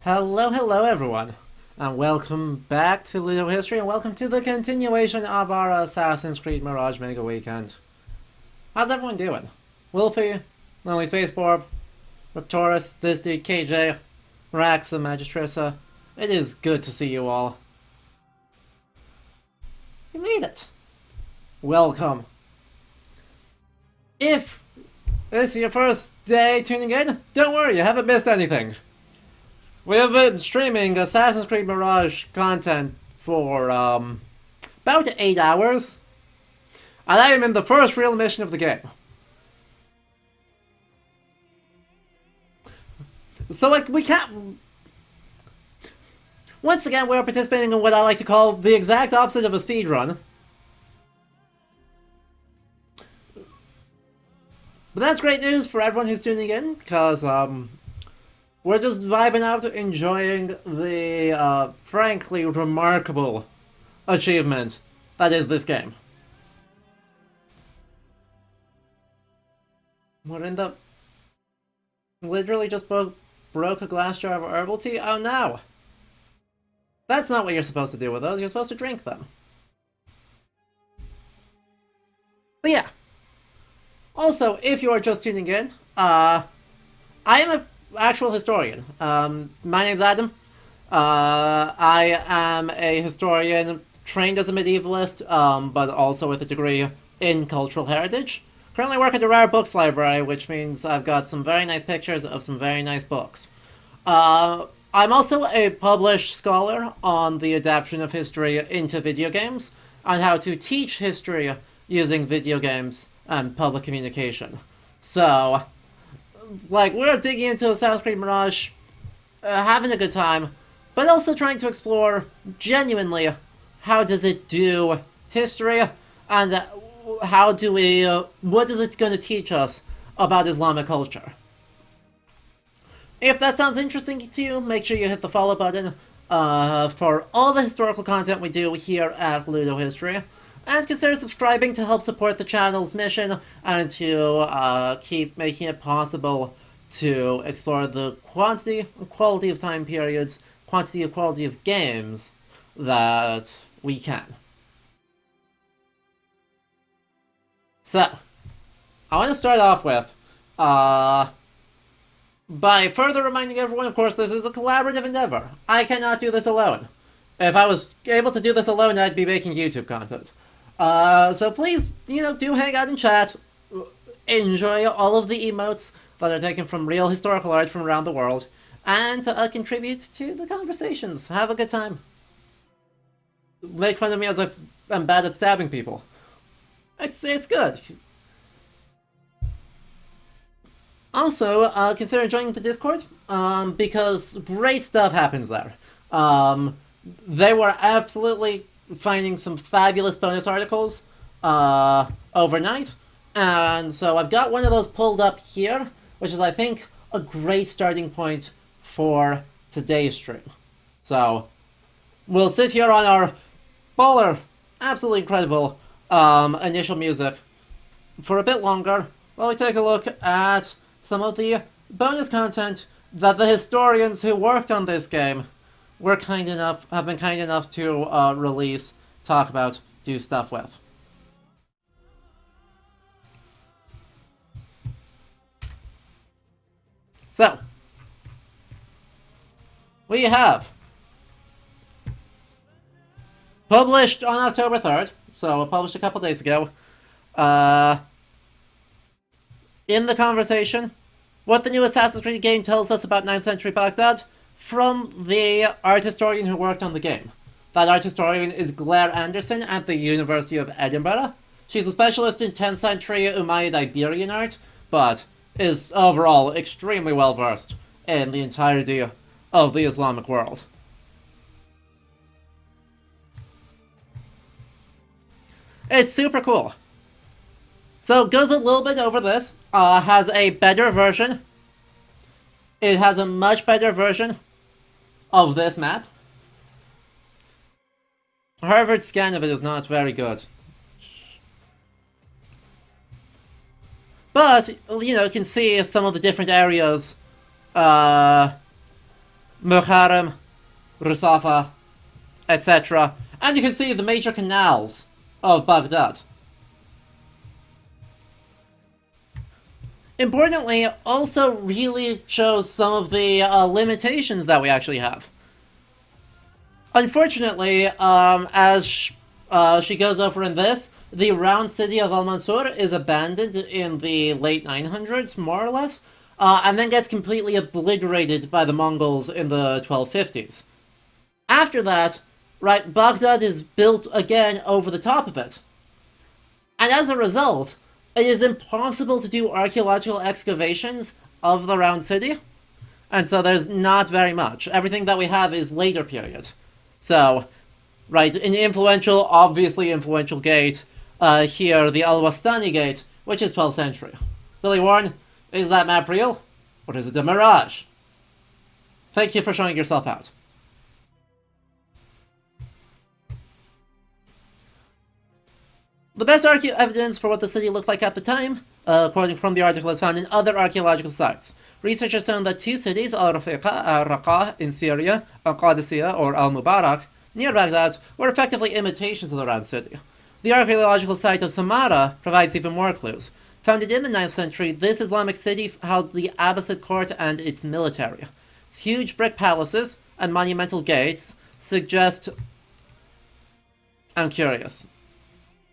Hello everyone, and welcome back to Ludo History, and welcome to the continuation of our Assassin's Creed Mirage Mega Weekend. How's everyone doing? Wolfie, Lonely Spaceborb, Raptorus, this dude KJ, Rax, the Magistressa. It is good to see you all. You made it! Welcome. If this is your first day tuning in, don't worry, you haven't missed anything. We have been streaming Assassin's Creed Mirage content for about 8 hours, and I am in the first real mission of the game. So we can't... Once again, we're participating in what I like to call the exact opposite of a speedrun. But that's great news for everyone who's tuning in, because we're just vibing out, enjoying the, frankly, remarkable achievement that is this game. What in the... Literally just broke a glass jar of herbal tea? Oh no! That's not what you're supposed to do with those, you're supposed to drink them. But yeah. Also, if you are just tuning in, I am an actual historian. My name's Adam. I am a historian trained as a medievalist, but also with a degree in cultural heritage. Currently work at the Rare Books Library, which means I've got some very nice pictures of some very nice books. I'm also a published scholar on the adaptation of history into video games, on how to teach history using video games and public communication. So, like, we're digging into Assassin's Creed Mirage, having a good time, but also trying to explore, genuinely, how does it do history, and how do we, what is it going to teach us about Islamic culture? If that sounds interesting to you, make sure you hit the follow button for all the historical content we do here at Ludo History, and consider subscribing to help support the channel's mission and to keep making it possible to explore the quantity and quality of time periods, quantity and quality of games that we can. So, I want to start off with by further reminding everyone, of course, this is a collaborative endeavor. I cannot do this alone. If I was able to do this alone, I'd be making YouTube content. So please, do hang out and chat. Enjoy all of the emotes that are taken from real historical art from around the world, and contribute to the conversations. Have a good time. Make fun of me as if I'm bad at stabbing people. It's good. Also, consider joining the Discord, because great stuff happens there. They were absolutely finding some fabulous bonus articles overnight, and so I've got one of those pulled up here, which is, I think, a great starting point for today's stream. So, we'll sit here on our baller, absolutely incredible initial music for a bit longer while we take a look at some of the bonus content that the historians who worked on this game have been kind enough to release, talk about, do stuff with. So, we have published on October 3rd, so published a couple days ago, in the conversation, what the new Assassin's Creed game tells us about 9th century Baghdad from the art historian who worked on the game. That art historian is Claire Anderson at the University of Edinburgh. She's a specialist in 10th century Umayyad Iberian art, but is overall extremely well versed in the entirety of the Islamic world. It's super cool. So, goes a little bit over this, has a better version. It has a much better version of this map. Harvard's scan of it is not very good. But, you can see some of the different areas Muharrem, Rusafa, etc. And you can see the major canals of Baghdad. Importantly, it also really shows some of the limitations that we actually have. Unfortunately, as she goes over in this, the round city of Al-Mansur is abandoned in the late 900s, more or less, and then gets completely obliterated by the Mongols in the 1250s. After that, right, Baghdad is built again over the top of it. And as a result, it is impossible to do archaeological excavations of the round city, and so there's not very much. Everything that we have is later period. So, right, an influential, obviously influential gate, here, the Al-Wastani gate, which is 12th century. Billy Warren, is that map real? Or is it a mirage? Thank you for showing yourself out. The best evidence for what the city looked like at the time, according from the article, is found in other archaeological sites. Research has shown that two cities, Al-Raqqa in Syria, Al-Qadisiyah or Al-Mubarak, near Baghdad, were effectively imitations of the round city. The archaeological site of Samarra provides even more clues. Founded in the 9th century, this Islamic city housed the Abbasid court and its military. Its huge brick palaces and monumental gates suggest... I'm curious.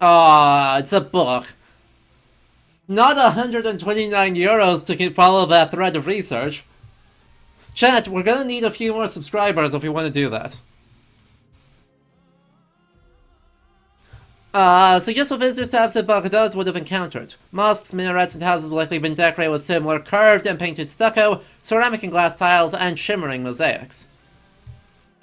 Ah, it's a book. Not 129 euros to follow that thread of research. Chat, we're gonna need a few more subscribers if we want to do that. Suggest what visitors to Abbasid Baghdad would have encountered. Mosques, minarets, and houses would likely have been decorated with similar curved and painted stucco, ceramic and glass tiles, and shimmering mosaics.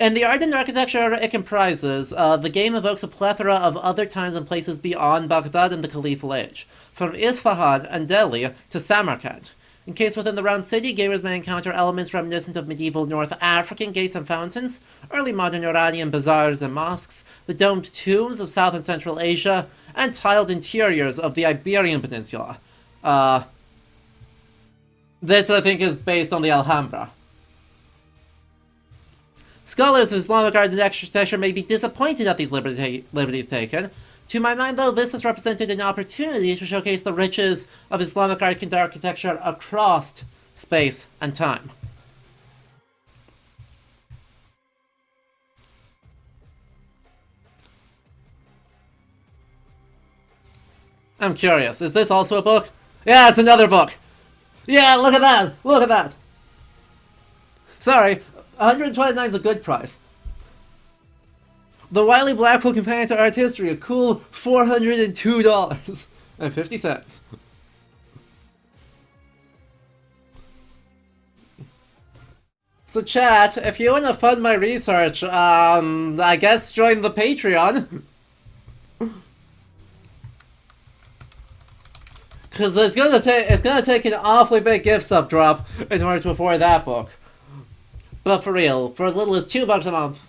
In the art and architecture it comprises, the game evokes a plethora of other times and places beyond Baghdad and the Caliphal age, from Isfahan and Delhi to Samarkand. In case within the round city, gamers may encounter elements reminiscent of medieval North African gates and fountains, early modern Iranian bazaars and mosques, the domed tombs of South and Central Asia, and tiled interiors of the Iberian Peninsula. This, I think, is based on the Alhambra. Scholars of Islamic art and architecture may be disappointed at these liberties taken. To my mind, though, this has represented an opportunity to showcase the riches of Islamic art and architecture across space and time. I'm curious, is this also a book? Yeah, it's another book! Yeah, look at that! Look at that! Sorry, 129 is a good price. The Wiley Blackwell Companion to Art History, a cool $402.50. So chat, if you want to fund my research, I guess join the Patreon. Cause it's gonna take an awfully big gift sub drop in order to afford that book. But for real, for as little as $2 a month,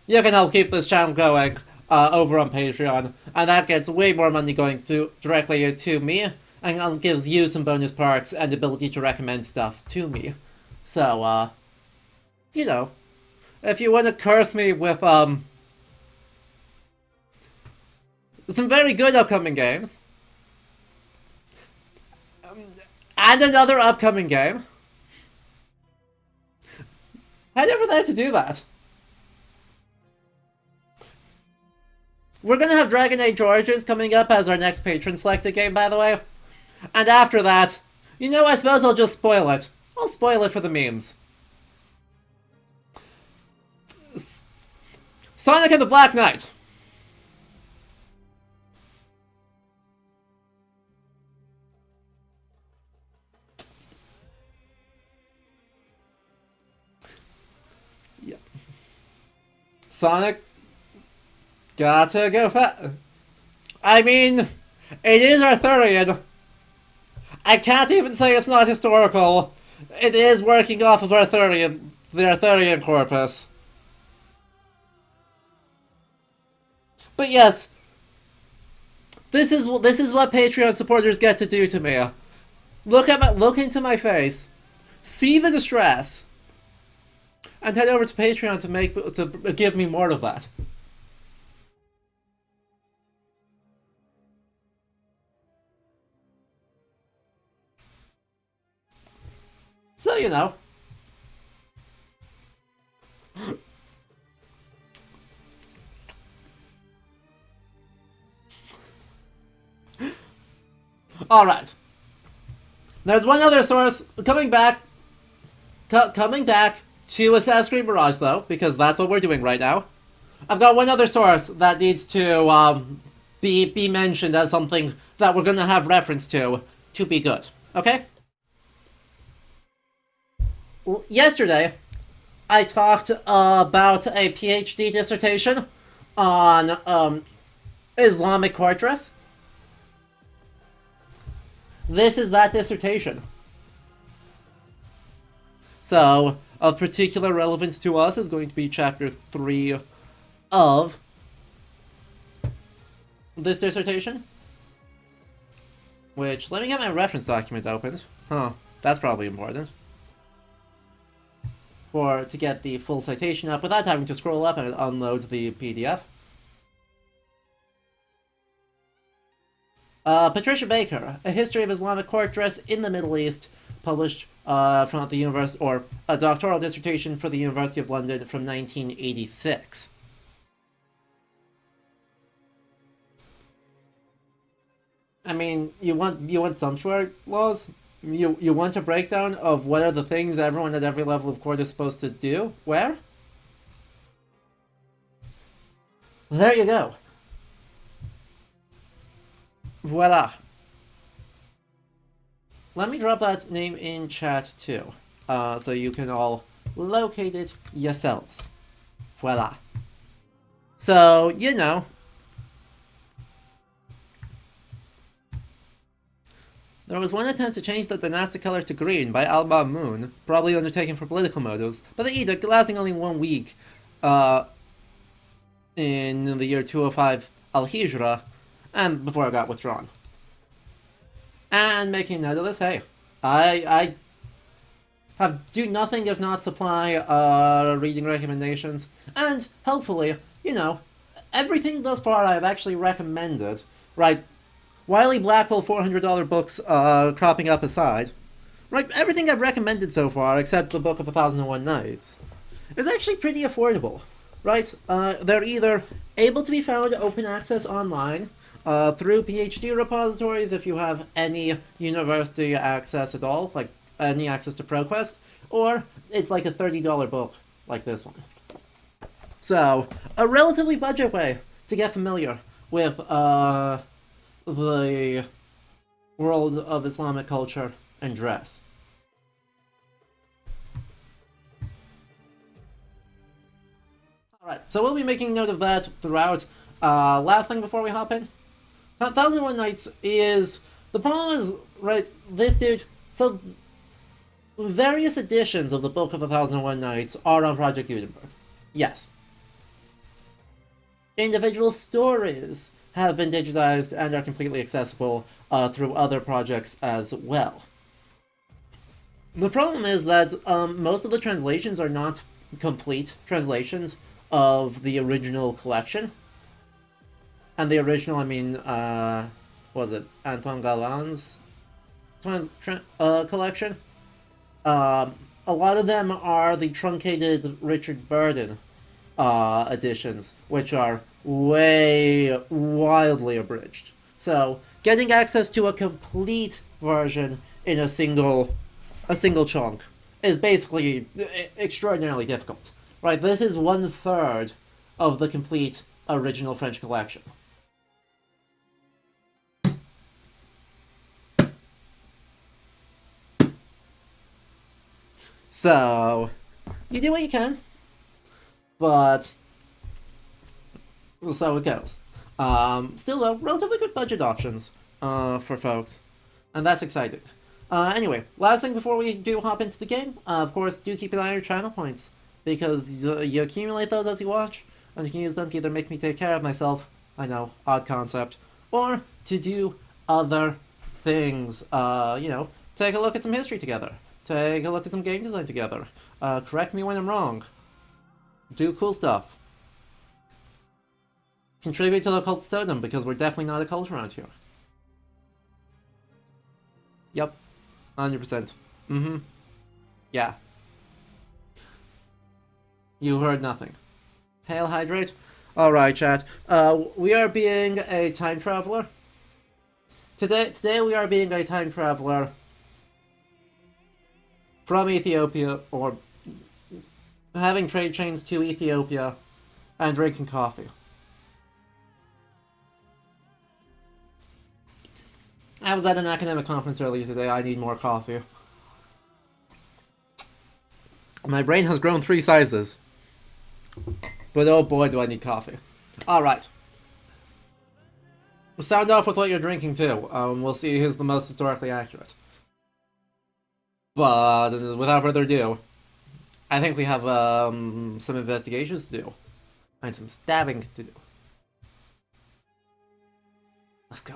you can help keep this channel going over on Patreon, and that gets way more money going directly to me, and gives you some bonus perks and ability to recommend stuff to me. So, you know, if you want to curse me with some very good upcoming games, and another upcoming game, head over there to do that. We're gonna have Dragon Age Origins coming up as our next patron selected game, by the way. And after that, you know, I suppose I'll just spoil it. I'll spoil it for the memes. Sonic and the Black Knight. Yep. Sonic gotta go fast. I mean, it is Arthurian. I can't even say it's not historical. It is working off of Arthurian, the Arthurian corpus. But yes, this is what Patreon supporters get to do to me. Look into my face. See the distress. and head over to Patreon to give me more of that. So, you know. Alright. There's one other source coming back. Coming back to Assassin's Creed Mirage, though, because that's what we're doing right now. I've got one other source that needs to be mentioned as something that we're gonna have reference to be good. Okay? Yesterday, I talked about a PhD dissertation on Islamic court dress. This is that dissertation. So, of particular relevance to us is going to be chapter 3 of this dissertation. Which, let me get my reference document opened. That's probably important. To get the full citation up without having to scroll up and unload the PDF. Patricia Baker, A History of Islamic Court Dress in the Middle East, published from the university, or a doctoral dissertation for the University of London from 1986. I mean, you want sumptuary laws? You want a breakdown of what are the things everyone at every level of court is supposed to do? Where? There you go. Voila. Let me drop that name in chat too, so you can all locate it yourselves. Voila. So, you know. There was one attempt to change the dynastic color to green by Al-Ma'mun, probably undertaken for political motives, but the edict, lasting only 1 week, in the year 205 Al-Hijra, and before it got withdrawn. And making note of this, hey, I do nothing if not supply reading recommendations, and hopefully, you know, everything thus far I've actually recommended, right? Wiley Blackwell $400 books cropping up aside, right? Everything I've recommended so far, except the Book of 1001 Nights, is actually pretty affordable, right? They're either able to be found open access online through PhD repositories if you have any university access at all, like any access to ProQuest, or it's like a $30 book like this one. So, a relatively budget way to get familiar with the world of Islamic culture and dress. Alright, so we'll be making note of that throughout. Last thing before we hop in. 1001 Nights is... The problem is, right, this dude... So, various editions of the Book of 1001 Nights are on Project Gutenberg. Yes. Individual stories have been digitized and are completely accessible through other projects as well. The problem is that most of the translations are not complete translations of the original collection. And the original, I mean, was it Antoine Galland's collection? A lot of them are the truncated Richard Burden editions, which are wildly abridged. So, getting access to a complete version in a single chunk is basically extraordinarily difficult. Right, this is 1/3 of the complete original French collection. So, you do what you can, but so it goes. Still, though, relatively good budget options for folks, and that's exciting. Anyway, last thing before we do hop into the game, of course, do keep an eye on your channel points, because you accumulate those as you watch, and you can use them to either make me take care of myself, I know, odd concept, or to do other things, you know, take a look at some history together, take a look at some game design together, Correct me when I'm wrong. Do cool stuff. Contribute to the cult totem, because we're definitely not a cult around here. Yep. 100%. Mm-hmm. Yeah. You heard nothing. Hail Hydrate? Alright, chat. We are being a time traveler. Today we are being a time traveler from Ethiopia, or having trade chains to Ethiopia, and drinking coffee. I was at an academic conference earlier today. I need more coffee. My brain has grown 3 sizes. But oh boy, do I need coffee. Alright. We'll sound off with what you're drinking too. We'll see who's the most historically accurate. But without further ado, I think we have some investigations to do. And some stabbing to do. Let's go.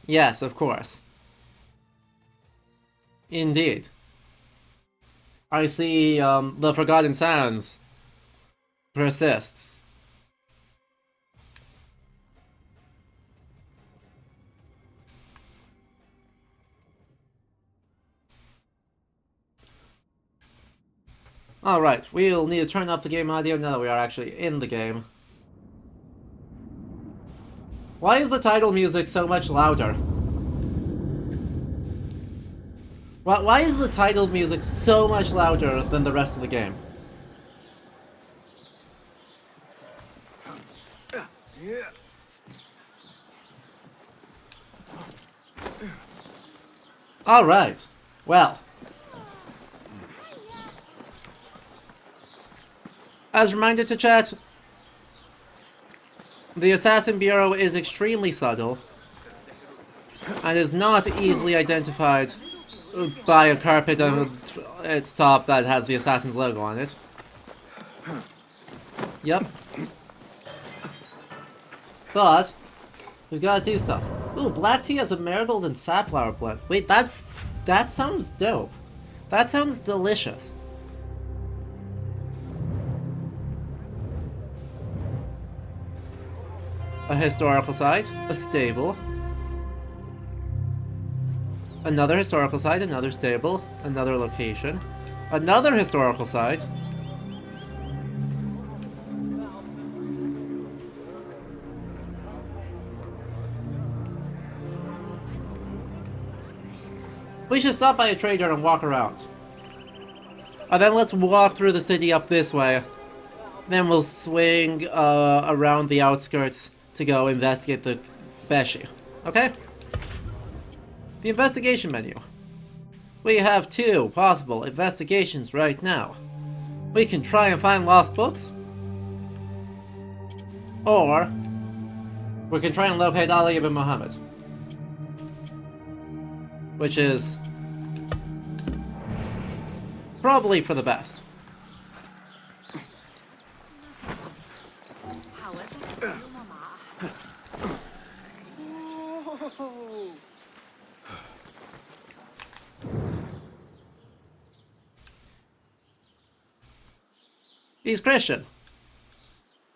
Yes, of course. Indeed. I see, the Forgotten Sounds persists. Alright, we'll need to turn up the game audio now that we are actually in the game. Why is the title music so much louder? Why is the title music so much louder than the rest of the game? Alright, well. As reminded to chat, the Assassin Bureau is extremely subtle and is not easily identified by a carpet on its top that has the Assassin's logo on it. Yep. But we've got to do stuff. Ooh, black tea has a marigold and safflower blend. Wait, that sounds dope. That sounds delicious. A historical site, a stable, another historical site, another stable, another location, another historical site. We should stop by a trader and walk around. And then let's walk through the city up this way. Then we'll swing around the outskirts to go investigate the Beshi. Okay? The investigation menu. We have 2 possible investigations right now. We can try and find lost books. Or we can try and locate Ali ibn Muhammad. Which is probably for the best. He's Christian.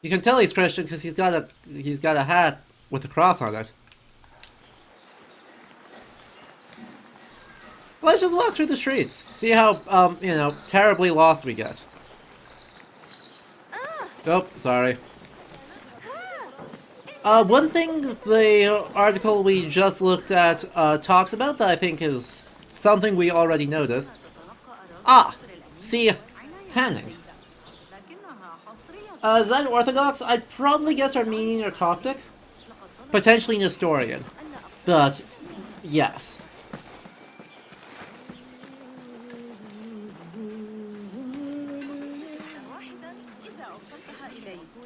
You can tell he's Christian because he's got a hat with a cross on it. Let's just walk through the streets. See how terribly lost we get. Oh, sorry. One thing the article we just looked at talks about that I think is something we already noticed. See, tanning. Is that Orthodox? I'd probably guess Armenian or Coptic. Potentially Nestorian. But, yes.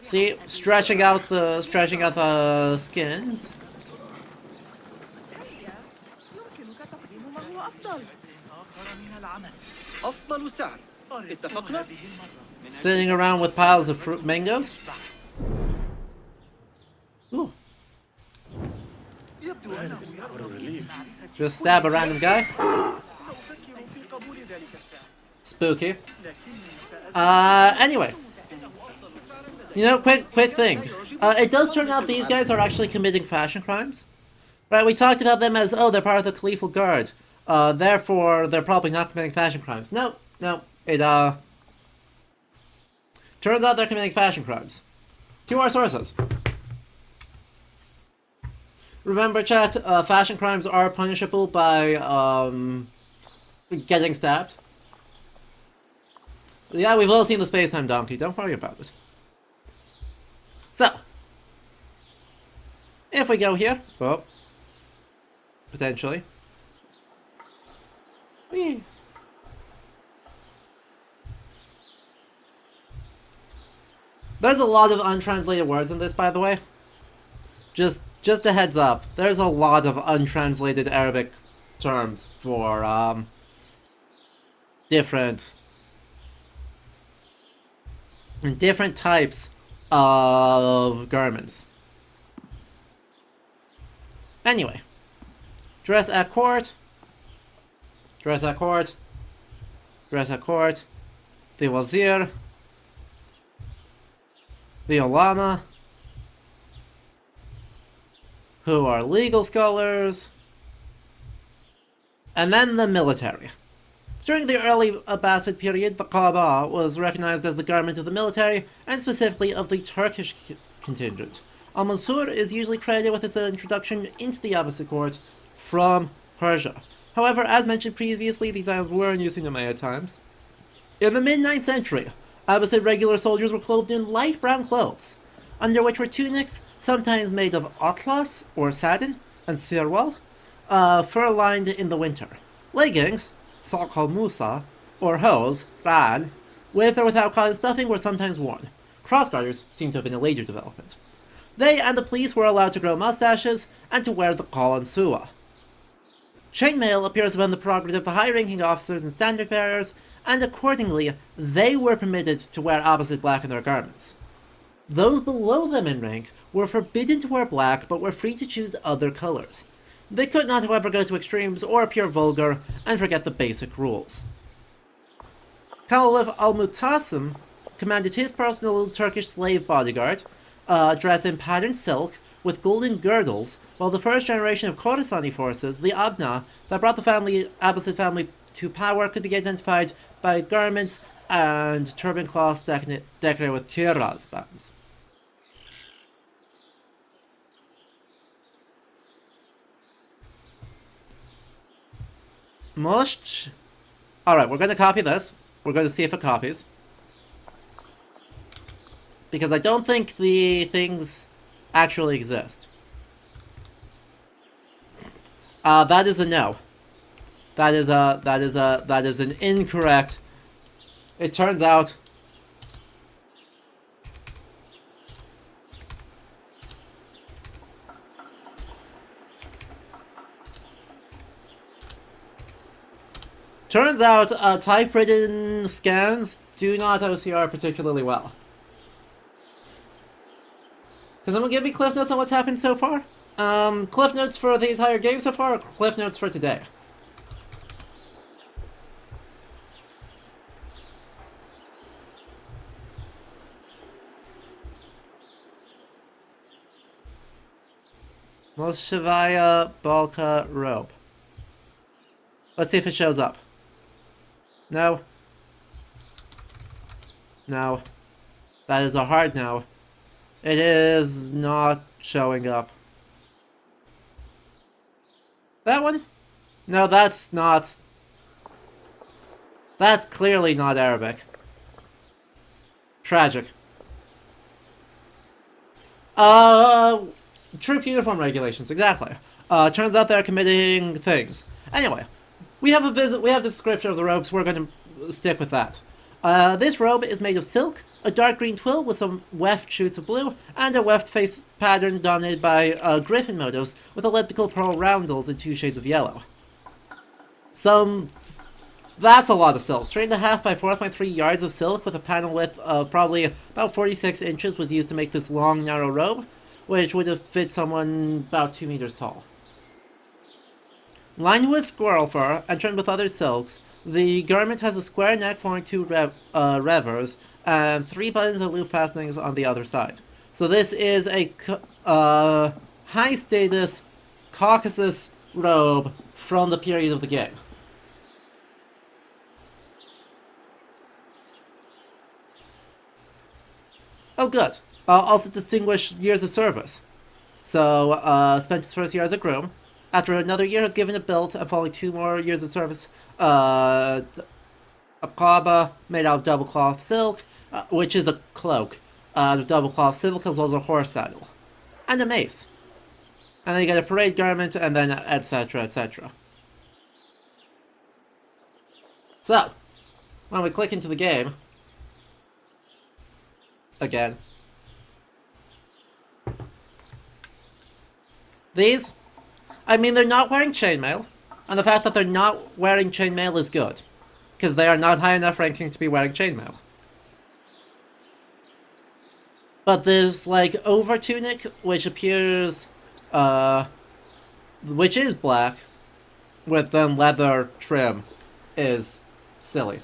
See, stretching out the skins. Sitting around with piles of fruit mangoes? Ooh. Just stab a random guy. Spooky. Anyway. You know, quick thing. It does turn out these guys are actually committing fashion crimes. Right, we talked about them as, oh, they're part of the Caliphal Guard. Therefore, they're probably not committing fashion crimes. No. It, turns out they're committing fashion crimes. To our sources. Remember, chat, fashion crimes are punishable by, getting stabbed. Yeah, we've all seen the Space-Time Donkey, don't worry about it. So, if we go here, well, potentially. Whee. There's a lot of untranslated words in this, by the way. Just a heads up. There's a lot of untranslated Arabic terms for, different types of garments. Anyway. Dress at court. Dress at court. Dress at court. The wazir. The ulama. Who are legal scholars. And then the military. During the early Abbasid period, the Kaaba was recognized as the garment of the military, and specifically of the Turkish contingent. Al-Mansur is usually credited with its introduction into the Abbasid court from Persia. However, as mentioned previously, these items were in use in Umayyad times. In the mid-9th century, Abbasid regular soldiers were clothed in light brown clothes, under which were tunics, sometimes made of atlas or satin, and sirwal, fur-lined in the winter. Leggings, Saq al-Musa, or hose, ran, with or without cotton stuffing, were sometimes worn. Crossgarters seem to have been a later development. They and the police were allowed to grow mustaches and to wear the qalan suwa. Chainmail appears to have been the prerogative of the high-ranking officers and standard bearers, and accordingly, they were permitted to wear Abbasid black in their garments. Those below them in rank were forbidden to wear black, but were free to choose other colors. They could not, however, go to extremes or appear vulgar and forget the basic rules. Caliph al-Mu'tasim commanded his personal Turkish slave bodyguard, dressed in patterned silk with golden girdles, while the first generation of Khorasani forces, the Abna, that brought the Abbasid family to power, could be identified by garments and turban cloths decorated with tiraz bands. Alright, we're going to copy this. We're going to see if it copies. Because I don't think the things actually exist. That is a no. That is an incorrect. It turns out. Typewritten scans do not OCR particularly well. Can someone give me cliff notes on what's happened so far? Cliff notes for the entire game so far, or cliff notes for today? Moshavaya Balka robe. Let's see if it shows up. No. No. That is a hard no. It is not showing up. That one? No, that's not. That's clearly not Arabic. Tragic. Troop uniform regulations, exactly. Turns out they're committing things. Anyway, we have a description of the robe, so we're going to stick with that. This robe is made of silk, a dark green twill with some weft shoots of blue, and a weft face pattern dominated by griffin motifs with elliptical pearl roundels in 2 shades of yellow. Some That's a lot of silk. 3.5 by 4.3 yards of silk with a panel width of probably about 46 inches was used to make this long, narrow robe, which would have fit someone about 2 meters tall. Lined with squirrel fur and trimmed with other silks, the garment has a square neck forming two revers and 3 buttons and loop fastenings on the other side. So this is a high-status Caucasus robe from the period of the game. Oh, good. Also distinguished years of service. So, spent his first year as a groom. After another year, was given a belt, and following 2 more years of service, a kaba made out of double cloth silk, which is a cloak. Double cloth silk, as well as a horse saddle. And a mace. And then you get a parade garment, and then etc, etc. So, when we click into the game, again, these, I mean, they're not wearing chainmail, and the fact that they're not wearing chainmail is good, because they are not high enough ranking to be wearing chainmail. But this, like, over tunic, which appears, which is black, with then leather trim, is silly.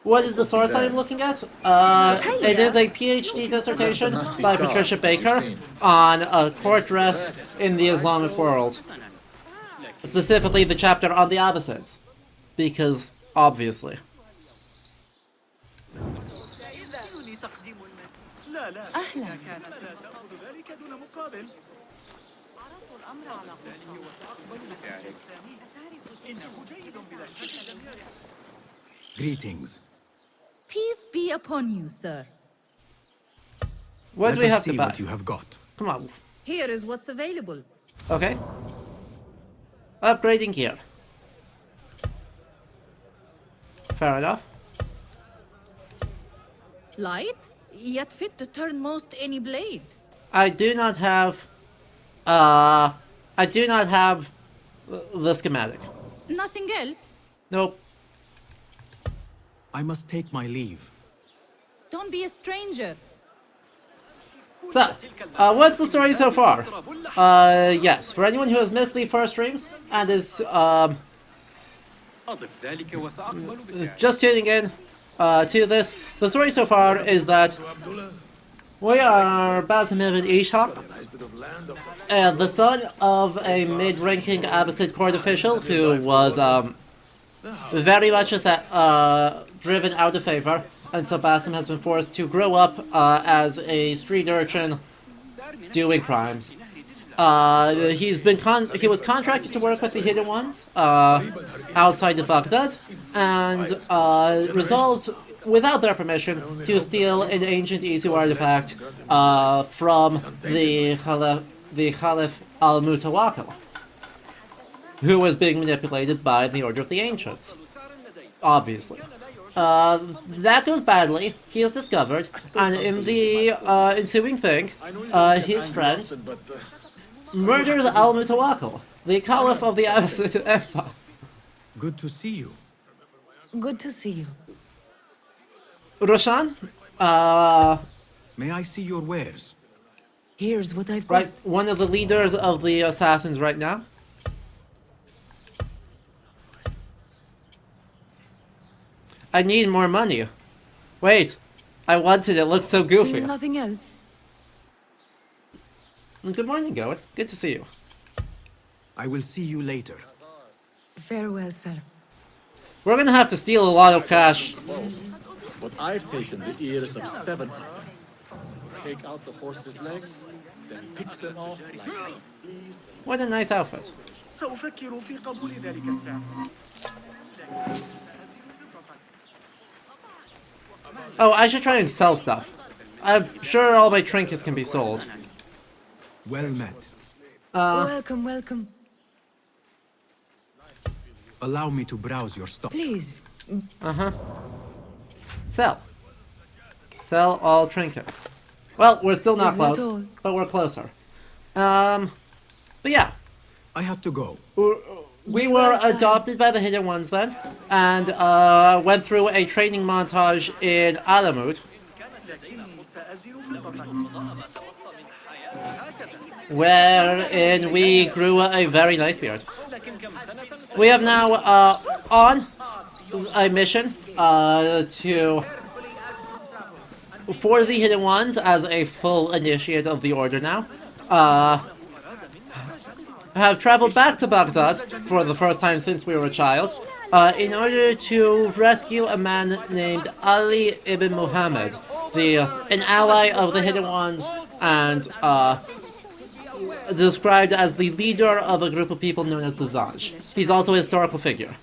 What is the source I'm looking at? It is a PhD dissertation by Patricia Baker on a court dress in the Islamic world. Specifically the chapter on the Abbasids. Because, obviously. Greetings. Peace be upon you, sir. What do we have to see buy? what you have got. Come on. Here is what's available. Okay. Upgrading gear. Fair enough. Light, yet fit to turn most any blade. I do not have the schematic. Nothing else? Nope. I must take my leave. Don't be a stranger. So, what's the story so far? Yes, for anyone who has missed the first streams and is just tuning in to this, the story so far is that we are Basim ibn Ishaq, the son of a mid-ranking Abbasid court official who was very much driven out of favor, and so Basim has been forced to grow up as a street urchin doing crimes. He was contracted to work with the Hidden Ones outside of Baghdad, and resolved, without their permission, to steal an ancient Isu artifact from the Caliph al-Mutawakkil, who was being manipulated by the Order of the Ancients. Obviously. That goes badly. He is discovered, and in the ensuing thing, his friend murders al-Mutawakkil, the Caliph of the Abbasid Empire. Good to see you. Good to see you. Roshan, May I see your wares? Here's what I've got. right, one of the leaders of the assassins right now. I need more money. Wait, I wanted it. It looks so goofy. Nothing else. Good morning, Goat. Good to see you. I will see you later. Farewell, sir. We're gonna have to steal a lot of cash. But I've taken the ears of 7 of them. Take out the horse's legs, then pick them off like fleas. What a nice outfit. سأفكر في قبول ذلك السعر. Oh, I should try and sell stuff. I'm sure all my trinkets can be sold. Well met. Welcome, welcome. Allow me to browse your stock. Please. Sell. Sell all trinkets. Well, we're still not Is that close, all? but we're closer. But yeah. I have to go. We were adopted by the Hidden Ones then, and went through a training montage in Alamut, لكني سأزن فضتك. wherein we grew a very nice beard. لكن كم سنة We have now on a mission for the Hidden Ones as a full initiate of the Order now. Have traveled back to Baghdad for the first time since we were a child, in order to rescue a man named Ali ibn Muhammad, an ally of the Hidden Ones, and described as the leader of a group of people known as the Zanj. He's also a historical figure.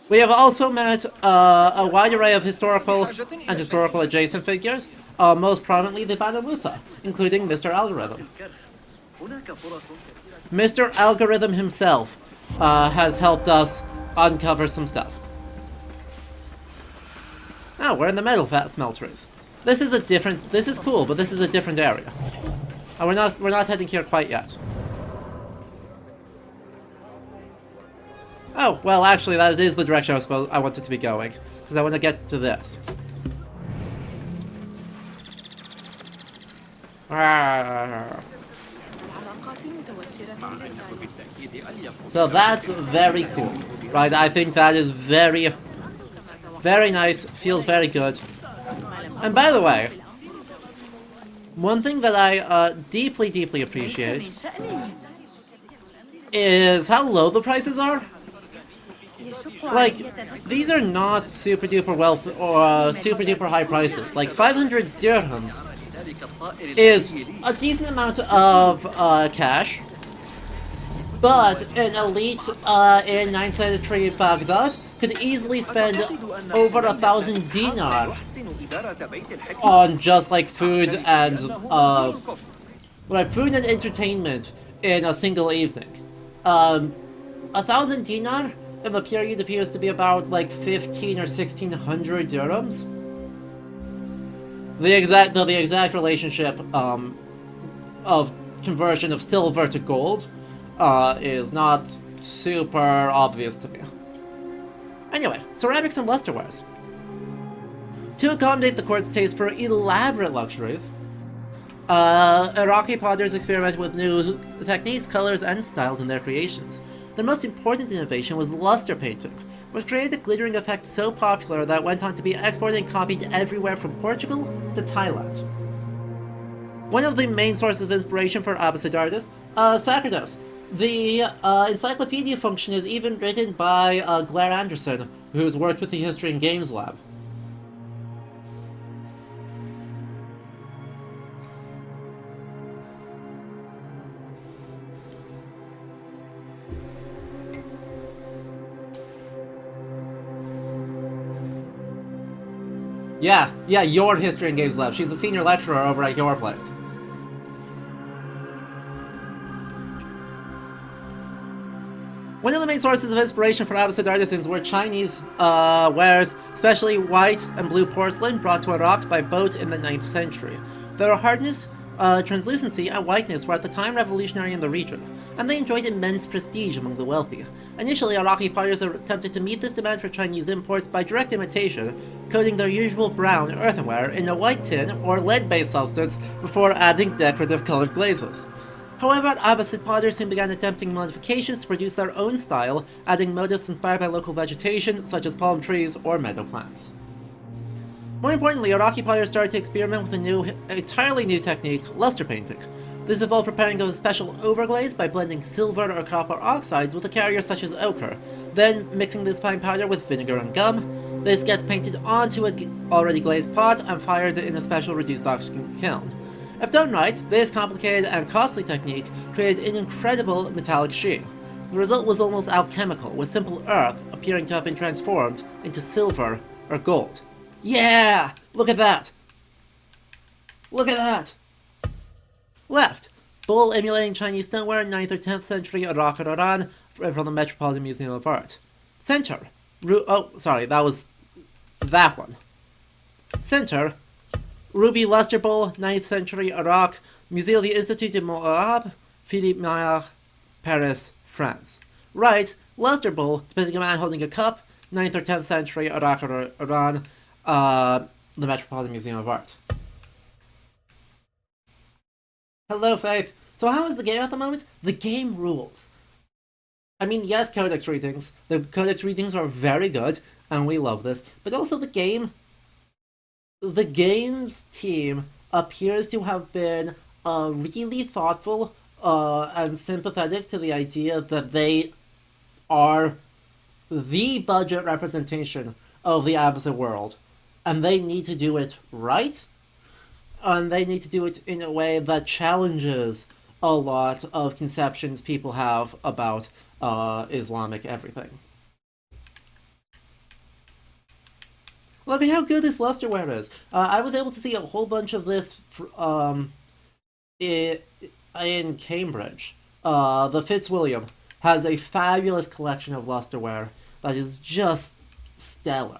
We have also met a wide array of historical and historical adjacent figures, most prominently the Banu Musa, including Mr. Algorithm. Mr. Algorithm himself has helped us uncover some stuff. Oh, we're in the metal fat smelteries. This is cool, but this is a different area. We're not heading here quite yet. Oh, well, actually, that is the direction I wanted to be going, because I want to get to this. So that's very cool, right? I think that is very, very nice, feels very good. And by the way, one thing that I deeply, deeply appreciate is how low the prices are. Like, these are not super duper wealth or super duper high prices. Like 500 dirhams is a decent amount of cash, but an elite in 9th century Baghdad could easily spend over 1,000 dinar on just like food and food and entertainment in a single evening. 1,000 dinar in the period appears to be about like 15 or 1,600 dirhams. The exact relationship of conversion of silver to gold is not super obvious to me. Anyway, ceramics and lusterwares. To accommodate the court's taste for elaborate luxuries, Iraqi potters experimented with new techniques, colors, and styles in their creations. The most important innovation was luster painting, which created a glittering effect so popular that it went on to be exported and copied everywhere from Portugal to Thailand. One of the main sources of inspiration for Abbasid artists, Sacerdos. The encyclopedia function is even written by Blair Anderson, who's worked with the History and Games Lab. Yeah, your History and Games Lab. She's a senior lecturer over at your place. One of the main sources of inspiration for Abbasid artisans were Chinese wares, especially white and blue porcelain brought to Iraq by boat in the 9th century. Their hardness, translucency, and whiteness were at the time revolutionary in the region, and they enjoyed immense prestige among the wealthy. Initially, Iraqi potters attempted to meet this demand for Chinese imports by direct imitation, coating their usual brown earthenware in a white tin or lead-based substance before adding decorative colored glazes. However, Abbasid potters soon began attempting modifications to produce their own style, adding motifs inspired by local vegetation, such as palm trees or meadow plants. More importantly, Iraqi potters started to experiment with a entirely new technique, luster painting. This involved preparing a special overglaze by blending silver or copper oxides with a carrier such as ochre, then mixing this fine powder with vinegar and gum. This gets painted onto an already glazed pot and fired in a special reduced oxygen kiln. If done right, this complicated and costly technique created an incredible metallic sheen. The result was almost alchemical, with simple earth appearing to have been transformed into silver or gold. Yeah! Look at that! Look at that! Left. Bull emulating Chinese stoneware, 9th or 10th century Iraq or Iran, from the Metropolitan Museum of Art. Center. That was that one. Center. Ruby Luster Bowl, 9th century Iraq, Musée de l'Institut de Moab, Philippe Maillard, Paris, France. Right, Luster Bowl, depicting a man holding a cup, 9th or 10th century Iraq or Iran, the Metropolitan Museum of Art. Hello, Faith. So how is the game at the moment? The game rules. I mean, yes, codex readings. The codex readings are very good, and we love this. But also the game's team appears to have been really thoughtful and sympathetic to the idea that they are the budget representation of the Absa world. And they need to do it right, and they need to do it in a way that challenges a lot of conceptions people have about Islamic everything. Look at how good this lusterware is. I was able to see a whole bunch of this in Cambridge. The Fitzwilliam has a fabulous collection of lusterware that is just stellar.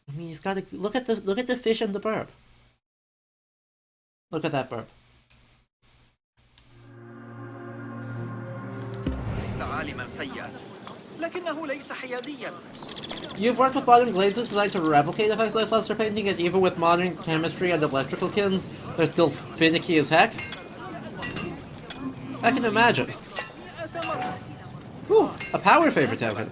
I mean, he's got to look at the fish and the bird. Look at that bird. ليس عالما سيئا لكنه ليس حياديا. You've worked with modern glazes designed to replicate effects like luster painting, and even with modern chemistry and electrical kilns, they're still finicky as heck. I can imagine. Whew, a power favor token.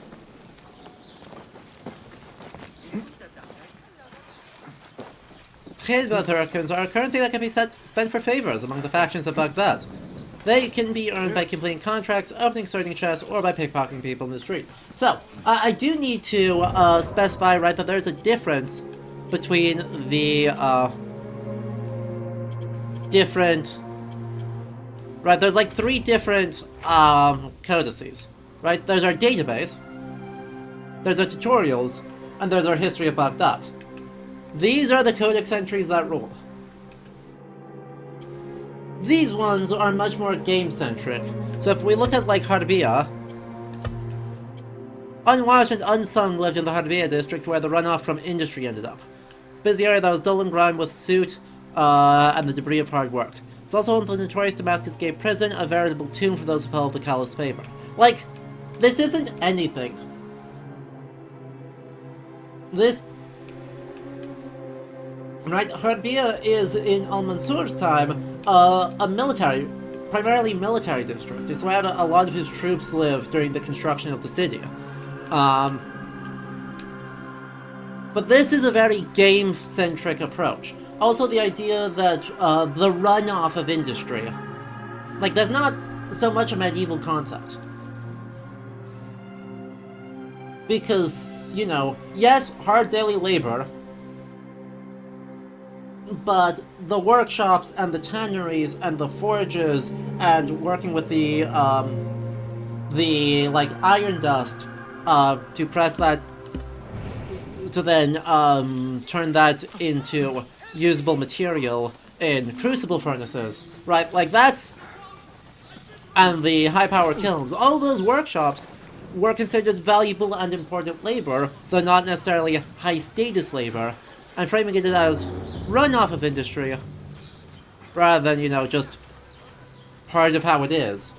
Khidmat tokens are a currency that can be spent for favors among the factions of Baghdad. They can be earned by completing contracts, opening certain chests, or by pickpocketing people in the street. So, I do need to specify, right, that there's a difference between the different... Right, there's like 3 different codices, right? There's our database, there's our tutorials, and there's our history of Baghdad. These are the codex entries that rule. These ones are much more game-centric. So if we look at, like, Harbiya, unwashed and unsung lived in the Harbiya district where the runoff from industry ended up. Busy area that was dull and grime with soot and the debris of hard work. It's also home to the notorious Damascus Gate prison, a veritable tomb for those who held the callous favor. Like, this isn't anything. This... Right, Harbiya is, in Al-Mansur's time, a military, primarily military district. It's where a lot of his troops lived during the construction of the city. But this is a very game-centric approach. Also the idea that the runoff of industry, like, there's not so much a medieval concept. Because, you know, yes, hard daily labor, but the workshops and the tanneries and the forges and working with the like iron dust to press that, to then turn that into usable material in crucible furnaces, right? Like that's, and the high power kilns. All those workshops were considered valuable and important labor, though not necessarily high status labor. And framing it as runoff of industry, rather than, you know, just part of how it is...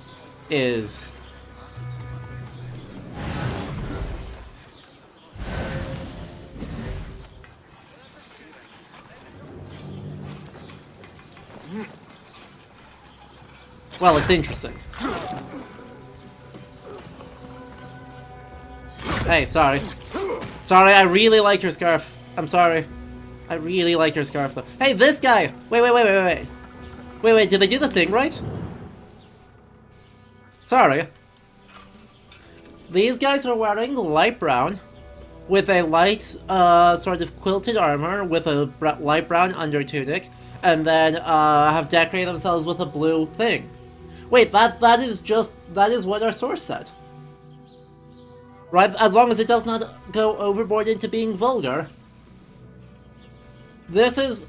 Well, it's interesting. Hey, sorry. Sorry, I really like your scarf. I'm sorry. I really like your scarf, though. Hey, this guy! Wait, did they do the thing right? Sorry. These guys are wearing light brown, with a light, sort of quilted armor, with a light brown undertunic, and then, have decorated themselves with a blue thing. Wait, that is what our source said. Right, as long as it does not go overboard into being vulgar. This is,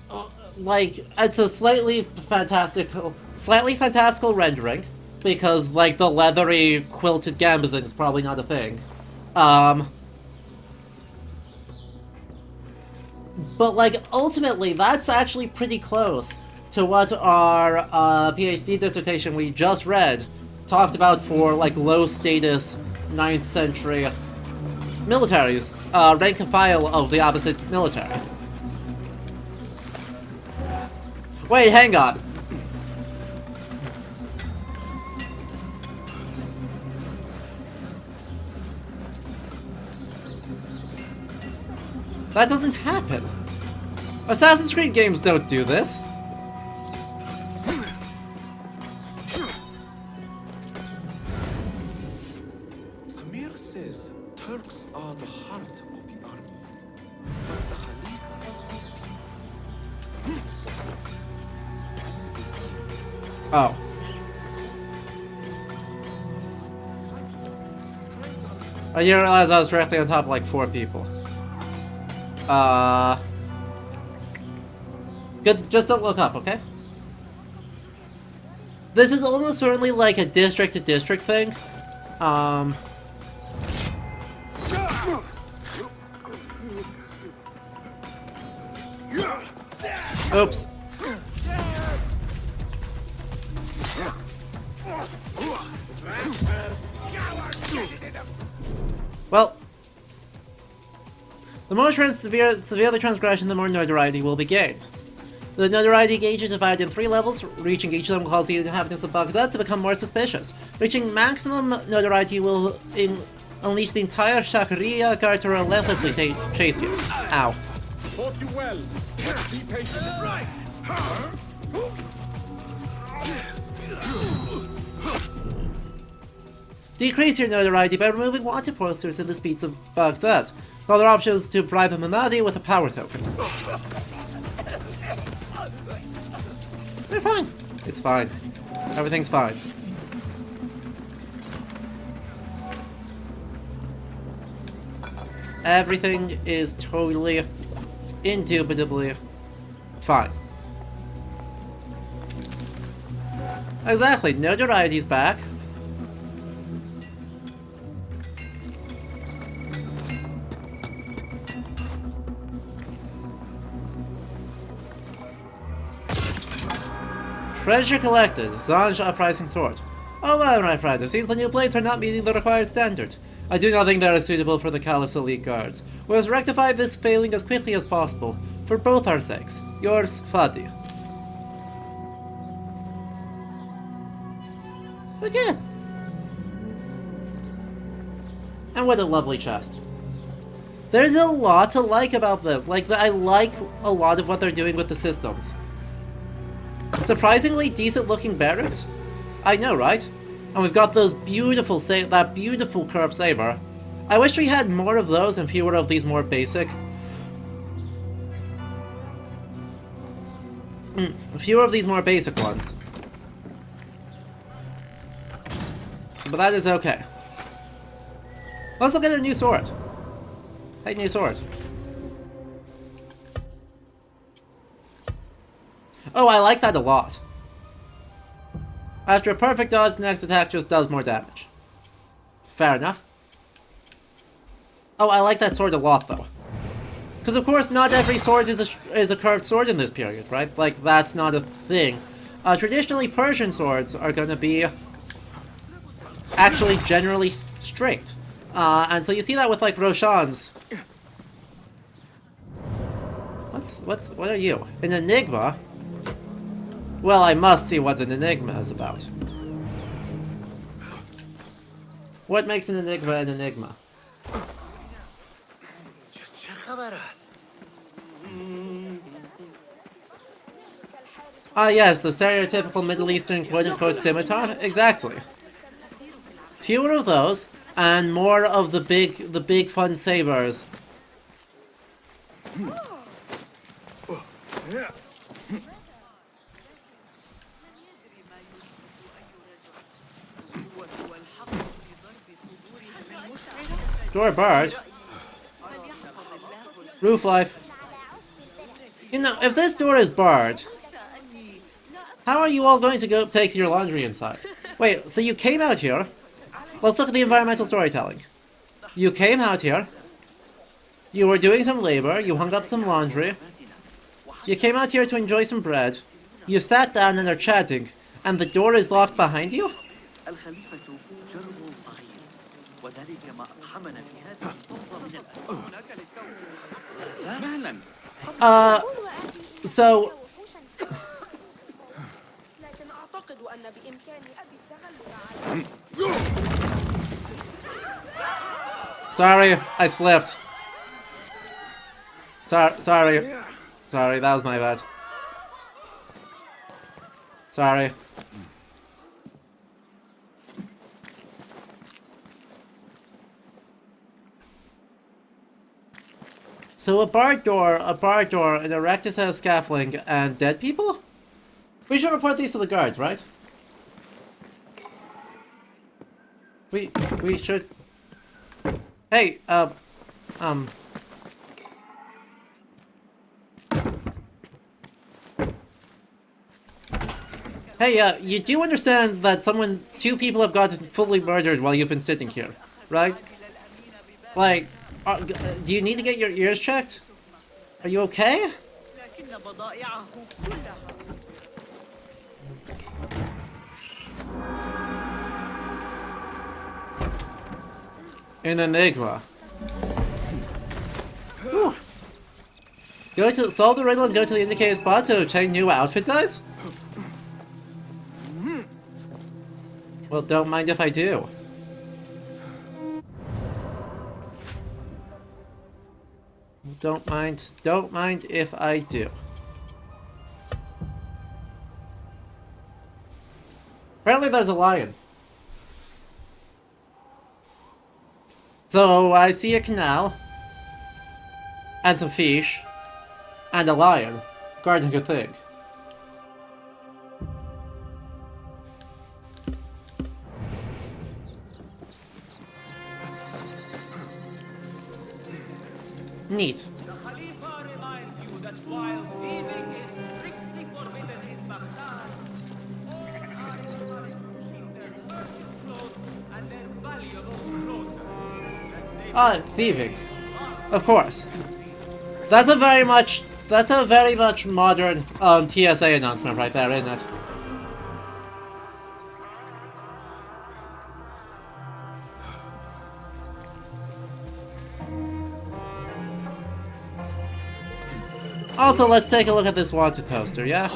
like, it's a slightly fantastical rendering, because, like, the leathery quilted gambazine is probably not a thing. But, like, ultimately, that's actually pretty close to what our PhD dissertation we just read talked about for like low status 9th century militaries, rank and file of the opposite military. Wait, hang on. That doesn't happen. Assassin's Creed games don't do this. Amir says Turks are the heart of the army. But the Khalifa... Oh. I didn't realize I was directly on top of like 4 people. Good, just don't look up, okay? This is almost certainly like a district-to-district thing. Oops. Well, the more severe the transgression, the more notoriety will be gained. The notoriety gauge is divided in 3 levels, reaching each of them will cause the inhabitants of Baghdad to become more suspicious. Reaching maximum notoriety will unleash the entire Shakriya guard to relentlessly chase you. Ow. Taught you well. Be patient. Right. Decrease your notoriety by removing wanted posters in the streets of Baghdad. Another option is to bribe a Manadi with a power token. They're fine. It's fine. Everything's fine. Everything is totally, indubitably fine. Exactly, notoriety's back. Treasure collected. Zanj uprising sword. Oh well, my friend, it seems the new blades are not meeting the required standard. I do not think they are suitable for the Caliph's elite guards. We must rectify this failing as quickly as possible, for both our sakes. Yours, Fadi. Again. And what a lovely chest. There's a lot to like about this. Like, I like a lot of what they're doing with the systems. Surprisingly decent looking barracks? I know, right? And we've got those beautiful, that beautiful curved saber. I wish we had more of those and fewer of these more basic. Fewer of these more basic ones. But that is okay. Let's look at a new sword. Hey, new sword. Oh, I like that a lot. After a perfect dodge, the next attack just does more damage. Fair enough. Oh, I like that sword a lot, though. Because, of course, not every sword is a curved sword in this period, right? Like, that's not a thing. Traditionally, Persian swords are going to be actually generally straight. And so you see that with, like, Roshan's. What are you? An enigma? Well, I must see what an enigma is about. What makes an enigma an enigma? Ah yes, the stereotypical Middle Eastern quote-unquote scimitar? Exactly. Fewer of those, and more of the big fun sabers. Door barred. Roof life. You know, if this door is barred, how are you all going to go take your laundry inside? Wait, so you came out here? Let's look at the environmental storytelling. You came out here. You were doing some labor. You hung up some laundry. You came out here to enjoy some bread. You sat down and are chatting, and the door is locked behind you? الخليفة جرب صغير وذلك ما أقحمنا في هذه الفوضى من الأمن. مهلا. So, لكن أعتقد أن بإمكان أبي التغلب على sorry, I slipped. Sorry, that was my bad. Sorry. So a bar door, an erected set of scaffolding, and dead people? We should report these to the guards, right? We should... Hey, Hey, you do understand that two people have gotten fully murdered while you've been sitting here, right? Like, do you need to get your ears checked? Are you okay? An enigma. Whew. Solve the riddle and go to the indicated spot to obtain new outfit dice? Well, don't mind if I do. Don't mind if I do. Apparently there's a lion. So I see a canal, and some fish, and a lion guarding a thing. Neat. The Khalifa reminds you that while thieving is strictly forbidden in Baghdad, all Arabs keep their working clothes and their valuables closer. Thieving. Of course. That's a very much modern TSA announcement right there, isn't it? Also, let's take a look at this wanted poster, yeah?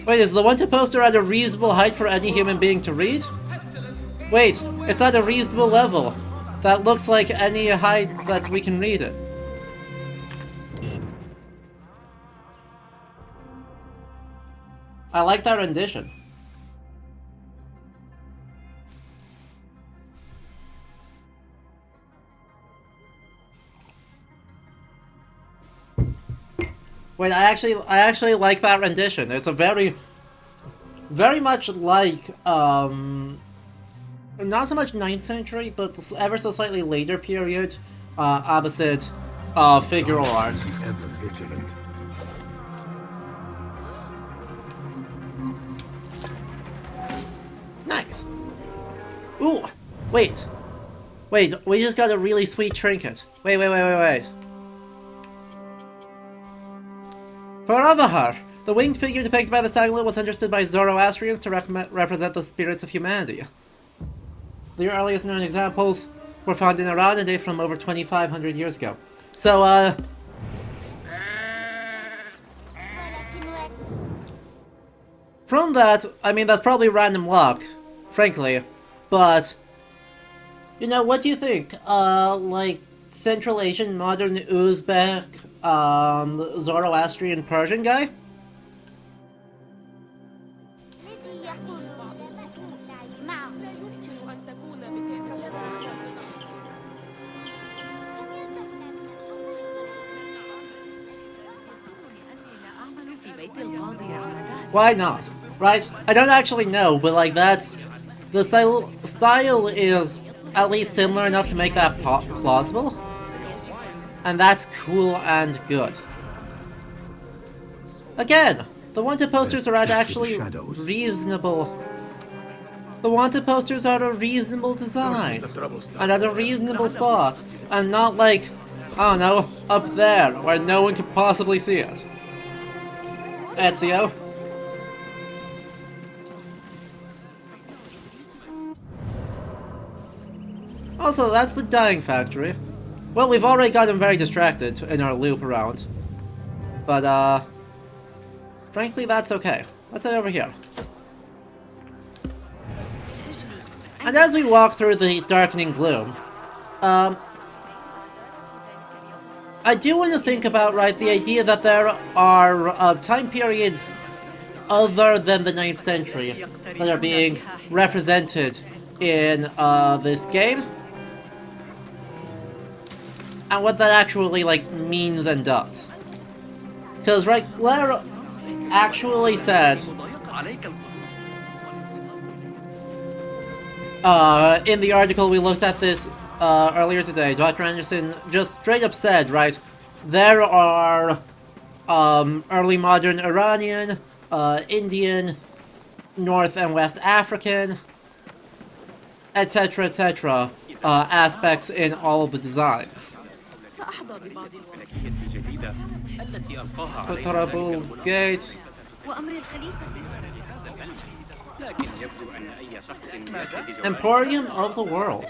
Wait, is the wanted poster at a reasonable height for any human being to read? Wait, it's at a reasonable level. That looks like any height that we can read it. I like that rendition. Wait, I actually like that rendition. It's a very much like, not so much 9th century, but ever so slightly later period, Abbasid, figural art. Ever vigilant. Nice. Ooh, wait, we just got a really sweet trinket. Wait. For Avahar, the winged figure depicted by the Saglit was understood by Zoroastrians to represent the spirits of humanity. The earliest known examples were found in Iran and date from over 2,500 years ago. So, from that, I mean, that's probably random luck, frankly, but, you know, what do you think? Like, Central Asian, modern Uzbek, Zoroastrian Persian guy? Why not? Right? I don't actually know, but like that's... The style is at least similar enough to make that plausible. And that's cool and good. Again, the wanted posters are at actually reasonable The wanted posters are a reasonable design, and at a reasonable spot, and not like, I don't know, up there, where no one could possibly see it. Ezio? Also, that's the dyeing factory. Well, we've already gotten very distracted in our loop around. But, frankly, that's okay. Let's head over here. And as we walk through the darkening gloom, I do want to think about, right, the idea that there are time periods other than the 9th century that are being represented in this game. And what that actually, like, means and does. Because, right, Claire actually said in the article we looked at this earlier today, Dr. Anderson just straight up said, right, there are early modern Iranian, Indian, North and West African, etc., aspects in all of the designs. Terrible gate. Emporium of the World.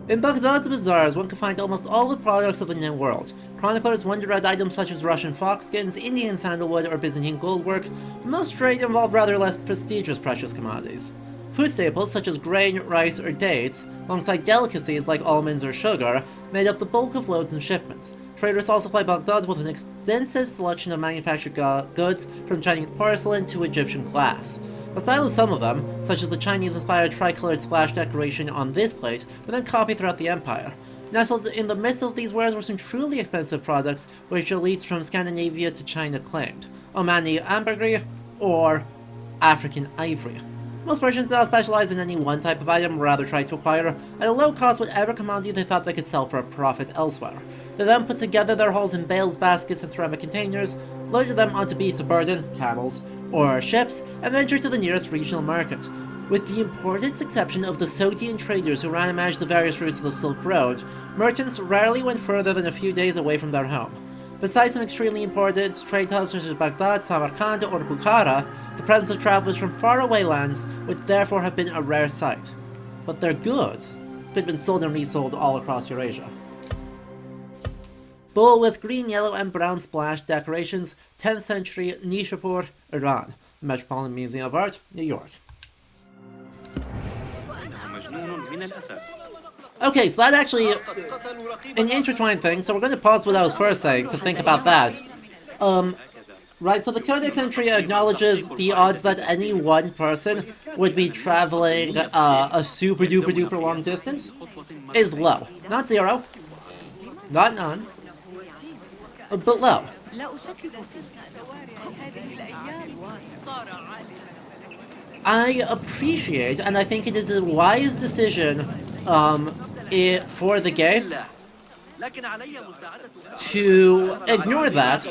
In Baghdad's bazaars, one can find almost all the products of the known world. Chroniclers wonder at items such as Russian foxskins, Indian sandalwood, or Byzantine goldwork. Most trade involve rather less prestigious precious commodities. Food staples such as grain, rice, or dates, alongside delicacies like almonds or sugar, made up the bulk of loads and shipments. Traders also supply Baghdad with an extensive selection of manufactured goods, from Chinese porcelain to Egyptian glass. The style of some of them, such as the Chinese-inspired tricolored splash decoration on this plate, were then copied throughout the empire. Nestled in the midst of these wares were some truly expensive products, which elites from Scandinavia to China claimed: Omani ambergris or African ivory. Most merchants did not specialize in any one type of item, rather tried to acquire at a low cost whatever commodity they thought they could sell for a profit elsewhere. They then put together their hauls in bales, baskets, and ceramic containers, loaded them onto beasts of burden, camels, or ships, and ventured to the nearest regional market. With the important exception of the Sogdian traders who ran the various routes of the Silk Road, merchants rarely went further than a few days away from their home. Besides some extremely important trade hubs such as Baghdad, Samarkand, or Bukhara, the presence of travelers from faraway lands would therefore have been a rare sight. But their goods could have been sold and resold all across Eurasia. Bull with green, yellow, and brown splash decorations, 10th century Nishapur, Iran. Metropolitan Museum of Art, New York. Okay, so that's actually an intertwined thing, so we're going to pause what I was first saying to think about that. Right, so the Codex entry acknowledges the odds that any one person would be traveling a super duper duper long distance is low. Not zero, not none, but low. I appreciate, and I think it is a wise decision for the game to ignore that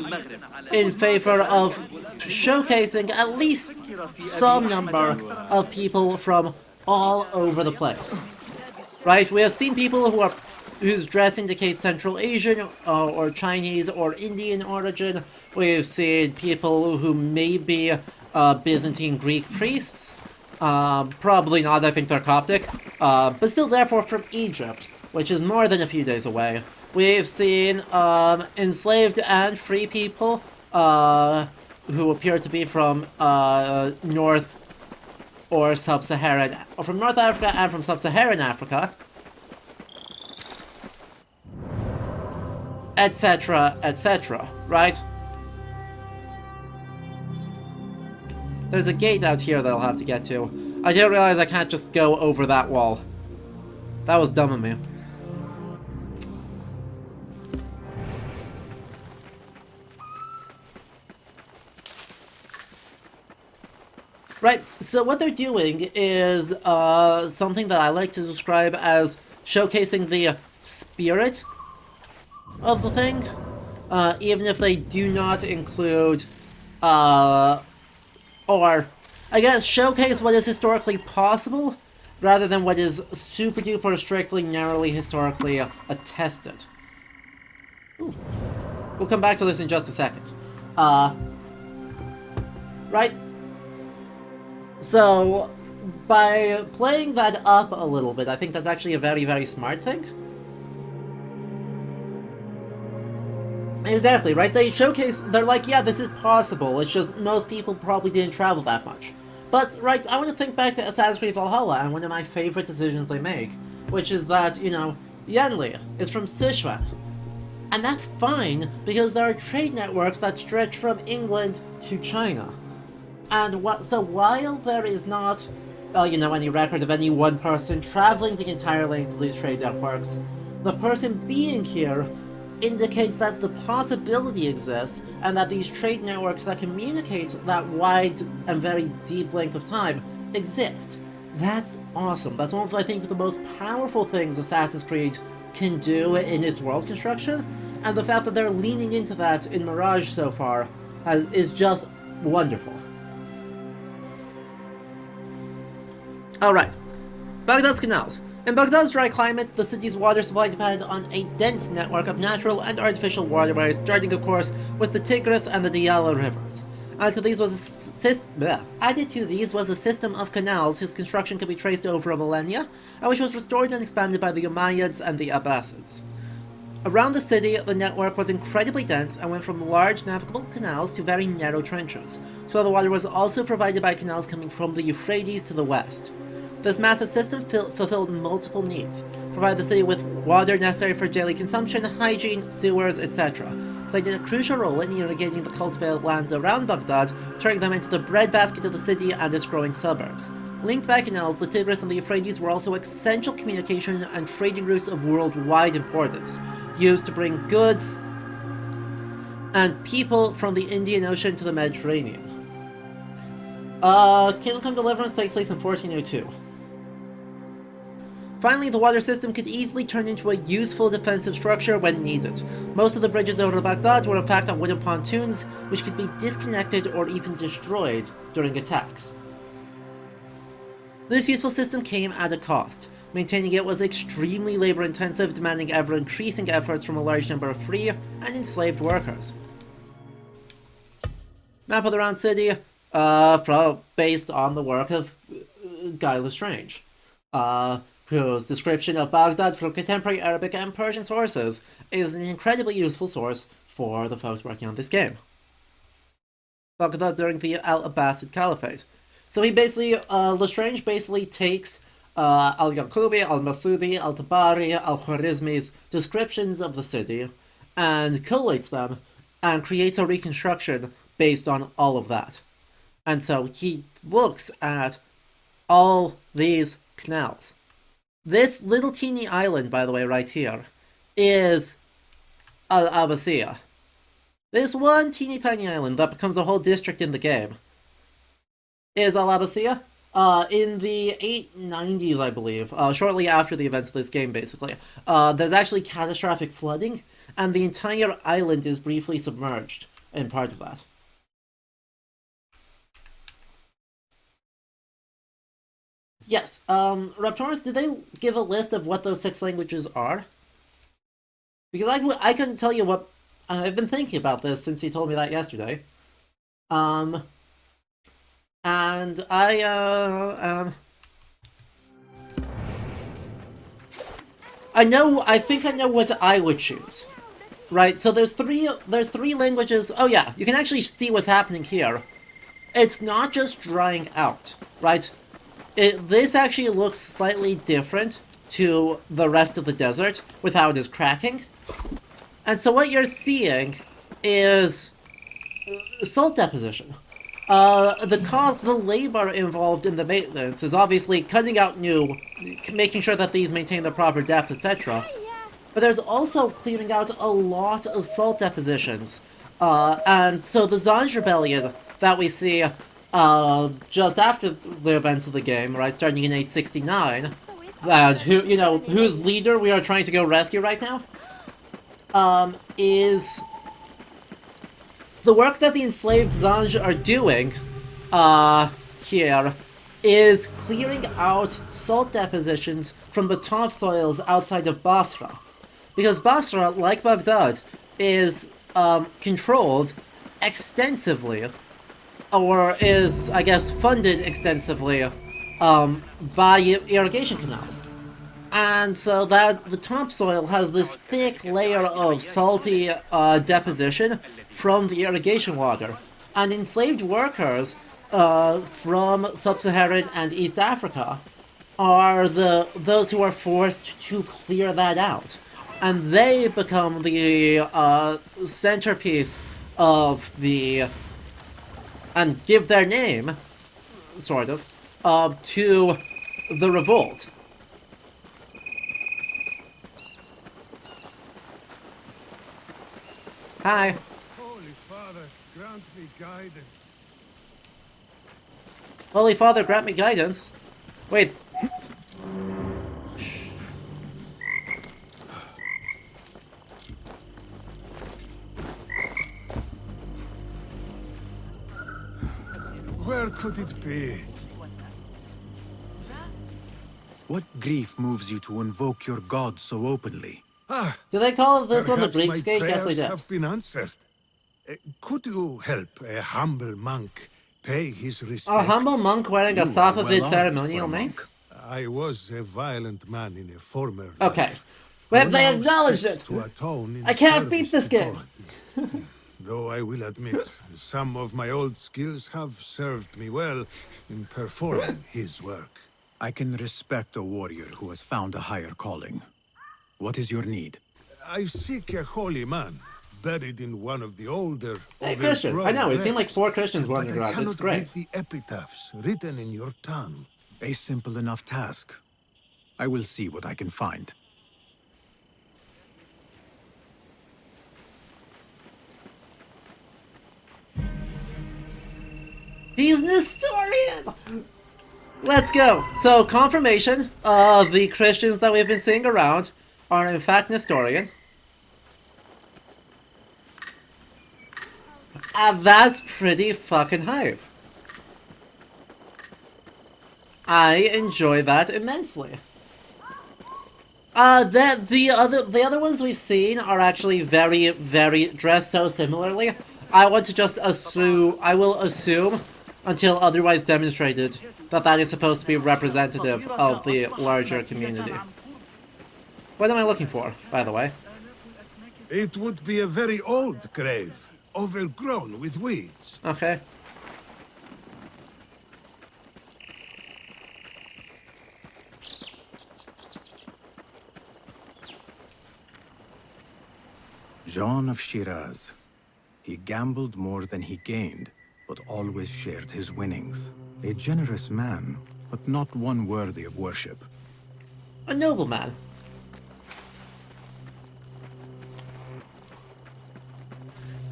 in favor of showcasing at least some number of people from all over the place. Right? We have seen people whose dress indicates Central Asian or Chinese or Indian origin. We've seen people who may be Byzantine Greek priests. Probably not, I think they're Coptic. But still therefore from Egypt, which is more than a few days away. We've seen enslaved and free people who appear to be from North or Sub-Saharan, or from North Africa and from Sub-Saharan Africa, etc., etc., right? There's a gate out here that I'll have to get to. I didn't realize I can't just go over that wall. That was dumb of me. Right, so what they're doing is something that I like to describe as showcasing the spirit of the thing, even if they do not include or I guess, showcase what is historically possible, rather than what is super duper strictly, narrowly historically attested. Ooh. We'll come back to this in just a second. Right? So, by playing that up a little bit, I think that's actually a very, very smart thing. Exactly, right? They showcase, they're like, yeah, this is possible, it's just most people probably didn't travel that much. But, right, I want to think back to Assassin's Creed Valhalla and one of my favorite decisions they make, which is that, you know, Yenli is from Sichuan. And that's fine, because there are trade networks that stretch from England to China. And so while there is not, you know, any record of any one person traveling the entire length of these trade networks, the person being here indicates that the possibility exists, and that these trade networks that communicate that wide and very deep length of time exist. That's awesome. That's one of, I think, the most powerful things Assassin's Creed can do in its world construction, and the fact that they're leaning into that in Mirage so far is just wonderful. Alright, Baghdad's canals. In Baghdad's dry climate, the city's water supply depended on a dense network of natural and artificial waterways, starting of course with the Tigris and the Diyala rivers. Added to these was a system of canals whose construction could be traced over a millennia, and which was restored and expanded by the Umayyads and the Abbasids. Around the city, the network was incredibly dense and went from large navigable canals to very narrow trenches, so the water was also provided by canals coming from the Euphrates to the west. This massive system fulfilled multiple needs, provided the city with water necessary for daily consumption, hygiene, sewers, etc., played a crucial role in irrigating the cultivated lands around Baghdad, turning them into the breadbasket of the city and its growing suburbs. Linked by canals, the Tigris and the Euphrates were also essential communication and trading routes of worldwide importance, used to bring goods and people from the Indian Ocean to the Mediterranean. Kingdom Come Deliverance takes place in 1402. Finally, the water system could easily turn into a useful defensive structure when needed. Most of the bridges over Baghdad were in fact on wooden pontoons, which could be disconnected or even destroyed during attacks. This useful system came at a cost. Maintaining it was extremely labor-intensive, demanding ever-increasing efforts from a large number of free and enslaved workers. Map of the Round City, based on the work of Guy Lestrange, whose description of Baghdad from contemporary Arabic and Persian sources is an incredibly useful source for the folks working on this game. Baghdad during the Al-Abbasid Caliphate. So he basically, Lestrange basically takes Al-Yaqubi, Al-Masudi, Al-Tabari, Al-Khwarizmi's descriptions of the city and collates them and creates a reconstruction based on all of that. And so he looks at all these canals. This little teeny island, by the way, right here, is Al-Abbasiyah. This one teeny tiny island that becomes a whole district in the game is Al-Abbasiyah. In the 890s, I believe, shortly after the events of this game, basically, there's actually catastrophic flooding, and the entire island is briefly submerged in part of that. Yes, Raptorus, did they give a list of what those 6 languages are? Because I couldn't tell you what... I've been thinking about this since you told me that yesterday. And I think I know what I would choose. Right, so there's three languages... Oh yeah, you can actually see what's happening here. It's not just drying out, right? This actually looks slightly different to the rest of the desert with how it is cracking. And so what you're seeing is salt deposition. The labor involved in the maintenance is obviously cutting out new, making sure that these maintain the proper depth, etc. But there's also clearing out a lot of salt depositions. And so the Zanj Rebellion that we see just after the events of the game, right, starting in 869, and whose leader we are trying to go rescue right now, is the work that the enslaved Zanj are doing, here is clearing out salt depositions from the topsoils outside of Basra. Because Basra, like Baghdad, is controlled extensively, or is, I guess, funded extensively by irrigation canals. And so that the topsoil has this thick layer of salty deposition from the irrigation water. And enslaved workers from Sub-Saharan and East Africa are those who are forced to clear that out. And they become the centerpiece of the... and give their name, sort of, to the revolt. Hi. Holy Father, grant me guidance. Holy Father, grant me guidance. Wait. Where could it be? What grief moves you to invoke your god so openly? Do they call this one the Perhaps my Greek gate? Yes, they prayers did. have been answered. Could you help a humble monk pay his respects? A humble monk wearing a You are well Safavid armed ceremonial for a mace? I was a violent man in a former Okay. life. Well, Who they now acknowledged seeks it. to atone in I can't service beat this to game. God. Though I will admit, some of my old skills have served me well in performing his work. I can respect a warrior who has found a higher calling. What is your need? I seek a holy man, buried in one of the older, Hey, Christian. I know, we've seen like 4 Christians but wandering I around. cannot It's great. read the epitaphs written in your tongue. A simple enough task. I will see what I can find. He's an historian! Let's go. So, confirmation, the Christians that we've been seeing around are in fact Nestorian. And that's pretty fucking hype. I enjoy that immensely. The other ones we've seen are actually very, very dressed so similarly. I want to just assume, I will assume, until otherwise demonstrated, that that is supposed to be representative of the larger community. What am I looking for, by the way? It would be a very old grave, overgrown with weeds. Okay. John of Shiraz. He gambled more than he gained, but always shared his winnings. A generous man, but not one worthy of worship. A nobleman.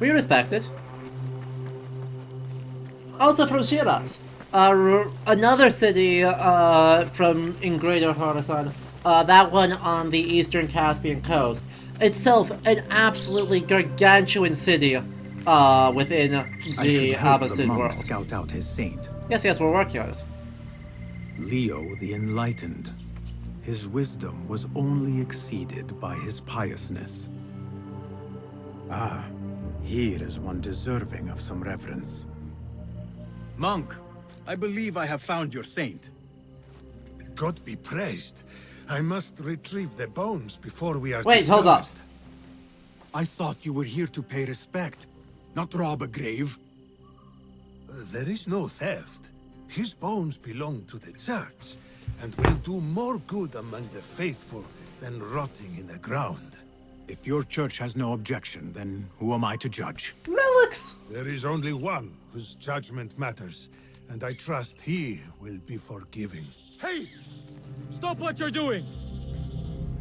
We respect it. Also from Shiraz. Another city from in Greater Khorasan. That one on the eastern Caspian coast. Itself an absolutely gargantuan city within I the should help the Abbasid monk world. scout out his saint. Yes, we're working on it. Leo the Enlightened. His wisdom was only exceeded by his piousness. Ah, here is one deserving of some reverence. Monk, I believe I have found your saint. God be praised. I must retrieve the bones before we are Wait, hold up. discovered. I thought you were here to pay respect, not rob a grave. There is no theft. His bones belong to the church, and will do more good among the faithful than rotting in the ground. If your church has no objection, then who am I to judge? Relics! There is only one whose judgment matters, and I trust he will be forgiving. Hey! Stop what you're doing!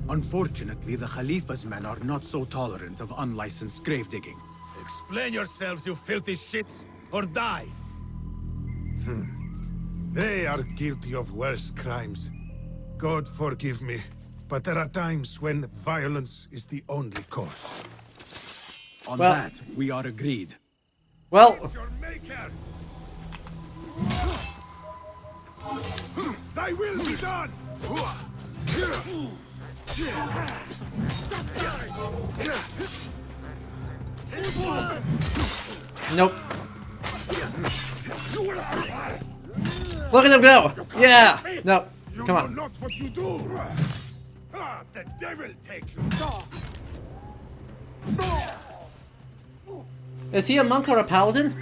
Unfortunately, the Khalifa's men are not so tolerant of unlicensed grave digging. Explain yourselves, you filthy shits, or die! They are guilty of worse crimes. God forgive me, but there are times when violence is the only course. On Well- that, we are agreed. Well, Your maker! Thy will be done! Nope. Look at him go! Yeah! No, You come know on. not what you do! Ah, the devil take you! Is he a monk or a paladin?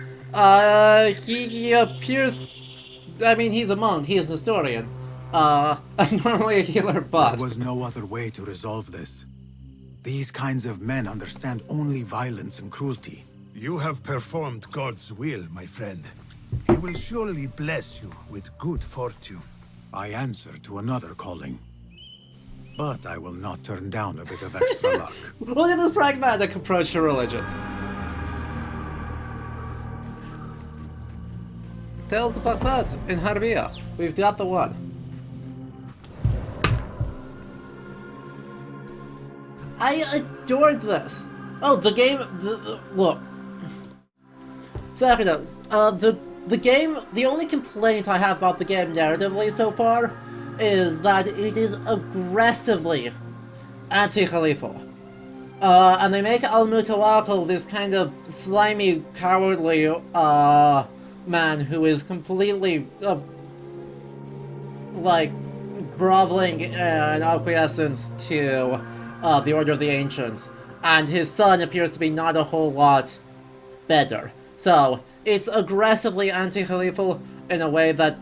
He appears... I mean, he's a monk, he's a historian. Normally a healer, but... There was no other way to resolve this. These kinds of men understand only violence and cruelty. You have performed God's will, my friend. He will surely bless you with good fortune. I answer to another calling. But I will not turn down a bit of extra luck. Look at this pragmatic approach to religion. Tales of Baghdad in Harbiya. We've got the one. I adored this. Oh, the game. Look. Sacridos. The game. The only complaint I have about the game narratively so far is that it is aggressively anti-Khalifa. And they make Al-Mutawakkil this kind of slimy, cowardly man who is completely like groveling in acquiescence to the Order of the Ancients, and his son appears to be not a whole lot better. So it's aggressively anti-Khalifa in a way that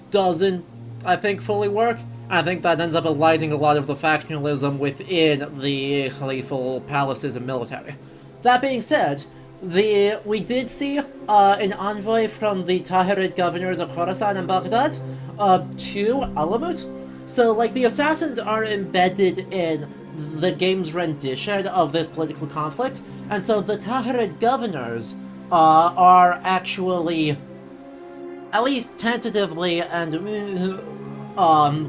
doesn't, I think, fully work. I think that ends up enlightening a lot of the factionalism within the Khalifa palaces and military. That being said, we did see an envoy from the Tahirid governors of Khorasan and Baghdad to Alamut. So, like, the assassins are embedded in the game's rendition of this political conflict, and so the Tahirid governors are actually, at least tentatively and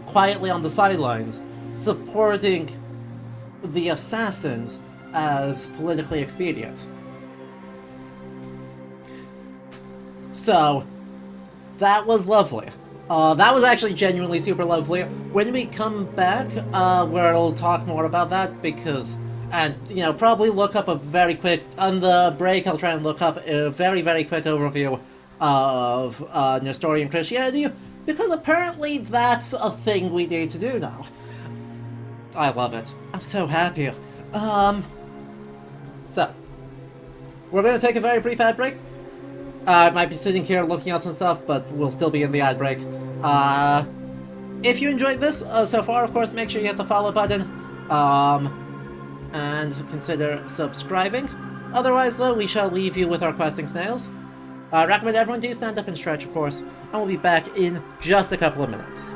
quietly on the sidelines, supporting the assassins as politically expedient. So, that was lovely. That was actually genuinely super lovely. When we come back, we'll talk more about that, because, and, you know, probably look up a very quick, on the break I'll try and look up a very, very quick overview of Nestorian Christianity, because apparently that's a thing we need to do now. I love it. I'm so happy. So, we're gonna take a very brief ad break. I might be sitting here looking up some stuff, but we'll still be in the ad break. If you enjoyed this so far, of course, make sure you hit the follow button, and consider subscribing. Otherwise, though, we shall leave you with our questing snails. Recommend everyone do stand up and stretch, of course, and we'll be back in just a couple of minutes.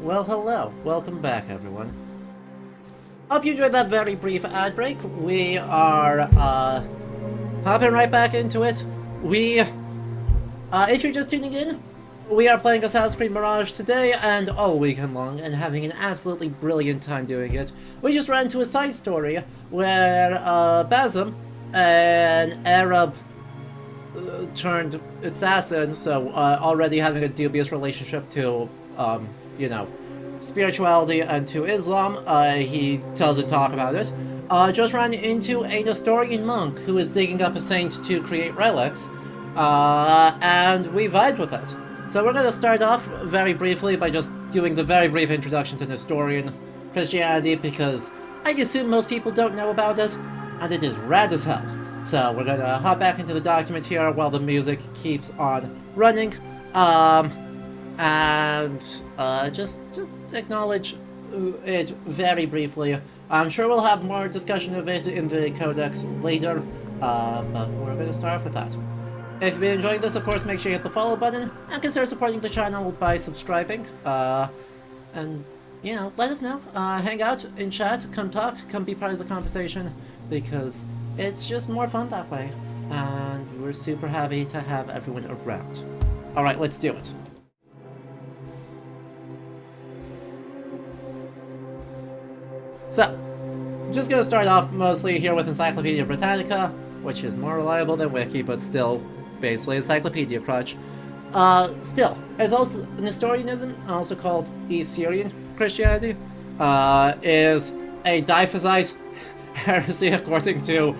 Well, hello. Welcome back, everyone. Hope you enjoyed that very brief ad break. We are, hopping right back into it. If you're just tuning in, we are playing Assassin's Creed Mirage today and all weekend long, and having an absolutely brilliant time doing it. We just ran into a side story where, Basim, an Arab turned assassin, so, already having a dubious relationship to, you know, spirituality and to Islam, he doesn't talk about it, just ran into a Nestorian monk who is digging up a saint to create relics, and we vibed with it. So we're going to start off very briefly by just doing the very brief introduction to Nestorian Christianity, because I assume most people don't know about it, and it is rad as hell. So we're going to hop back into the document here while the music keeps on running. And just acknowledge it very briefly. I'm sure we'll have more discussion of it in the codex later, but we're going to start off with that. If you've been enjoying this, of course, make sure you hit the follow button, and consider supporting the channel by subscribing, and, you know, let us know. Hang out in chat, come talk, come be part of the conversation, because it's just more fun that way, and we're super happy to have everyone around. Alright, let's do it. So, just gonna start off mostly here with Encyclopedia Britannica, which is more reliable than Wiki, but still basically encyclopedia crutch. Still, there's also Nestorianism, also called East Syrian Christianity, is a Diphysite heresy according to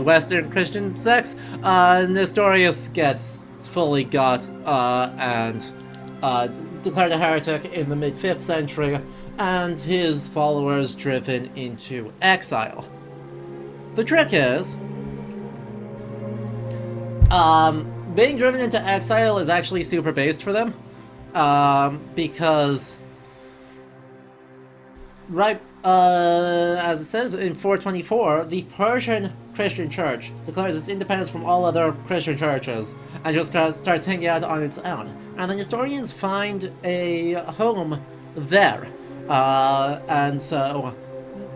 Western Christian sects. Nestorius gets fully got and declared a heretic in the mid-5th century, and his followers driven into exile. The trick is, being driven into exile is actually super based for them, because, right, as it says in 424, the Persian Christian Church declares its independence from all other Christian churches and just starts hanging out on its own. And the Nestorians find a home there. And so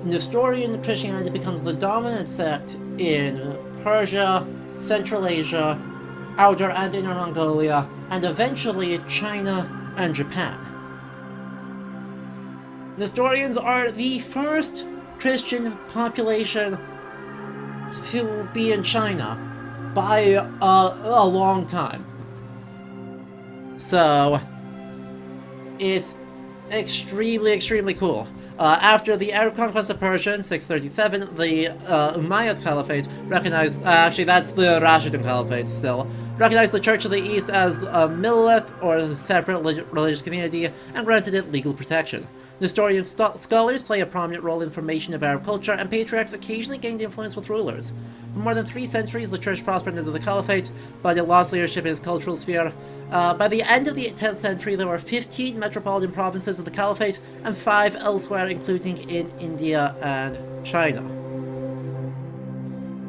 Nestorian Christianity becomes the dominant sect in Persia, Central Asia, Outer and Inner Mongolia, and eventually China and Japan. Nestorians are the first Christian population to be in China by a long time. So, it's extremely cool. After the Arab conquest of Persia in 637, the Umayyad Caliphate recognized, actually that's the Rashidun Caliphate still, recognized the Church of the East as a millet, or a separate religious community, and granted it legal protection. Nestorian scholars play a prominent role in formation of Arab culture, and patriarchs occasionally gained influence with rulers. For more than 3 centuries, the church prospered under the caliphate, but it lost leadership in its cultural sphere. By the end of the 10th century, there were 15 metropolitan provinces of the caliphate, and 5 elsewhere, including in India and China.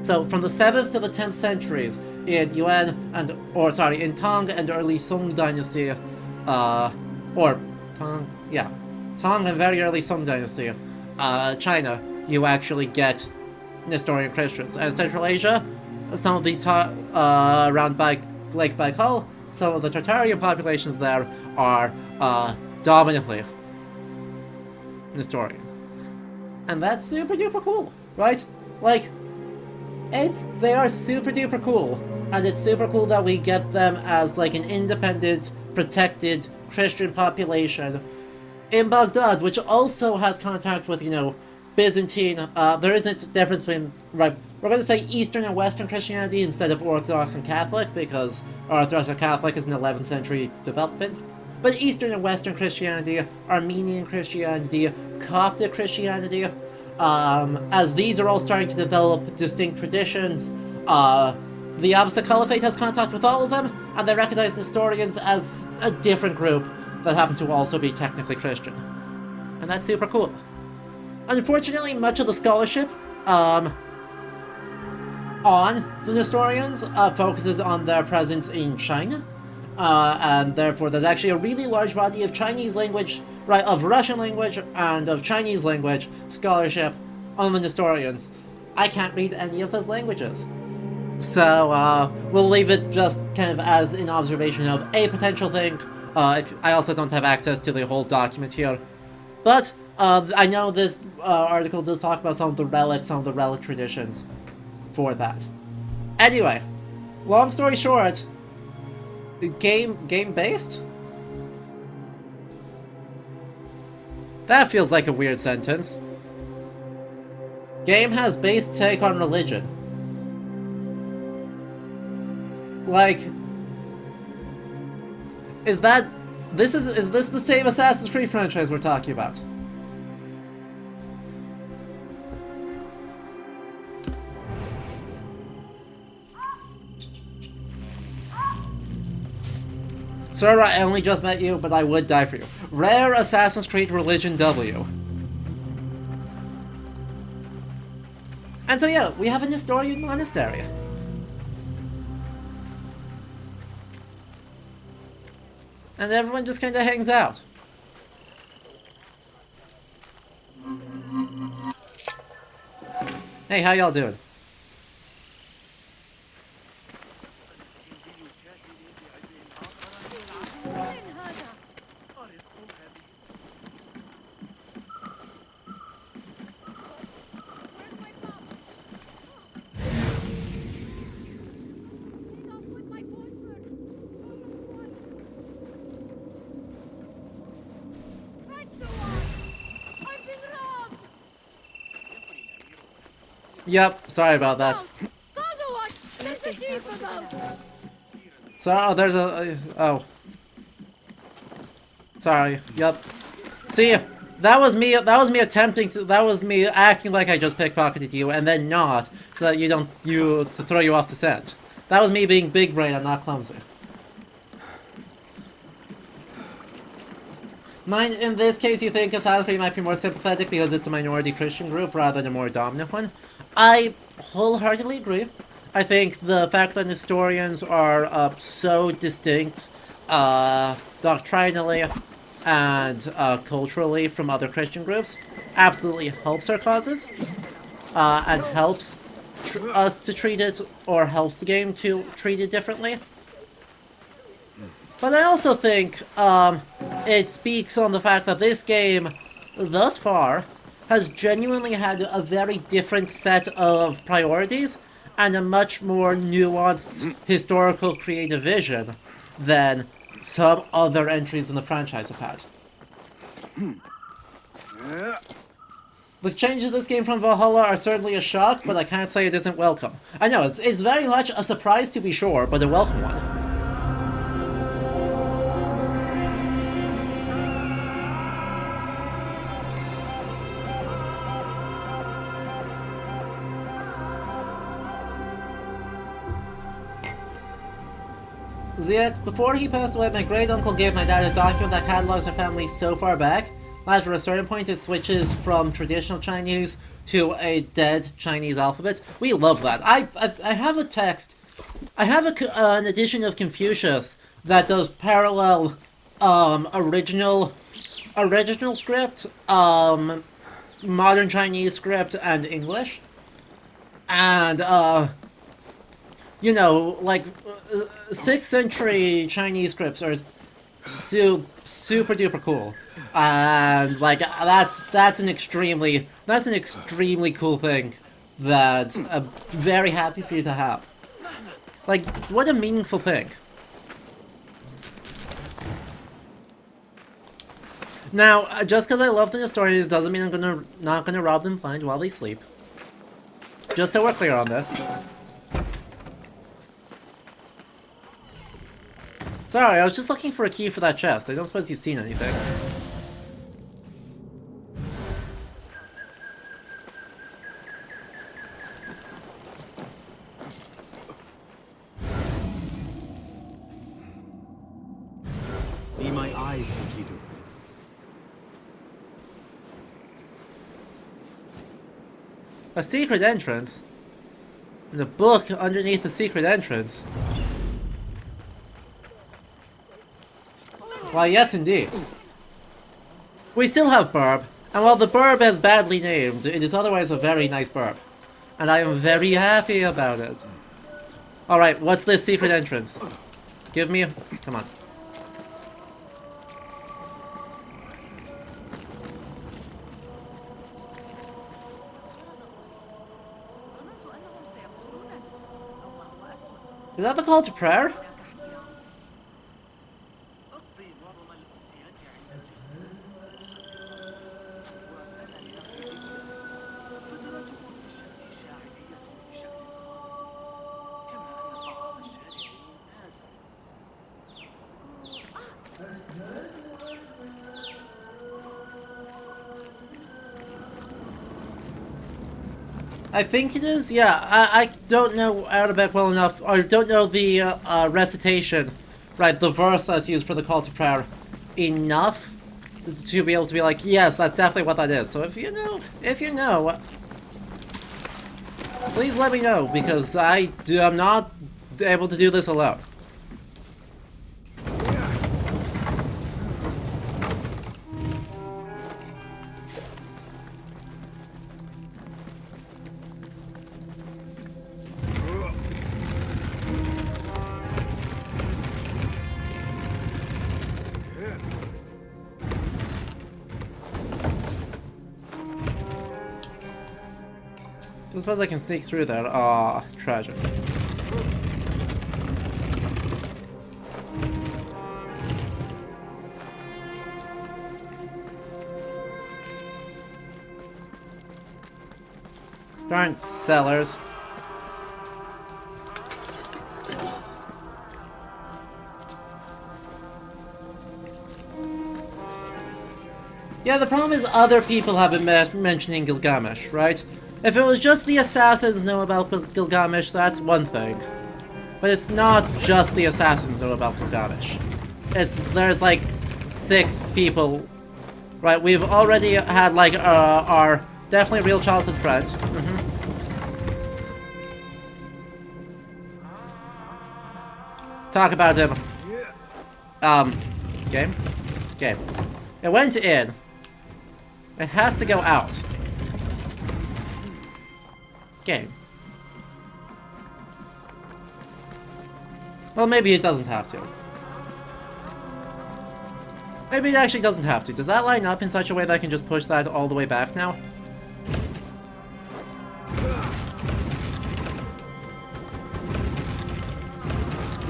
So, from the 7th to the 10th centuries, in in Tang and early Song dynasty, Tang and very early Song dynasty, China, you actually get Nestorian Christians. And Central Asia, some of the around Lake Baikal, some of the Tartarian populations there are dominantly Nestorian. And that's super duper cool, right? Like, they are super duper cool. And it's super cool that we get them as like an independent, protected Christian population in Baghdad, which also has contact with, Byzantine. There isn't a difference between, right, we're going to say Eastern and Western Christianity instead of Orthodox and Catholic, because Orthodox and Catholic is an 11th century development. But Eastern and Western Christianity, Armenian Christianity, Coptic Christianity, as these are all starting to develop distinct traditions, the Abbasid Caliphate has contact with all of them, and they recognize Nestorians as a different group that happen to also be technically Christian. And that's super cool. Unfortunately, much of the scholarship on the Nestorians focuses on their presence in China, and therefore there's actually a really large body of Chinese language, right, of Russian language and of Chinese language scholarship on the Nestorians. I can't read any of those languages. So, we'll leave it just kind of as an observation of a potential thing. I also don't have access to the whole document here. But, I know this article does talk about some of the relic traditions for that. Anyway, long story short, game-based? That feels like a weird sentence. Game has based take on religion. Like, is this the same Assassin's Creed franchise we're talking about? Sir, I only just met you, but I would die for you. Rare Assassin's Creed Religion W. And so yeah, we have a Nestorian monastery. And everyone just kind of hangs out. Hey, how y'all doing? Yep, sorry about that. So, oh, there's a... oh. Sorry, yep. See, that was me attempting to... that was me acting like I just pickpocketed you, and then not, so that to throw you off the scent. That was me being big brain and not clumsy. In this case, you think Assassin's Creed might be more sympathetic because it's a minority Christian group rather than a more dominant one? I wholeheartedly agree. I think the fact that Nestorians are so distinct doctrinally and culturally from other Christian groups absolutely helps our causes and helps us to treat it, or helps the game to treat it differently. But I also think it speaks on the fact that this game, thus far, has genuinely had a very different set of priorities and a much more nuanced historical creative vision than some other entries in the franchise have had. The changes to this game from Valhalla are certainly a shock, but I can't say it isn't welcome. I know, it's very much a surprise to be sure, but a welcome one. Yet, before he passed away, my great-uncle gave my dad a document that catalogs our family so far back. After a certain point, it switches from traditional Chinese to a dead Chinese alphabet. We love that. I have a text. I have an edition of Confucius that does parallel original script, modern Chinese script, and English. And you know, like 6th century Chinese scripts are super duper cool, and like that's an extremely cool thing that I'm very happy for you to have. Like, what a meaningful thing. Now, just because I love the Nestorians doesn't mean I'm not gonna rob them blind while they sleep. Just so we're clear on this. Sorry, I was just looking for a key for that chest. I don't suppose you've seen anything. Be my eyes, Enkidu. A secret entrance? And a book underneath the secret entrance? Why, yes indeed. We still have Burb, and while the Burb is badly named, it is otherwise a very nice Burb. And I am very happy about it. Alright, what's this secret entrance? Give me a... come on. Is that the call to prayer? I think it is, yeah. I don't know Arabic well enough, or don't know the recitation, right, the verse that's used for the call to prayer enough to be able to be like, yes, that's definitely what that is. So if you know, please let me know, because I'm not able to do this alone. I suppose I can sneak through there. Aw, tragic. There aren't cellars. Yeah, the problem is other people have been mentioning Gilgamesh, right? If it was just the assassins know about Gilgamesh, that's one thing. But it's not just the assassins know about Gilgamesh. There's like 6 people, right? We've already had like our definitely real childhood friend. Talk about him. Game? Game. It went in. It has to go out. Game. Well, maybe it doesn't have to. Maybe it actually doesn't have to. Does that line up in such a way that I can just push that all the way back now?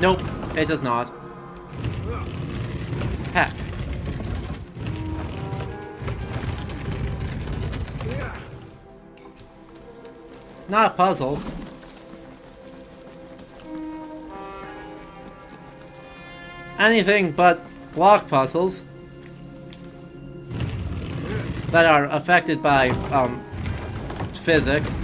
Nope, it does not. Heck. Not puzzles. Anything but block puzzles that are affected by physics.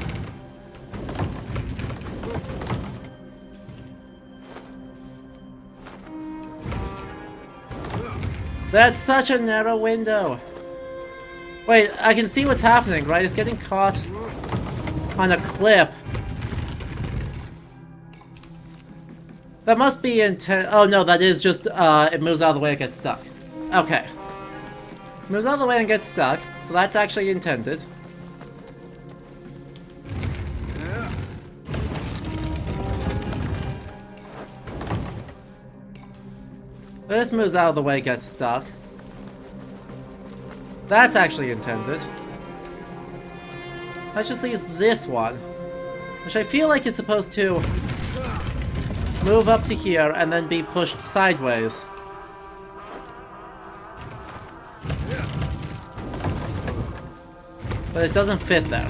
That's such a narrow window. Wait, I can see what's happening, right? It's getting caught on a clip. That must be intent. Oh no, that is just, it moves out of the way and gets stuck. Okay. Moves out of the way and gets stuck, so that's actually intended. This moves out of the way, gets stuck. That's actually intended. That just leaves this one, which I feel like is supposed to move up to here and then be pushed sideways. But it doesn't fit there.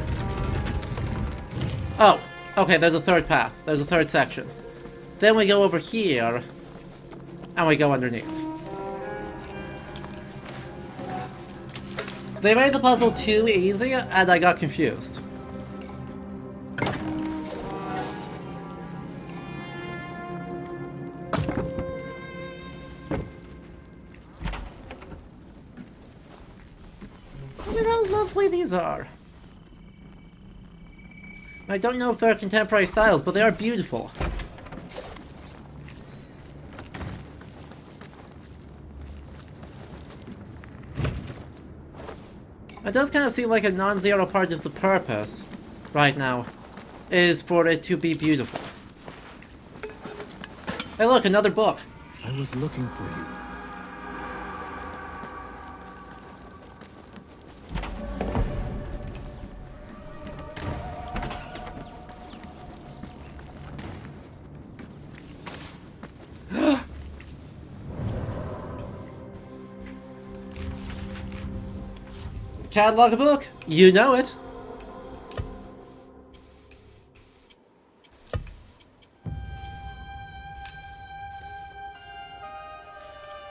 Oh, okay, there's a third path. There's a third section. Then we go over here, and we go underneath. They made the puzzle too easy, and I got confused. Look at how lovely these are. I don't know if they're contemporary styles, but they are beautiful. It does kind of seem like a non-zero part of the purpose right now is for it to be beautiful. Hey look, another book. I was looking for you. Catalog a book, you know it.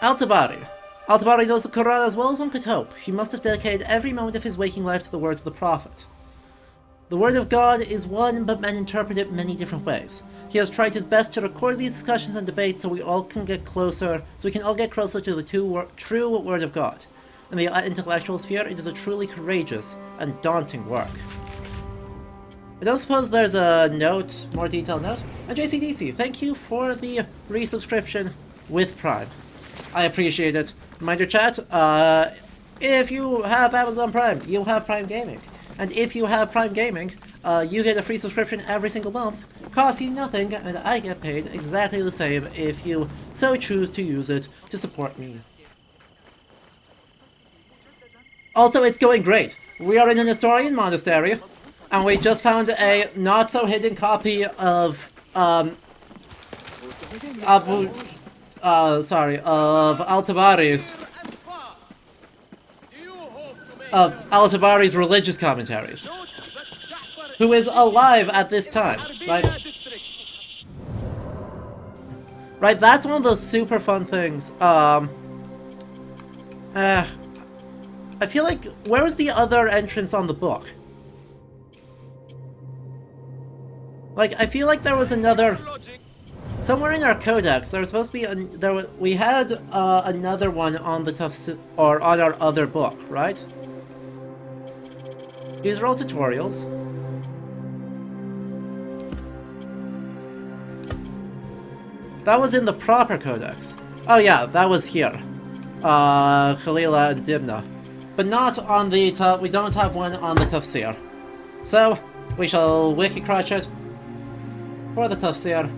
Al-Tabari. Al-Tabari knows the Quran as well as one could hope. He must have dedicated every moment of his waking life to the words of the Prophet. The word of God is one, but men interpret it many different ways. He has tried his best to record these discussions and debates so we all can get closer, to the true word of God. In the intellectual sphere, it is a truly courageous and daunting work. I don't suppose there's a note, more detailed note? And JCDC, thank you for the resubscription with Prime. I appreciate it. Reminder chat, if you have Amazon Prime, you have Prime Gaming. And if you have Prime Gaming, you get a free subscription every single month, costs you nothing, and I get paid exactly the same if you so choose to use it to support me. Also, it's going great. We are in an Historian monastery, and we just found a not-so-hidden copy of, Al-Tabari's religious commentaries. who is alive at this time, right? Right, that's one of those super fun things. I feel like, where was the other entrance on the book? Like, I feel like there was another... Somewhere in our codex, there was supposed to be we had another one on the or on our other book, right? These are all tutorials. That was in the proper codex. Oh yeah, that was here. Khalila and Dibna. But not on the we don't have one on the Tafsir. So, we shall wiki crutch it for the Tafsir.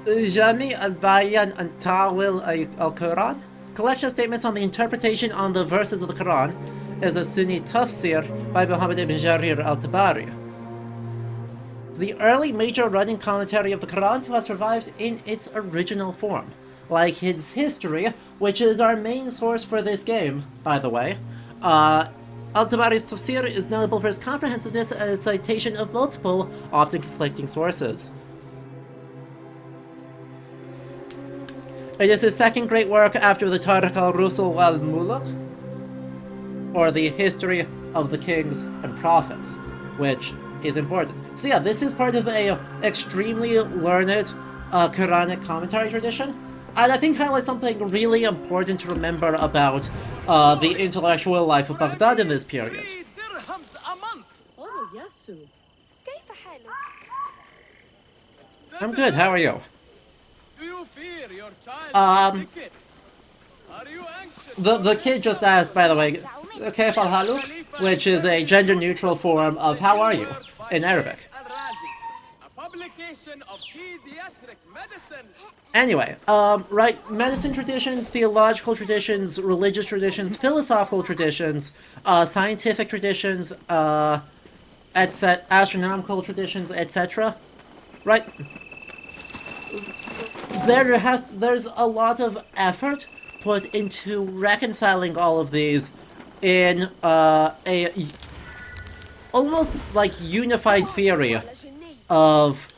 Jami al-Bayan and Ta'wil al-Quran. Collection of statements on the interpretation on the verses of the Quran is a Sunni tafsir by Muhammad ibn Jarir al-Tabari. It's the early major running commentary of the Quran to have survived in its original form. Like his history, which is our main source for this game, by the way. Al-Tabari's tafsir is notable for its comprehensiveness and its citation of multiple, often conflicting sources. It is his second great work after the Tarikh al-Rusul wal-Muluk, or the History of the Kings and Prophets, which is important. So yeah, this is part of a extremely learned Quranic commentary tradition, and I think highlights something really important to remember about the intellectual life of Baghdad in this period. Oh, Yasu. كيف حالك؟ I'm good, how are you? Do you fear your child is sick? Are you anxious? The kid just asked, by the way, Kayf al-Halu, which is a gender-neutral form of how are you in Arabic. A publication of pediatric medicine. Anyway, right, medicine traditions, theological traditions, religious traditions, philosophical traditions, scientific traditions, astronomical traditions, etc. Right? There's a lot of effort put into reconciling all of these in a almost like unified theory of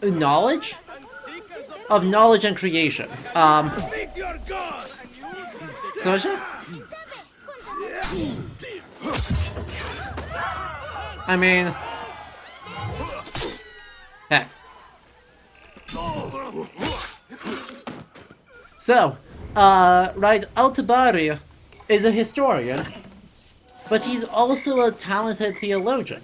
knowledge and creation. Soja? I mean, heck. So, right, Al-Tabari is a historian, but he's also a talented theologian.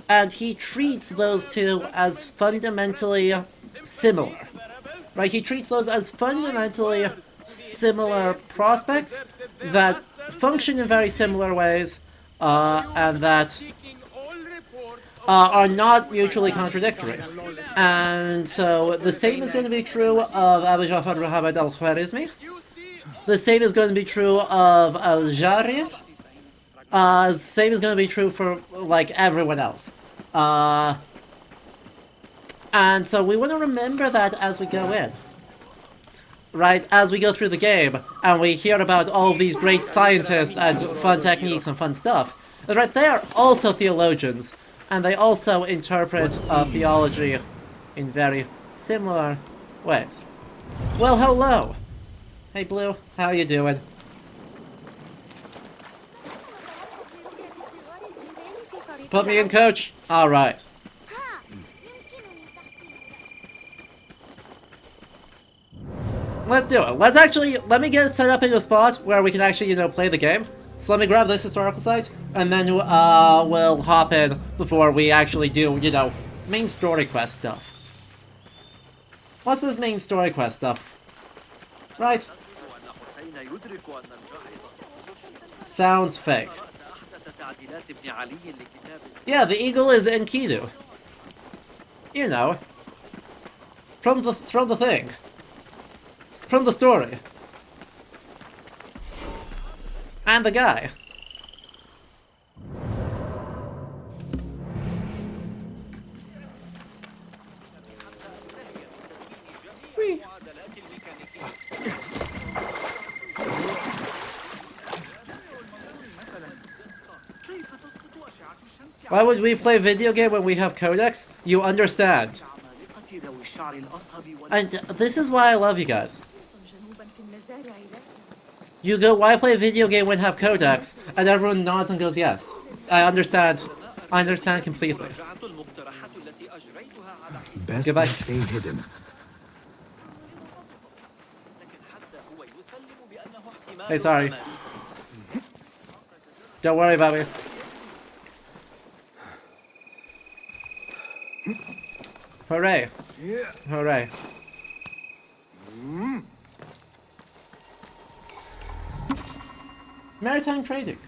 And he treats those two as fundamentally similar. Right, he treats those as fundamentally similar prospects that function in very similar ways, and that are not mutually contradictory. And so the same is going to be true of Abu Ja'far Muhammad al-Khwarizmi. The same is going to be true of al-Jari. Same is going to be true for, like, everyone else. And so we want to remember that as we go in. Right, as we go through the game, and we hear about all of these great scientists and fun techniques and fun stuff. Right, they are also theologians, and they also interpret theology in very similar ways. Well, hello! Hey, Blue, how you doing? Put me in, coach? Alright. Let's do it. Let me get it set up in a spot where we can actually, play the game. So let me grab this historical site, and then we'll hop in before we actually do, main story quest stuff. What's this main story quest stuff? Right. Sounds fake. Yeah, the eagle is Enkidu. From the thing. From the story. And the guy. Whee. Why would we play video game when we have codex? You understand. And this is why I love you guys. You go, why play video game when have codex? And everyone nods and goes, yes. I understand. I understand completely. Best Goodbye. to stay hidden. Hey, sorry. Don't worry about me. Hooray. Hooray. Maritime trading.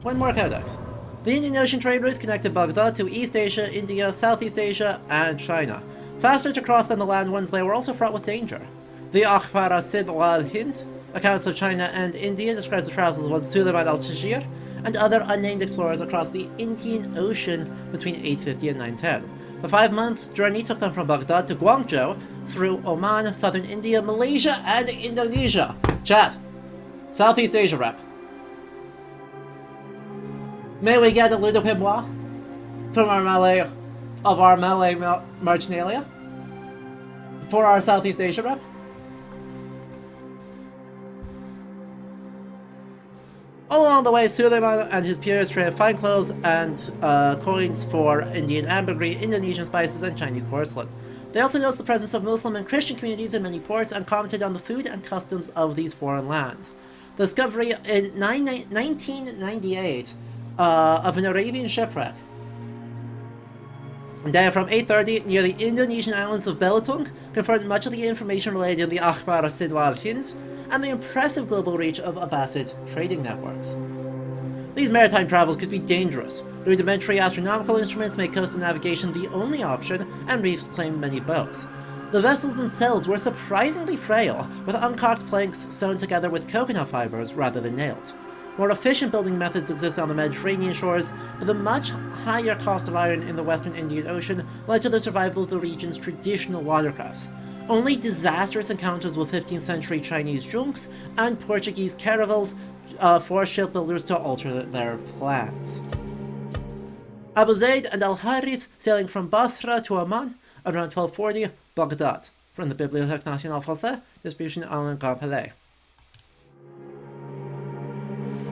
One more codex. The Indian Ocean trade routes connected Baghdad to East Asia, India, Southeast Asia, and China. Faster to cross than the land ones, they were also fraught with danger. The Akhbar Sid al-Hind, accounts of China and India, describes the travels of Suleiman al-Tashir and other unnamed explorers across the Indian Ocean between 850 and 910. The 5-month journey took them from Baghdad to Guangzhou, through Oman, southern India, Malaysia, and Indonesia. Chat. Southeast Asia rep. May we get a little bit more from our Malay, marginalia for our Southeast Asia rep? All along the way, Suleiman and his peers traded fine clothes and coins for Indian ambergris, Indonesian spices, and Chinese porcelain. They also noticed the presence of Muslim and Christian communities in many ports and commented on the food and customs of these foreign lands. The discovery in 1998 of an Arabian shipwreck dated from 830 near the Indonesian islands of Belitung confirmed much of the information related in the Akhbar Sidwa al-Hind and the impressive global reach of Abbasid trading networks. These maritime travels could be dangerous. Rudimentary astronomical instruments make coastal navigation the only option, and reefs claim many boats. The vessels themselves were surprisingly frail, with uncaulked planks sewn together with coconut fibers rather than nailed. More efficient building methods exist on the Mediterranean shores, but the much higher cost of iron in the western Indian Ocean led to the survival of the region's traditional watercrafts. Only disastrous encounters with 15th century Chinese junks and Portuguese caravels forced shipbuilders to alter their plans. Abu Zayd and Al-Harith sailing from Basra to Oman around 1240, Baghdad. From the Bibliothèque Nationale Française, distribution Alain Campellet.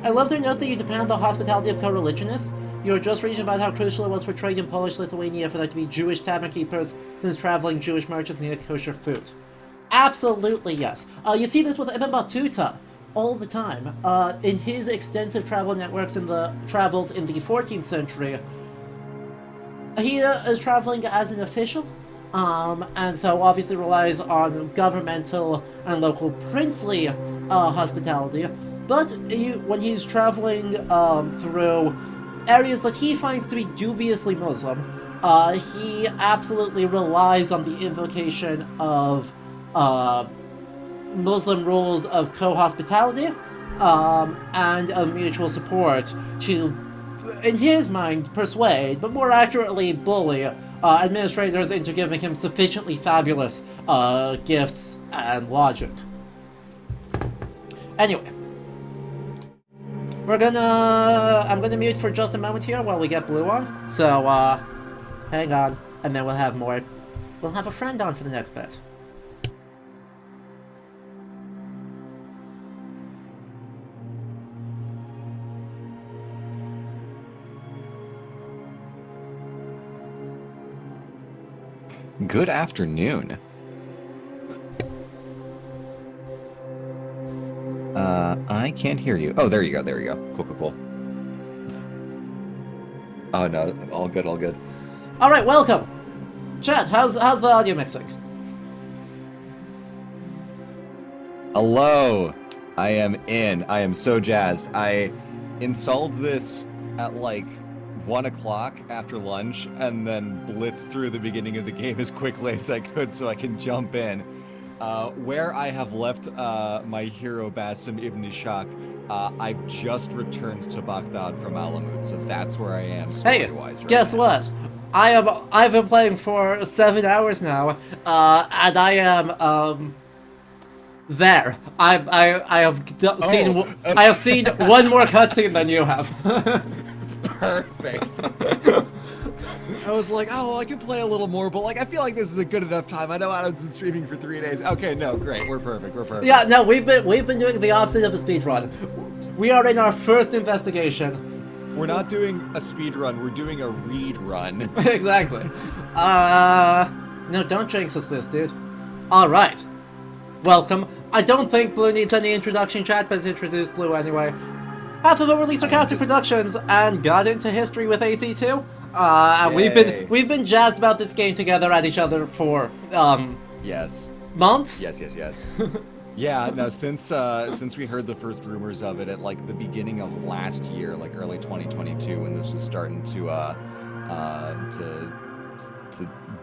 I love their note that you depend on the hospitality of co-religionists. You were just reading about how crucial it was for trade in Polish Lithuania for there to be Jewish tavern keepers, since traveling Jewish merchants needed kosher food. Absolutely yes. You see this with Ibn Battuta all the time. In his extensive travel networks in the travels in the 14th century, he is traveling as an official, and so obviously relies on governmental and local princely hospitality. But when he's traveling through areas that he finds to be dubiously Muslim, he absolutely relies on the invocation of Muslim rules of co-hospitality and of mutual support to, in his mind, persuade, but more accurately bully, administrators into giving him sufficiently fabulous gifts and logic. Anyway. I'm gonna mute for just a moment here while we get Blue on. So, hang on, and then we'll have more. We'll have a friend on for the next bit. Good afternoon. I can't hear you. Oh, there you go, there you go. Cool. Oh no, all good, all good. Alright, welcome! Chat, how's the audio mixing? Hello! I am in. I am so jazzed. I installed this at like 1 o'clock after lunch and then blitzed through the beginning of the game as quickly as I could so I can jump in. Where I have left my hero Basim Ibn Ishaq, I've just returned to Baghdad from Alamut, so that's where I am story-wise. Hey, guess what? I've been playing for 7 hours now, and I am there. I have seen one more cutscene than you have. Perfect. I was like, oh, well, I can play a little more, but like, I feel like this is a good enough time. I know Adam's been streaming for 3 days. Okay, no, great, we're perfect. Yeah, no, we've been doing the opposite of a speedrun. We are in our first investigation. We're not doing a speed run. We're doing a read run. Exactly. No, don't jinx us this, dude. All right. Welcome. I don't think Blue needs any introduction, chat, but introduce Blue anyway. Half of it released Sarcastic Productions and got into history with AC2. And we've been jazzed about this game together at each other for yes. months. Yes. Yeah, no, since we heard the first rumors of it at like the beginning of last year, like early 2022, when this was starting to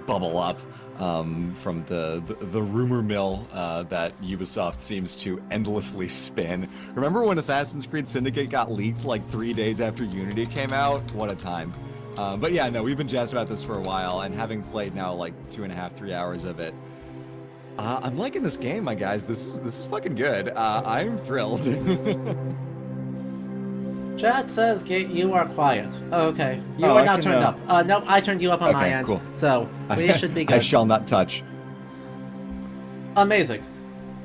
bubble up from the rumor mill that Ubisoft seems to endlessly spin. Remember when Assassin's Creed Syndicate got leaked like 3 days after Unity came out? What a time. But yeah, no, we've been jazzed about this for a while, and having played now like 2.5, 3 hours of it, I'm liking this game, my guys. This is fucking good. I'm thrilled. Chat says you are quiet. Oh, okay. You Oh, are I now can, turned up. No, I turned you up on my okay, end. cool. So we should be good. I shall not touch. Amazing.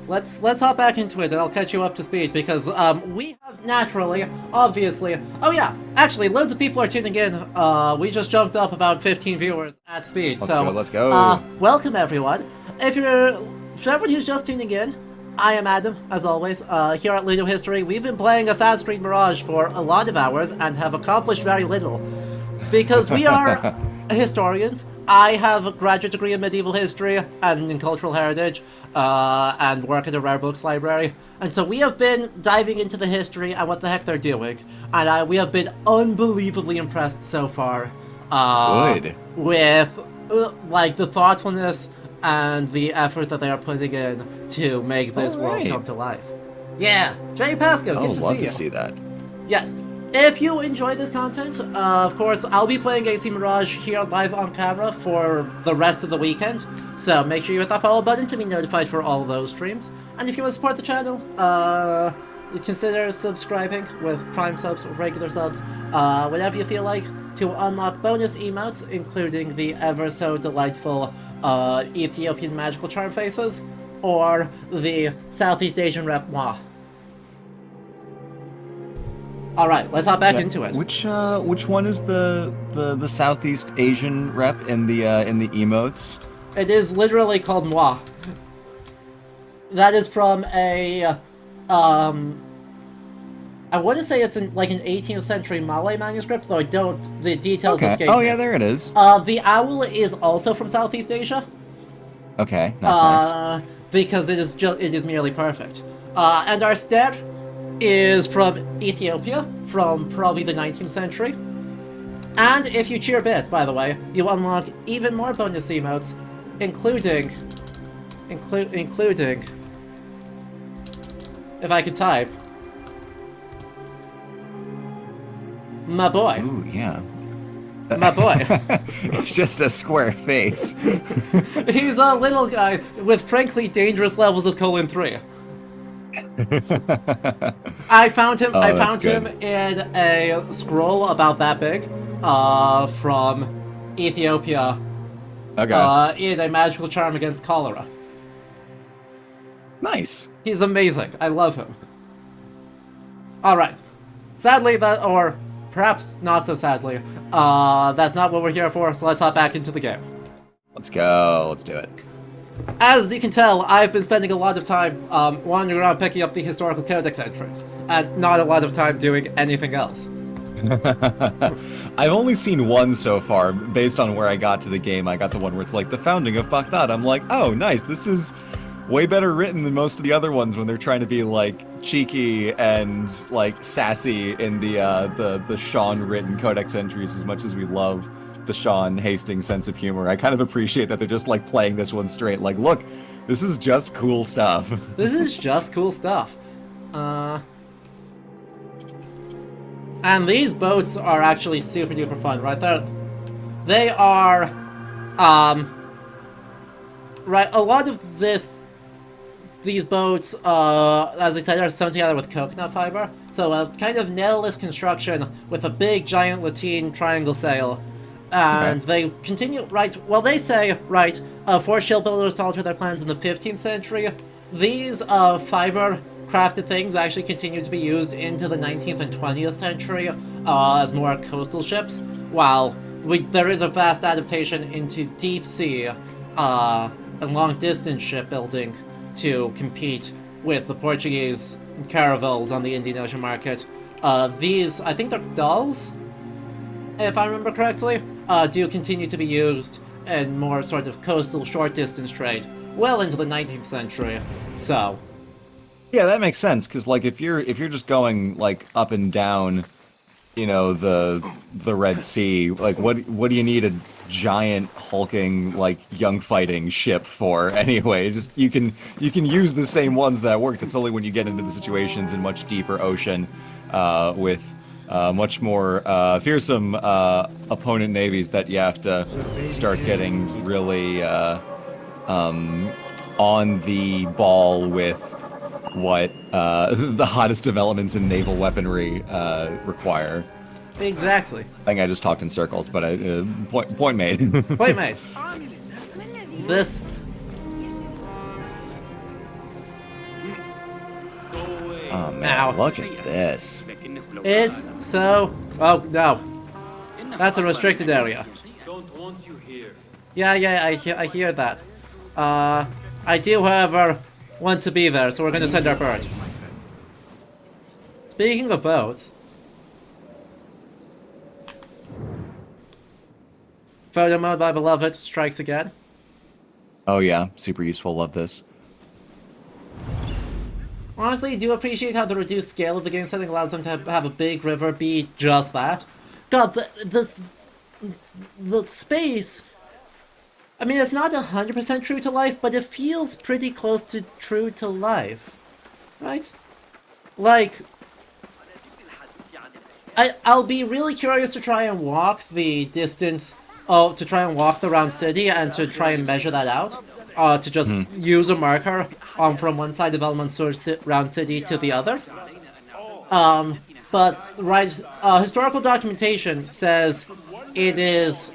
Let's hop back into it and I'll catch you up to speed because we have naturally, obviously. Oh yeah, actually, loads of people are tuning in. We just jumped up about 15 viewers at speed. Let's go. Welcome everyone. For everyone who's just tuning in, I am Adam, as always. Here at Ludo History, we've been playing Assassin's Creed Mirage for a lot of hours and have accomplished very little. Because we are historians. I have a graduate degree in medieval history and in cultural heritage, and work at a rare books library. And so we have been diving into the history and what the heck they're doing. And we have been unbelievably impressed so far. Good. With, like, the thoughtfulness and the effort that they are putting in to make this world come to life. Yeah, Jay Pasco, good to see you. I'd love to see that. Yes. If you enjoy this content, of course, I'll be playing AC Mirage here live on camera for the rest of the weekend. So make sure you hit that follow button to be notified for all of those streams. And if you want to support the channel, consider subscribing with Prime subs or regular subs, whatever you feel like, to unlock bonus emotes, including the ever so delightful Ethiopian magical charm faces, or the Southeast Asian rep moi. All right, let's hop back into it. Which one is the Southeast Asian rep in the emotes? It is literally called moi. That is from a I want to say it's like an 18th century Malay manuscript, though the details escape Oh me. yeah, there it is. The owl is also from Southeast Asia. Okay, nice. Because it is merely perfect. And our stare is from Ethiopia, from probably the 19th century. And if you cheer bits, by the way, you unlock even more bonus emotes, including, if I could type, my boy. Ooh, yeah. My boy. It's just a square face. He's a little guy with frankly dangerous levels of colon 3. I found him. I found him in a scroll about that big, from Ethiopia. Okay. In a magical charm against cholera. Nice. He's amazing. I love him. All right. Sadly, or perhaps not so sadly, that's not what we're here for. So let's hop back into the game. Let's go. Let's do it. As you can tell, I've been spending a lot of time wandering around picking up the historical codex entries, and not a lot of time doing anything else. I've only seen one so far, based on where I got to the game. I got the one where it's like the founding of Baghdad. I'm like, oh, nice. This is way better written than most of the other ones when they're trying to be like cheeky and like sassy in the Sean written codex entries. As much as we love the Sean Hastings sense of humor, I kind of appreciate that they're just like playing this one straight. Like, look, this is just cool stuff. This is just cool stuff. And these boats are actually super duper fun, right? They are, right, a lot of this these boats, as I said, are sewn together with coconut fiber. So a kind of nettleless construction with a big, giant lateen triangle sail. And they continue, right, well, they say, right, for shipbuilders to alter their plans in the 15th century, these fiber-crafted things actually continue to be used into the 19th and 20th century as more coastal ships, while there is a vast adaptation into deep sea and long-distance shipbuilding to compete with the Portuguese caravels on the Indian Ocean market. These, I think they're dulls, if I remember correctly, do continue to be used in more sort of coastal short-distance trade well into the 19th century. So, yeah, that makes sense, because like if you're just going like up and down, you know, the Red Sea, like what do you need a giant hulking like young fighting ship for anyway? Just you can use the same ones that work. It's only when you get into the situations in much deeper ocean with much more fearsome opponent navies that you have to start getting really on the ball with what the hottest developments in naval weaponry require. exactly. I think I just talked in circles, but point made. Point made. This... Oh man, Now. look at this. It's so... Oh, no. That's a restricted area. Don't want you here. Yeah, I hear that. I do, however, want to be there, so we're going to send our bird. Speaking of boats... Photo mode by Beloved strikes again. Oh yeah, super useful. Love this. Honestly, I do appreciate how the reduced scale of the game setting allows them to have a big river be just that. God, the space... I mean, it's not 100% true to life, but it feels pretty close to true to life. Right? Like... I'll be really curious to try and walk the distance... Oh, to try and walk the round city and to try and measure that out. To just use a marker from one side of El Mansour round city to the other. But, right, historical documentation says it is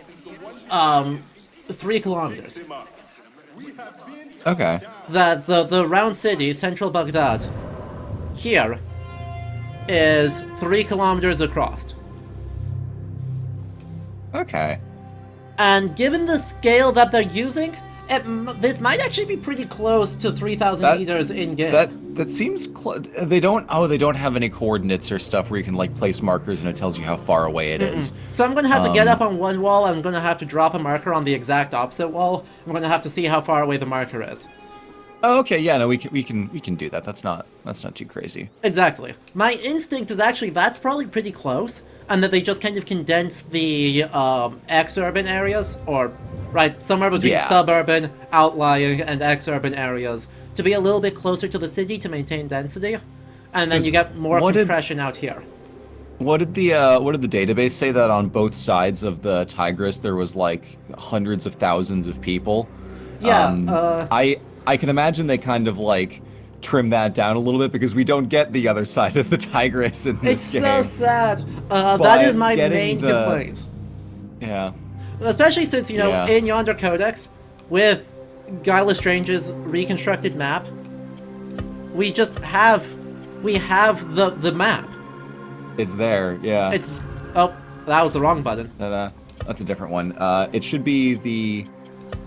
3 kilometers. Okay. That the round city, central Baghdad, here, is 3 kilometers across. Okay. And given the scale that they're using, this might actually be pretty close to 3,000 meters in game. That seems close. They don't have any coordinates or stuff where you can like place markers and it tells you how far away it is. So I'm going to have to get up on one wall, I'm going to have to drop a marker on the exact opposite wall. I'm going to have to see how far away the marker is. Oh, okay, yeah, no, we can do that. That's not too crazy. Exactly. My instinct is actually that's probably pretty close, and that they just kind of condense the ex-urban areas, or right somewhere between suburban, outlying, and ex-urban areas to be a little bit closer to the city to maintain density, and then you get more compression out here. What did the database say that on both sides of the Tigris there was like hundreds of thousands of people? Yeah. I can imagine they kind of like trim that down a little bit because we don't get the other side of the Tigris in this game. It's so sad. That is my main complaint. Yeah. Especially since, you know, in Yonder Codex, with Guileless Strange's reconstructed map, we have the map. It's there, yeah. Oh, that was the wrong button. That's a different one. It should be the...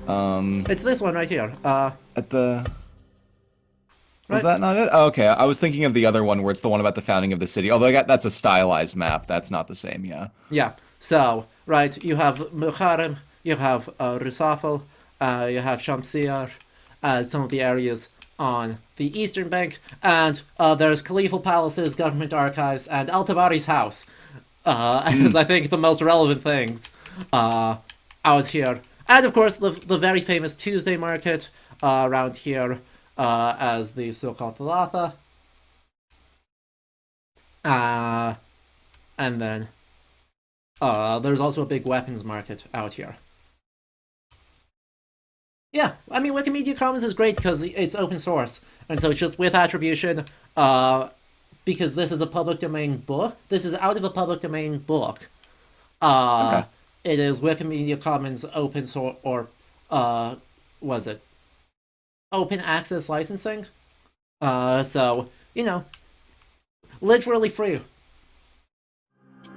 It's this one right here. At the... Was that not it? Oh, okay, I was thinking of the other one where it's the one about the founding of the city. Although that's a stylized map. That's not the same, yeah. Yeah, so, right, you have Muharrem, you have Rusafel, you have Shamsir, some of the areas on the eastern bank, and there's Caliphal Palaces, government archives, and Al-Tabari's house, as I think the most relevant things out here. And of course, the very famous Tuesday market around here as the so-called Thalatha. And then there's also a big weapons market out here. Yeah, I mean, Wikimedia Commons is great because it's open source, And so it's just with attribution, because this is a public domain book. This is out of a public domain book. Okay. It is Wikimedia Commons open source, or was it open access licensing? So literally free.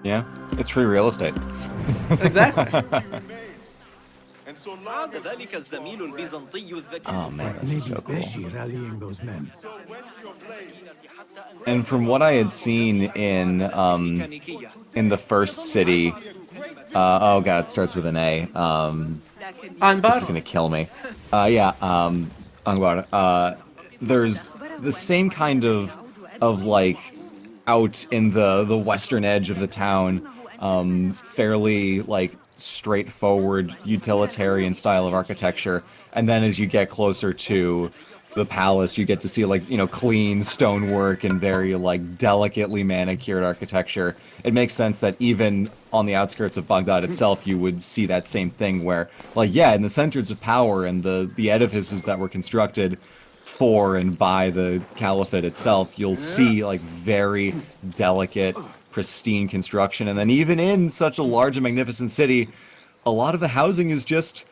Yeah, it's free real estate. Exactly. ذلك الزميل البيزنطي الذكي. Oh man, this is so cool. Beshi rallying those men. And from what I had seen in the first city, oh god, it starts with an A. This is gonna kill me. Anbar. There's the same kind of like out in the western edge of the town, fairly like straightforward utilitarian style of architecture, and then as you get closer to the palace, you get to see like clean stonework and very like delicately manicured architecture. It makes sense that even on the outskirts of Baghdad itself, you would see that same thing where, like, yeah, in the centers of power and the edifices that were constructed for and by the caliphate itself, you'll see like very delicate, pristine construction. And then even in such a large and magnificent city, a lot of the housing is just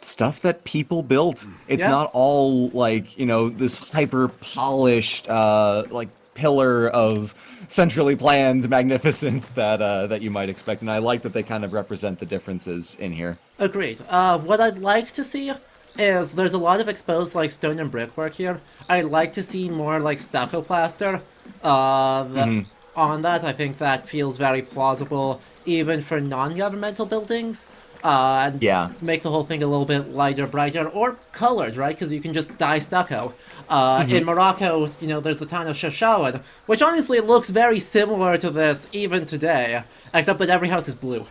stuff that people built. It's not all like, this hyper polished like pillar of centrally planned magnificence that you might expect. And I like that they kind of represent the differences in here. Agreed. What I'd like to see is there's a lot of exposed like stone and brickwork here. I'd like to see more like stucco plaster on that. I think that feels very plausible even for non-governmental buildings. And make the whole thing a little bit lighter, brighter, or colored, right? Because you can just dye stucco. In Morocco, there's the town of Chefchaouen, which honestly looks very similar to this even today, except that every house is blue.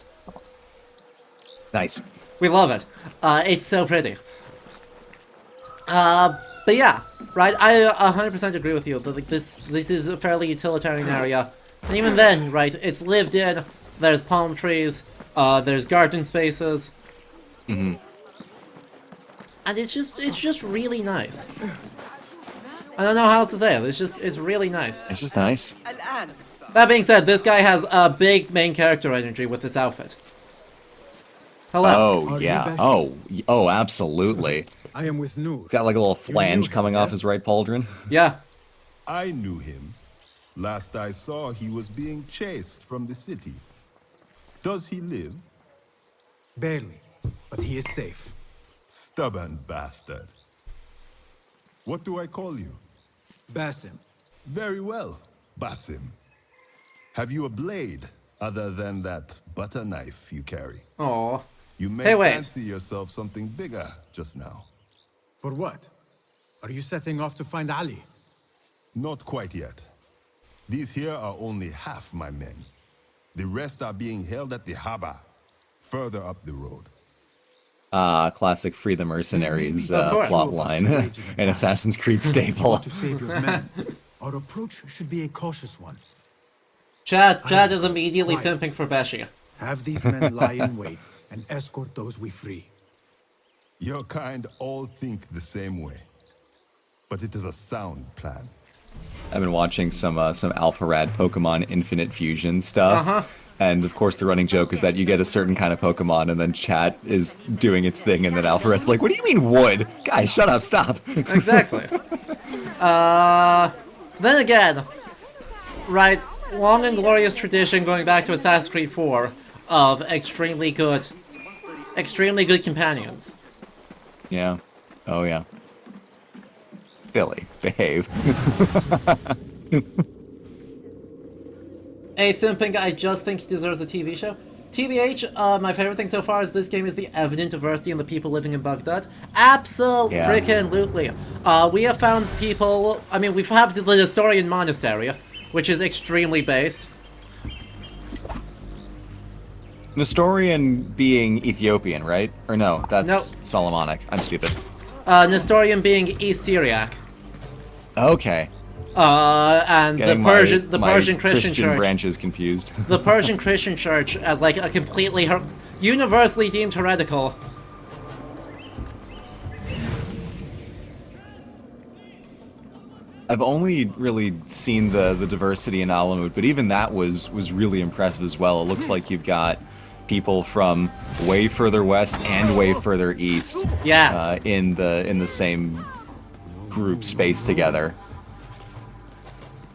Nice. We love it. It's so pretty. But yeah, right, I 100% agree with you. Like this is a fairly utilitarian area. And even then, right, it's lived in, there's palm trees, there's garden spaces. And it's just really nice. I don't know how else to say it. It's really nice. It's just nice. That being said, this guy has a big main character energy with this outfit. Hello. Oh, yeah. Oh, absolutely. I am with Noor. He's got like a little flange coming off his right pauldron. Yeah. I knew him. Last I saw, he was being chased from the city. Does he live? Barely, but he is safe. Stubborn bastard. What do I call you? Basim. Very well, Basim. Have you a blade other than that butter knife you carry? Aww. You may Hey, wait. fancy yourself something bigger just now. For what? Are you setting off to find Ali? Not quite yet. These here are only half my men. The rest are being held at the Haba, further up the road. Classic Free the Mercenaries plot line. An Assassin's Creed staple. To save your men. Our approach should be a cautious one. Chad is immediately simping for Beshi. Have these men lie in wait and escort those we free. Your kind all think the same way. But it is a sound plan. I've been watching some Alpha Rad Pokemon Infinite Fusion stuff. And of course the running joke is that you get a certain kind of Pokemon and then chat is doing its thing and then Alpha Rad's like, what do you mean wood? Guys, shut up, stop. Exactly. Then again, right, long and glorious tradition going back to Assassin's Creed 4 of extremely good companions. Yeah. Oh yeah. Billy, behave. Hey, simping, I just think he deserves a TV show. TBH, my favorite thing so far is this game is the evident diversity in the people living in Baghdad. Absolutely. We have found people, I mean, we have the Nestorian Monastery, which is extremely based. Nestorian being Ethiopian, right? Or no, that's Solomonic. I'm stupid. Nestorian being East Syriac. Okay. And Getting the my Persian Christian Church. branches confused. The Persian Christian Church as like a completely universally deemed heretical. I've only really seen the diversity in Alamut, but even that was really impressive as well. It looks like you've got people from way further west and way further east. Yeah. In the same group space together.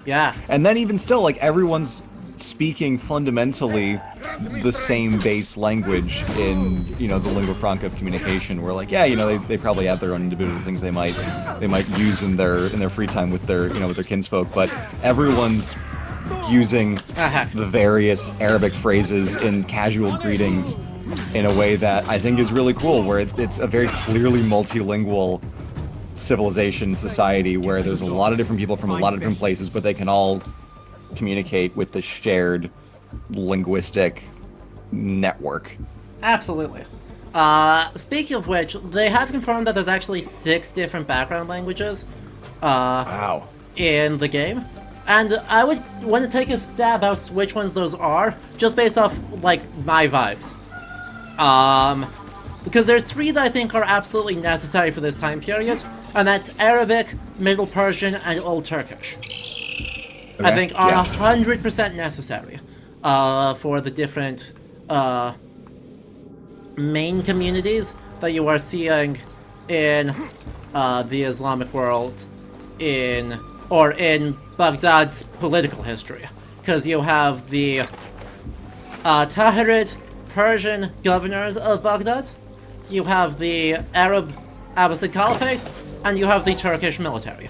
Yeah. And then even still, like, everyone's speaking fundamentally the same base language in, you know, the lingua franca of communication, where, like, yeah, you know, they probably have their own individual things they might use in their free time with their, you know, with their kinsfolk, but everyone's using the various Arabic phrases in casual greetings in a way that I think is really cool, where it's a very clearly multilingual civilization, society, where there's a lot of different people from a lot of different places, but they can all communicate with the shared linguistic network. Absolutely. Speaking of which, they have confirmed that there's actually 6 different background languages Wow. in the game. And I would want to take a stab out which ones those are, just based off, like, my vibes. Because there's 3 that I think are absolutely necessary for this time period, and that's Arabic, Middle Persian, and Old Turkish. Okay. I think are Yeah. 100% necessary for the different main communities that you are seeing in the Islamic world in Baghdad's political history. Because you have the Tahirid Persian governors of Baghdad, you have the Arab Abbasid Caliphate, and you have the Turkish military.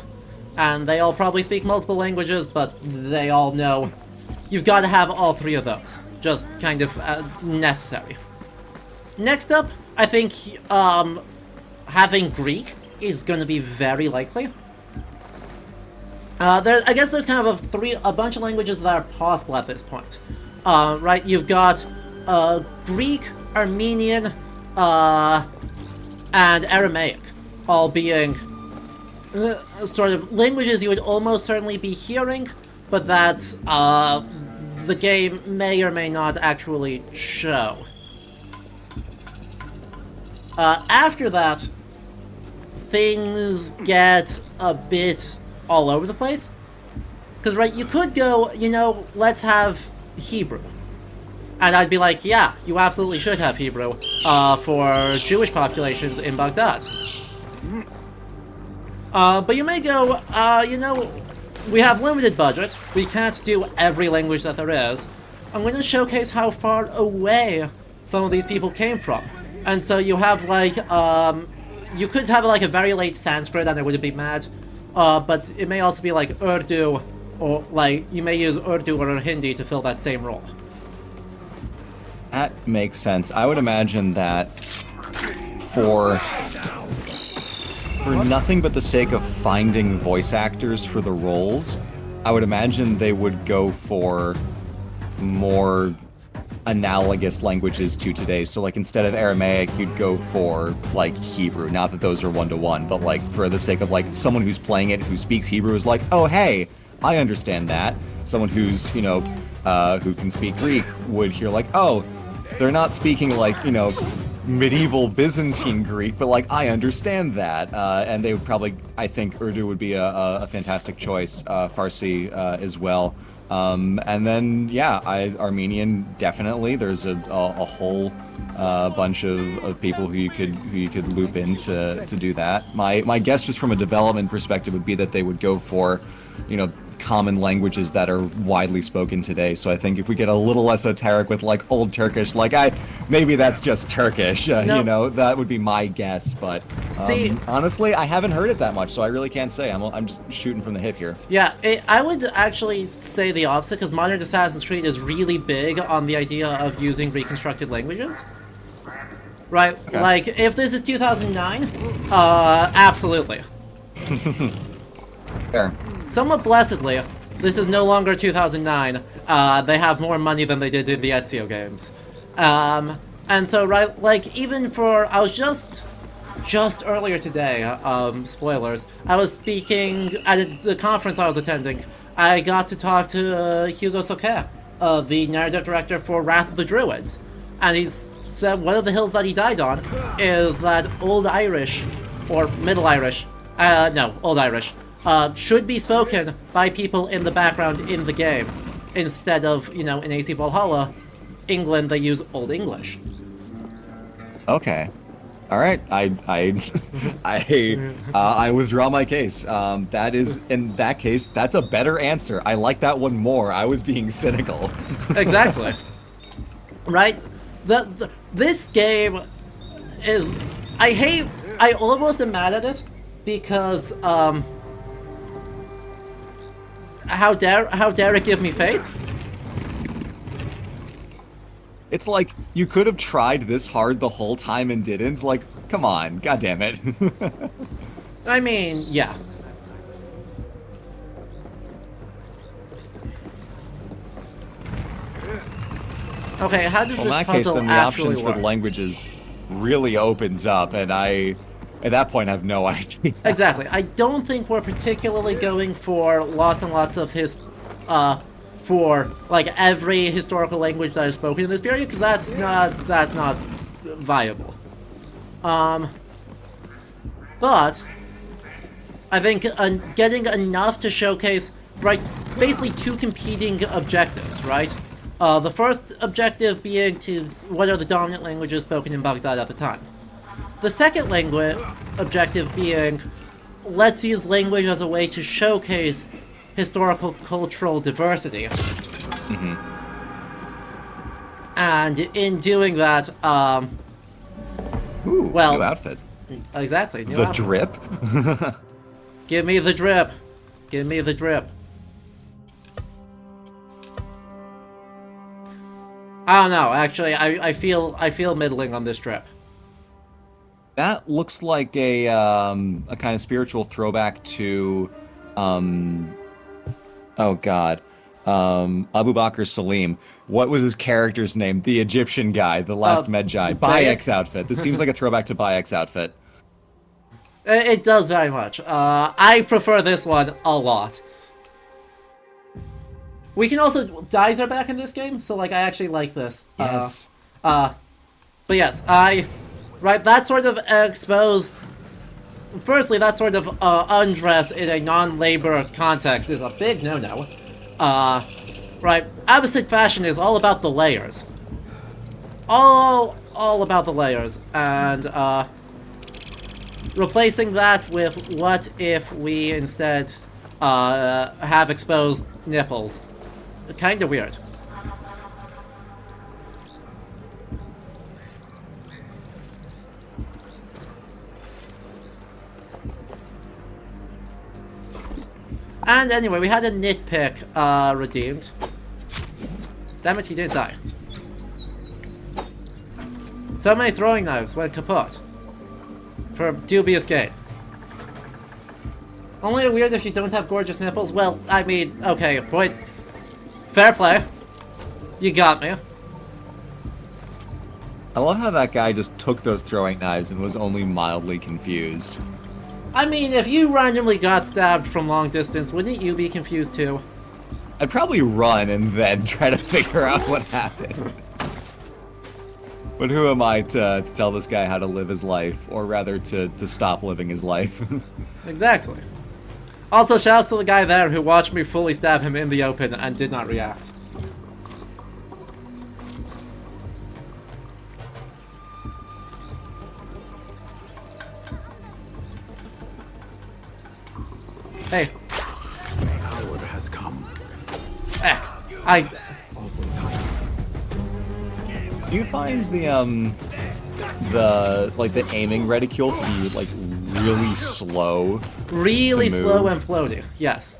And they all probably speak multiple languages, but they all know you've got to have all 3 of those. Just kind of necessary. Next up, I think having Greek is going to be very likely. I guess there's kind of a bunch of languages that are possible at this point. Right, you've got Greek, Armenian, and Aramaic, all being sort of languages you would almost certainly be hearing, but that the game may or may not actually show. After that, things get a bit all over the place. Because, right, you could go, you know, let's have Hebrew. And I'd be like, yeah, you absolutely should have Hebrew for Jewish populations in Baghdad. But you may go, you know, we have limited budget, we can't do every language that there is. I'm going to showcase how far away some of these people came from. And so you have, like, you could have, like, a very late Sanskrit and I wouldn't be mad. But it may also be, like, Urdu, or, like, you may use Urdu or Hindi to fill that same role. That makes sense. I would imagine that for nothing but the sake of finding voice actors for the roles, I would imagine they would go for more analogous languages to today. So, like, instead of Aramaic, you'd go for, like, Hebrew. Not that those are one-to-one, but, like, for the sake of, like, someone who's playing it who speaks Hebrew is like, oh, hey, I understand that. Someone who's, you know, who can speak Greek would hear, like, oh, they're not speaking, like, you know, medieval Byzantine Greek, but, like, I understand that. And they would probably, I think Urdu would be a fantastic choice, Farsi as well. And then, yeah, Armenian, definitely. There's a whole bunch of people who you could loop in to do that. My guess, just from a development perspective, would be that they would go for, you know, common languages that are widely spoken today. So I think if we get a little esoteric with, like, Old Turkish, like, maybe that's just Turkish, you know, that would be my guess. But honestly, I haven't heard it that much, so I really can't say. I'm just shooting from the hip here. Yeah, I would actually say the opposite, because modern Assassin's Creed is really big on the idea of using reconstructed languages. Right? Okay. Like, if this is 2009, absolutely. Fair. Somewhat blessedly, this is no longer 2009. They have more money than they did in the Ezio games. And so, right, like, even for, I was just earlier today, spoilers, I was speaking at the conference I was attending. I got to talk to Hugo Soquet, the narrative director for Wrath of the Druids. And he said one of the hills that he died on is that Old Irish, or Middle Irish, no, Old Irish, should be spoken by people in the background in the game, instead of, you know, in AC Valhalla, England, they use Old English. Okay. All right. I withdraw my case. That is, in that case, that's a better answer. I like that one more. I was being cynical. Exactly. Right? This game is... I almost am mad at it, because, how dare it give me faith? It's like, you could have tried this hard the whole time and didn't. Like, come on, god damn it. I mean, yeah. Okay, how does Well, in this that case, puzzle then the actually options work? for the languages really opens up, and I, at that point, have no idea. Exactly. I don't think we're particularly going for lots and lots of for like every historical language that is spoken in this period, because that's not viable. But I think getting enough to showcase, right, basically two competing objectives, right? The first objective being to what are the dominant languages spoken in Baghdad at the time. The second objective being, let's use language as a way to showcase historical cultural diversity. Mm-hmm. And in doing that, Ooh, well, new outfit. Exactly. New The outfit. drip? Give me the drip. Give me the drip. I don't know. Actually, I feel middling on this drip. That looks like a kind of spiritual throwback to, oh god, Abu Bakr Salim. What was his character's name? The Egyptian guy, the last Medjay. Bayek's outfit. This seems like a throwback to Bayek's outfit. It does very much. I prefer this one a lot. We can also... Dyes are back in this game, so, like, I actually like this. Yes. But yes, right, that sort of exposed... Firstly, that sort of undress in a non-labor context is a big no-no. Right, Abbasid fashion is all about the layers. All about the layers. And, replacing that with what if we instead, have exposed nipples. Kinda weird. And anyway, we had a nitpick redeemed. Damn it, he didn't die. So many throwing knives went kaput. For dubious gain. Only weird if you don't have gorgeous nipples. Well, I mean, okay, point. Fair play. You got me. I love how that guy just took those throwing knives and was only mildly confused. I mean, if you randomly got stabbed from long distance, wouldn't you be confused too? I'd probably run and then try to figure out what happened. But who am I to tell this guy how to live his life, or rather to stop living his life? Exactly. Also, shouts to the guy there who watched me fully stab him in the open and did not react. Hey. The hour has come. Heck. Do you find the aiming reticule to be like really slow? Really to slow move? and floaty, yes.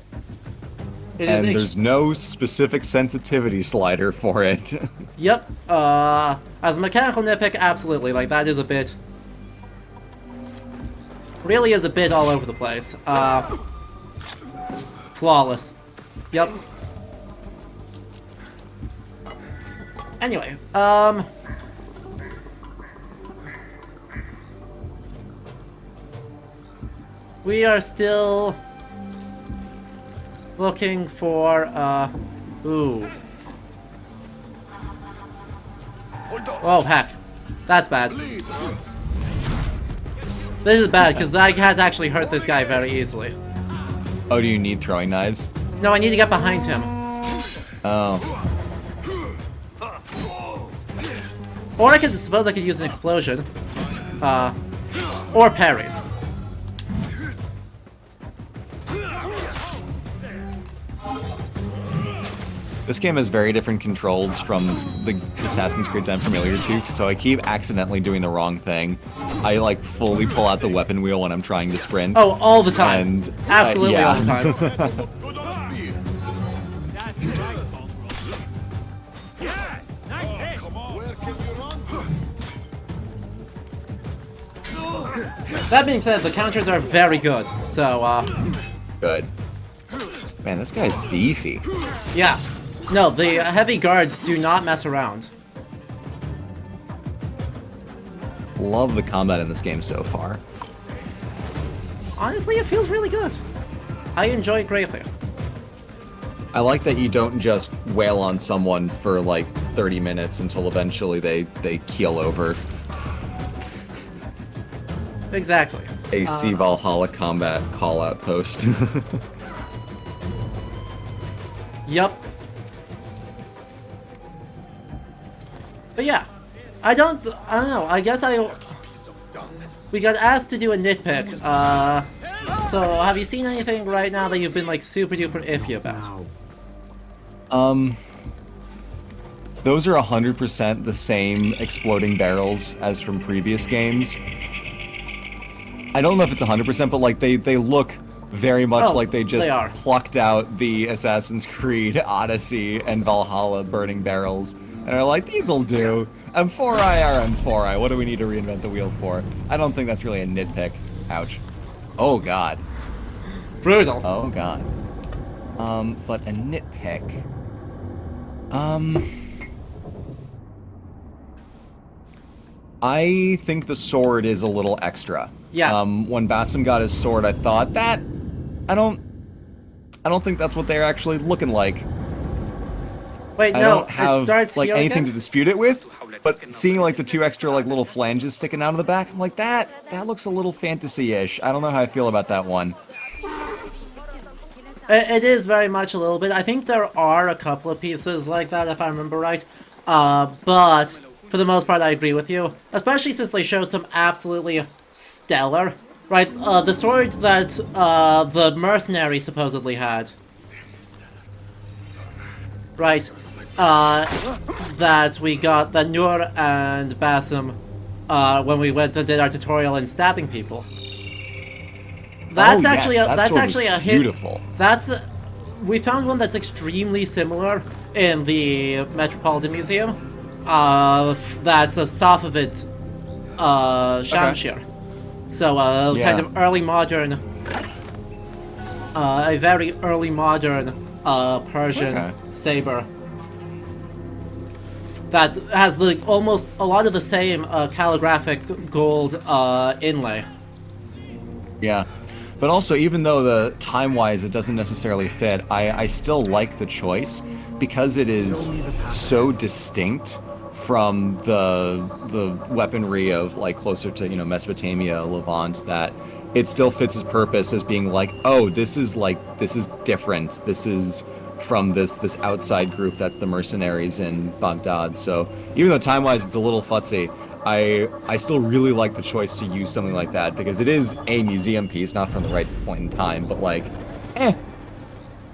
It And is there's no specific sensitivity slider for it. Yep. As a mechanical nitpick, absolutely. Like, that is a bit... Really is a bit all over the place. Flawless. Yep. Anyway, we are still looking for, ooh. Oh, heck. That's bad. This is bad, because that can't actually hurt this guy very easily. Oh, do you need throwing knives? No, I need to get behind him. Oh. Or I could suppose I could use an explosion. Or parries. This game has very different controls from the Assassin's Creeds I'm familiar to, so I keep accidentally doing the wrong thing. I like fully pull out the weapon wheel when I'm trying to sprint. Oh, all the time. And, absolutely yeah. all the time. That being said, the counters are very good, so, Good. Man, this guy's beefy. Yeah. No, the heavy guards do not mess around. Love the combat in this game so far. Honestly, it feels really good. I enjoy it greatly. I like that you don't just wail on someone for like 30 minutes until eventually they keel over. Exactly. AC Valhalla combat call-out post. Yup. But yeah, I don't know, I guess we got asked to do a nitpick, so have you seen anything right now that you've been like super duper iffy about? Those are 100% the same exploding barrels as from previous games. I don't know if it's 100%, but like they look very much like they just plucked out the Assassin's Creed Odyssey and Valhalla burning barrels. And are like, these'll do. M4I are M4I. What do we need to reinvent the wheel for? I don't think that's really a nitpick. Ouch. Oh god. Brutal. Oh god. But a nitpick. I think the sword is a little extra. Yeah. When Basim got his sword, I thought that I don't think that's what they're actually looking like. Wait, I no, don't have it starts like here anything again? to dispute it with, but seeing like the two extra like little flanges sticking out of the back, I'm like that looks a little fantasy-ish. I don't know how I feel about that one. It is very much a little bit. I think there are a couple of pieces like that, if I remember right. But for the most part, I agree with you. Especially since they show some absolutely stellar, right? The sword that the mercenary supposedly had. Right. That we got, that Nur and Basim, when we went and did our tutorial in stabbing people. That's actually a hit. Beautiful. We found one that's extremely similar in the Metropolitan Museum. That's a Safavid Shamshir. So kind of early modern, a very early modern Persian saber. That has almost a lot of the same calligraphic gold inlay. Yeah. But also, even though the time-wise it doesn't necessarily fit, I still like the choice because it is so distinct from the weaponry of like closer to Mesopotamia, Levant, that it still fits its purpose as being like, oh, this is different. This is from this outside group that's the mercenaries in Baghdad. So even though time-wise it's a little futzy, I still really like the choice to use something like that because it is a museum piece, not from the right point in time, but like, I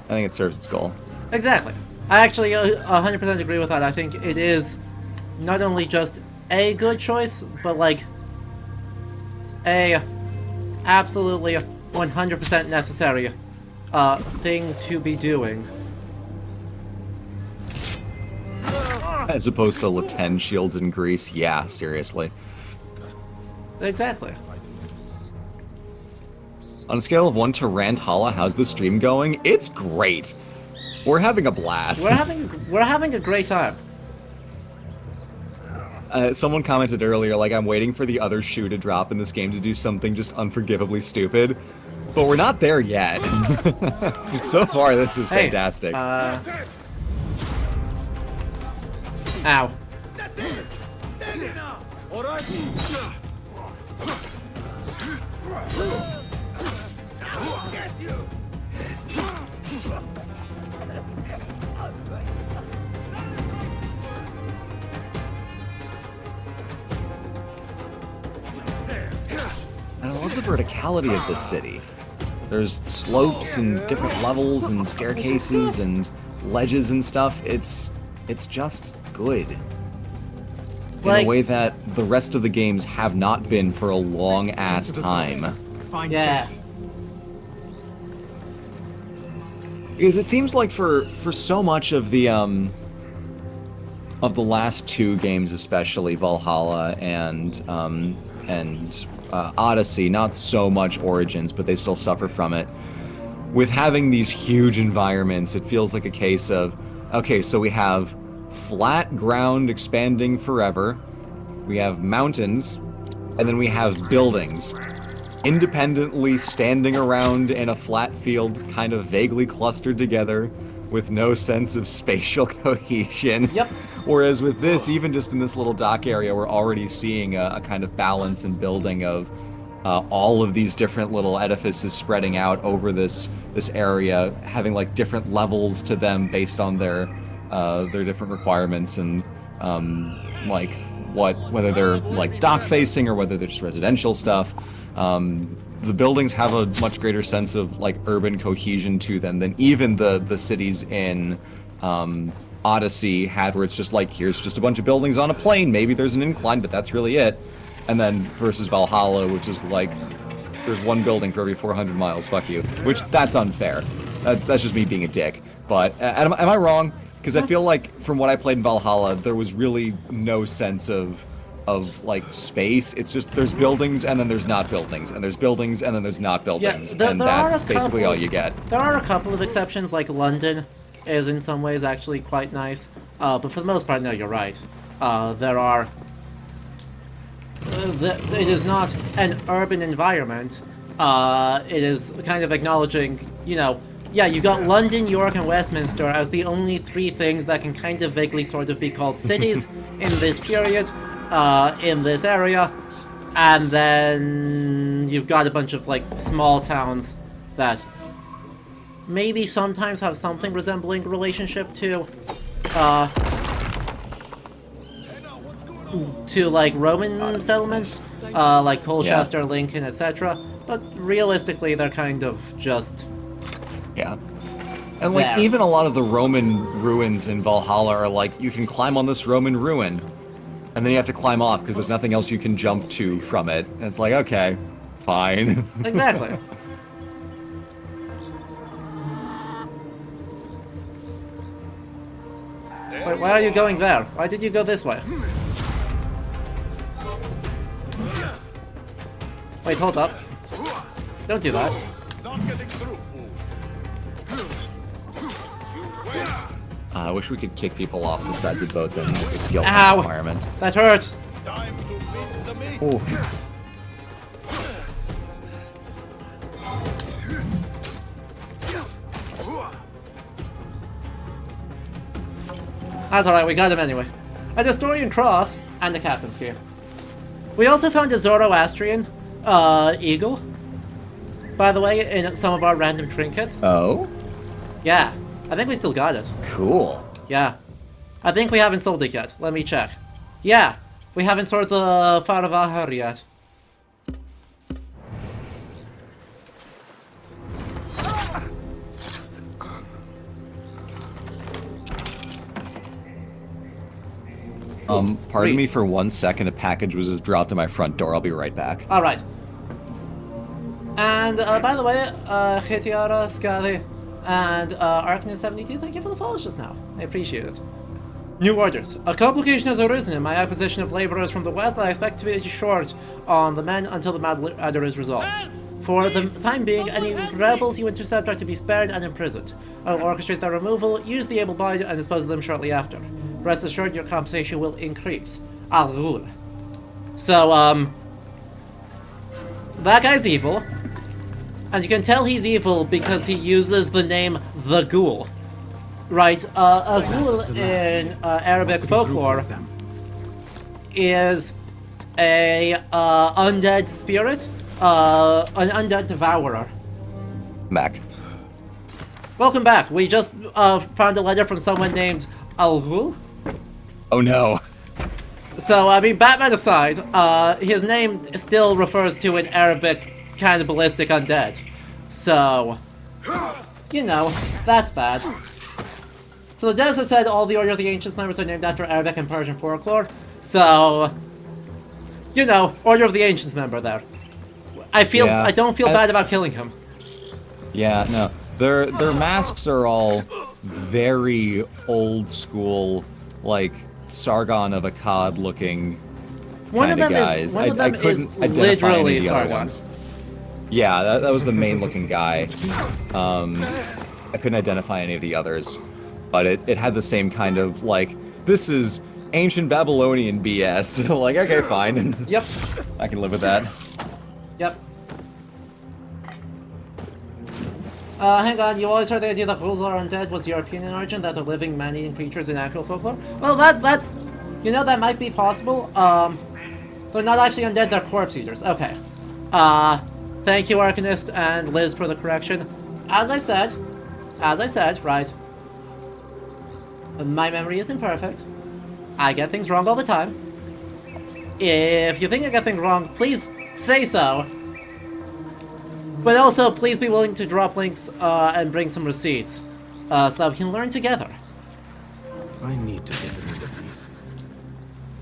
think it serves its goal. Exactly. I actually 100% agree with that. I think it is not only just a good choice, but like a absolutely 100% necessary thing to be doing. As opposed to Laten shields in Greece, yeah, seriously. Exactly. On a scale of 1 to Randhalla, how's the stream going? It's great. We're having a blast. We're having a great time. Someone commented earlier, like, I'm waiting for the other shoe to drop in this game to do something just unforgivably stupid. But we're not there yet. So far, this is fantastic. Ow. love the verticality of this city. There's slopes and different levels and staircases and ledges and stuff. It's just good. In a way that the rest of the games have not been for a long-ass time. Yeah. Because it seems like for so much of the last two games, especially Valhalla and Odyssey, not so much Origins, but they still suffer from it. With having these huge environments, it feels like a case of, okay, so we have flat ground expanding forever, we have mountains, and then we have buildings independently standing around in a flat field, kind of vaguely clustered together with no sense of spatial cohesion. Yep. Whereas with this, even just in this little dock area, we're already seeing a kind of balance and building of all of these different little edifices spreading out over this area, having like different levels to them based on their different requirements and like whether they're like dock facing or whether they're just residential stuff. The buildings have a much greater sense of like urban cohesion to them than even the cities in Odyssey had, where it's just like, here's just a bunch of buildings on a plain, maybe there's an incline, but that's really it. And then versus Valhalla, which is like, there's one building for every 400 miles, fuck you. Which, that's unfair. That's just me being a dick. But, am I wrong? Because I feel like, from what I played in Valhalla, there was really no sense of like space. It's just there's buildings and then there's not buildings, and there's buildings and then there's not buildings, and that's basically all you get. There are a couple of exceptions, like London is in some ways actually quite nice, but for the most part, no, you're right. It is not an urban environment. It is kind of acknowledging, you know, yeah, you got London, York, and Westminster as the only three things that can kind of vaguely sort of be called cities in this period, in this area, and then you've got a bunch of like small towns that maybe sometimes have something resembling relationship to like Roman settlements, like Colchester, Lincoln, etc. But realistically, they're kind of just and like even a lot of the Roman ruins in Valhalla are like, you can climb on this Roman ruin, and then you have to climb off because there's nothing else you can jump to from it. And it's like, okay, fine. Exactly. Wait, why are you going there? Why did you go this way? Wait, hold up. Don't do that. I wish we could kick people off the sides of boats. I think it's a skill requirement. That hurt! Ooh. That's alright, we got him anyway. A Destorian cross and a captain's gear. We also found a Zoroastrian eagle, by the way, in some of our random trinkets. Oh? Yeah, I think we still got it. Cool. Yeah. I think we haven't sold it yet. Let me check. Yeah, we haven't sold the Faravahar yet. Pardon me for 1 second, a package was just dropped at my front door. I'll be right back. Alright. And, by the way, Khetiara, Skadi, and Arcanus72, thank you for the follow just now. I appreciate it. New orders. A complication has arisen in my acquisition of laborers from the west. I expect to be short on the men until the matter is resolved. For the time being, any rebels you intercept are to be spared and imprisoned. I will orchestrate their removal, use the able-bodied, and dispose of them shortly after. Rest assured, your compensation will increase. Al-Ghul. So, that guy's evil. And you can tell he's evil because he uses the name The Ghoul. Right, a ghoul in Arabic folklore is a undead spirit, an undead devourer. Back. Welcome back. We just found a letter from someone named Al-Ghul. Oh no. So, I mean, Batman aside, his name still refers to an Arabic cannibalistic undead. So, you know, that's bad. So the devs have said all the Order of the Ancients members are named after Arabic and Persian folklore. So, you know, Order of the Ancients member there. I don't feel bad about killing him. Yeah, no. Their masks are all very old school, like Sargon of Akkad looking kind of guys. One of them I couldn't is identify any literally of the other Sargon. ones. Yeah, that was the main looking guy. I couldn't identify any of the others, but it had the same kind of like, this is ancient Babylonian BS. Like, okay, fine. Yep. I can live with that. Yep. Hang on, you always heard the idea that ghouls are undead was European in origin, that they're living man-eating creatures in actual folklore? Well, that's... You know, that might be possible. They're not actually undead, they're corpse eaters. Okay. Thank you, Arcanist and Liz, for the correction. As I said, right, my memory isn't perfect. I get things wrong all the time. If you think I get things wrong, please say so. But also, please be willing to drop links and bring some receipts so that we can learn together. I need to get rid of these.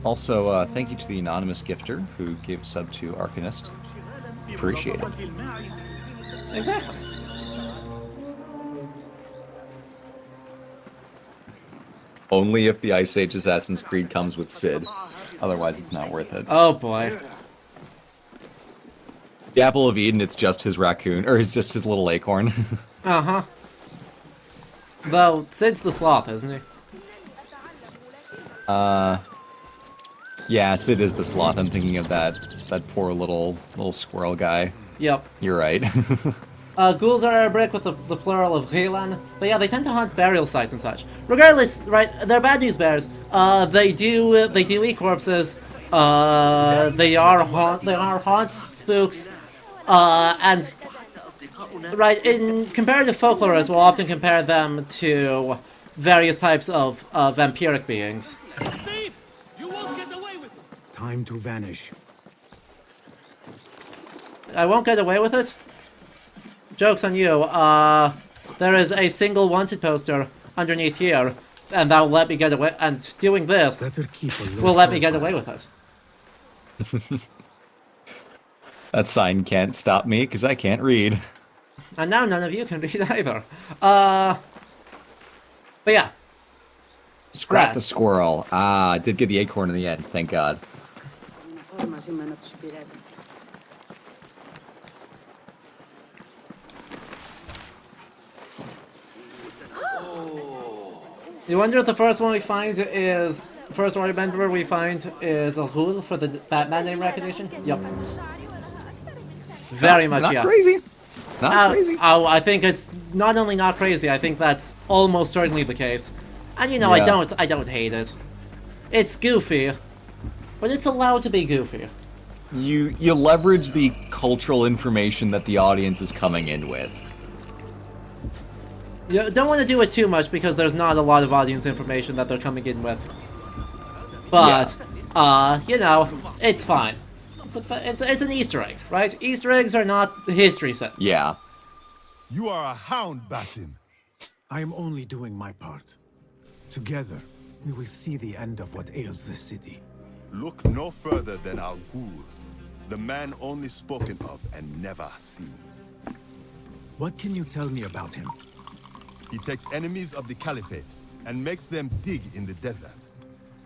Also, thank you to the anonymous gifter who gave sub to Arcanist. Appreciate it. Exactly. Only if the Ice Age Assassin's Creed comes with Sid. Otherwise, it's not worth it. Oh boy. The Apple of Eden, it's just his raccoon, or it's just his little acorn. Uh-huh. Though, Sid's the sloth, isn't he? Yeah, Sid is the sloth. I'm thinking of that poor little squirrel guy. Yep. You're right. Ghouls are Arabic with the plural of ghilan, but yeah, they tend to haunt burial sites and such. Regardless, right, they're bad news bears. They do eat corpses. They are haunts, spooks, and right, in comparative folklorists, we'll often compare them to various types of vampiric beings. Thief! You won't get away with it! Time to vanish. I won't get away with it? Joke's on you. There is a single wanted poster underneath here, and that will let me get away, and doing this will let me get away with it. That sign can't stop me, because I can't read. And now none of you can read either. But yeah. Scrap the squirrel. Ah, I did get the acorn in the end, thank God. You wonder if the first one we find is... First one member we find is a ghoul for the Batman name recognition? Yep. Very much, not yeah. Crazy. Not crazy. Oh, I think it's not only not crazy, I think that's almost certainly the case. And you know, Yeah. I don't hate it. It's goofy, but it's allowed to be goofy. You leverage the cultural information that the audience is coming in with. You don't want to do it too much because there's not a lot of audience information that they're coming in with. But, you know, it's fine. It's an Easter egg, right? Easter eggs are not history sets. Yeah. You are a hound, Basim. I am only doing my part. Together, we will see the end of what ails this city. Look no further than Al Ghul, the man only spoken of and never seen. What can you tell me about him? He takes enemies of the Caliphate and makes them dig in the desert.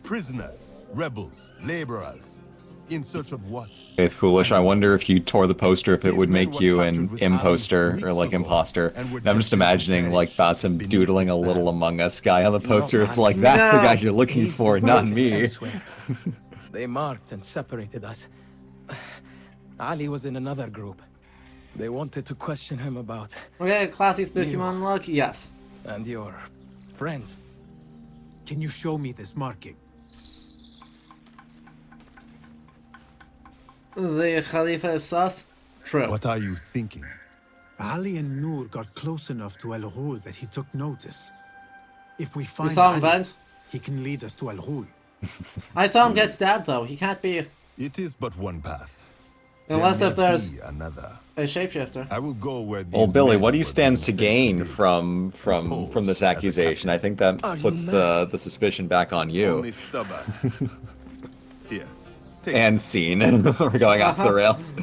Prisoners, rebels, laborers. In search of what? Faith Foolish, I wonder if you tore the poster, if it would make you an imposter, or like imposter. And I'm just imagining like Basim doodling a little Among Us guy on the poster. It's like, that's the guy you're looking for, not me. They marked and separated us. Ali was in another group. They wanted to question him about... Okay, classy spooky monologue? Yes. And your friends. Can you show me this marking? The Khalifa is sus? True. What are you thinking? Ali and Noor got close enough to Al Ghul that he took notice. If we find saw him Ali, vent? he can lead us to Al Ghul. I saw him get stabbed though. He can't be... It is but one path. Unless There if may there's... be another. A shapeshifter. I will go where these Well, Billy, men what do you were stands to being sent gain do. from Propose this as a accusation? I think that Are you puts the suspicion back on you. Only stubborn. Here, take And scene. We're going off the rails.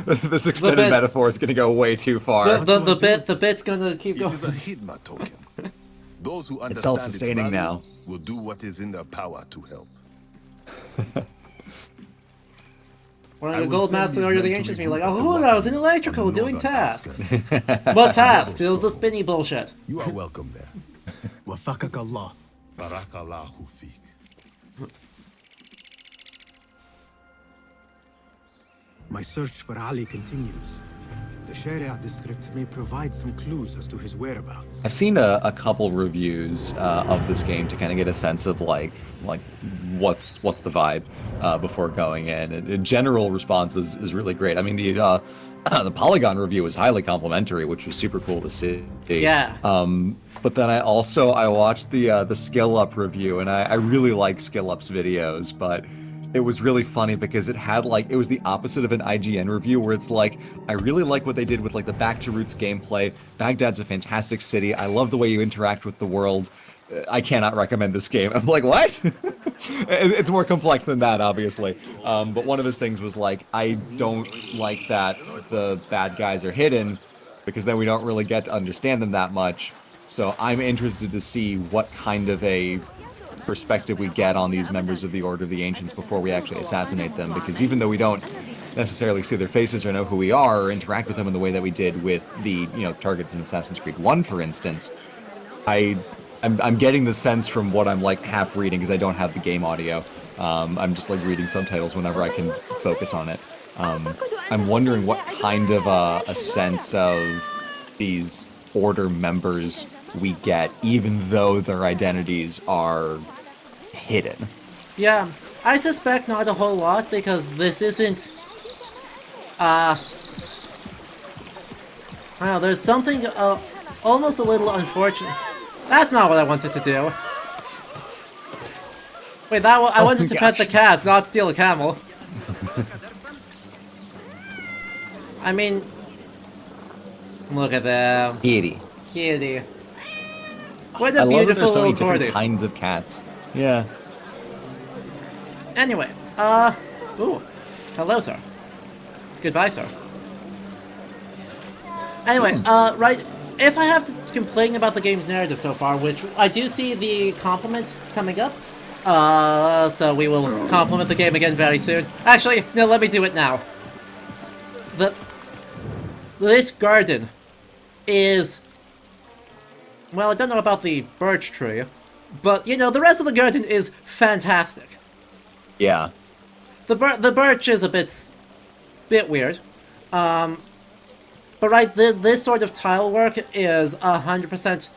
This extended metaphor is going to go way too far. The bit's gonna keep it. It is a going. Hidma token. Those who understand self-sustaining its value now. will do what is in their power to help. We're I on the will Gold send Master these Order of the men to Ancients being regroup like, at the oh, I was in watergate electrical on the doing northern tasks. outskirts. What tasks? It was the spinny bullshit. You are welcome there. Wafakak Allah. Barakallahu feek. My search for Ali continues. The Sharia district may provide some clues as to his whereabouts. I've seen a couple reviews of this game to kind of get a sense of like what's the vibe before going in. And general response is really great. I mean the Polygon review was highly complimentary, which was super cool to see. Yeah. But then I watched the Skill Up review, and I really like Skill Up's videos, but it was really funny because it was the opposite of an IGN review where it's like, I really like what they did with like the Back to Roots gameplay. Baghdad's a fantastic city. I love the way you interact with the world. I cannot recommend this game. I'm like, what? It's more complex than that, obviously. But one of his things was like, I don't like that the bad guys are hidden because then we don't really get to understand them that much. So I'm interested to see what kind of a perspective we get on these members of the Order of the Ancients before we actually assassinate them, because even though we don't necessarily see their faces or know who we are or interact with them in the way that we did with the targets in Assassin's Creed 1, for instance, I'm getting the sense from what I'm like half reading because I don't have the game audio. I'm just like reading subtitles whenever I can focus on it. I'm wondering what kind of a sense of these Order members we get, even though their identities are hidden. Yeah, I suspect not a whole lot because this isn't. I don't know, there's something almost a little unfortunate. That's not what I wanted to do. Wait, I wanted to pet the cat, not steal a camel. I mean, look at them. Kitty. Kitty. What I a love that beautiful there's so many little different corgi. kinds of cats. Yeah. Anyway, ooh. Hello, sir. Goodbye, sir. Anyway, right, if I have to complain about the game's narrative so far, which I do see the compliment coming up, so we will compliment the game again very soon. Actually, no, let me do it now. This garden is... Well, I don't know about the birch tree, but, the rest of the garden is fantastic. Yeah. The birch is a bit weird. But right, this sort of tile work is 100%,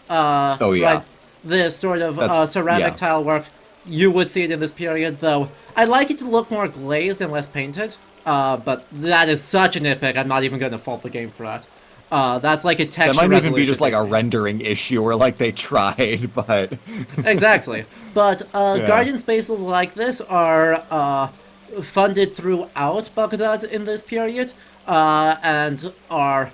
oh, yeah. right, this sort of ceramic tile work. You would see it in this period, though. I'd like it to look more glazed and less painted, but that is such a nitpick, I'm not even going to fault the game for that. That's like a texture That might even be resolution just like a thing. rendering issue or like they tried, but... Exactly. But garden spaces like this are funded throughout Baghdad in this period, and are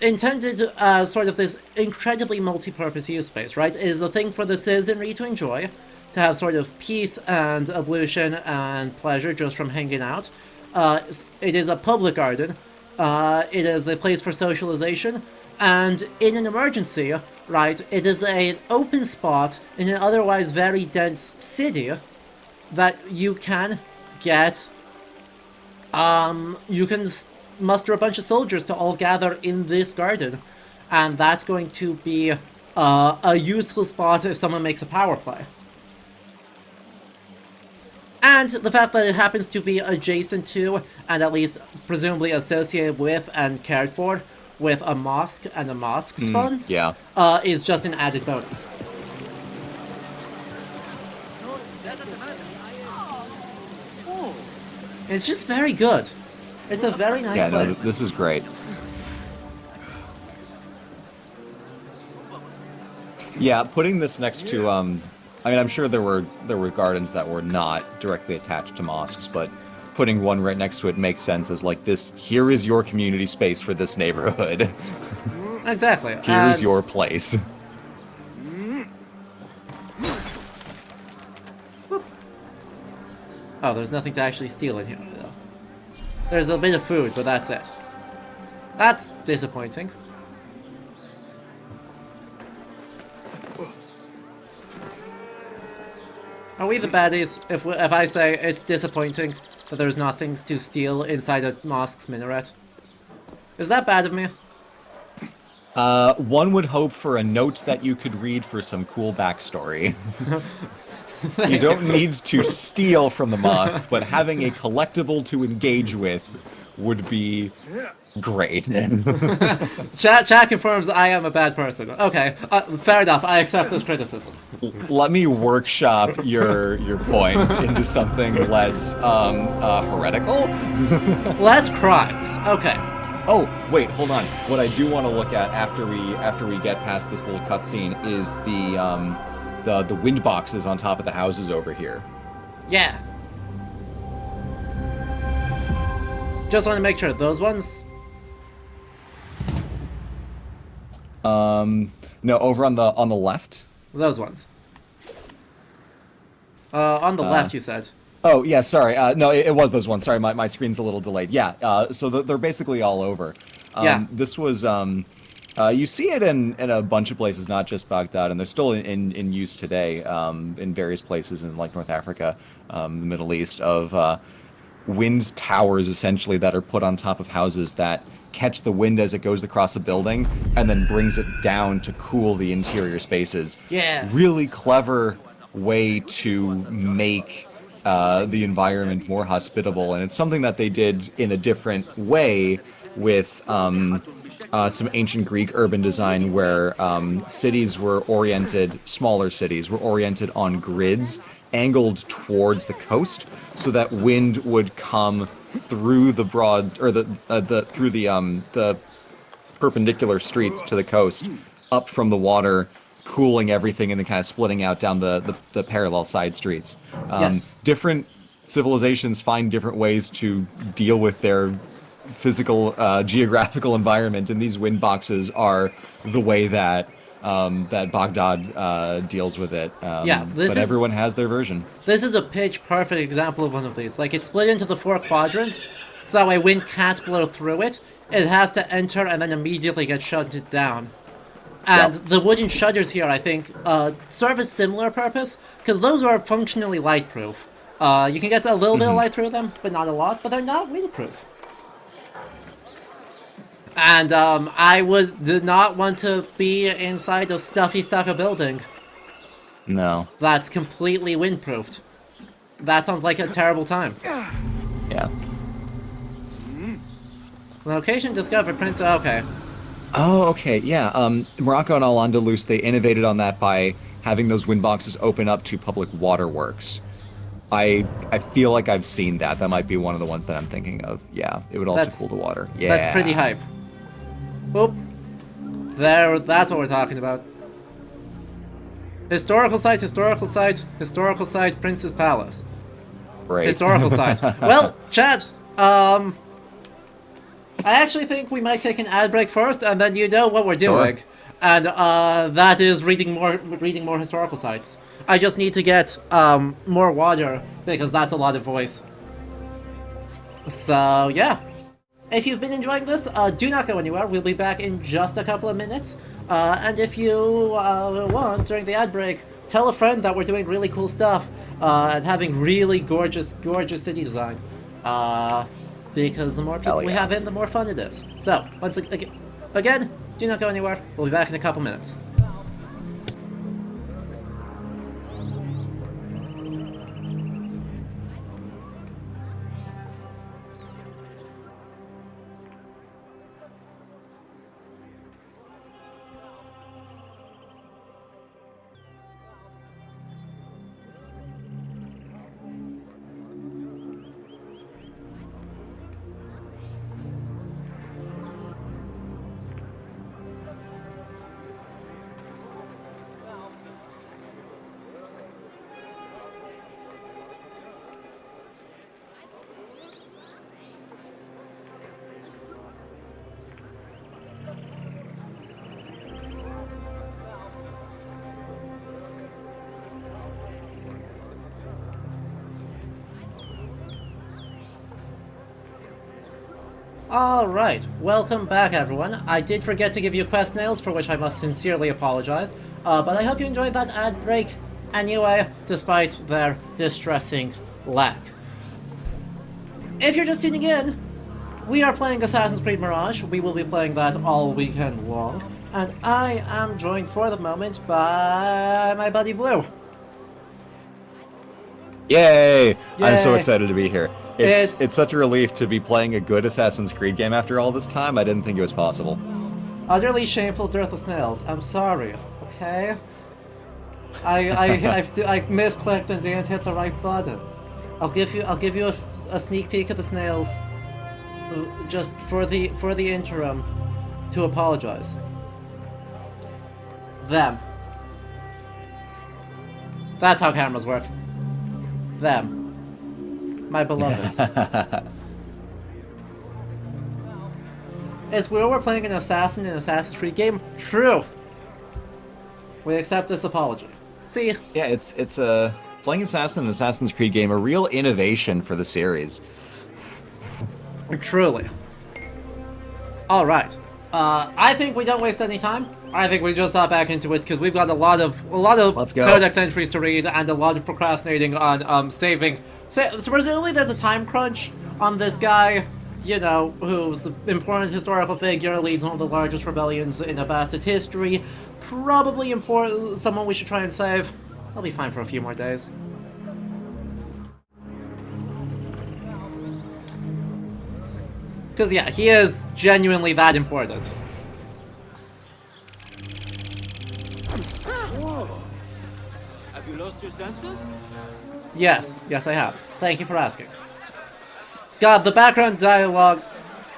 intended as sort of this incredibly multi-purpose use space, right? It is a thing for the citizenry to enjoy, to have sort of peace and ablution and pleasure just from hanging out. It is a public garden. It is a place for socialization, and in an emergency, right, it is an open spot in an otherwise very dense city that you can get, you can muster a bunch of soldiers to all gather in this garden, and that's going to be a useful spot if someone makes a power play. And the fact that it happens to be adjacent to, and at least presumably associated with and cared for, with a mosque and a mosque's funds, is just an added bonus. It's just very good. It's a very nice place. No, this is great. Yeah, putting this next to, I mean, I'm sure there were gardens that were not directly attached to mosques, but putting one right next to it makes sense as like this, here is your community space for this neighborhood. Exactly. Here's your place. Oh, there's nothing to actually steal in here, though. There's a bit of food, but that's it. That's disappointing. Are we the baddies if I say it's disappointing that there's not things to steal inside a mosque's minaret? Is that bad of me? One would hope for a note that you could read for some cool backstory. You don't need to steal from the mosque, but having a collectible to engage with would be great. Chat confirms I am a bad person. Okay, fair enough. I accept this criticism. Let me workshop your point into something less heretical. Less crimes. Okay. Oh, wait, hold on. What I do want to look at after we get past this little cutscene is the wind boxes on top of the houses over here. Yeah. Just want to make sure those ones. No, over on the left. Those ones. On the left, you said. Oh, yeah, sorry. No, it was those ones. Sorry, my screen's a little delayed. Yeah, so they're basically all over. Yeah. This was, you see it in a bunch of places, not just Baghdad, and they're still in use today in various places in, like, North Africa, the Middle East, of wind towers, essentially, that are put on top of houses that catch the wind as it goes across a building and then brings it down to cool the interior spaces. Yeah. Really clever way to make the environment more hospitable, and it's something that they did in a different way with some ancient Greek urban design where cities were oriented, smaller cities were oriented on grids angled towards the coast, so that wind would come through the broad or the perpendicular streets to the coast, up from the water, cooling everything and then kind of splitting out down the parallel side streets. Yes. Different civilizations find different ways to deal with their physical, geographical environment, and these wind boxes are the way that Baghdad deals with it. But everyone has their version. This is a pitch perfect example of one of these. Like, it's split into the 4 quadrants, so that way wind can't blow through it. It has to enter and then immediately get shut down. And the wooden shutters here, I think, serve a similar purpose, because those are functionally lightproof. You can get a little bit of light through them, but not a lot, but they're not windproof. And I would not want to be inside a stuffy building. No. That's completely windproofed. That sounds like a terrible time. Yeah. Location discovered, Prince. Okay. Oh, okay, yeah. Morocco and Al-Andalus, they innovated on that by having those wind boxes open up to public waterworks. I feel like I've seen that. That might be one of the ones that I'm thinking of. Yeah, it would also cool the water. Yeah. That's pretty hype. Oop. There, that's what we're talking about. Historical site, Prince's Palace. Great. Historical site. Well, chat, I actually think we might take an ad break first, and then you know what we're doing. Sure. And that is reading more historical sites. I just need to get more water, because that's a lot of voice. So, yeah. If you've been enjoying this, do not go anywhere. We'll be back in just a couple of minutes. And if you want, during the ad break, tell a friend that we're doing really cool stuff and having really gorgeous city design. Because the more people we have in, the more fun it is. So, once again, do not go anywhere. We'll be back in a couple minutes. Alright, welcome back everyone. I did forget to give you quest nails, for which I must sincerely apologize. But I hope you enjoyed that ad break anyway, despite their distressing lack. If you're just tuning in, we are playing Assassin's Creed Mirage. We will be playing that all weekend long. And I am joined for the moment by my buddy Blue. Yay! I'm so Yay. excited to be here. It's such a relief to be playing a good Assassin's Creed game after all this time. I didn't think it was possible. Utterly shameful, Dirthless Nails. I'm sorry, okay? I misclicked and didn't hit the right button. I'll give you a sneak peek at the snails, just for the interim, to apologize. Them. That's how cameras work. Them. My beloveds. It's where we're playing an assassin in an Assassin's Creed game. True. We accept this apology. See? Yeah, it's playing Assassin in an Assassin's Creed game, a real innovation for the series. Truly. Alright. I think we don't waste any time. I think we just hop back into it because we've got a lot of Let's go. codex entries to read and a lot of procrastinating on saving. So presumably there's a time crunch on this guy, you know, who's an important historical figure, leads one of the largest rebellions in Abbasid history. Probably important, someone we should try and save. I'll be fine for a few more days. Because, yeah, he is genuinely that important. Whoa! Have you lost your senses? Yes, I have. Thank you for asking. God, the background dialogue.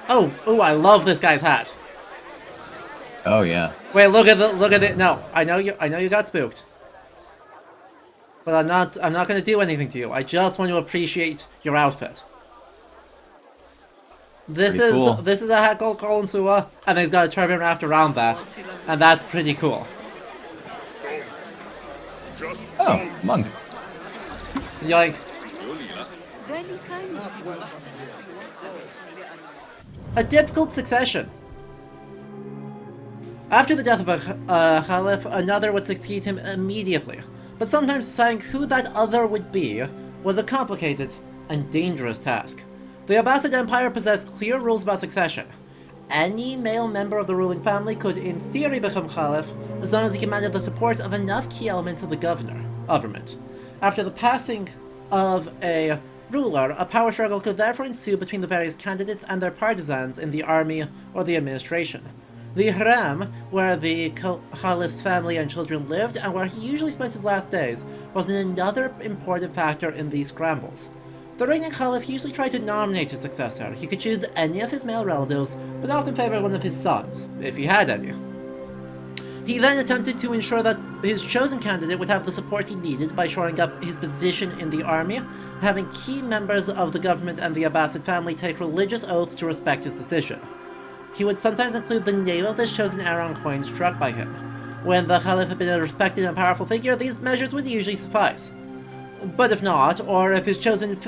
Oh, I love this guy's hat. Oh yeah. Wait, look at it. No, I know you got spooked. But I'm not gonna do anything to you. I just want to appreciate your outfit. This is a hat called Colin Sua, and he's got a turban wrapped around that, and that's pretty cool. Oh, monk. Yoink. A difficult succession. After the death of a Caliph, another would succeed him immediately. But sometimes deciding who that other would be was a complicated and dangerous task. The Abbasid Empire possessed clear rules about succession. Any male member of the ruling family could, in theory, become Caliph, as long as he commanded the support of enough key elements of the government. After the passing of a ruler, a power struggle could therefore ensue between the various candidates and their partisans in the army or the administration. The Haram, where the Caliph's family and children lived, and where he usually spent his last days, was another important factor in these scrambles. The reigning Caliph usually tried to nominate his successor. He could choose any of his male relatives, but often favored one of his sons, if he had any. He then attempted to ensure that his chosen candidate would have the support he needed by shoring up his position in the army, having key members of the government and the Abbasid family take religious oaths to respect his decision. He would sometimes include the name of this chosen heir on coins struck by him. When the Caliph had been a respected and powerful figure, these measures would usually suffice. But if not, or if his chosen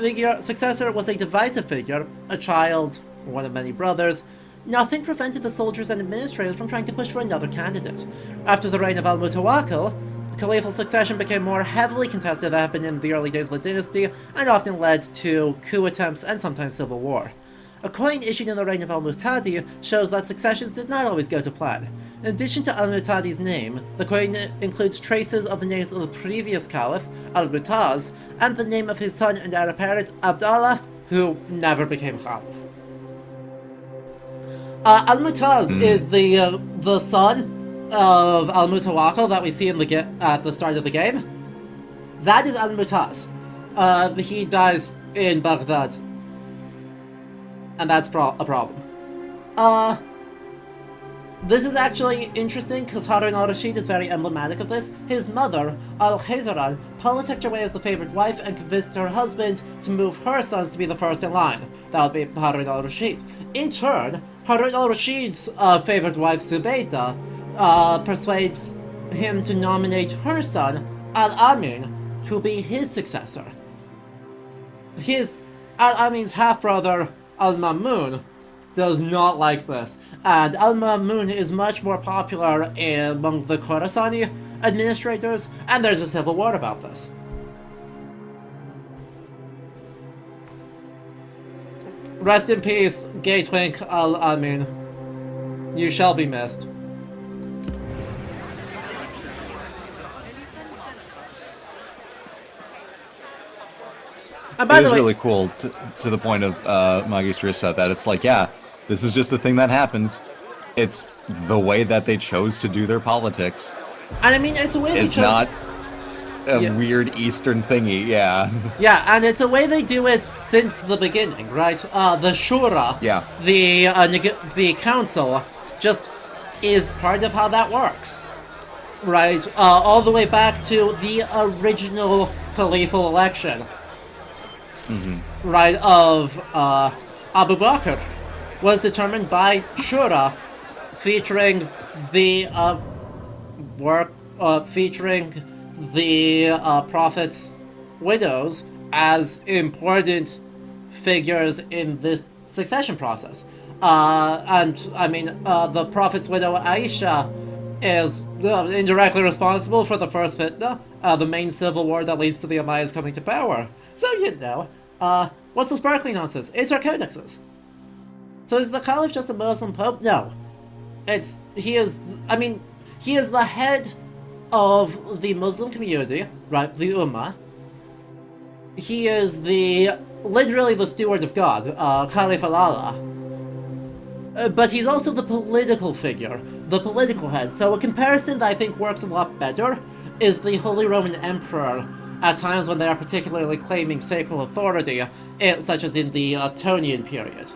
successor was a divisive figure, a child, or one of many brothers, nothing prevented the soldiers and administrators from trying to push for another candidate. After the reign of Al-Mutawakkil, the caliphal succession became more heavily contested than had been in the early days of the dynasty, and often led to coup attempts and sometimes civil war. A coin issued in the reign of Al-Mu'tadi shows that successions did not always go to plan. In addition to Al-Mu'tadi's name, the coin includes traces of the names of the previous caliph, Al-Mutaz, and the name of his son and heir apparent, Abdallah, who never became caliph. Al-Mutaz is the son of Al-Mutawakkil that we see in at the start of the game. That is Al-Mutaz. He dies in Baghdad. And that's a problem. This is actually interesting because Harun al-Rashid is very emblematic of this. His mother, Al-Khayzaran, politicked her way as the favored wife and convinced her husband to move her sons to be the first in line. That would be Harun al-Rashid. In turn, Harun al-Rashid's favored wife, Zubaydah, persuades him to nominate her son, Al-Amin, to be his successor. Al-Amin's half-brother, Al-Mamun, does not like this. And Al-Ma'mun is much more popular among the Khorasani administrators, and there's a civil war about this. Rest in peace, Gatewink Al-Amin. You shall be missed. And by It the is way, really cool to the point of Magistris said that. It's like, yeah, this is just a thing that happens. It's the way that they chose to do their politics. and I mean, it's a way they It's chose... not a Yeah. weird Eastern thingy, yeah. Yeah, and it's a way they do it since the beginning, right? The Shura, Yeah. the council, just is part of how that works, right? All the way back to the original caliphal election, right, of Abu Bakr, was determined by Shura, featuring the Prophet's widows as important figures in this succession process. And, I mean, the Prophet's widow Aisha is indirectly responsible for the first fitna, the main civil war that leads to the Umayyads coming to power. So, you know, what's the sparkly nonsense? It's our codexes. So is the Caliph just a Muslim Pope? No. He is the head of the Muslim community, right, the Ummah. He is literally the steward of God, Caliph al-Allah. But he's also the political figure, the political head. So a comparison that I think works a lot better is the Holy Roman Emperor at times when they are particularly claiming sacral authority, such as in the Ottonian period.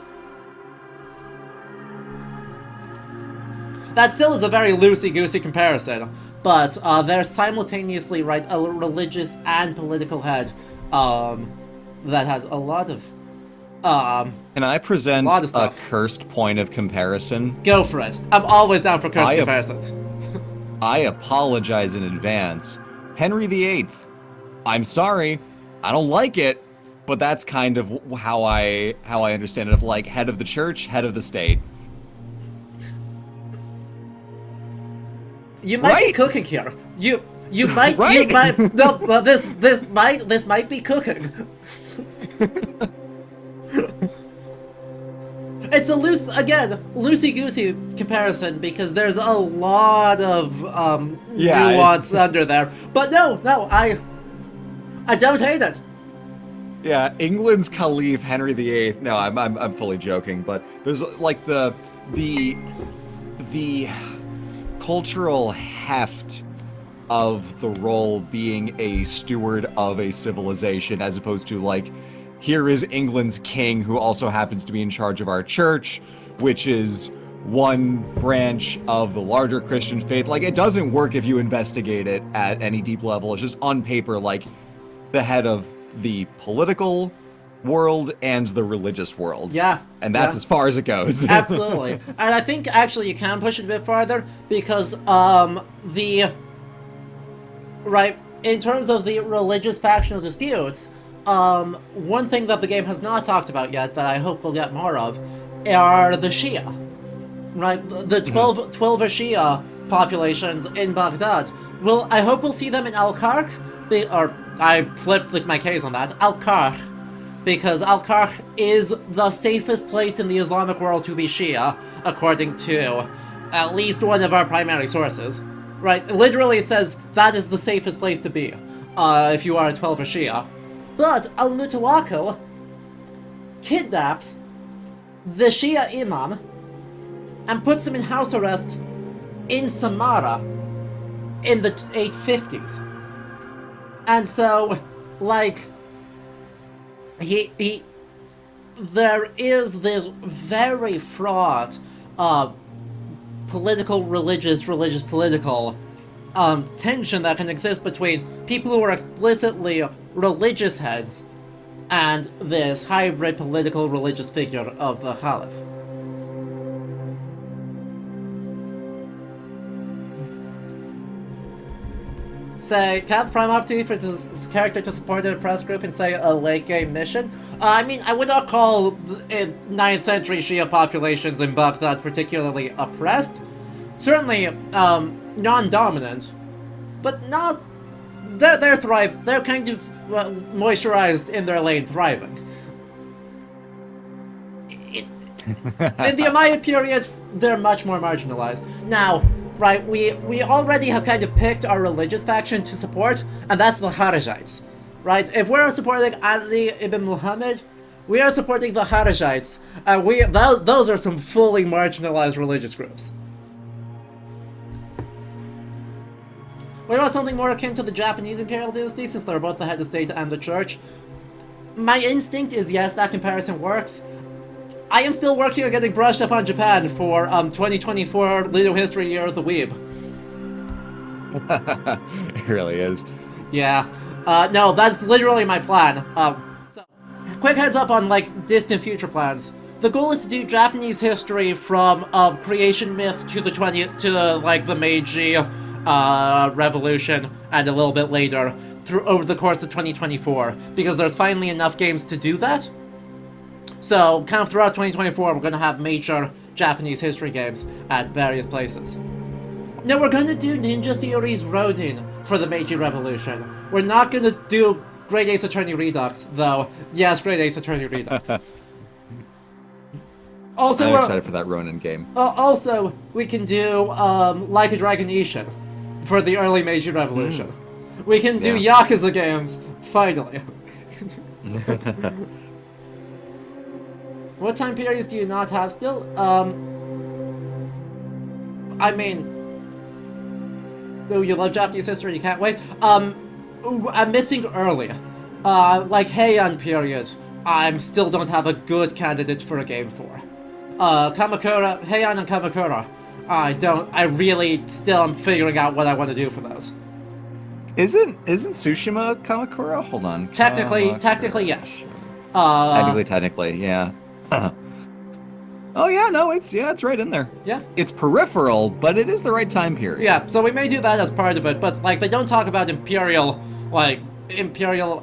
That still is a very loosey-goosey comparison, but they're simultaneously, right, a religious and political head that has a lot of... Can I present lot of a stuff. cursed point of comparison? Go for it. I'm always down for cursed comparisons. I apologize in advance. Henry VIII. I'm sorry. I don't like it, but that's kind of how I understand it, of like head of the church, head of the state. You might be cooking here. You might no, this might be cooking. It's a loosey-goosey comparison because there's a lot of nuance under there. But no, I don't hate it. Yeah, England's Caliph Henry VIII. No, I'm fully joking, but there's like the cultural heft of the role being a steward of a civilization, as opposed to like, here is England's king who also happens to be in charge of our church, which is one branch of the larger Christian faith. Like, it doesn't work if you investigate it at any deep level. It's just on paper like the head of the political world and the religious world. Yeah. And that's as far as it goes. Absolutely. And I think actually you can push it a bit farther because in terms of the religious factional disputes, one thing that the game has not talked about yet that I hope we'll get more of are the Shia. Right? The 12 Shia populations in Baghdad. Well, I hope we'll see them in Al-Kark, or I flipped my K's on that, Al-Kark, because Al-Kark is the safest place in the Islamic world to be Shia, according to at least one of our primary sources. Right? Literally it says that is the safest place to be, if you are a 12 Shia. But Al-Mutawakkil kidnaps the Shia imam and puts him in house arrest in Samara in the 850s. And so, like, there is this very fraught political tension that can exist between people who are explicitly religious heads and this hybrid political religious figure of the Caliph. say, can I have prime opportunity for this character to support an oppressed group in, say, a late game mission? I mean, I would not call 9th century Shia populations in Baghdad particularly oppressed. Certainly, non-dominant, but not. They're kind of moisturized in their lane, thriving. In the Umayyad period, they're much more marginalized. Now, right, we already have kind of picked our religious faction to support, and that's the Kharijites. Right? If we're supporting Ali ibn Muhammad, we are supporting the Kharijites, and those are some fully marginalized religious groups. We want something more akin to the Japanese imperial dynasty, since they're both the head of state and the church. My instinct is yes, that comparison works. I am still working on getting brushed up on Japan for 2024 Lido History Year of the Weeb. It really is. Yeah. No, that's literally my plan. So, quick heads up on, like, distant future plans. The goal is to do Japanese history from creation myth to the Meiji Revolution, and a little bit later, over the course of 2024, because there's finally enough games to do that. So, kind of throughout 2024, we're going to have major Japanese history games at various places. Now, we're going to do Ninja Theory's Rodin for the Meiji Revolution. We're not going to do Great Ace Attorney Redux, though. Yes, Great Ace Attorney Redux. Also, I'm excited for that Ronin game. Also, we can do Like a Dragon Ishin for the early Meiji Revolution. We can do Yakuza games, finally. What time periods do you not have still? I mean... Oh, you love Japanese history, you can't wait. I'm missing early. Like Heian period, I still don't have a good candidate for a game for. Kamakura, Heian and Kamakura, I really still am figuring out what I want to do for those. Isn't Tsushima Kamakura? Hold on. Technically, yes. Technically, yeah. Oh yeah, no, it's right in there. Yeah. It's peripheral, but it is the right time period. Yeah, so we may do that as part of it, but like they don't talk about imperial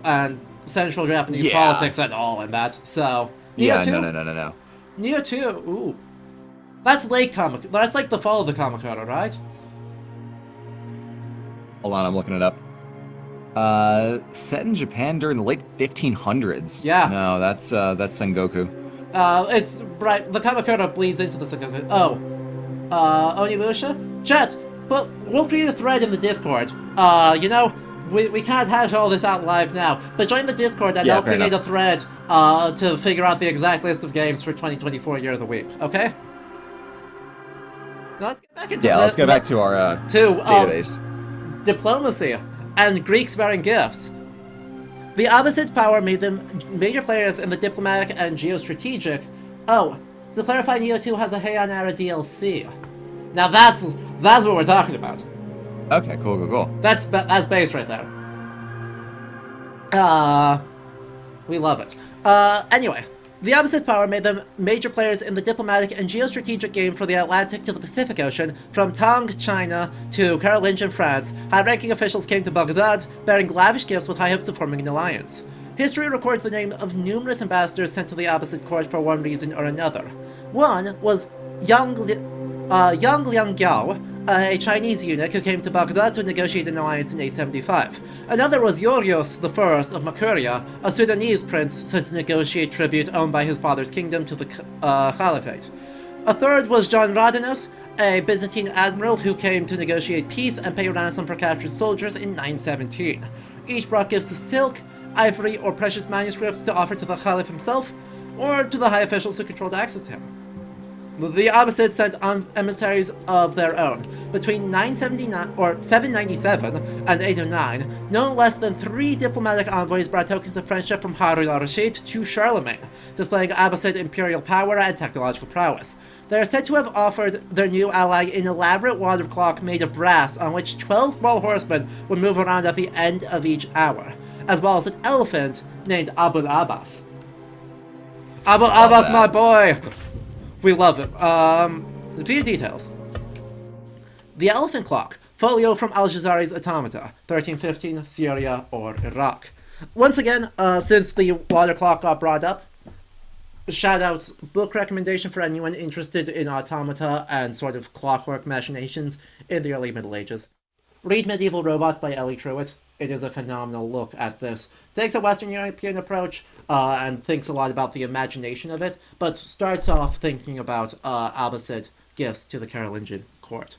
and central Japanese politics at all in that. So yeah, Neo 2? no. Neo 2, ooh. That's late that's like the fall of the Kamakura, right? Hold on, I'm looking it up. Set in Japan during the late 1500s. Yeah. No, that's Sengoku. It's right. The Kamakura bleeds into the Sengoku. Oh, Onimusha, chat. But we'll create a thread in the Discord. You know, we can't hash all this out live now. But join the Discord and I'll create a thread to figure out the exact list of games for 2024 Year of the Week. Okay. Now let's get back into let's go back to our database. Diplomacy and Greek-sparing gifts. The Abbasid power made them major players in the diplomatic and geostrategic. Oh, to clarify, Neo 2 has a Heian era DLC. Now that's what we're talking about. Okay, cool. That's base right there. We love it. Anyway, the Abbasid power made them major players in the diplomatic and geostrategic game for the Atlantic to the Pacific Ocean, from Tang, China, to Carolingian France. High-ranking officials came to Baghdad, bearing lavish gifts with high hopes of forming an alliance. History records the name of numerous ambassadors sent to the Abbasid court for one reason or another. One was Yang Liangyao, a Chinese eunuch who came to Baghdad to negotiate an alliance in 875. Another was Yorios I of Makuria, a Sudanese prince sent to negotiate tribute owned by his father's kingdom to the Caliphate. A third was John Radanos, a Byzantine admiral who came to negotiate peace and pay ransom for captured soldiers in 917. Each brought gifts of silk, ivory, or precious manuscripts to offer to the Caliph himself, or to the high officials who controlled access to him. The Abbasids sent emissaries of their own. Between 797 and 809, no less than 3 diplomatic envoys brought tokens of friendship from Harun al-Rashid to Charlemagne, displaying Abbasid imperial power and technological prowess. They are said to have offered their new ally an elaborate water clock made of brass on which 12 small horsemen would move around at the end of each hour, as well as an elephant named Abul Abbas. Abul Abbas, my boy! We love it. A few details. The elephant clock, Folio from Al-Jazari's Automata, 1315, Syria or Iraq. Once again, since the water clock got brought up, shout out book recommendation for anyone interested in automata and sort of clockwork machinations in the early Middle Ages. Read Medieval Robots by Ellie Truitt. It is a phenomenal look at this. Takes a Western European approach and thinks a lot about the imagination of it, but starts off thinking about Abbasid gifts to the Carolingian court.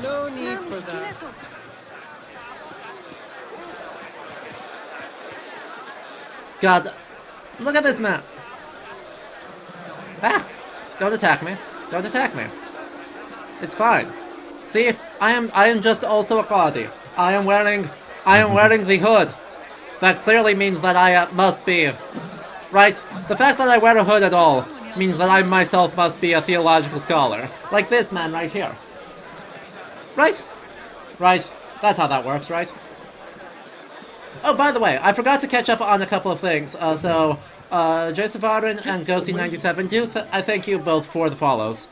No need for that. God, look at this map. Ah, don't attack me. Don't attack me. It's fine. See, I am just also a Qadi. I am wearing the hood. That clearly means that I must be, right? The fact that I wear a hood at all means that I myself must be a theological scholar, like this man right here. Right? Right. That's how that works, right? Oh, by the way, I forgot to catch up on a couple of things. Joseph Aaron and Gosi97, I thank you both for the follows.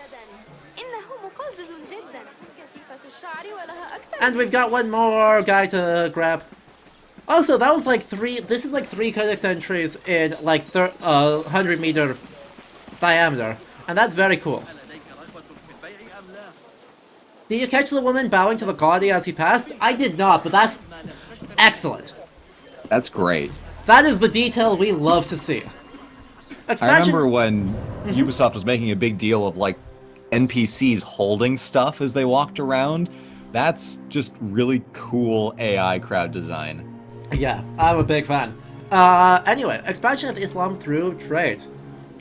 And we've got one more guy to grab. Also, that was like this is like 3 codex entries in like 100-meter diameter. And that's very cool. Did you catch the woman bowing to the Qadi as he passed? I did not, but that's excellent. That's great. That is the detail we love to see. I remember when Ubisoft was making a big deal of like NPCs holding stuff as they walked around. That's just really cool AI crowd design. Yeah, I'm a big fan. Anyway, expansion of Islam through trade.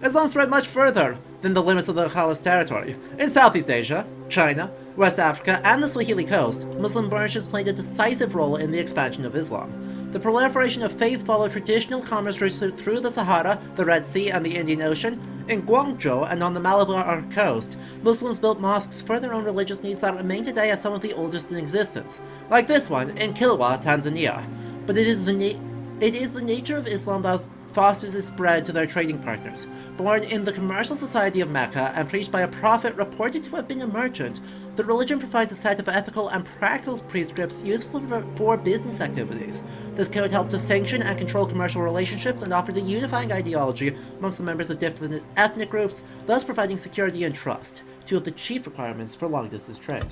Islam spread much further than the limits of the Khalis territory. In Southeast Asia, China, West Africa, and the Swahili coast, Muslim branches played a decisive role in the expansion of Islam. The proliferation of faith followed traditional commerce routes through the Sahara, the Red Sea, and the Indian Ocean. In Guangzhou and on the Malabar coast, Muslims built mosques for their own religious needs that remain today as some of the oldest in existence, like this one in Kilwa, Tanzania. But it is the nature of Islam that fosters its spread to their trading partners. Born in the commercial society of Mecca and preached by a prophet reported to have been a merchant, the religion provides a set of ethical and practical prescripts useful for business activities. This code helped to sanction and control commercial relationships and offered a unifying ideology amongst the members of different ethnic groups, thus providing security and trust, 2 of the chief requirements for long-distance trade.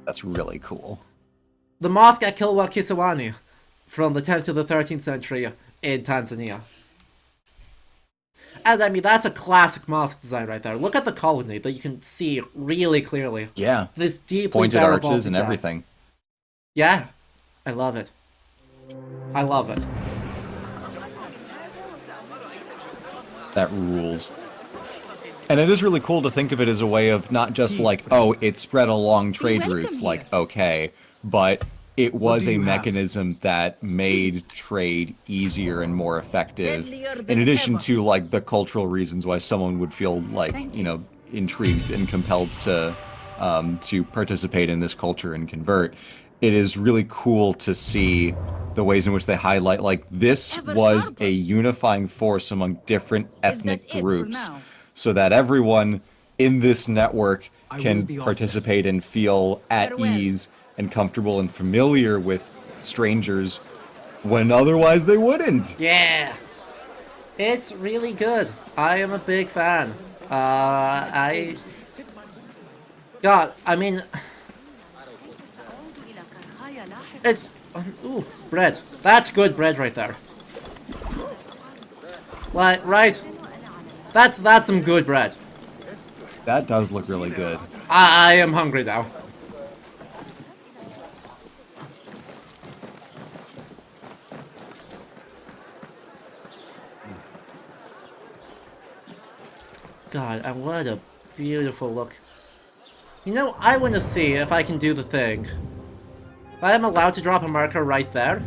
That's really cool. The mosque at Kilwa Kisiwani, from the 10th to the 13th century in Tanzania. And I mean, that's a classic mosque design right there. Look at the colonnade that you can see really clearly. Yeah. This deeply pointed arches and design. everything. Yeah. I love it. I love it. That rules. And it is really cool to think of it as a way of not just like, oh, it spread along trade routes, like, okay, but it was a mechanism that made trade easier and more effective, in addition to, like, the cultural reasons why someone would feel, like, you know, intrigued and compelled to participate in this culture and convert. It is really cool to see the ways in which they highlight, like, this was a unifying force among different ethnic groups, so that everyone in this network can participate and feel at ease and comfortable and familiar with strangers when otherwise they wouldn't. Yeah. It's really good. I am a big fan. God, I mean, it's, ooh, bread. That's good bread right there. Like, right? That's some good bread. That does look really good. I am hungry now. God, and what a beautiful look. You know, I want to see if I can do the thing. I am allowed to drop a marker right there.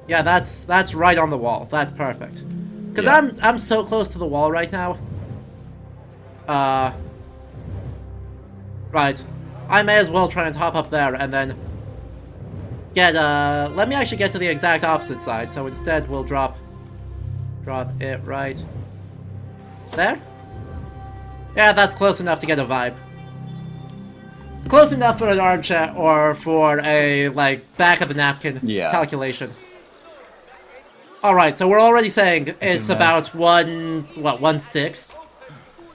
Yeah, that's right on the wall. That's perfect. Because yeah. I'm so close to the wall right now. Right. I may as well try and hop up there and then get, let me actually get to the exact opposite side. So instead we'll drop it right There? Yeah, that's close enough to get a vibe. Close enough for an armchair or for a, like, back of the napkin calculation. Alright, so we're already saying it's about 1/6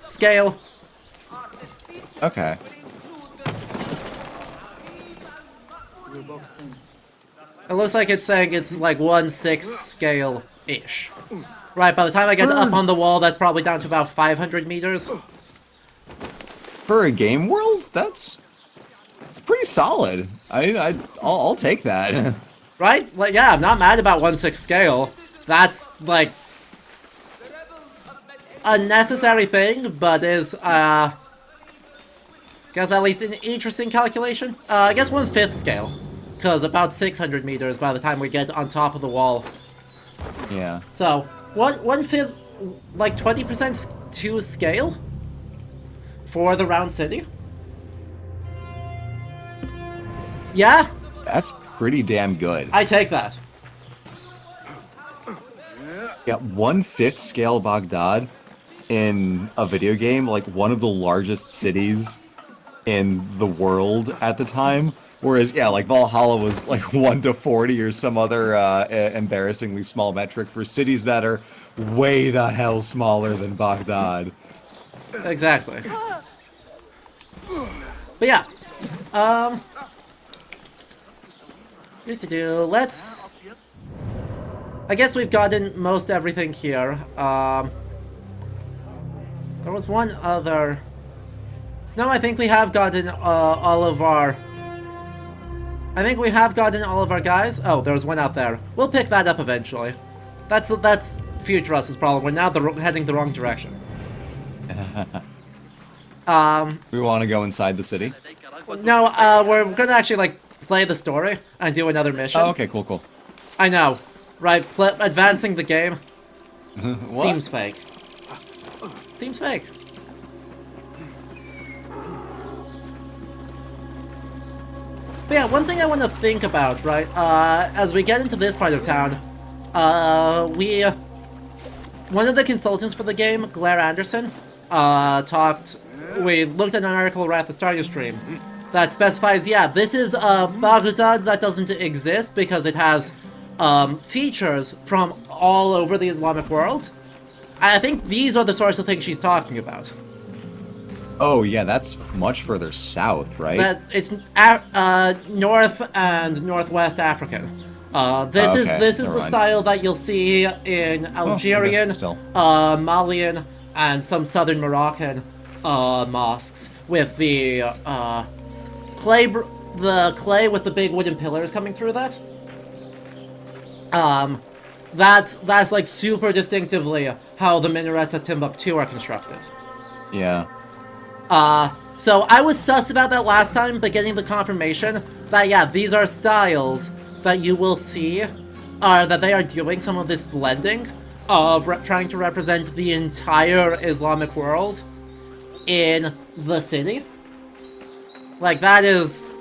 scale. Okay. It looks like it's saying it's like 1/6 scale-ish. Right, by the time I get up on the wall, that's probably down to about 500 meters. For a game world, it's pretty solid. I'll take that. Right? Like, yeah, I'm not mad about 1/6 scale. That's, like, a necessary thing, but is, guess at least an interesting calculation. I guess 1/5 scale. Because about 600 meters by the time we get on top of the wall. Yeah. So, 1/5, like 20% to scale? For the round city? Yeah? That's pretty damn good. I take that. Yeah, 1/5 scale Baghdad in a video game, like one of the largest cities in the world at the time. Whereas, yeah, like Valhalla was like 1/40 or some other embarrassingly small metric for cities that are way the hell smaller than Baghdad. Exactly. But yeah, let's. I guess we've gotten most everything here. There was one other. No, I think we have gotten all of our. I think we have gotten all of our guys. Oh, there's one out there. We'll pick that up eventually. That's future us's problem. We're now heading the wrong direction. We want to go inside the city? No, we're gonna actually like play the story and do another mission. Oh, okay, cool. I know, right? Advancing the game What? seems fake. Seems fake. But yeah, one thing I want to think about, right? As we get into this part of town, one of the consultants for the game, Blair Anderson, we looked at an article right at the start of the stream that specifies, yeah, this is Baghdad that doesn't exist because it has features from all over the Islamic world. I think these are the sorts of things she's talking about. Oh, yeah, that's much further south, right? That it's North and Northwest African. This is the style that you'll see in Algerian, Malian, and some southern Moroccan mosques with the clay with the big wooden pillars coming through that. That's like super distinctively how the minarets at Timbuktu are constructed. Yeah. So I was sus about that last time, but getting the confirmation that, yeah, these are styles that you will see, that they are doing some of this blending of trying to represent the entire Islamic world in the city. Like, that is...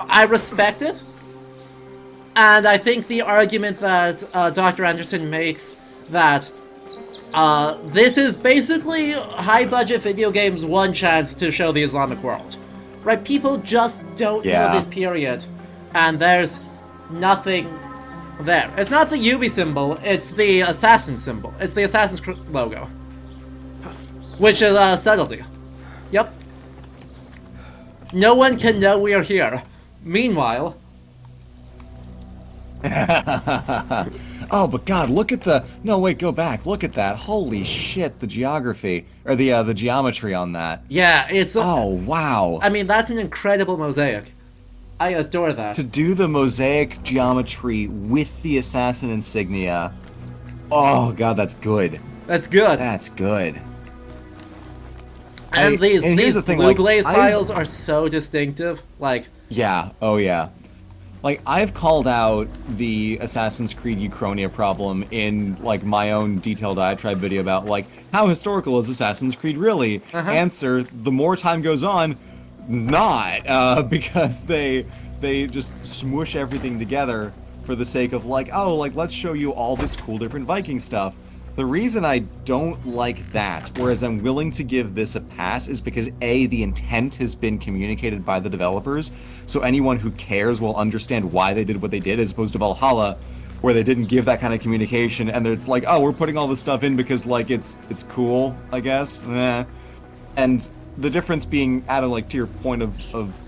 I respect it. And I think the argument that Dr. Anderson makes that this is basically high-budget video games' one chance to show the Islamic world. Right? People just don't know this period, and there's nothing there. It's not the Ubi symbol, it's the assassin symbol. It's the Assassin's logo. Which is subtlety. Yep. No one can know we are here. Meanwhile... Oh, but God, look at the... No, wait, go back. Look at that. Holy shit, the geography. Or the geometry on that. Yeah, it's... Oh, wow. I mean, that's an incredible mosaic. I adore that. To do the mosaic geometry with the assassin insignia... Oh, God, that's good. That's good. That's good. And these thing, blue glaze tiles are so distinctive. Like... Yeah, oh yeah. Like, I've called out the Assassin's Creed Uchronia problem in, like, my own detailed diatribe video about, like, how historical is Assassin's Creed really? Answer, the more time goes on, not, because they just smoosh everything together for the sake of like, oh, like let's show you all this cool different Viking stuff. The reason I don't like that, whereas I'm willing to give this a pass, is because A, the intent has been communicated by the developers, so anyone who cares will understand why they did what they did, as opposed to Valhalla, where they didn't give that kind of communication, and it's like, oh, we're putting all this stuff in because, like, it's cool, I guess. And the difference being, Adam, like, to your point of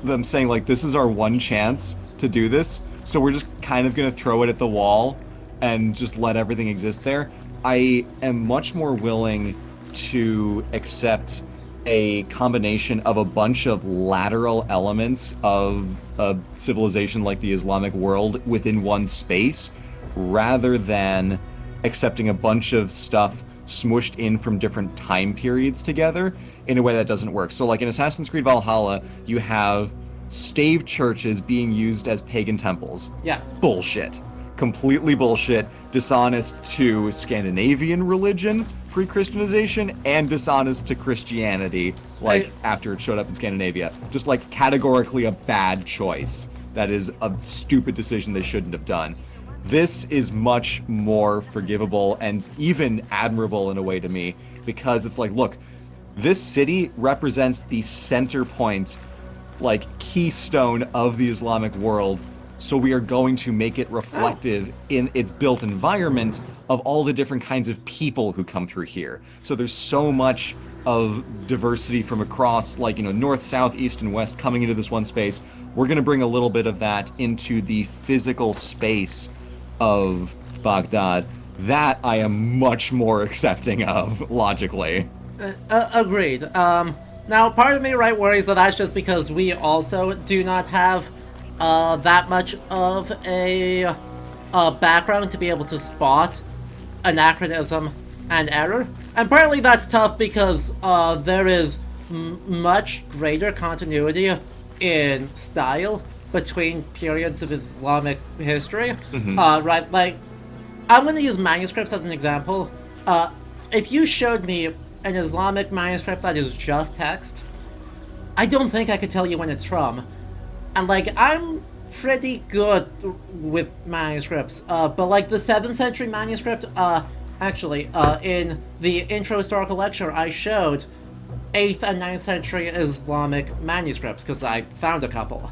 them saying, like, this is our one chance to do this, so we're just kind of gonna throw it at the wall and just let everything exist there. I am much more willing to accept a combination of a bunch of lateral elements of a civilization like the Islamic world within one space, rather than accepting a bunch of stuff smushed in from different time periods together in a way that doesn't work. So like in Assassin's Creed Valhalla, you have stave churches being used as pagan temples. Yeah. Bullshit. Completely bullshit, dishonest to Scandinavian religion, pre-Christianization, and dishonest to Christianity, like, after it showed up in Scandinavia. Just, like, categorically a bad choice. That is a stupid decision they shouldn't have done. This is much more forgivable and even admirable in a way to me, because it's like, look, this city represents the center point, like, keystone of the Islamic world, so we are going to make it reflective in its built environment of all the different kinds of people who come through here. So there's so much of diversity from across, like, you know, north, south, east, and west coming into this one space. We're going to bring a little bit of that into the physical space of Baghdad. That I am much more accepting of, logically. Agreed. Now, part of me, right, worries that that's just because we also do not have that much of a background to be able to spot anachronism and error. And partly that's tough because there is much greater continuity in style between periods of Islamic history. Right, like, I'm going to use manuscripts as an example. If you showed me an Islamic manuscript that is just text, I don't think I could tell you when it's from. And, like, I'm pretty good with manuscripts, but, like, the 7th century manuscript, actually, in the intro historical lecture, I showed 8th and 9th century Islamic manuscripts, because I found a couple.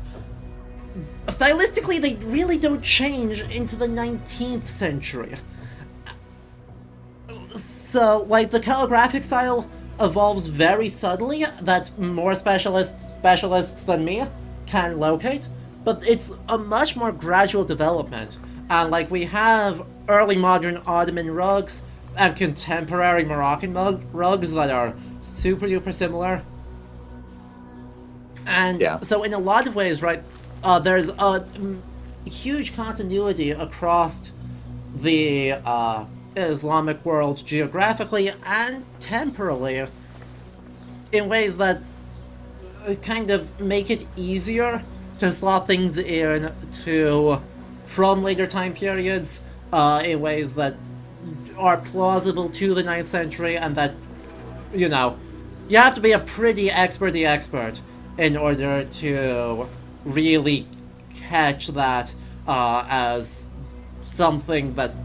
Stylistically, they really don't change into the 19th century. So, like, the calligraphic style evolves very subtly that more specialists than me can locate, but it's a much more gradual development. And, like, we have early modern Ottoman rugs and contemporary Moroccan rugs that are super duper similar. And so in a lot of ways, right, there's a huge continuity across the Islamic world geographically and temporally in ways that kind of make it easier to slot things in from later time periods in ways that are plausible to the 9th century, and that, you know, you have to be a pretty expert in order to really catch that as something that's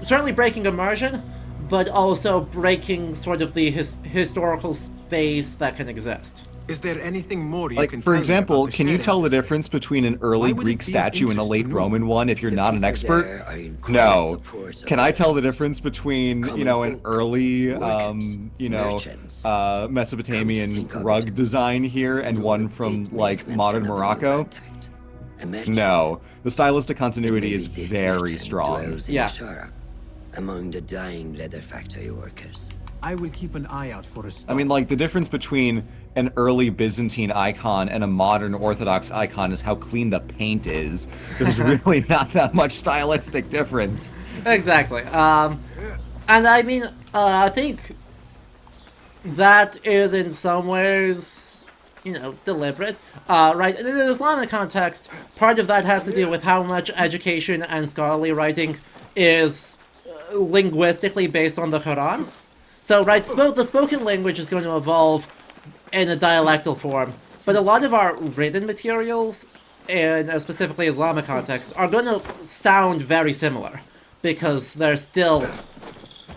certainly breaking immersion, but also breaking sort of the historical space that can exist. Is there anything more you can for tell example, me about the can you tell the Sheriffs? difference between an early would it Greek be of statue and a interest late to know? Roman one if you're not an expert? No. Can I tell the difference between, you know, an early, Mesopotamian rug design here and one from, like, modern Morocco? No. The stylistic continuity is very strong. Yeah. Among the dying leather factory workers. I will keep an eye out for a I mean, like, the difference between an early Byzantine icon and a modern Orthodox icon is how clean the paint is. There's really not that much stylistic difference. Exactly. And I mean, I think that is in some ways, you know, deliberate. Right, in the Islamic context, part of that has to do with how much education and scholarly writing is linguistically based on the Quran. So, right, the spoken language is going to evolve in a dialectal form, but a lot of our written materials in a specifically Islamic context, are going to sound very similar, because they're still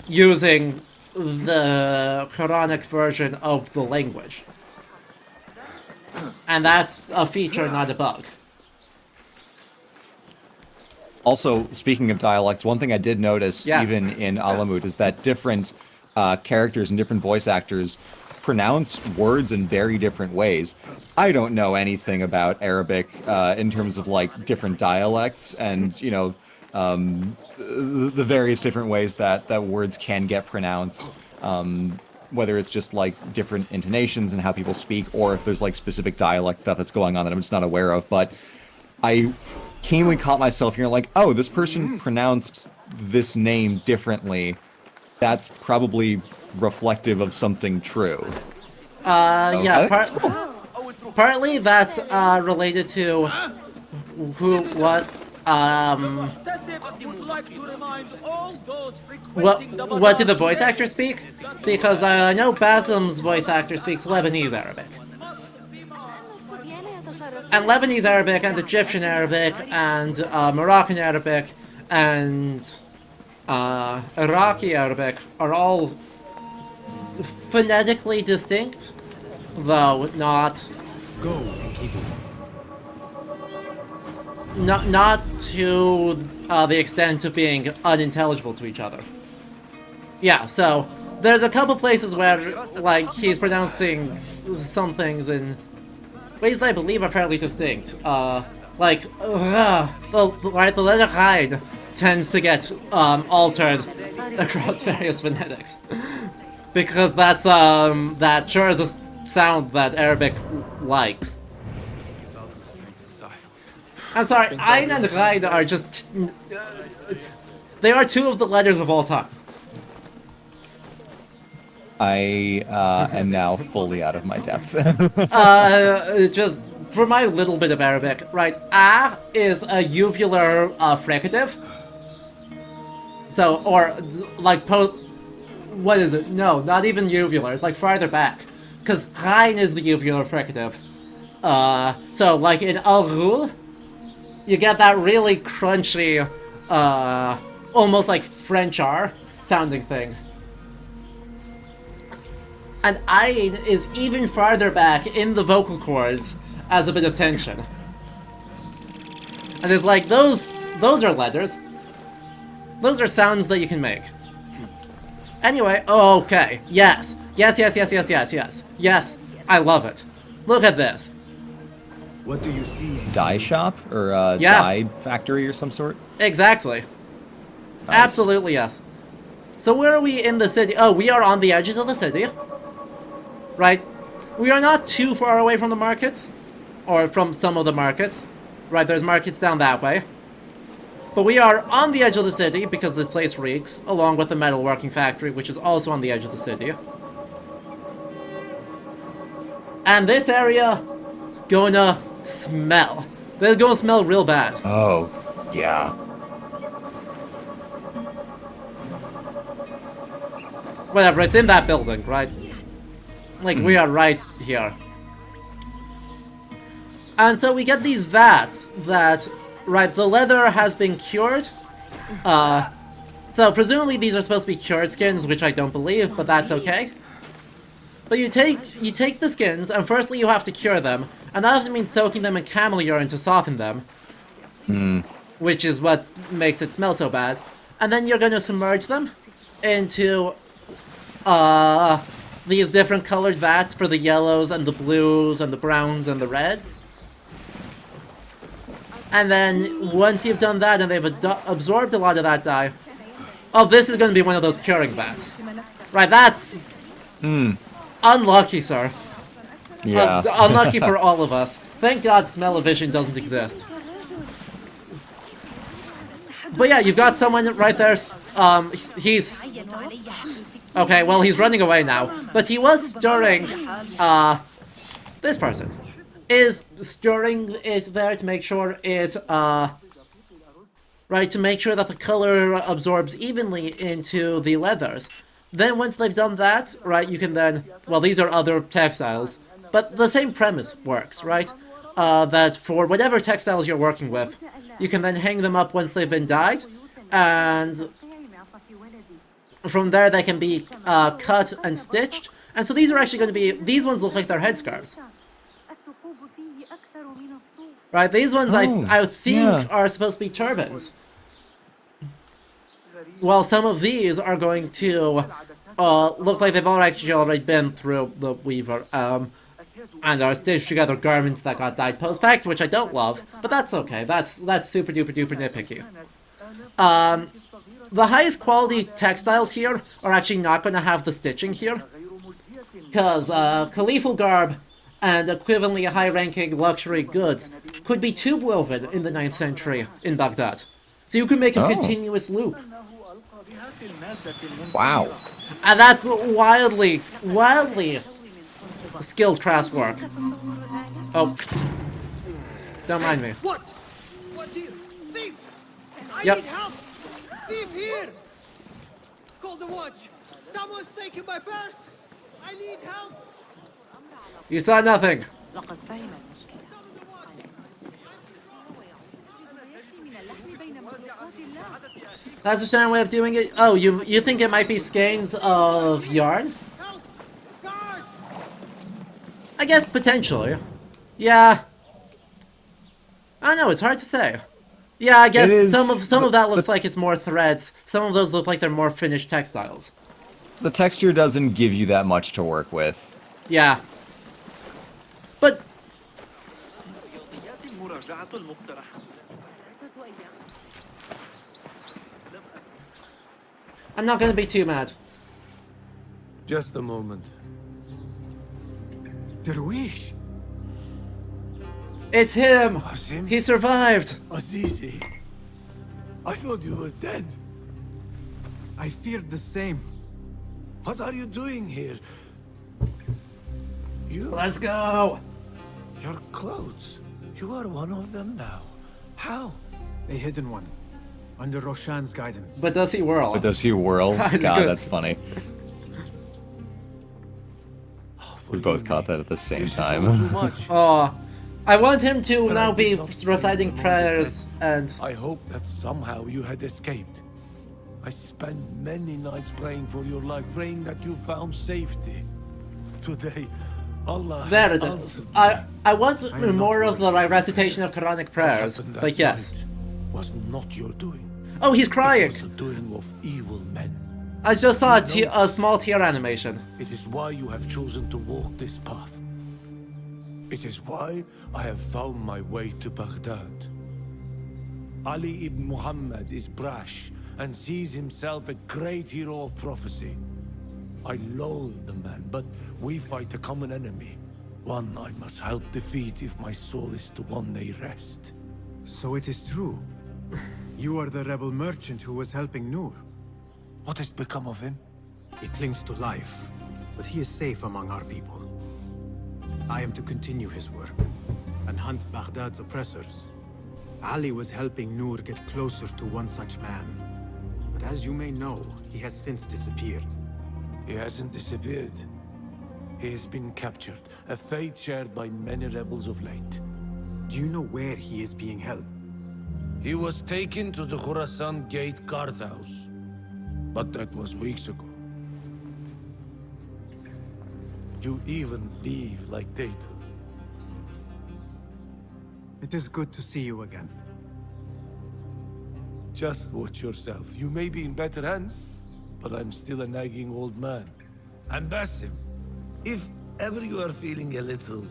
using the Quranic version of the language. And that's a feature, not a bug. Also, speaking of dialects, one thing I did notice, even in Alamut, is that different characters and different voice actors pronounce words in very different ways. I don't know anything about Arabic in terms of, like, different dialects and, you know, the various different ways that words can get pronounced. Whether it's just, like, different intonations and how people speak, or if there's, like, specific dialect stuff that's going on that I'm just not aware of. But I keenly caught myself here, like, oh, this person pronounced this name differently. That's probably reflective of something true. Yeah, partly that's related to what did the voice actor speak? Because I know Basim's voice actor speaks Lebanese Arabic. And Lebanese Arabic and Egyptian Arabic and Moroccan Arabic and Iraqi Arabic are all phonetically distinct, though not to the extent of being unintelligible to each other. Yeah, so there's a couple places where, like, he's pronouncing some things in ways that I believe are fairly distinct. Like, the letter Ghaid tends to get altered across various phonetics. Because that's, that sure is a sound that Arabic likes. I'm sorry, Ayn and Ghaid are just... they are two of the letters of all time. I am now fully out of my depth. Just for my little bit of Arabic, right? A is a uvular fricative. So, or like what is it? No, not even uvular. It's like farther back, because Ghain is the uvular fricative. So like in al-ghul, you get that really crunchy, almost like French R sounding thing. And Ayn is even farther back in the vocal cords as a bit of tension. And it's like, those are letters. Those are sounds that you can make. Anyway, okay, yes. Yes, I love it. Look at this. What do you see? Dye shop? Or a dye factory or some sort? Exactly. Nice. Absolutely, yes. So where are we in the city? Oh, we are on the edges of the city. Right? We are not too far away from the markets. Or from some of the markets. Right, there's markets down that way. But we are on the edge of the city because this place reeks, along with the metalworking factory, which is also on the edge of the city. And this area is gonna smell. They're gonna smell real bad. Oh, yeah. Whatever, it's in that building, right? Like, we are right here. And so we get these vats that, right, the leather has been cured. So presumably these are supposed to be cured skins, which I don't believe, but that's okay. But you take the skins, and firstly you have to cure them, and that often means soaking them in camel urine to soften them. Which is what makes it smell so bad. And then you're going to submerge them into these different colored vats for the yellows and the blues and the browns and the reds. And then once you've done that and they've absorbed a lot of that dye, oh, this is going to be one of those curing vats. Right, that's unlucky, sir. Yeah. Unlucky for all of us. Thank God smell-o-vision doesn't exist. But yeah, you've got someone right there. He's... Okay, well, he's running away now. But he was stirring... this person is stirring it there to make sure it... right, to make sure that the color absorbs evenly into the leathers. Then once they've done that, right, you can then... Well, these are other textiles. But the same premise works, right? that for whatever textiles you're working with, you can then hang them up once they've been dyed, and from there they can be cut and stitched. And so these are actually going to be, these ones look like they're headscarves. Right, these ones I think are supposed to be turbans. While some of these are going to look like they've already been through the weaver, and are stitched together garments that got dyed post-fact, which I don't love, but that's okay. That's super duper duper nitpicky. The highest quality textiles here are actually not going to have the stitching here, because Caliphal garb and equivalently high-ranking luxury goods could be tube woven in the 9th century in Baghdad. So you can make a continuous loop. Wow. And that's wildly skilled craftwork. Oh. Don't mind me. What? What do you... Thief! I Yep. need help! Thief here! Call the watch! Someone's taking my purse! I need help! You saw nothing. That's a certain way of doing it. Oh, you think it might be skeins of yarn? I guess potentially. Yeah. I don't know, it's hard to say. Yeah, I guess some of that looks like it's more threads. Some of those look like they're more finished textiles. The texture doesn't give you that much to work with. Yeah. But I'm not gonna be too mad. Just a moment. Darwish! It's him! Asim? He survived! Azizi! I thought you were dead. I feared the same. What are you doing here? You... Let's go! Your clothes. You are one of them now. How? A hidden one. Under Roshan's guidance. But does he whirl? But does he whirl? God, that's funny. We both caught that at the same time. Oh, I want him to now be reciting prayers and... I hope that somehow you had escaped. I spent many nights praying for your life, praying that you found safety. Today, Allah There has it is. answered I want more of the recitation of Quranic prayers, but yes. Was not your doing. Oh, he's crying! It was the doing of evil men. I just saw a small tear animation. It is why you have chosen to walk this path. It is why I have found my way to Baghdad. Ali ibn Muhammad is brash and sees himself a great hero of prophecy. I loathe the man, but we fight a common enemy. One I must help defeat if my soul is to one day rest. So it is true. You are the rebel merchant who was helping Noor. What has become of him? He clings to life, but he is safe among our people. I am to continue his work and hunt Baghdad's oppressors. Ali was helping Noor get closer to one such man. But as you may know, he has since disappeared. He hasn't disappeared. He has been captured, a fate shared by many rebels of late. Do you know where he is being held? He was taken to the Khurasan Gate guardhouse. But that was weeks ago. You even leave like they do. It is good to see you again. Just watch yourself. You may be in better hands, but I'm still a nagging old man. And Basim, if ever you are feeling a little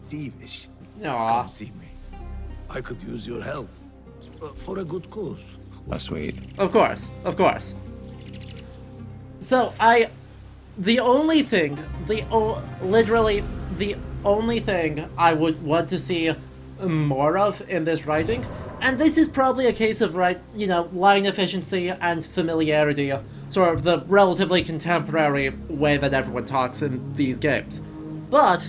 peevish, come see me. I could use your help. For a good cause. Oh, sweet. Of course, of course. So, the only thing, literally the only thing I would want to see more of in this writing, and this is probably a case of, line efficiency and familiarity, sort of the relatively contemporary way that everyone talks in these games. But,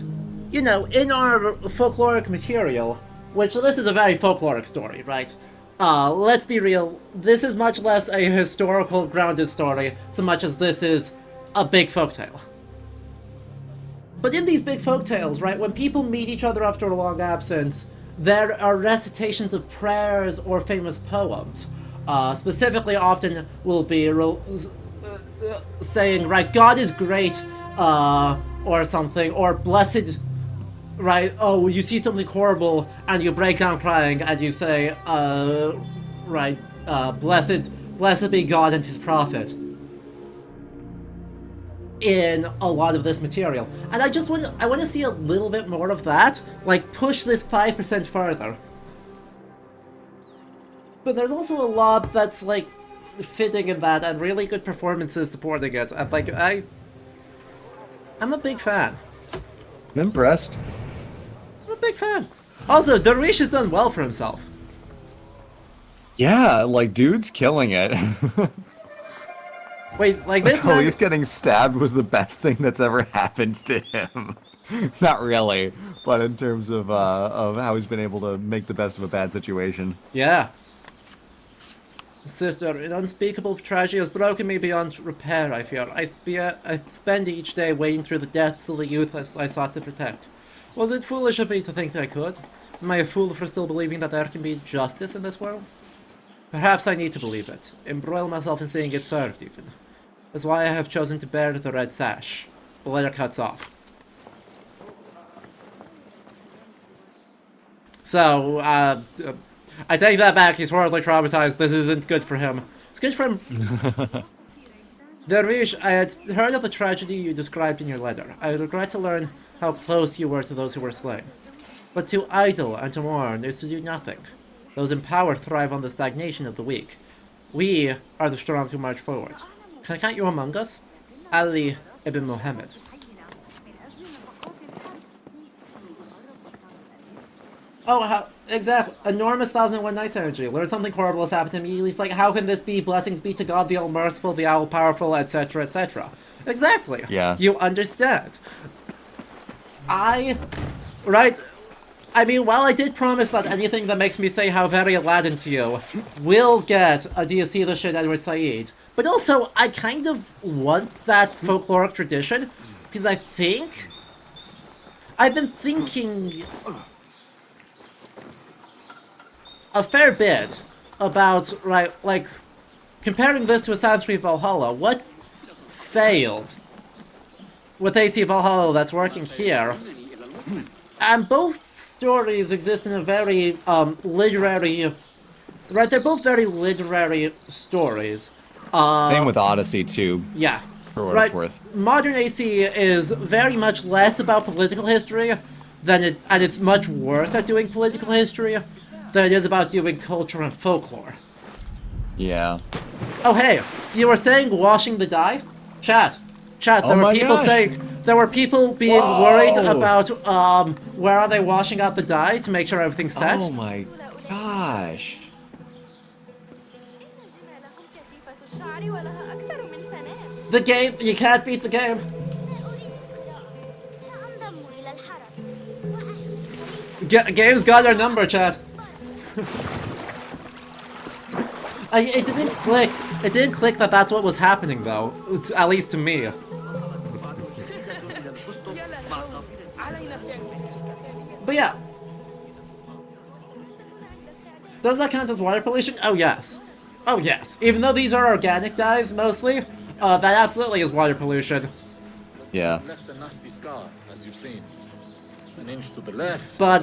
in our folkloric material, which this is a very folkloric story, right? Let's be real, this is much less a historical grounded story, so much as this is a big folktale. But in these big folktales, right, when people meet each other after a long absence, there are recitations of prayers or famous poems. Specifically, often will be saying, right, God is great, or something, or blessed, right, oh, you see something horrible, and you break down crying, and you say, right, blessed be God and his prophet. In a lot of this material. And I want to see a little bit more of that, like push this 5% further. But there's also a lot that's like fitting in that and really good performances supporting it. And like I'm a big fan. I'm impressed. I'm a big fan. Also, Darwish has done well for himself. Yeah, like dude's killing it. Wait, like this man... Khalif getting stabbed was the best thing that's ever happened to him. Not really, but in terms of how he's been able to make the best of a bad situation. Yeah. Sister, an unspeakable tragedy has broken me beyond repair, I fear. I spend each day wading through the depths of the youth I sought to protect. Was it foolish of me to think that I could? Am I a fool for still believing that there can be justice in this world? Perhaps I need to believe it. Embroil myself in seeing it served, even. That's why I have chosen to bear the red sash. The letter cuts off. So, I take that back, he's horribly traumatized, this isn't good for him. It's good for him. Darwish, I had heard of the tragedy you described in your letter. I regret to learn how close you were to those who were slain. But to idle and to mourn is to do nothing. Those in power thrive on the stagnation of the weak. We are the strong who march forward. Can I count you among us? Ali ibn Muhammad. Oh, exactly. Enormous 1001 Nights energy. Learn something horrible has happened to me. He's like, how can this be? Blessings be to God, the all-merciful, the all-powerful, etc., etc. Exactly. Yeah. You understand. Right... I mean, while I did promise that anything that makes me say how very Aladdin to you will get a DLC the shit Edward Said, but also, I kind of want that folkloric tradition, because I think... I've been thinking a fair bit about, right, like, comparing this to Assassin's Creed Valhalla, what failed with AC Valhalla that's working here, and both stories exist in a very literary... Right, they're both very literary stories. Same with Odyssey, too. Yeah. For what it's worth. Modern AC is very much less about political history and it's much worse at doing political history than it is about doing culture and folklore. Yeah. Oh, hey, you were saying washing the dye? Chat, there were people saying... There were people being worried about, where are they washing out the dye to make sure everything's set? Oh my gosh. The game, you can't beat the game. Game's got our number, chat. It didn't click that that's what was happening, though. At least to me. But yeah. Does that count as water pollution? Oh yes. Oh yes. Even though these are organic dyes, mostly, that absolutely is water pollution. Yeah. Left a nasty scar, as you've seen. An inch to the left. But,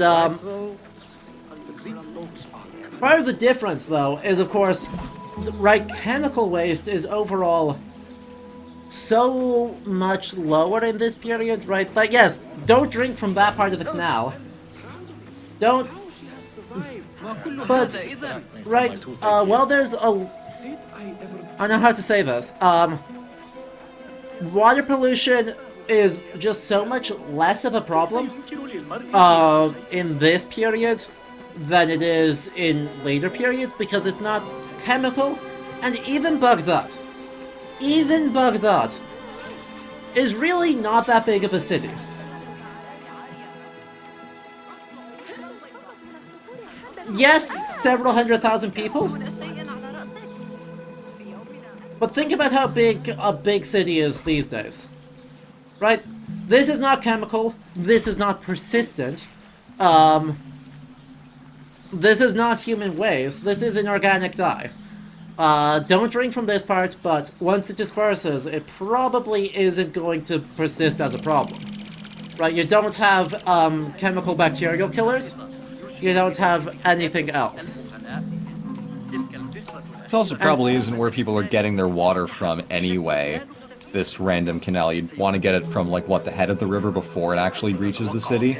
part of the difference, though, is, of course, right, chemical waste is overall so much lower in this period, right? Like, yes, don't drink from that part of the canal. Don't... But, right, well, there's a... I don't know how to say this. Water pollution is just so much less of a problem in this period than it is in later periods because it's not chemical, and even Baghdad is really not that big of a city. Yes, several 100,000 people, but think about how big a big city is these days, right? This is not chemical. This is not persistent. This is not human waste. This is an organic dye. Don't drink from this part, but once it disperses, it probably isn't going to persist as a problem. Right, you don't have chemical bacterial killers. You don't have anything else. It also probably isn't where people are getting their water from anyway. This random canal, you'd want to get it from, like, what, the head of the river before it actually reaches the city?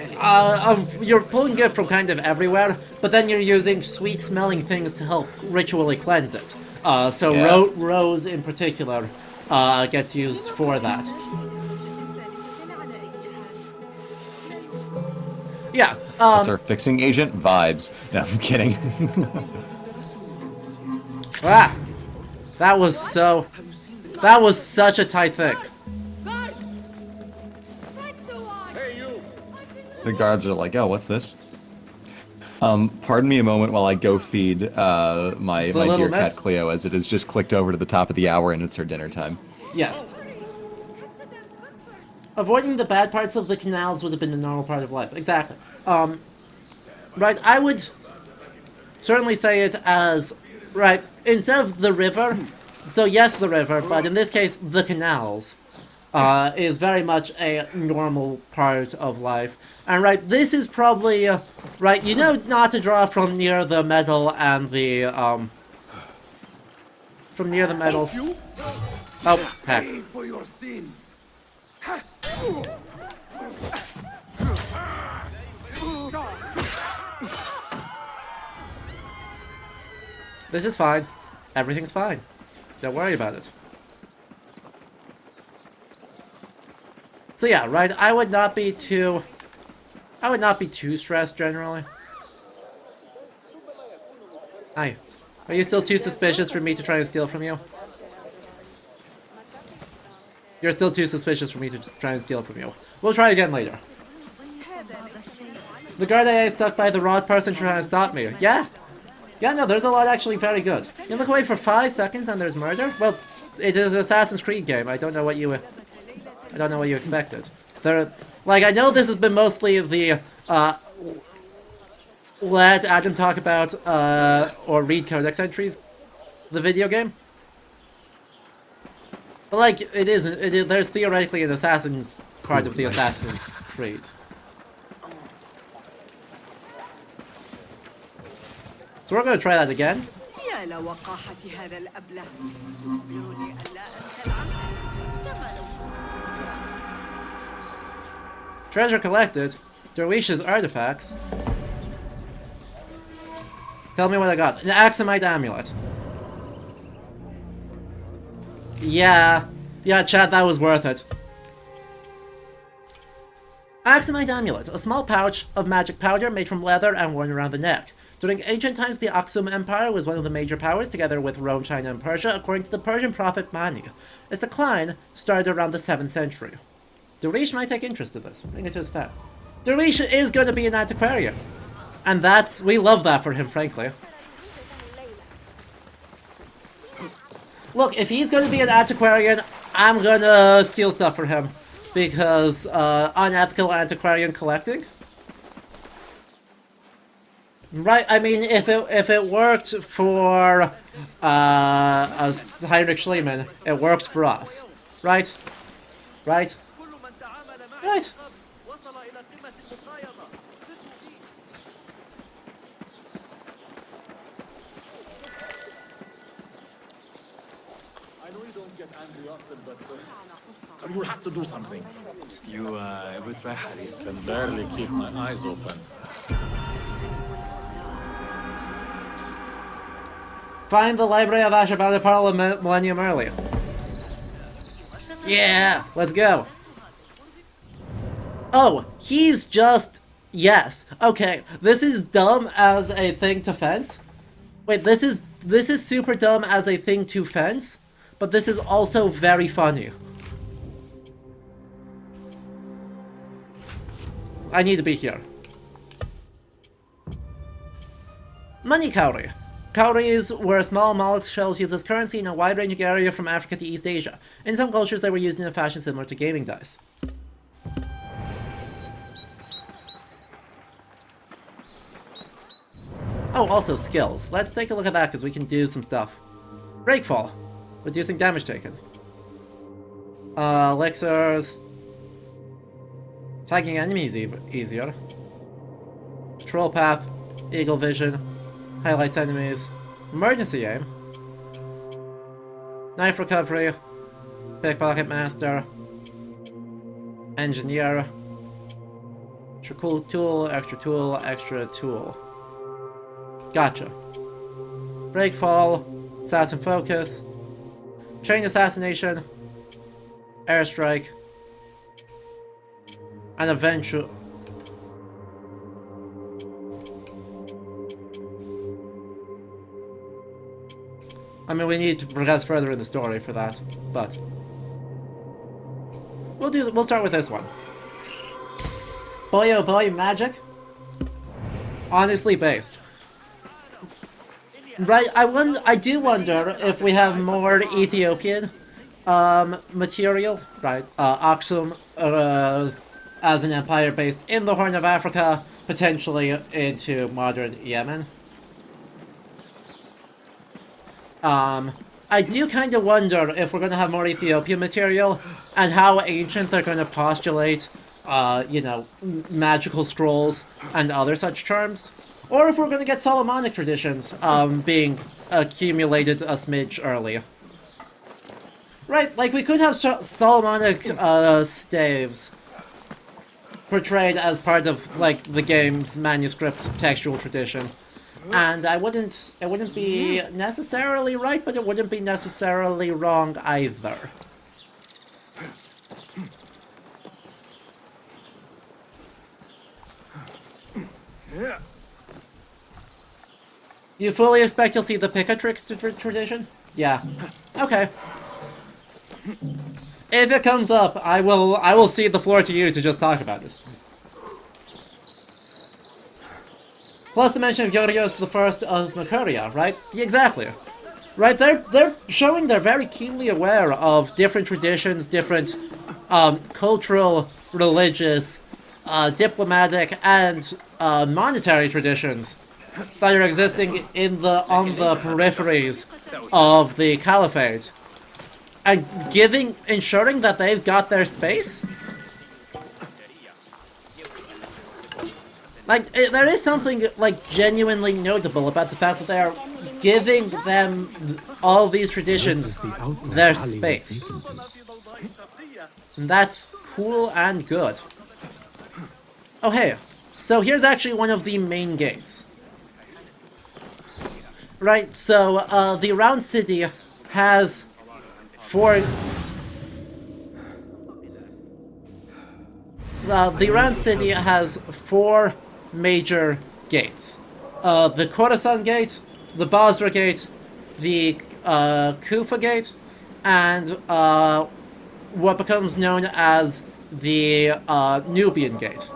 You're pulling it from kind of everywhere, but then you're using sweet-smelling things to help ritually cleanse it. Rose in particular gets used for that. Yeah. That's our fixing agent vibes. No, I'm kidding. That was such a tight thing. The guards are like, oh, what's this? Pardon me a moment while I go feed my dear cat Cleo, as it has just clicked over to the top of the hour and it's her dinner time. Yes. Avoiding the bad parts of the canals would have been the normal part of life. Exactly. Right, I would certainly say it as, right, instead of the river, so yes, the river, but in this case, the canals, is very much a normal part of life. And right, this is probably, right, you know not to draw from near the metal and the, from near the metal. Oh, heck. This is fine. Everything's fine. Don't worry about it. So yeah, right, I would not be too stressed generally. Hi. Are you still too suspicious for me to try and steal from you? You're still too suspicious for me to try and steal from you. We'll try again later. The guard AI is stuck by the rod person trying to stop me. Yeah. Yeah, no, there's a lot actually very good. You look away for 5 seconds and there's murder? Well, it is an Assassin's Creed game. I don't know what you expected. Like, I know this has been mostly the, let Adam talk about, or read codex entries, the video game. But, like, there's theoretically an Assassin's part of the Assassin's Creed. So we're going to try that again. Treasure collected. Derwish's artifacts. Tell me what I got. An Axamite amulet. Yeah, chat, that was worth it. Axamite amulet, a small pouch of magic powder made from leather and worn around the neck. During ancient times, the Aksum Empire was one of the major powers, together with Rome, China, and Persia, according to the Persian prophet Mani. Its decline started around the 7th century. Derwish might take interest in this. Bring it to his fan. Derwish is going to be an antiquarian. And we love that for him, frankly. Look, if he's going to be an antiquarian, I'm going to steal stuff for him. Because, unethical antiquarian collecting? Right, I mean, if it worked for Heinrich Schliemann, it works for us. Right? Right? Right. I know you don't get angry often, but you will have to do something. You بتراي حريص. Can barely keep my eyes open. Find the Library of Ashurbanipal a millennium earlier. Yeah, let's go. Oh, he's just... Yes. Okay, this is dumb as a thing to fence. Wait, this is super dumb as a thing to fence, but this is also very funny. I need to be here. Money cowrie. Cowries were small mollusk shells used as currency in a wide-ranging area from Africa to East Asia. In some cultures, they were used in a fashion similar to gaming dice. Oh, also skills. Let's take a look at that because we can do some stuff. Breakfall. Reducing damage taken. Elixirs. Tagging enemies easier. Patrol path. Eagle vision. Highlights enemies. Emergency aim. Knife recovery. Pickpocket master. Engineer. Extra cool tool, extra tool, extra tool. Gotcha. Breakfall. Assassin focus. Chain assassination. Airstrike. And eventual. I mean, we need to progress further in the story for that, but we'll start with this one. Boy oh boy, magic. Honestly based. Right, I do wonder if we have more Ethiopian material, right? Aksum as an empire based in the Horn of Africa, potentially into modern Yemen. I do kind of wonder if we're going to have more Ethiopian material and how ancient they're going to postulate, you know, magical scrolls and other such terms. Or if we're going to get Solomonic traditions being accumulated a smidge early. Right, like we could have Solomonic staves portrayed as part of, like, the game's manuscript textual tradition. And it wouldn't be necessarily right, but it wouldn't be necessarily wrong either. You fully expect you'll see the Picatrix tradition? Yeah. Okay. If it comes up, I will cede the floor to you to just talk about it. Plus the mention of Yorios the First of Makuria, right? Exactly. Right, they're showing they're very keenly aware of different traditions, different cultural, religious, diplomatic, and monetary traditions that are existing on the peripheries of the Caliphate. And ensuring that they've got their space. Like, there is something, like, genuinely notable about the fact that they are giving them all these traditions their space. And that's cool and good. Oh, hey. So here's actually one of the main gates. Right, so, the Round City has the Round City has 4 major gates. The Khorasan Gate, the Basra Gate, the Kufa Gate, and what becomes known as the Nubian Gate.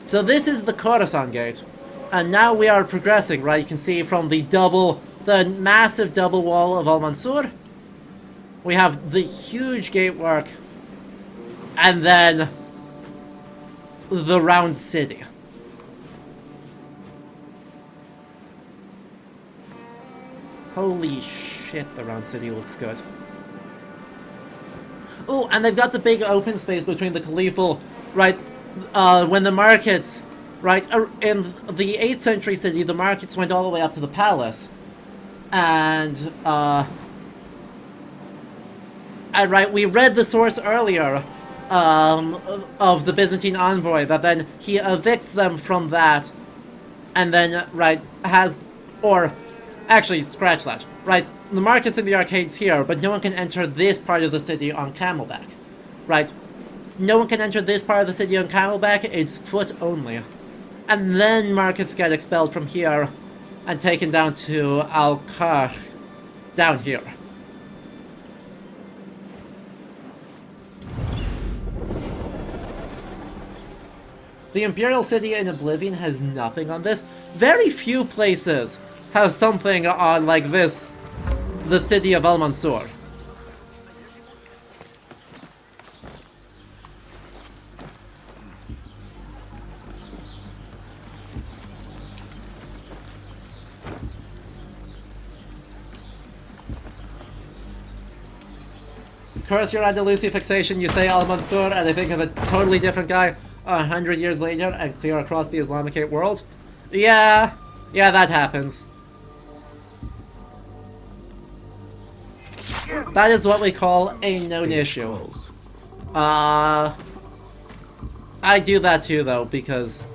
So this is the Khorasan Gate, and now we are progressing, right? You can see from the massive double wall of Al-Mansur, we have the huge gatework, and then the Round City. Holy shit, the Round City looks good. Oh, and they've got the big open space between the Caliphal, right? When the markets, right, in the 8th century city, the markets went all the way up to the palace. And right, we read the source earlier, of the Byzantine envoy, that then he evicts them from that, and then, right, actually, scratch that, right, the market's in the arcades here, but no one can enter this part of the city on camelback, right, no one can enter this part of the city on camelback, it's foot only, and then markets get expelled from here, and taken down to Al-Kar, down here. The Imperial City in Oblivion has nothing on this. Very few places have something on, like this, the city of Al-Mansur. curse your Andalusia fixation, you say Al-Mansur, and I think of a totally different guy 100 years later and clear across the Islamic world. Yeah, that happens. That is what we call a known issue. I do that too, though, because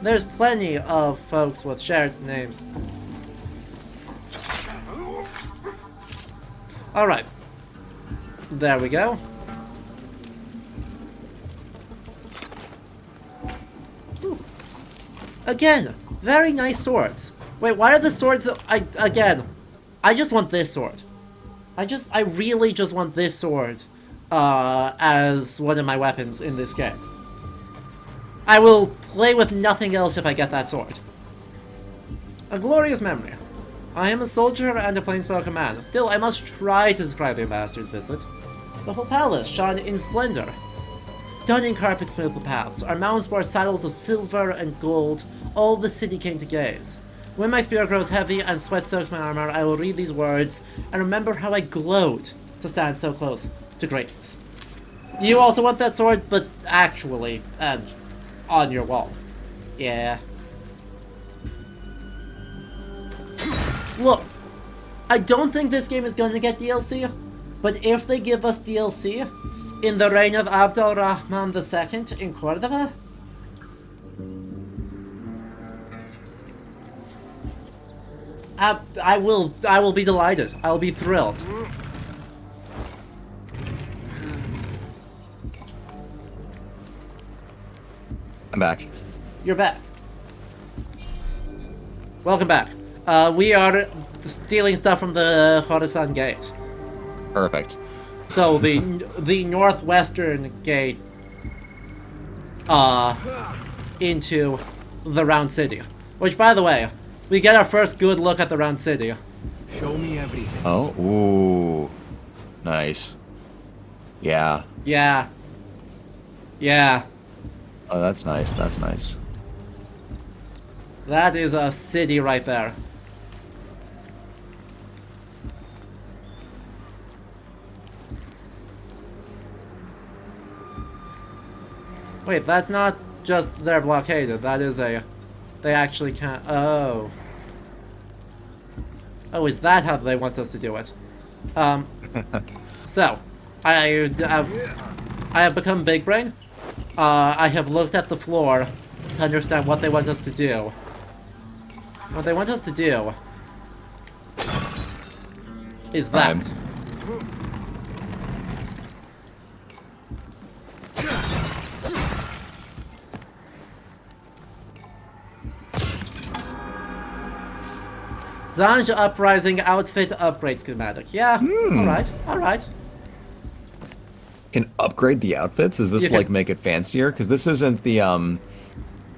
there's plenty of folks with shared names. Alright. There we go. Ooh. Again, very nice swords. Wait, why are the swords... I just want this sword. I really just want this sword as one of my weapons in this game. I will play with nothing else if I get that sword. A glorious memory. I am a soldier and a plainspoken man. Still, I must try to describe the ambassador's visit. The whole palace shone in splendor. Stunning carpets smoothed the paths. Our mounts bore saddles of silver and gold. All the city came to gaze. When my spear grows heavy and sweat soaks my armor, I will read these words and remember how I glowed to stand so close to greatness. You also want that sword, but actually, and on your wall. Yeah. Look, I don't think this game is going to get DLC, but if they give us DLC in the reign of Abdul Rahman II in Cordoba, I will be delighted. I will be thrilled. I'm back. You're back. Welcome back. We are stealing stuff from the Khorasan gate. Perfect. So the northwestern gate into the Round City. Which, by the way, we get our first good look at the Round City. Show me everything. Oh, ooh. Nice. Yeah. Yeah. Yeah. Oh, that's nice. That's nice. That is a city right there. Wait, that's not just they're blockaded. That is a... They actually can't... Oh. Oh, is that how they want us to do it? So, I have become big brain. I have looked at the floor to understand what they want us to do. What they want us to do is that. Zanj Uprising outfit upgrade schematic. Yeah, alright. Can upgrade the outfits? Is this like make it fancier? Because this isn't the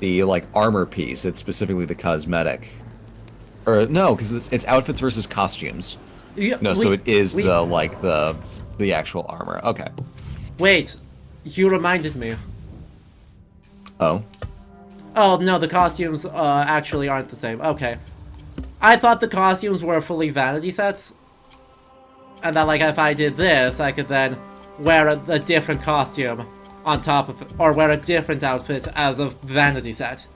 like armor piece. It's specifically the cosmetic. Or no, because it's outfits versus costumes. So it is the actual armor. Okay. Wait, you reminded me. Oh. Oh no, the costumes actually aren't the same. Okay. I thought the costumes were fully vanity sets. And that like if I did this, I could then wear a different costume on top of it, or wear a different outfit as a vanity set.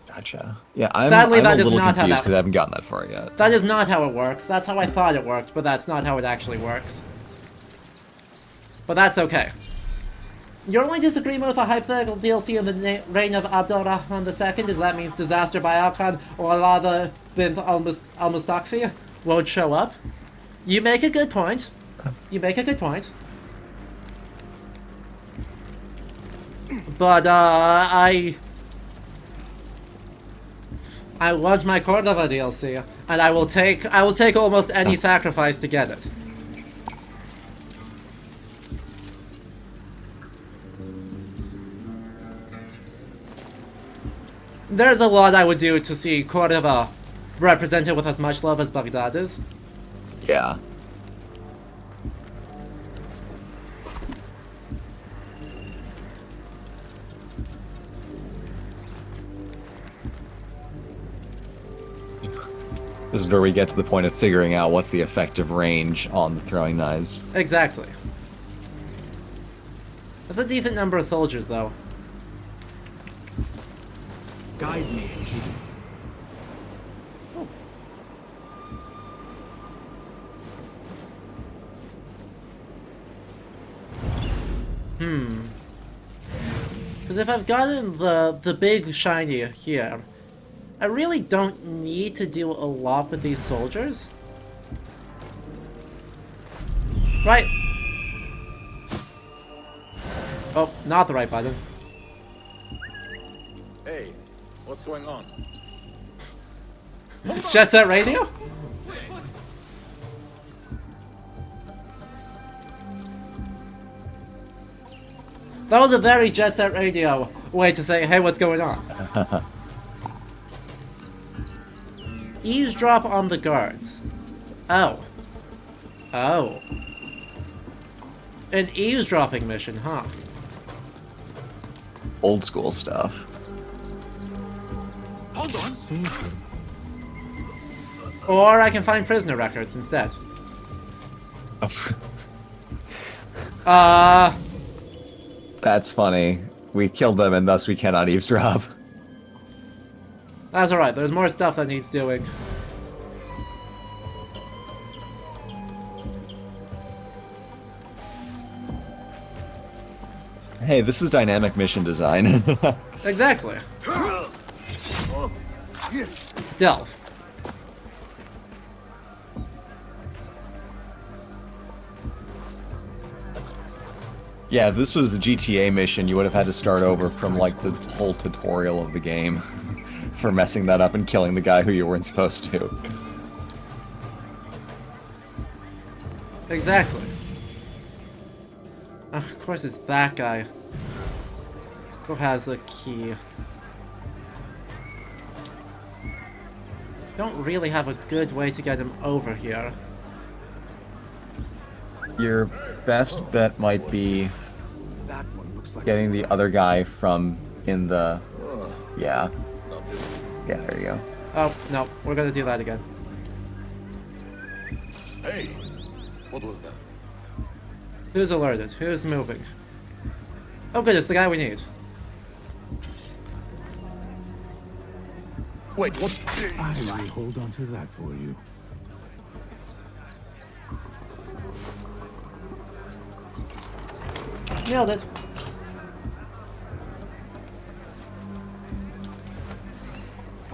Gotcha. Yeah, I'm Sadly, I'm that a is little not confused how because I haven't gotten that far yet. That is not how it works. That's how I thought it worked, but that's not how it actually works. But that's okay. Your only disagreement with a hypothetical DLC in the reign of Abdul Rahman II is that means Disaster by Alkhan or Alada bint al-Mustakfi won't show up? You make a good point. You make a good point. But, I want my Cordova DLC, and I will take almost any sacrifice to get it. There's a lot I would do to see Cordova represented with as much love as Baghdad is. Yeah. This is where we get to the point of figuring out what's the effective range on the throwing knives. Exactly. That's a decent number of soldiers, though. Guide me and keep. Because if I've gotten the big shiny here, I really don't need to do a lot with these soldiers. Right. Oh, not the right button. Hey, what's going on? Jet Set Radio? That was a very Jet Set Radio way to say, hey, what's going on? Eavesdrop on the guards. Oh. Oh. An eavesdropping mission, huh? Old school stuff. Hold on. Or I can find prisoner records instead. That's funny. We killed them and thus we cannot eavesdrop. That's alright, there's more stuff that needs doing. Hey, this is dynamic mission design. Exactly. Stealth. Yeah, if this was a GTA mission, you would have had to start over from like the whole tutorial of the game for messing that up and killing the guy who you weren't supposed to. Exactly. Of course it's that guy who has the key. Don't really have a good way to get him over here. Your best bet might be getting the other guy from in the... Yeah. Yeah, there you go. Oh, no, we're gonna do that again. Hey, what was that? Who's alerted? Who's moving? Oh goodness, the guy we need. Wait, what? I will hold on to that for you. Nailed it.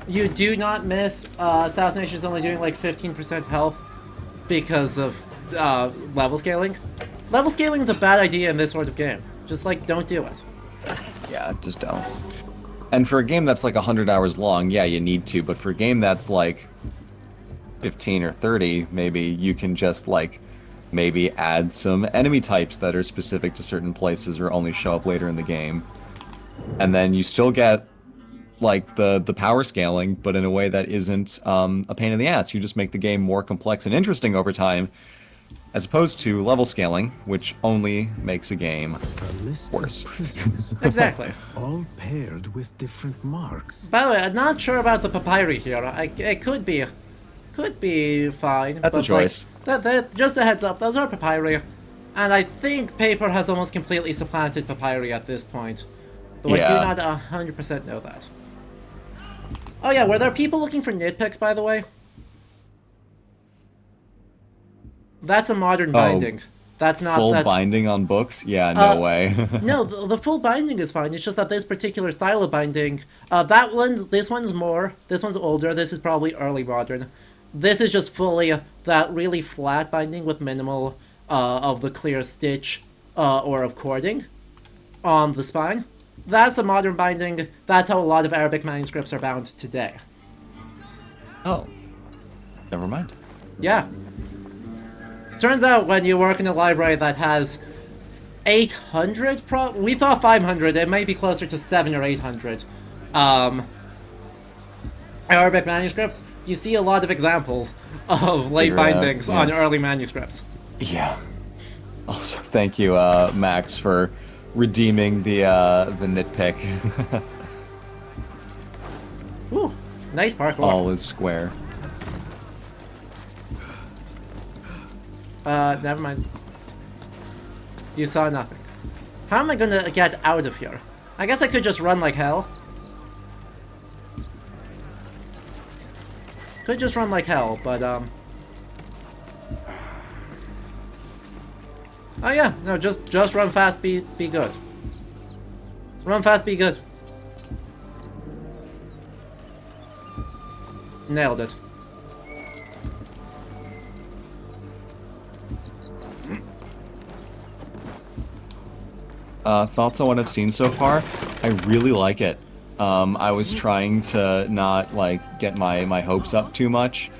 You do not miss. Assassination is only doing like 15% health because of level scaling. Level scaling is a bad idea in this sort of game. Just like, don't do it. Yeah, just don't. And for a game that's like 100 hours long, yeah, you need to, but for a game that's like 15 or 30, maybe you can just like maybe add some enemy types that are specific to certain places or only show up later in the game. And then you still get like the power scaling, but in a way that isn't a pain in the ass. You just make the game more complex and interesting over time, as opposed to level scaling, which only makes a game worse. Exactly. All paired with different marks. By the way, I'm not sure about the papyri here. It could be fine. That's a choice. Like, just a heads up, those are papyri. And I think paper has almost completely supplanted papyri at this point. Though yeah. I do not 100% know that. Oh yeah, were there people looking for nitpicks, by the way? That's a modern binding. That's not full binding on books? Yeah, no way. No, the full binding is fine. It's just that this particular style of binding, this one's more, this one's older, this is probably early modern. This is just fully that really flat binding with minimal of the clear stitch or of cording on the spine. That's a modern binding. That's how a lot of Arabic manuscripts are bound today. Oh. Never mind. Yeah. Turns out when you work in a library that has 800, we thought 500, it may be closer to 700 or 800 Arabic manuscripts, you see a lot of examples of late bindings on early manuscripts. Yeah. Also, thank you, Max, for redeeming the nitpick. Ooh, nice parkour. All is square. Never mind. You saw nothing. How am I gonna get out of here? I guess I could just run like hell. Could just run like hell, but oh yeah, no, just run fast, be good. Run fast, be good. Nailed it. Thoughts on what I've seen so far? I really like it. I was trying to not like get my hopes up too much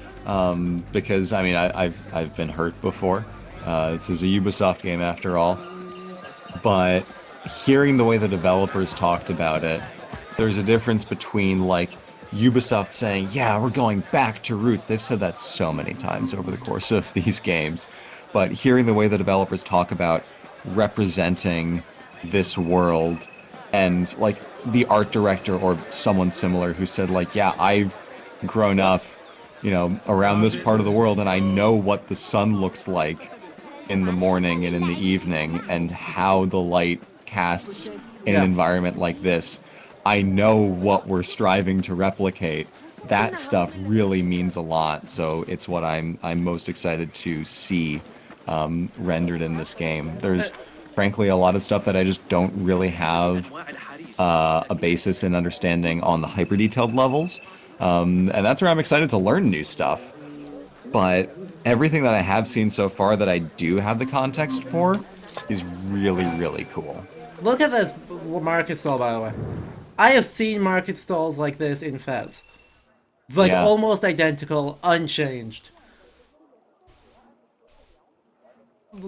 because I mean I've been hurt before. This is a Ubisoft game after all, but hearing the way the developers talked about it, there's a difference between like Ubisoft saying, yeah, we're going back to roots. They've said that so many times over the course of these games, but hearing the way the developers talk about representing this world, and like the art director or someone similar who said like, yeah, I've grown up, you know, around this part of the world and I know what the sun looks like in the morning and in the evening and how the light casts in an environment like this. I know what we're striving to replicate. That stuff really means a lot, so it's what I'm most excited to see rendered in this game. There's frankly a lot of stuff that I just don't really have a basis in understanding on the hyper detailed levels, and that's where I'm excited to learn new stuff. But everything that I have seen so far that I do have the context for is really, really cool. Look at this market stall, by the way. I have seen market stalls like this in Fez. Like, almost identical, unchanged.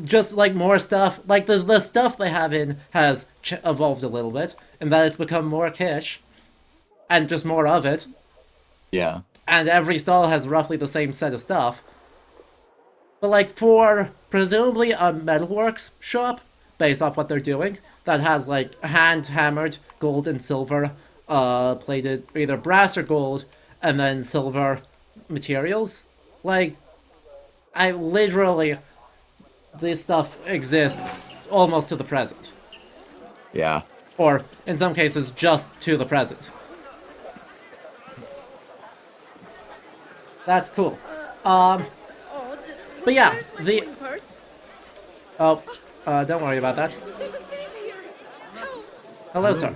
Just, like, more stuff. Like, the stuff they have in has evolved a little bit, in that it's become more kitsch, and just more of it. Yeah. And every stall has roughly the same set of stuff. But, like, for presumably a metalworks shop, based off what they're doing, that has, like, hand-hammered gold and silver, plated either brass or gold, and then silver materials. Like, this stuff exists almost to the present. Yeah. Or, in some cases, just to the present. That's cool. But yeah, don't worry about that. Hello, sir.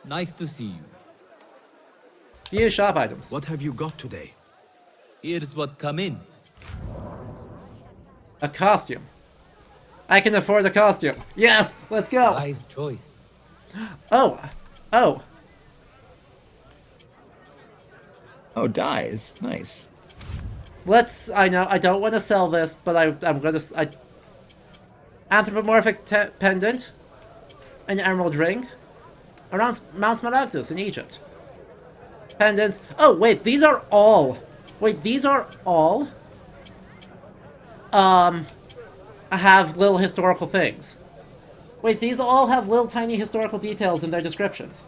Nice to see you. View shop items. What have you got today? Here's what's come in. A costume. I can afford a costume. Yes, let's go. Wise choice. Oh. Oh, dies. Nice. I know, I don't want to sell this, but I'm gonna... Anthropomorphic pendant. An emerald ring. Around Mount Smaragdus in Egypt. Pendants. Oh, wait, these are all... have little historical things. Wait, these all have little tiny historical details in their descriptions.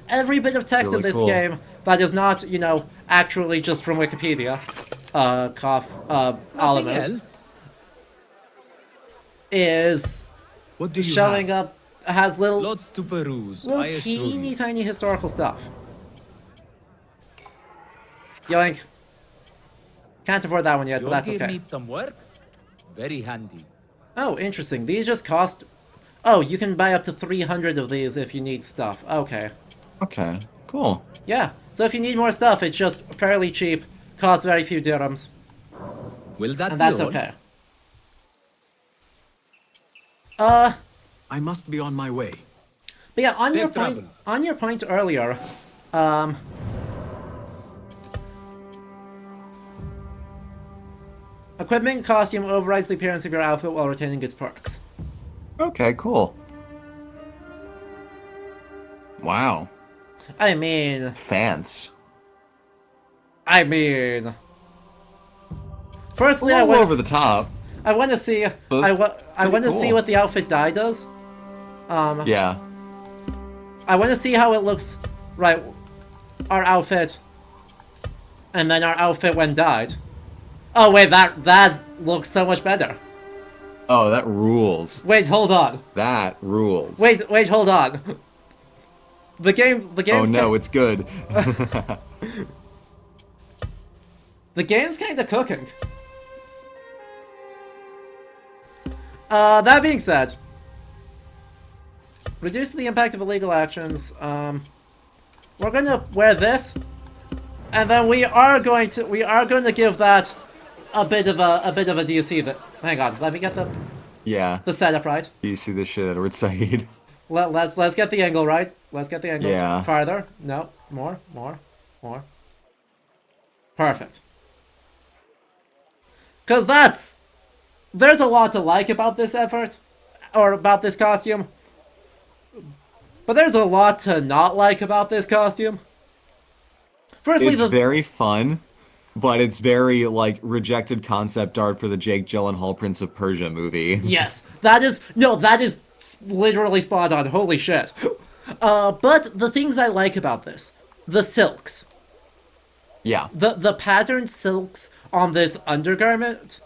Every bit of text in this game that is not, you know, actually just from Wikipedia, Alamut, is what do you showing have? up, has little, lots to peruse, little teeny tiny historical stuff. Yoink. Can't afford that one yet, but that's okay. Need some work? Very handy. Oh, interesting. These just cost... Oh, you can buy up to 300 of these if you need stuff. Okay. Okay, cool. Yeah, so if you need more stuff, it's just fairly cheap, costs very few dirhams. Will that and be that's all? okay. I must be on my way. But yeah, Safe on your point earlier, equipment and costume overrides the appearance of your outfit while retaining its perks. Okay, cool. Wow. I mean... Fans. Firstly, all over the top. I want to see... I want to see what the outfit dye does. Yeah. I want to see how it looks... Right. Our outfit. And then our outfit when dyed. Oh wait, that looks so much better. Oh, that rules. Wait, hold on. That rules. Wait, hold on. The game's Oh no, it's good. The game's kinda cooking. That being said, reduce the impact of illegal actions. We're gonna wear this, and then we are going to give that a bit of a DC. That hang on, let me get the setup right. You see this shit, Edward Said. Let's get the angle right. Let's get the angle farther. No, more. Perfect. Cause there's a lot to like about this effort, or about this costume. But there's a lot to not like about this costume. Firstly, it's very fun, but it's very, like, rejected concept art for the Jake Gyllenhaal Prince of Persia movie. Yes, that is literally spot on. Holy shit. But the things I like about this, the silks. Yeah. The patterned silks on this undergarment,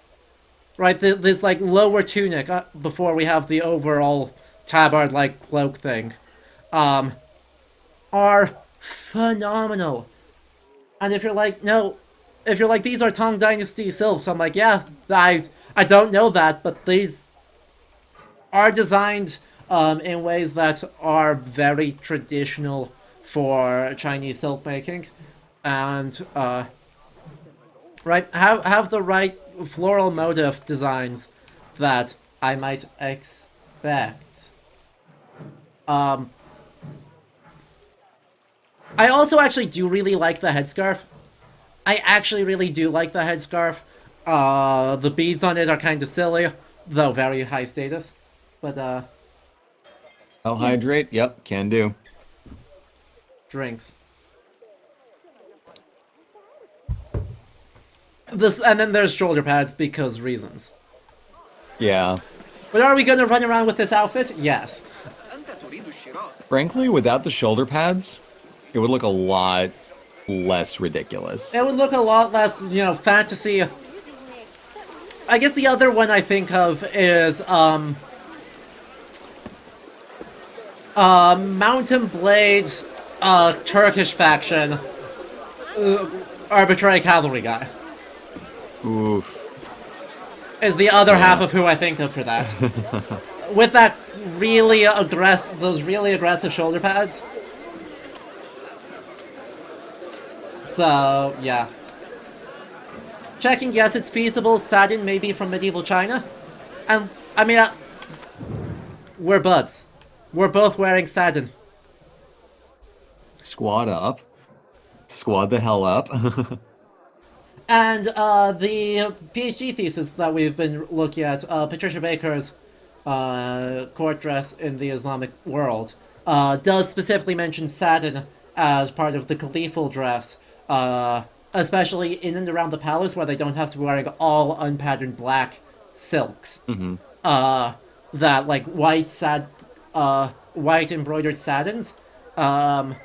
right? This, like, lower tunic before we have the overall tabard-like cloak thing. Are phenomenal. And if you're like, these are Tang Dynasty silks, I'm like, yeah, I don't know that, but these are designed in ways that are very traditional for Chinese silk making, and right, have the right floral motif designs that I might expect. I also actually do really like the headscarf. I actually really do like the headscarf. The beads on it are kind of silly, though very high status. But, I'll hydrate? Yep, can do. Drinks. And then there's shoulder pads because reasons. Yeah. But are we gonna run around with this outfit? Yes. Frankly, without the shoulder pads, it would look a lot less ridiculous. It would look a lot less, fantasy. I guess the other one I think of is, Mountain Blade, Turkish faction, arbitrary cavalry guy. Oof. Is the other half of who I think of for that. With that those really aggressive shoulder pads. So, yeah. Checking, yes, it's feasible. Satin maybe from medieval China. And, I mean, we're buds. We're both wearing satin. Squad up. Squad the hell up. And the PhD thesis that we've been looking at, Patricia Baker's court dress in the Islamic world, does specifically mention satin as part of the caliphal dress, especially in and around the palace where they don't have to be wearing all unpatterned black silks. Mm-hmm. That, like, white embroidered satins, and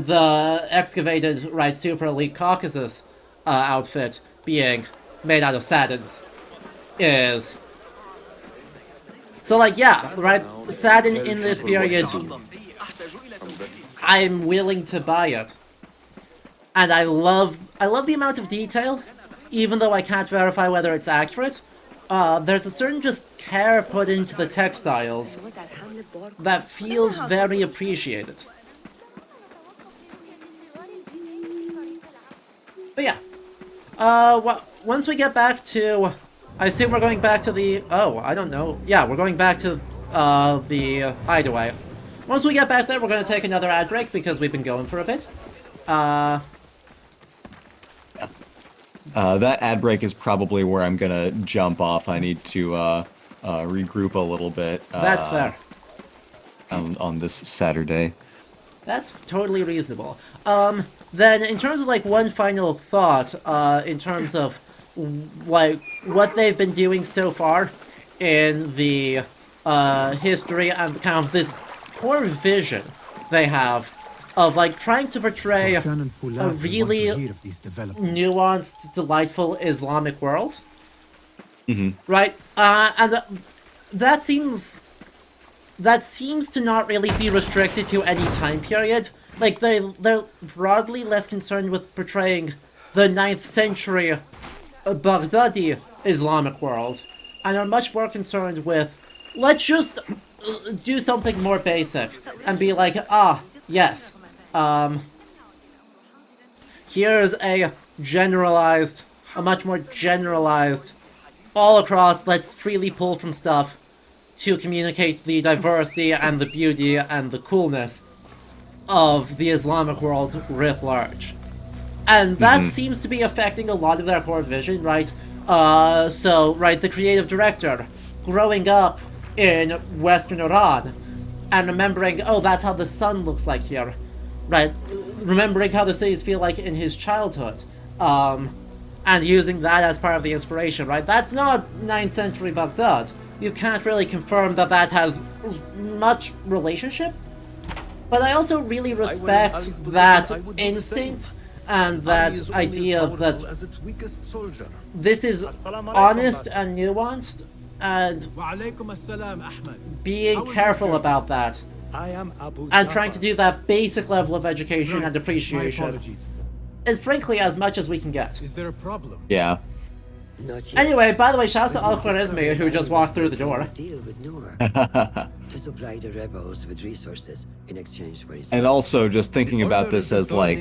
the excavated, right, super elite Caucasus outfit being made out of satins is... So, like, yeah, right, satin in this period, I'm willing to buy it. And I love the amount of detail, even though I can't verify whether it's accurate. There's a certain just care put into the textiles that feels very appreciated. But yeah. Once we get back to... I assume we're going back to the... Oh, I don't know. Yeah, we're going back to the hideaway. Once we get back there, we're going to take another ad break because we've been going for a bit. That ad break is probably where I'm gonna jump off. I need to regroup a little bit. That's fair. On this Saturday. That's totally reasonable. Then in terms of, like, one final thought, in terms of, like, what they've been doing so far in the history and kind of this core vision they have of, like, trying to portray a really nuanced, delightful Islamic world. right? And that seems to not really be restricted to any time period. Like, they're broadly less concerned with portraying the 9th century Baghdadi Islamic world, and are much more concerned with, let's just do something more basic, and be like, yes, here's a much more generalized, all across, let's freely pull from stuff to communicate the diversity and the beauty and the coolness of the Islamic world writ large. And that seems to be affecting a lot of their core vision, right? The creative director, growing up in Western Iran, and remembering, oh, that's how the sun looks like here, right? Remembering how the cities feel like in his childhood, and using that as part of the inspiration, right? That's not 9th century Baghdad. You can't really confirm that that has much relationship, but I also really respect that instinct and that idea that this is honest and nuanced, and being careful about that, and trying to do that basic level of education and appreciation is frankly as much as we can get. Is there a problem? Yeah. Anyway, by the way, shouts to Al-Khwarizmi, who just walked through the door. Deal with Noor to supply the rebels with resources in exchange for his. And also, just thinking about this as, like,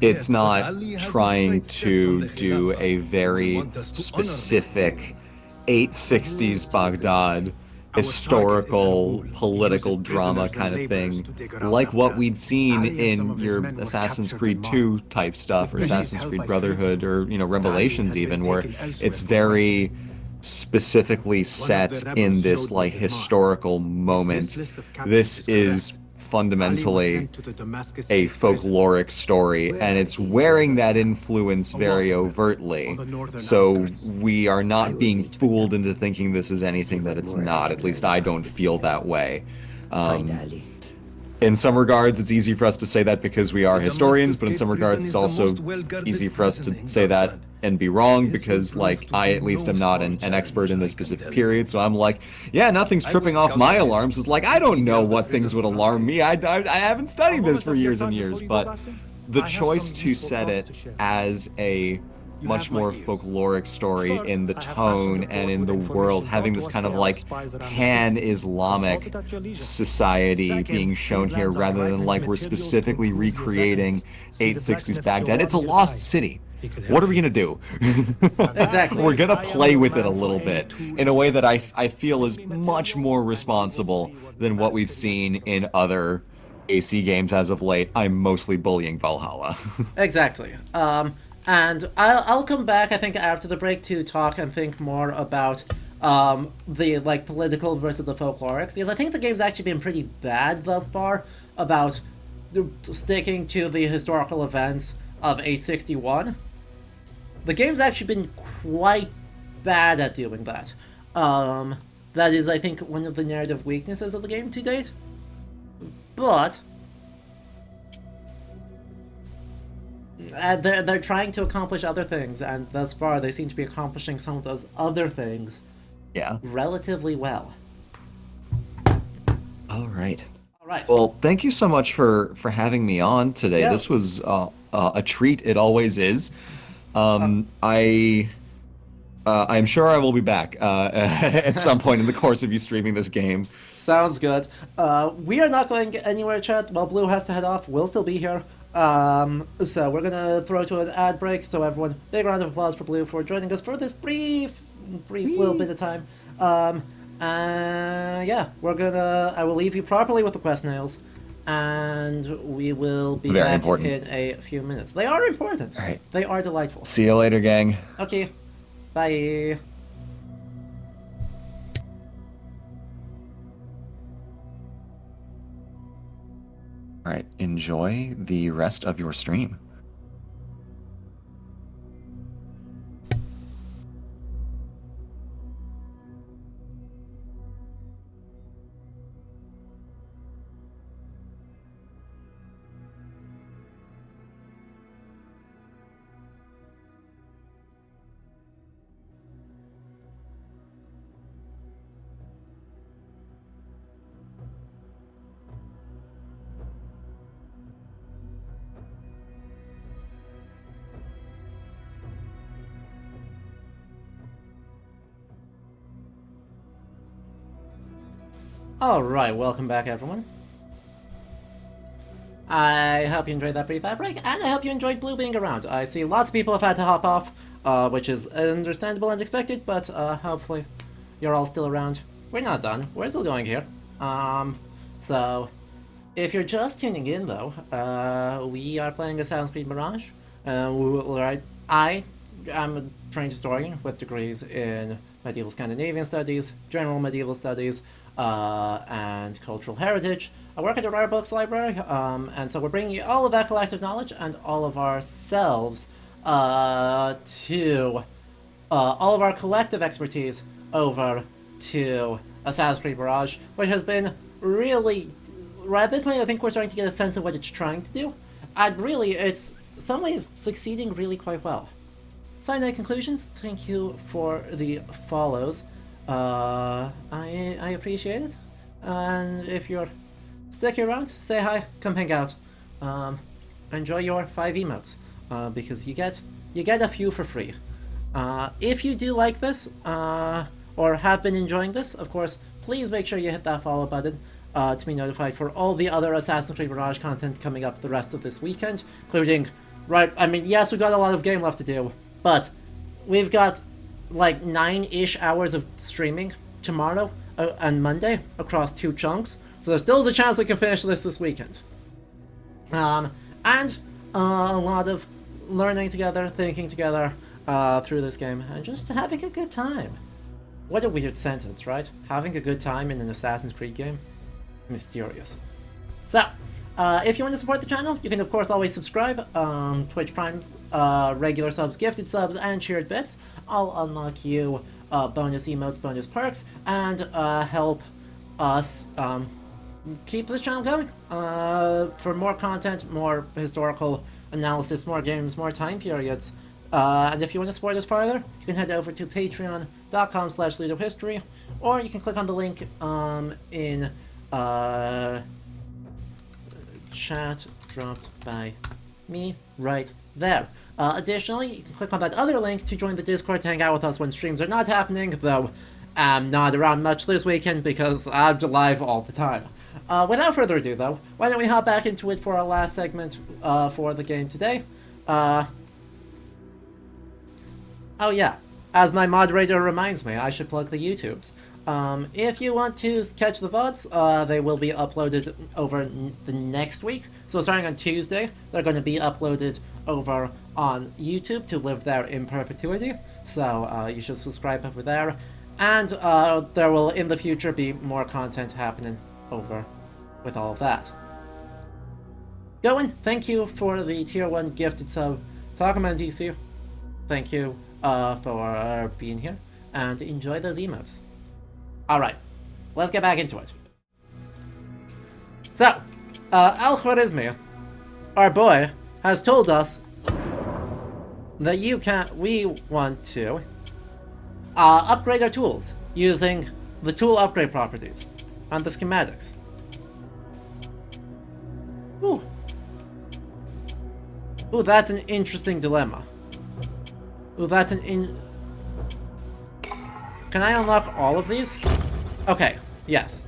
it's not trying to do a very specific 860s Baghdad historical political drama kind of thing, like what we'd seen in your Assassin's Creed 2 type stuff, or Assassin's Creed Brotherhood, or, you know, Revelations even, where it's very specifically set in this, like, historical moment. This is fundamentally a folkloric story, and it's wearing that influence very overtly. So we are not being fooled into thinking this is anything that it's not. At least I don't feel that way. In some regards, it's easy for us to say that because we are historians, but in some regards, it's also easy for us to say that and be wrong because, like, I at least am not an expert in this specific period, so I'm like, yeah, nothing's tripping off my alarms. It's like, I don't know what things would alarm me. I haven't studied this for years and years, but the choice to set it as a much more folkloric story in the tone and in the world, having this kind of like pan-Islamic society being shown here rather than like we're specifically recreating 860s Baghdad. It's a lost city. What are we gonna do? Exactly. We're gonna play with it a little bit in a way that I feel is much more responsible than what we've seen in other AC games as of late. I'm mostly bullying Valhalla. Exactly. And I'll come back, I think, after the break to talk and think more about the like political versus the folkloric, because I think the game's actually been pretty bad thus far about sticking to the historical events of 861. The game's actually been quite bad at doing that. That is, I think, one of the narrative weaknesses of the game to date. But they're trying to accomplish other things, and thus far they seem to be accomplishing some of those other things relatively well. All right. Alright. Well, thank you so much for having me on today. Yeah. This was a treat. It always is. I'm sure I will be back at some point in the course of you streaming this game. Sounds good. We are not going anywhere, chat. While Blue has to head off, we'll still be here. So we're gonna throw to an ad break. So everyone, big round of applause for Blue for joining us for this brief little bit of time. Yeah, I will leave you properly with the quest nails, and we will be Very back important. in a few minutes. They are important. All right. They are delightful. See you later, gang. Okay. Bye. All right. Enjoy the rest of your stream. Alright, welcome back everyone. I hope you enjoyed that brief ad break, and I hope you enjoyed Blue being around. I see lots of people have had to hop off, which is understandable and expected, but hopefully you're all still around. We're not done. We're still going here. So, if you're just tuning in though, we are playing Assassin's Creed Mirage. I am a trained historian with degrees in medieval Scandinavian studies, general medieval studies, and cultural heritage. I work at a rare books library, and so we're bringing you all of that collective knowledge and all of ourselves to all of our collective expertise over to Assassin's Creed Mirage, which has been really, right at this point I think we're starting to get a sense of what it's trying to do, and really it's in some ways succeeding really quite well. Cyanide Conclusions, thank you for the follows. I appreciate it, and if you're sticking around, say hi, come hang out, enjoy your 5 emotes, because you get a few for free. If you do like this, or have been enjoying this, of course, please make sure you hit that follow button to be notified for all the other Assassin's Creed Mirage content coming up the rest of this weekend, including, yes, we've got a lot of game left to do, but we've got like 9-ish hours of streaming tomorrow and Monday across 2 chunks, so there still is a chance we can finish this weekend. And a lot of learning together, thinking together through this game, and just having a good time. What a weird sentence, right? Having a good time in an Assassin's Creed game? Mysterious. So, if you want to support the channel, you can of course always subscribe. Twitch Primes, regular subs, gifted subs, and shared bits all unlock you bonus emotes, bonus perks, and help us keep this channel going for more content, more historical analysis, more games, more time periods. And if you want to support us further, you can head over to patreon.com/ludohistory, or you can click on the link in chat dropped by me right there. Additionally, you can click on that other link to join the Discord to hang out with us when streams are not happening, though I'm not around much this weekend because I'm live all the time. Without further ado though, why don't we hop back into it for our last segment for the game today. Oh yeah, as my moderator reminds me, I should plug the YouTubes. If you want to catch the VODs, they will be uploaded over the next week. So starting on Tuesday, they're going to be uploaded over on YouTube to live there in perpetuity. So you should subscribe over there. And there will in the future be more content happening over with all of that. Goin, thank you for the tier 1 gifted sub. Talkman DC, thank you for being here, and enjoy those emotes. Alright, let's get back into it. So, Al-Khwarizmi, our boy, has told us that we want to upgrade our tools using the tool upgrade properties and the schematics. Ooh. Ooh, that's an interesting dilemma. Ooh, that's Can I unlock all of these? Okay, yes.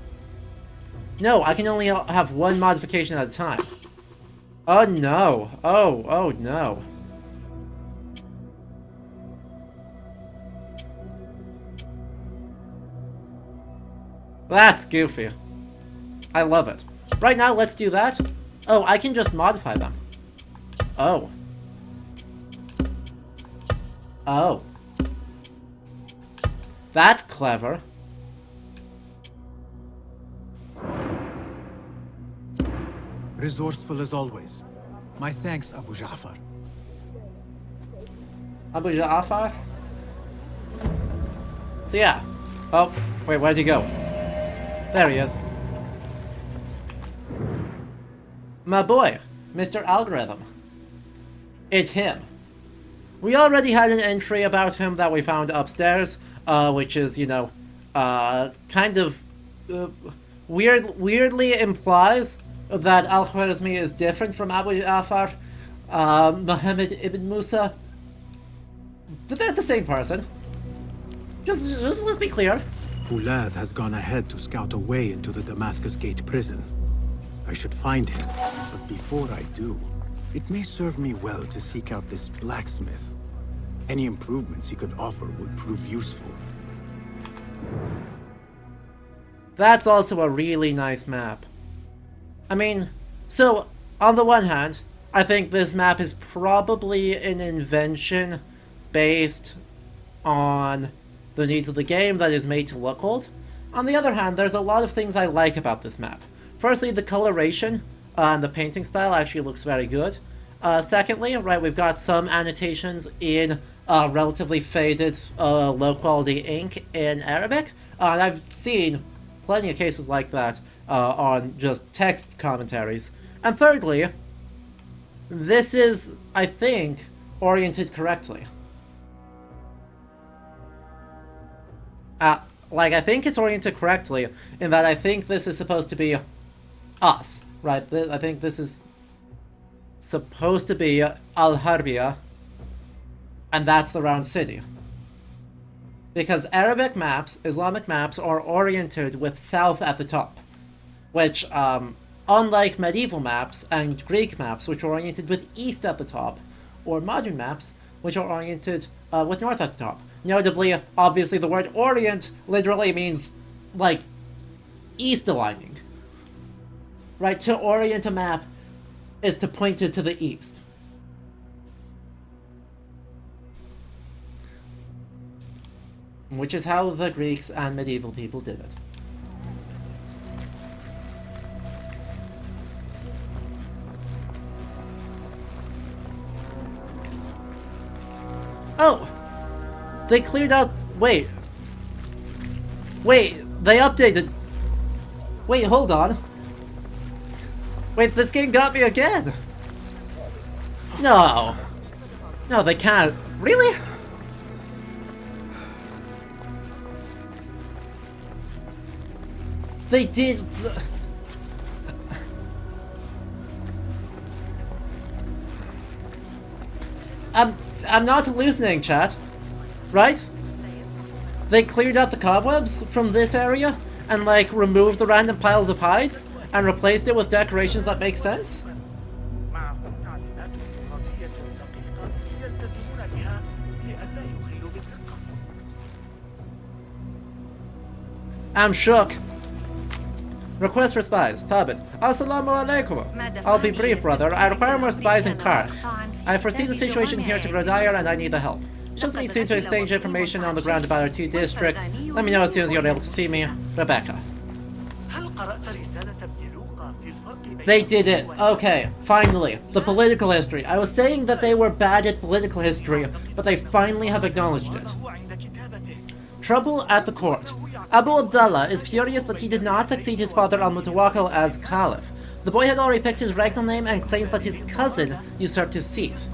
No, I can only have one modification at a time. Oh no. Oh no. That's goofy. I love it. Right now, let's do that. Oh, I can just modify them. Oh. Oh. That's clever. Resourceful as always. My thanks, Abu Ja'far. Abu Ja'far? So yeah. Oh, wait, where'd he go? There he is. My boy, Mr. Algorithm. It's him. We already had an entry about him that we found upstairs, which is, you know, kind of weirdly implies that Al-Khwarizmi is different from Abu Ja'far, Muhammad ibn Musa, but they're the same person. Just let's be clear. Fulad has gone ahead to scout a way into the Damascus Gate prison. I should find him, but before I do, it may serve me well to seek out this blacksmith. Any improvements he could offer would prove useful. That's also a really nice map. I mean, so, on the one hand, I think this map is probably an invention based on the needs of the game that is made to look old. On the other hand, there's a lot of things I like about this map. Firstly, the coloration and the painting style actually looks very good. Secondly, right, we've got some annotations in relatively faded, low-quality ink in Arabic. And I've seen plenty of cases like that on just text commentaries. And thirdly, this is, I think, oriented correctly. I think it's oriented correctly in that I think this is supposed to be us, right? I think this is supposed to be Al-Harbiya, and that's the round city. Because Arabic maps, Islamic maps, are oriented with south at the top, which, unlike medieval maps and Greek maps, which are oriented with east at the top, or modern maps, which are oriented with north at the top. Notably, obviously, the word orient literally means, like, east aligning. Right, to orient a map is to point it to the east. Which is how the Greeks and medieval people did it. Oh! They cleared out... Wait, they updated... Wait, hold on. Wait, this game got me again! No! No, they can't. Really? They did... I'm not hallucinating, chat. Right? They cleared out the cobwebs from this area and, like, removed the random piles of hides and replaced it with decorations that make sense? I'm shook. Request for spies. Thabit. Assalamu alaikum. I'll be brief, brother. I require more spies in Karkh. I foresee the situation here to grow dire and I need the help. She'll meet soon to exchange information on the ground about our 2 districts. Let me know as soon as you're able to see me. Rebecca. They did it. Okay, finally. The political history. I was saying that they were bad at political history, but they finally have acknowledged it. Trouble at the court. Abu Abdallah is furious that he did not succeed his father al-Mutawakkil as caliph. The boy had already picked his regnal name and claims that his cousin usurped his seat.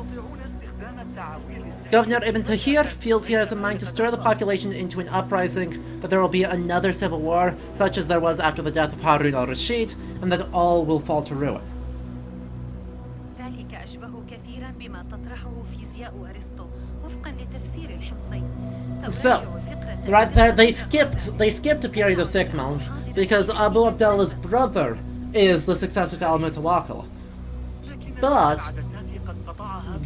Governor Ibn Tahir feels he has a mind to stir the population into an uprising, that there will be another civil war, such as there was after the death of Harun al-Rashid, and that all will fall to ruin. So, right there, they skipped a period of 6 months, because Abu Abdallah's brother is the successor to al-Mutawakkil. But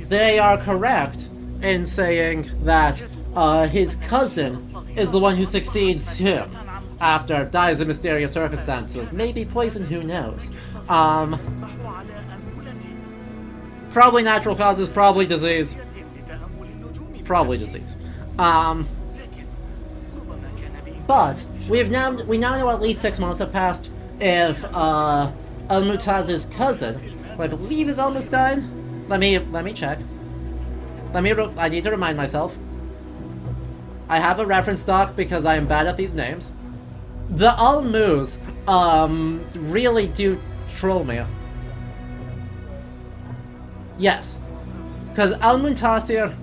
they are correct in saying that his cousin is the one who succeeds him after dies in mysterious circumstances. Maybe poison, who knows. Probably natural causes, probably disease. Probably disease. But we now know at least 6 months have passed if Al-Mutaz's cousin, who I believe is Al-Mustain. Let me check. I need to remind myself. I have a reference doc because I am bad at these names. The Al-Mus, really do troll me. Yes. Because Al-Muntasir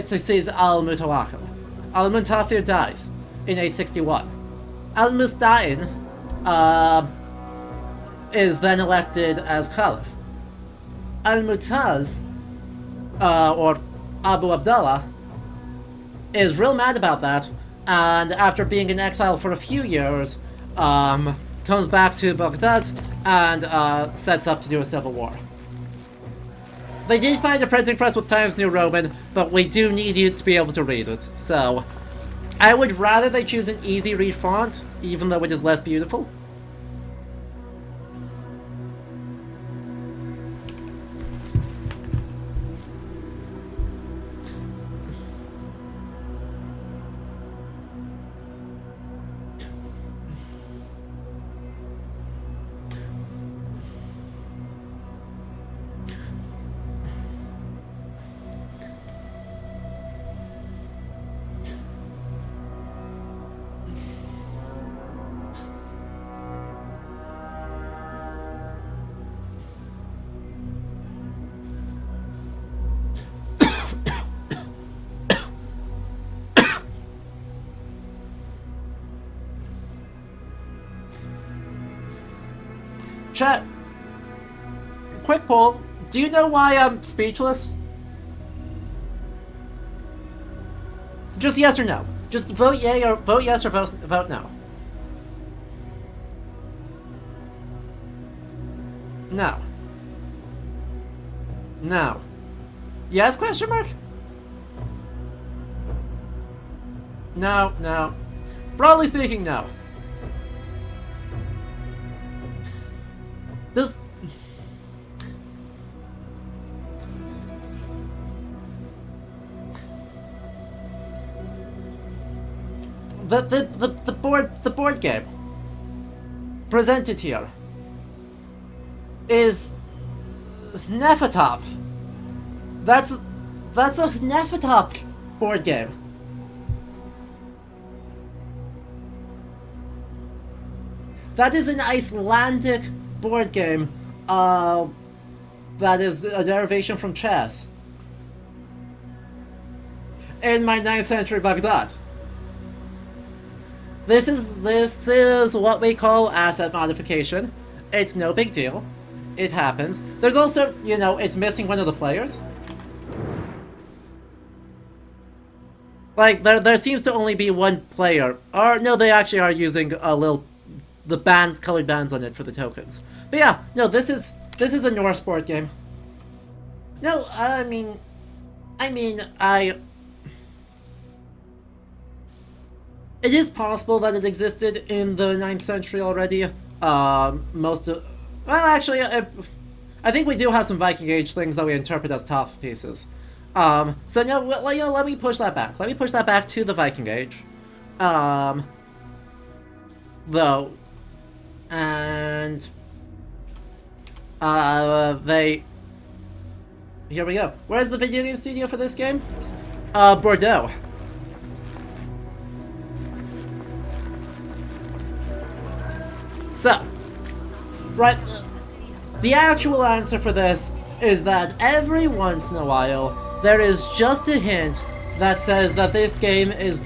succeeds Al-Mutawakkil. Al-Muntasir dies in 861. Al-Mustain, is then elected as Caliph. Al-Mutaz, or Abu Abdallah, is real mad about that, and after being in exile for a few years, comes back to Baghdad and sets up to do a civil war. They did find a printing press with Times New Roman, but we do need you to be able to read it, so I would rather they choose an easy read font, even though it is less beautiful. Chat, quick poll, do you know why I'm speechless? Just yes or no. Just vote yay or vote yes or vote no. No. No. Yes, question mark? No, no. Broadly speaking, no. This... The board game presented here is Nefertop. That's a Nefertop board game. That is an Icelandic board game that is a derivation from chess in my 9th century Baghdad. This is what we call asset modification. It's no big deal. It happens. There's also, you know, it's missing one of the players. Like, there seems to only be one player. Or, no, they actually are using the colored bands on it for the tokens. But yeah, no, this is a Norse board game. No, it is possible that it existed in the 9th century already. Well, actually, I think we do have some Viking Age things that we interpret as top pieces. So no, let me push that back. Let me push that back to the Viking Age. Though, and here we go. Where's the video game studio for this game? Bordeaux. So, right, the actual answer for this is that every once in a while, there is just a hint that says that this game is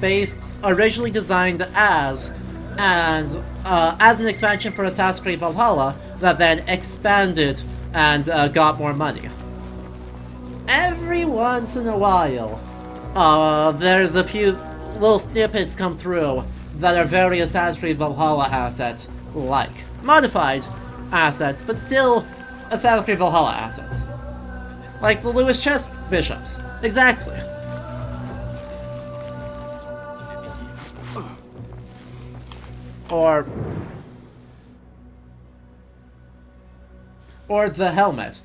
originally designed as an expansion for Assassin's Creed Valhalla, that then expanded and got more money. Every once in a while, there's a few little snippets come through that are very Assassin's Creed Valhalla assets, like modified assets, but still Assassin's Creed Valhalla assets. Like the Lewis chess bishops. Exactly. Or the helmet.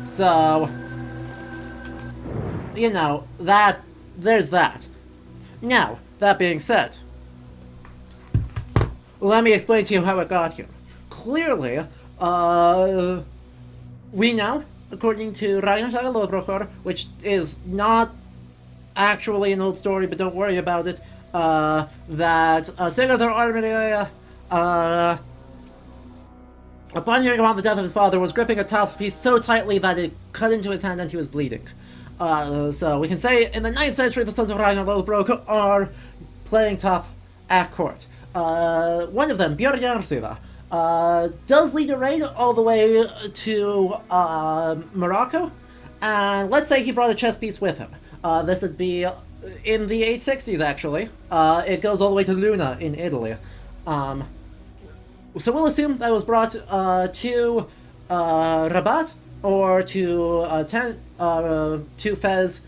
So, you know, there's that. Now, that being said, let me explain to you how it got here. Clearly, we know, according to Ragnar Saga Lodbrokar, which is not actually an old story, but don't worry about it, that Sigurður Armenia, upon hearing about the death of his father, was gripping a top piece so tightly that it cut into his hand and he was bleeding. So we can say in the 9th century the sons of Ragnar Lodbrok are playing top at court. One of them, Björn Jarlsida, does lead a raid all the way to Morocco, And let's say he brought a chess piece with him. This would be in the 860s, actually. It goes all the way to Luna in Italy. So we'll assume that was brought to Rabat or to Fez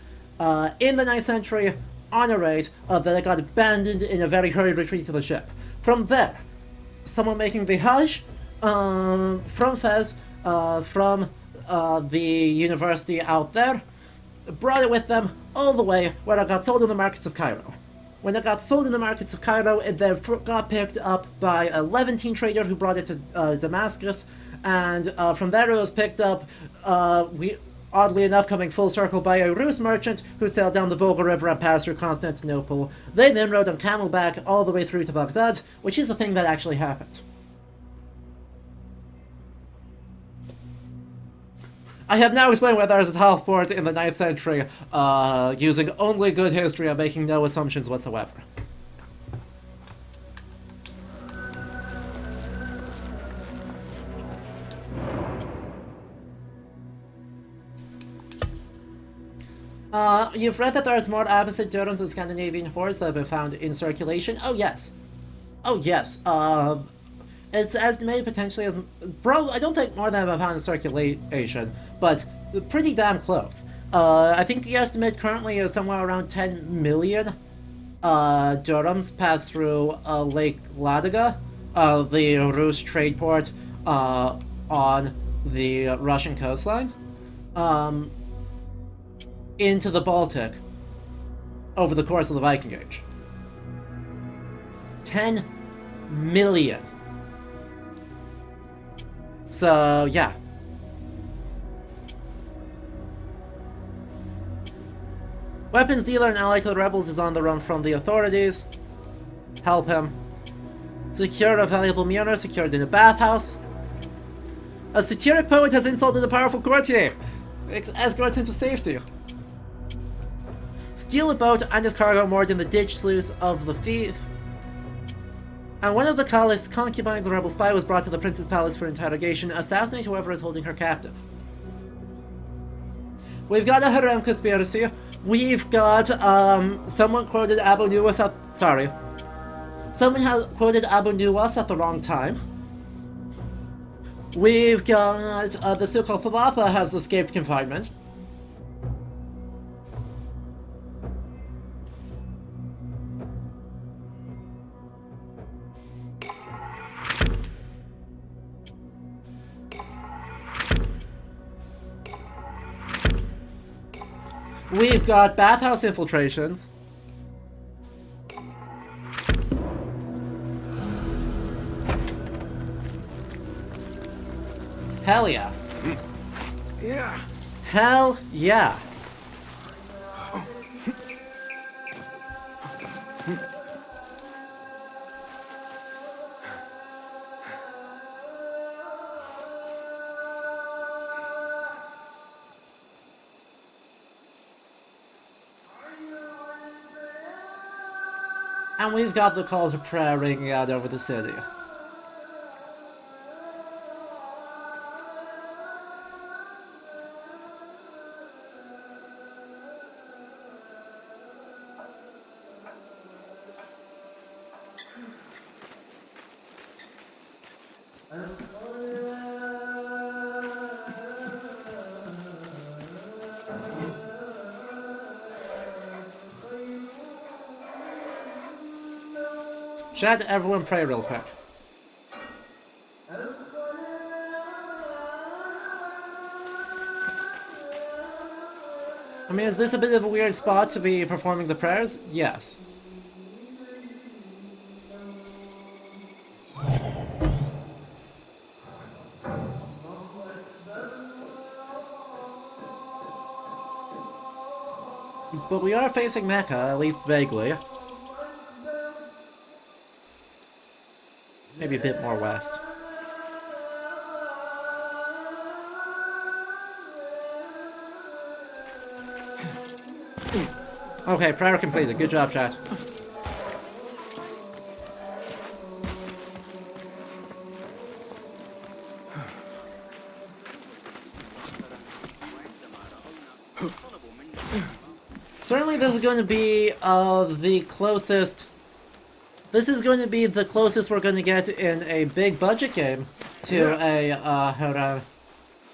in the 9th century on a raid that it got abandoned in a very hurried retreat to the ship. From there, someone making the Hajj from Fez, from the university out there, brought it with them all the way where it got sold in the markets of Cairo. When it got sold in the markets of Cairo, it then got picked up by a Levantine trader who brought it to Damascus, and from there it was picked up, oddly enough, coming full circle by a Rus merchant who sailed down the Volga River and passed through Constantinople. They then rode on camelback all the way through to Baghdad, which is a thing that actually happened. I have now explained why there is a tile port in the 9th century, using only good history and making no assumptions whatsoever. You've read that there's more Abbasid Durhams and Scandinavian hordes that have been found in circulation? Oh yes. Oh yes. It's estimated potentially as... Bro, I don't think more than have been found in circulation, but pretty damn close. I think the estimate currently is somewhere around 10 million Durhams passed through Lake Ladoga, the Rus trade port on the Russian coastline, into the Baltic over the course of the Viking Age. 10 million. So, yeah. Weapons dealer and ally to the rebels is on the run from the authorities. Help him. Secure a valuable mirror secured in a bathhouse. A satiric poet has insulted a powerful courtier. Escort him to safety. Steal a boat and its cargo moored in the ditch sluice of the thief. And one of the caliph's concubines, a rebel spy, was brought to the prince's palace for interrogation. Assassinate whoever is holding her captive. We've got a harem conspiracy. We've got, someone quoted Abu Nuwas at... Sorry. Someone has quoted Abu Nuwas at the wrong time. We've got, the so-called Thalatha has escaped confinement. We've got bathhouse infiltrations. Hell yeah. Yeah. Hell yeah. And we've got the call to prayer ringing out over the city. Chat, everyone pray real quick. I mean, is this a bit of a weird spot to be performing the prayers? Yes. But we are facing Mecca, at least vaguely. Maybe a bit more west. Okay, prayer completed. Good job, chat. Certainly this is going to be the closest... This is going to be the closest we're going to get in a big budget game to a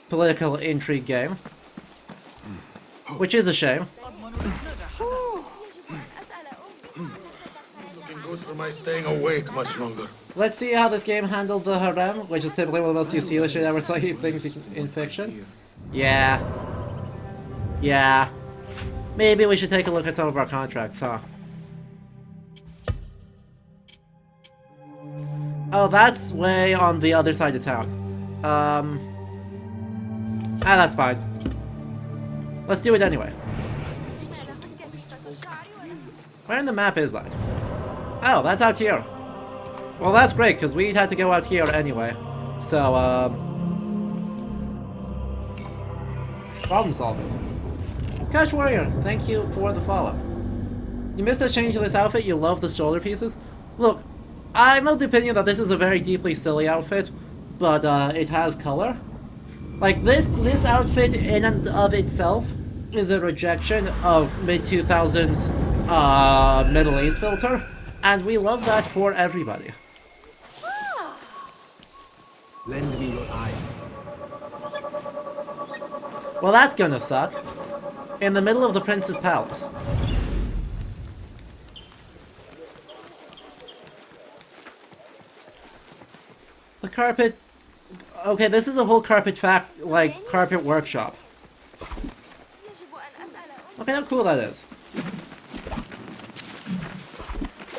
political intrigue game. Which is a shame. Looking good for my staying awake much longer. Let's see how this game handled the harem, which is typically one of the most useless shit ever things in fiction. Yeah. Yeah. Maybe we should take a look at some of our contracts, huh? Oh, that's way on the other side of town. That's fine. Let's do it anyway. Where in the map is that? Oh, that's out here. Well, that's great, because we had to go out here anyway. So, problem solving. Couch Warrior, thank you for the follow. You missed a change to this outfit, you love the shoulder pieces? Look, I'm of the opinion that this is a very deeply silly outfit, but it has color. Like, this outfit in and of itself is a rejection of mid-2000s Middle East filter, and we love that for everybody. Lend me your eyes. Well, that's gonna suck. In the middle of the Prince's Palace. The carpet... Okay, this is a whole carpet carpet workshop. Look how cool that is.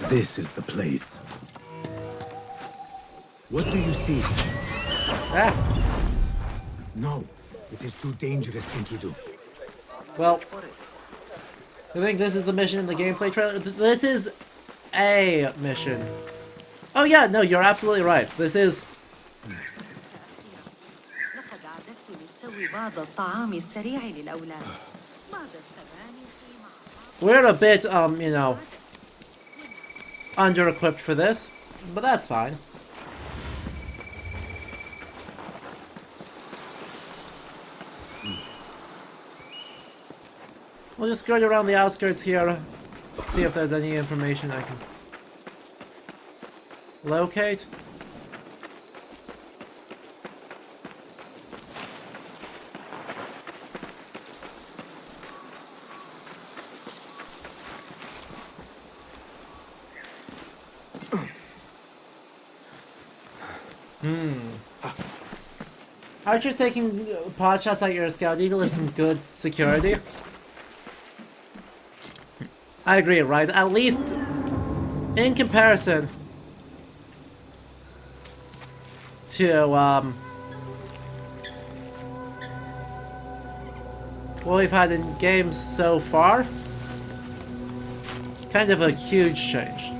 This is the place. What do you see? Ah. No, it is too dangerous, Enkidu. Well, I think this is the mission in the gameplay trailer. This is a mission. Oh yeah, no, you're absolutely right. This is... We're a bit, you know, under-equipped for this, but that's fine. We'll just skirt around the outskirts here, see if there's any information I can locate. Archers taking pot shots at your Scout Eagle is some good security. I agree, right? At least in comparison to what we've had in games so far, kind of a huge change.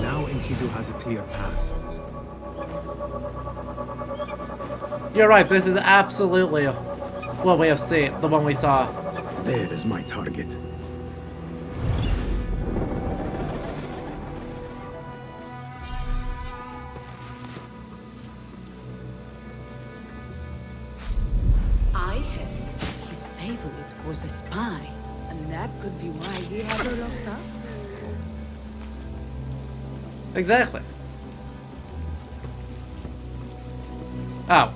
Now Enkidu has a clear path. You're right, this is absolutely what we have seen, the one we saw. There is my target. I heard his favorite was a spy, and that could be why he had her locked up. Exactly. Oh.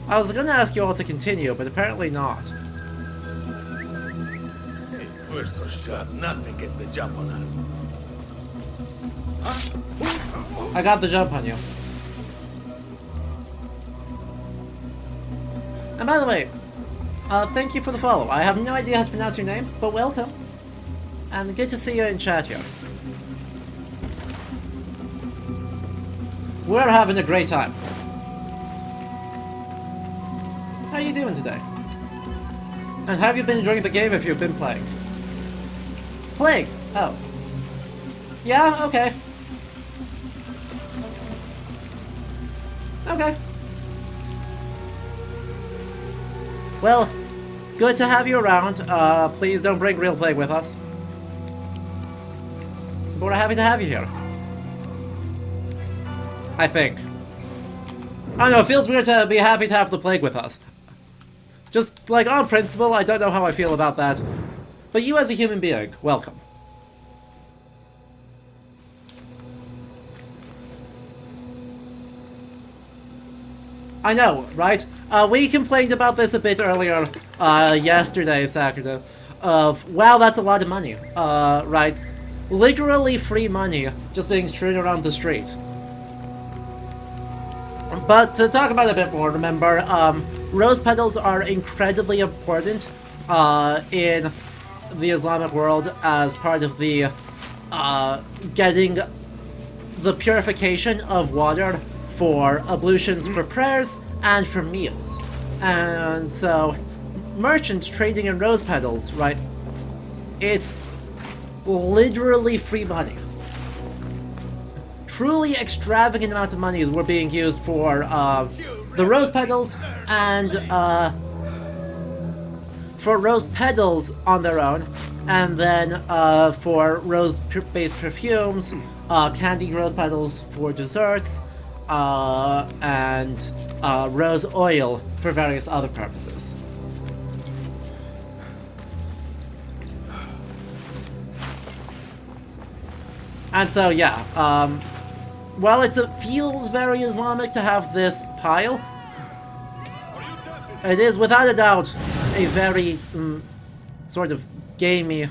I was gonna ask you all to continue, but apparently not. Hey, we're so sharp, nothing gets the jump on us. I got the jump on you. And by the way, thank you for the follow. I have no idea how to pronounce your name, but welcome. And good to see you in chat here. We're having a great time. How are you doing today? And have you been enjoying the game if you've been playing? Playing? Oh. Yeah, okay. Okay. Well, good to have you around. Please don't bring real plague with us. we're happy to have you here. I think. I don't know, it feels weird to be happy to have the plague with us. Just, like, on principle, I don't know how I feel about that. But you as a human being, welcome. I know, right? We complained about this a bit earlier, yesterday, Saturday, of, wow, that's a lot of money, right? Literally free money just being strewn around the street. But to talk about it a bit more, remember, rose petals are incredibly important in the Islamic world as part of the getting the purification of water for ablutions for prayers and for meals. And so merchants trading in rose petals, right? It's literally free money. Truly extravagant amounts of money were being used for the rose petals and for rose petals on their own, and then for rose-based perfumes, candied rose petals for desserts, and rose oil for various other purposes. And so, yeah, while it feels very Islamic to have this pile, it is without a doubt a very sort of gamey.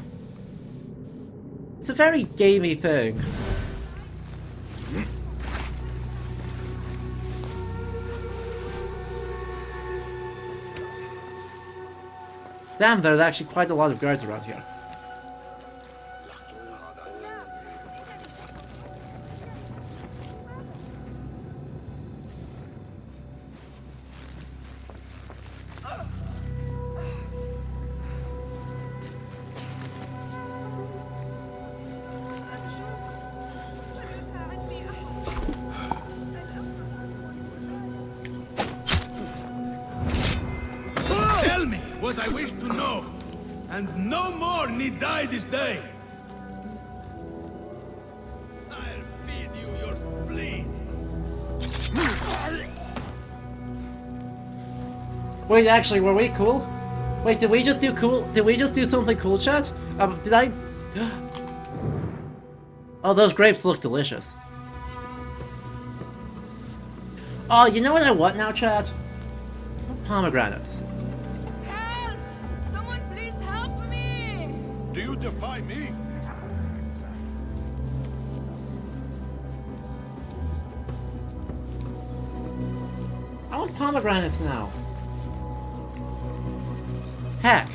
It's a very gamey thing. Damn, there's actually quite a lot of guards around here. Tell me what I wish to know, and no more need die this day. I'll feed you your spleen. Wait, actually, were we cool? Wait, did we just do cool? Did we just do something cool, chat? Did I? Oh, those grapes look delicious. Oh, you know what I want now, chat? Pomegranates. Help! Someone please help me! Do you defy me? I want pomegranates now. Heck.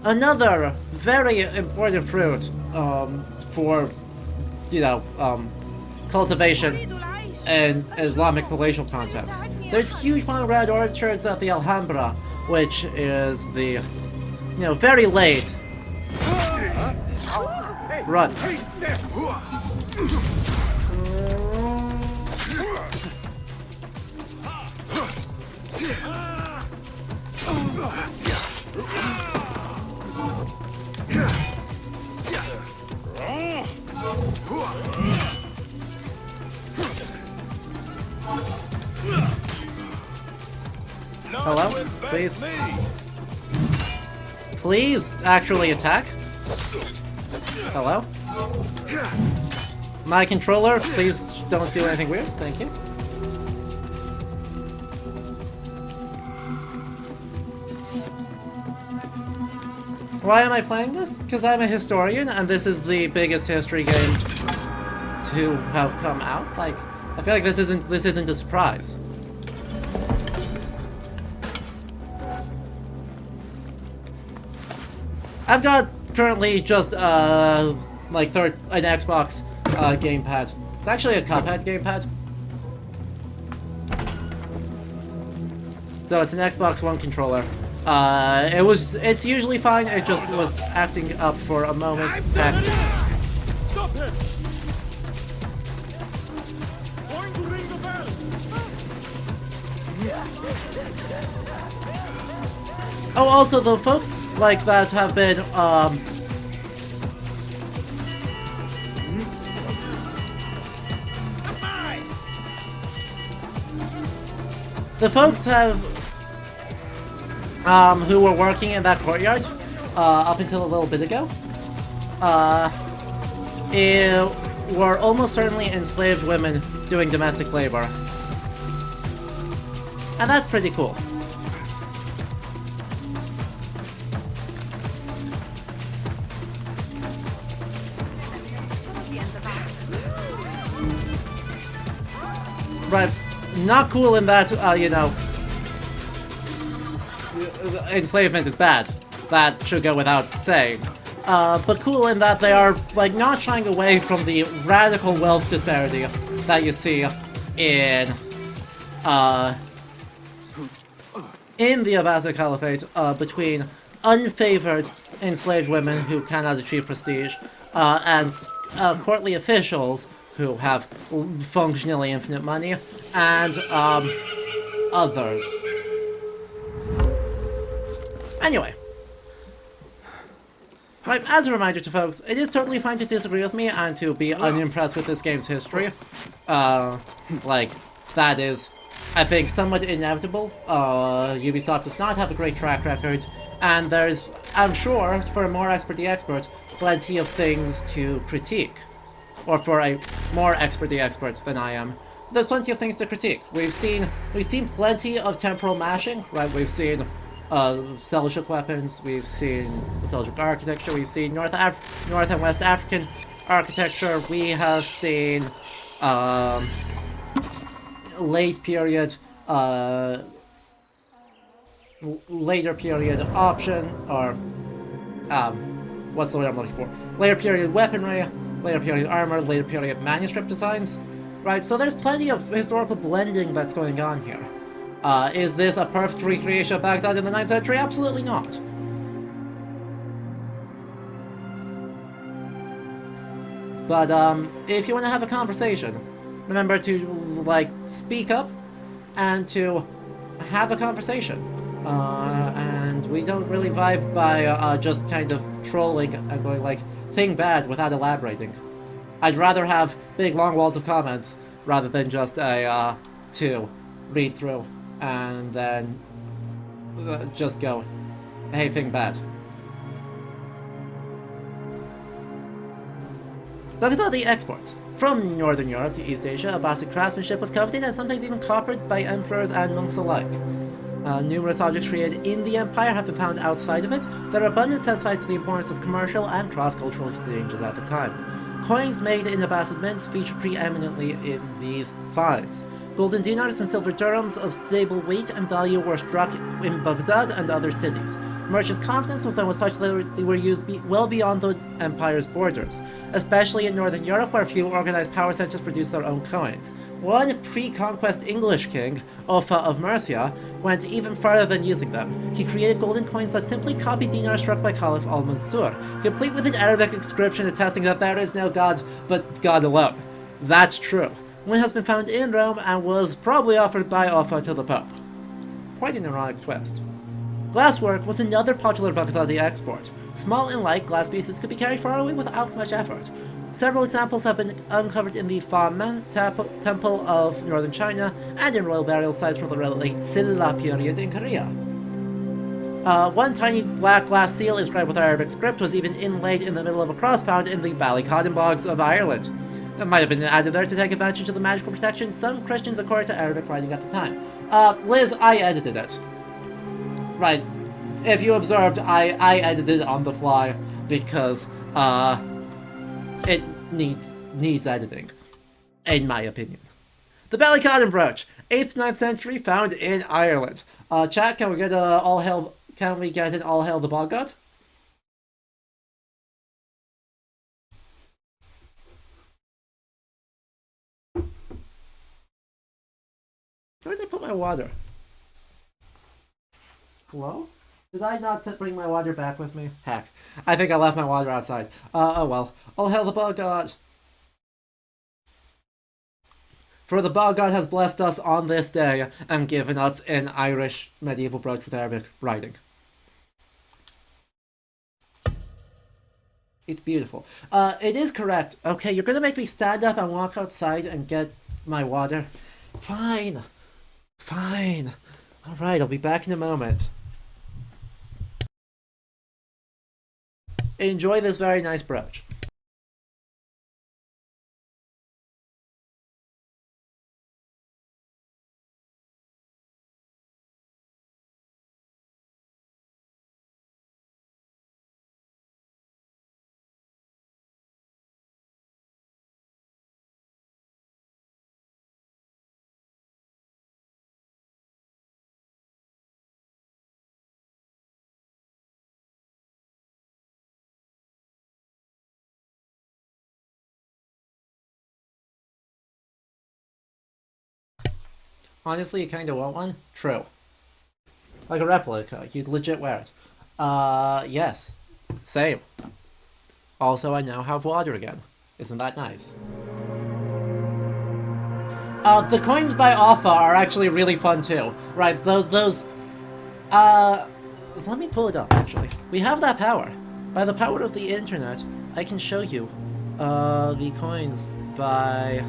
Another very important fruit for, you know, cultivation in Islamic palatial context. There's huge pomegranate orchards at the Alhambra, which is the, you know, very late. Run. Hello? Please? Please actually attack? Hello? My controller, please don't do anything weird. Thank you. Why am I playing this? Because I'm a historian and this is the biggest history game to have come out. Like, I feel like this isn't a surprise. I've got currently just like an Xbox gamepad. It's actually a Cuphead gamepad. So it's an Xbox One controller. It's usually fine, it just was acting up for a moment. Heck. Stop him! Going to ring the bell. Oh, also the folks like that have been the folks who were working in that courtyard up until a little bit ago were almost certainly enslaved women doing domestic labor. And that's pretty cool. Right, not cool in that, you know, enslavement is bad. That should go without saying. But cool in that they are, like, not shying away from the radical wealth disparity that you see in the Abbasid Caliphate between unfavored enslaved women who cannot achieve prestige and courtly officials who have functionally infinite money, and others. Anyway. Right, as a reminder to folks, it is totally fine to disagree with me and to be unimpressed with this game's history. Like, that is, I think, somewhat inevitable. Ubisoft does not have a great track record, and there's, I'm sure, for a more expert the expert, plenty of things to critique. Or for a more expert the expert than I am. There's plenty of things to critique. We've seen plenty of temporal mashing, right? We've seen Seljuk weapons, we've seen Seljuk architecture, we've seen North and West African architecture, we have seen later period option, or what's the word I'm looking for? Later period weaponry, later period armor, later period manuscript designs, right? So there's plenty of historical blending that's going on here. Is this a perfect recreation of Baghdad in the 9th century? Absolutely not. But if you want to have a conversation, remember to, like, speak up and to have a conversation. And we don't really vibe by just kind of trolling and going like, thing bad without elaborating. I'd rather have big long walls of comments rather than just a to read through and then just go, hey, thing bad. Look at all the exports. From Northern Europe to East Asia, Abbasid craftsmanship was coveted and sometimes even copied by emperors and monks alike. Numerous objects created in the Empire have been found outside of it. Their abundance testifies to the importance of commercial and cross-cultural exchanges at the time. Coins made in Abbasid mints feature preeminently in these finds. Golden dinars and silver dirhams of stable weight and value were struck in Baghdad and other cities. Merchants' confidence with them was such that they were used well beyond the empire's borders, especially in Northern Europe where few organized power centers produced their own coins. One pre-conquest English king, Offa of Mercia, went even further than using them. He created golden coins that simply copied dinars struck by Caliph al-Mansur, complete with an Arabic inscription attesting that there is no god but God alone. That's true. One has been found in Rome and was probably offered by Offa to the Pope. Quite an ironic twist. Glasswork was another popular Baghdadi export. Small and light glass pieces could be carried far away without much effort. Several examples have been uncovered in the Famen Temple of northern China and in royal burial sites from the late Silla period in Korea. One tiny black glass seal inscribed with Arabic script was even inlaid in the middle of a cross found in the Ballycotton Bogs of Ireland. It might have been added there to take advantage of the magical protection some Christians accorded to Arabic writing at the time. Liz, I edited it. Right. If you observed, I edited it on the fly because it needs editing, in my opinion. The Ballycotton brooch, 8th, 9th century, found in Ireland. Chat, can we get an all hail the bog god? Where did I put my water? Hello? Did I not bring my water back with me? Heck. I think I left my water outside. Oh well. All hail the bog god. For the bog god has blessed us on this day and given us an Irish medieval brooch with Arabic writing. It's beautiful. It is correct. Okay, you're gonna make me stand up and walk outside and get my water? Fine. Fine. Alright, I'll be back in a moment. Enjoy this very nice brooch. Honestly, you kinda want one? True. Like a replica, you'd legit wear it. Yes. Same. Also, I now have water again. Isn't that nice? The coins by Alpha are actually really fun too. Right, those... Let me pull it up, actually. We have that power. By the power of the internet, I can show you, the coins by...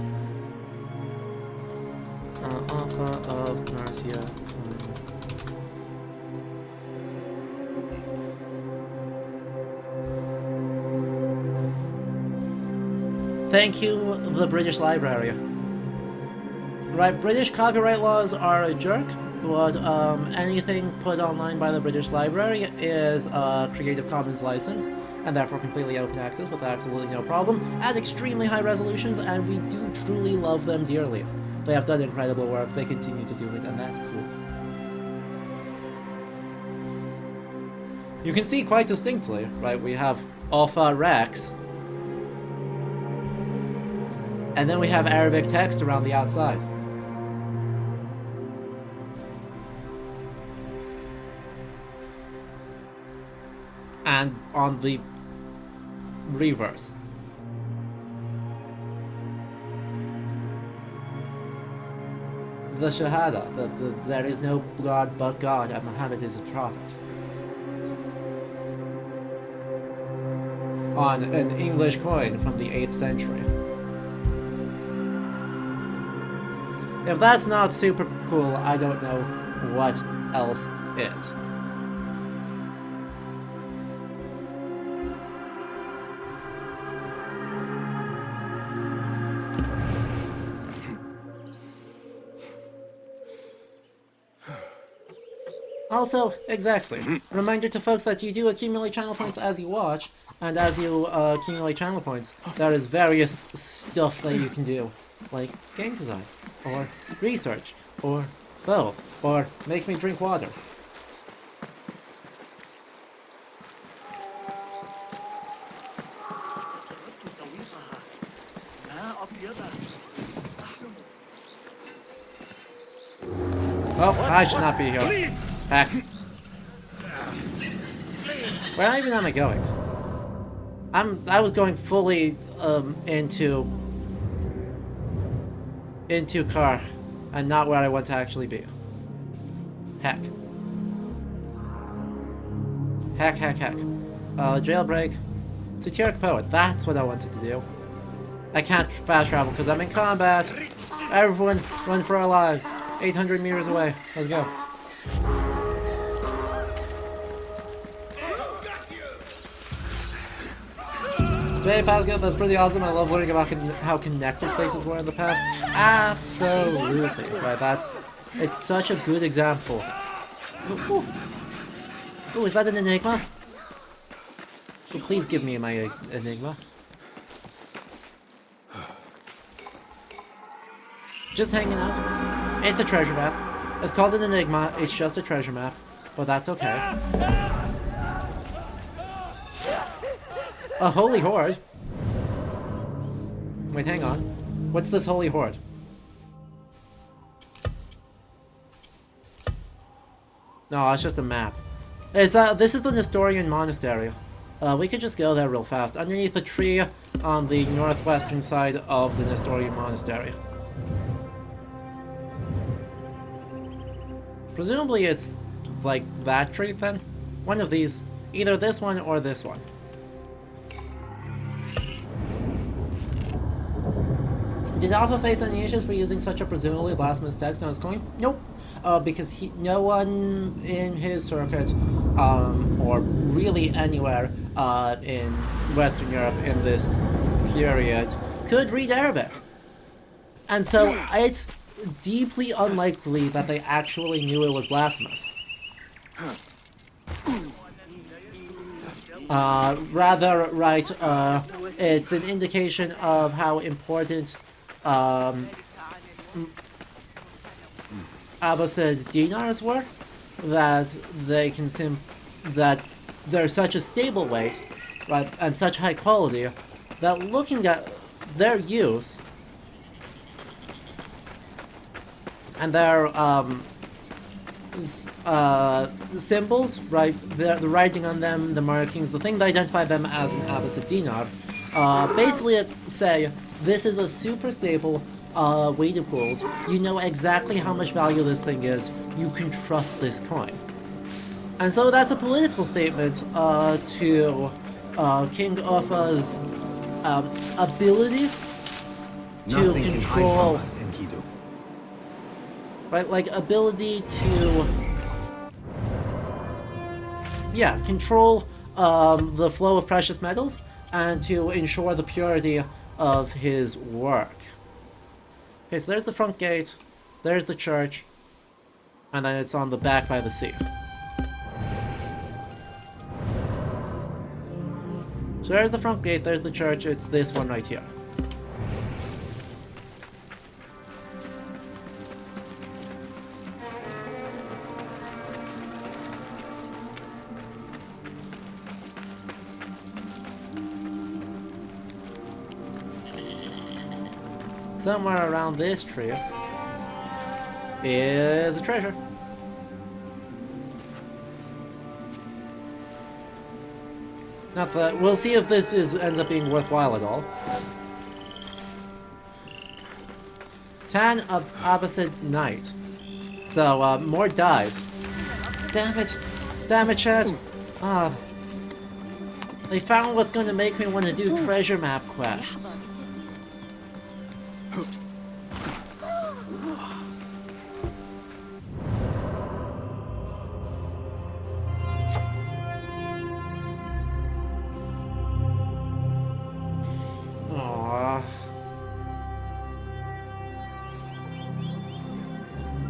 Alpha of Marcia. Thank you, the British Library. Right, British copyright laws are a jerk, but anything put online by the British Library is a Creative Commons license, and therefore completely open access with absolutely no problem, at extremely high resolutions, and we do truly love them dearly. They have done incredible work, they continue to do it, and that's cool. You can see quite distinctly, right, we have Alpha Rex, and then we have Arabic text around the outside. And on the reverse. The Shahada, there is no God but God, and Muhammad is a prophet. On an English coin from the 8th century. If that's not super cool, I don't know what else is. Also, exactly. Reminder to folks that you do accumulate channel points as you watch, and as you accumulate channel points, there is various stuff that you can do, like game design, or research, or both, or make me drink water. Oh, I should not be here. Heck. Where even am I going? I was going fully into car, and not where I want to actually be. Heck. Heck. Jailbreak. Satiric Poet, that's what I wanted to do. I can't fast travel because I'm in combat. Everyone, run for our lives. 800 meters away. Let's go. Hey, Pascal, that's pretty awesome. I love learning about how connected places were in the past. Absolutely. Right, it's such a good example. Ooh, is that an enigma? Oh, please give me my enigma. Just hanging out. It's a treasure map. It's called an enigma. It's just a treasure map. But that's okay. A holy horde? Wait, hang on. What's this holy horde? No, it's just a map. It's this is the Nestorian Monastery. We could just go there real fast. Underneath a tree on the northwestern side of the Nestorian Monastery. Presumably it's like that tree then? One of these. Either this one or this one. Did Alpha face any issues for using such a presumably blasphemous text on its coin? Nope. because no one in his circuit, or really anywhere in Western Europe in this period, could read Arabic. And so it's deeply unlikely that they actually knew it was blasphemous. Rather, right, it's an indication of how important Abbasid dinars were, that they can that they're such a stable weight, right, and such high quality, that looking at their use and their symbols, right, the writing on them, the markings, the thing that identify them as an Abbasid dinar, basically say this is a super stable weight of gold. You know exactly how much value this thing is. You can trust this coin. And so that's a political statement to King Offa's ability to control, right, like ability to, yeah, control the flow of precious metals and to ensure the purity of his work. Okay, so there's the front gate, there's the church, and then it's on the back by the sea. So there's the front gate, there's the church, it's this one right here. Somewhere around this tree is a treasure. Not that we'll see if this ends up being worthwhile at all. 10 of Abbasid Knight. So more dies. Damn it! Damn it, Chad! They found what's going to make me want to do treasure map quests.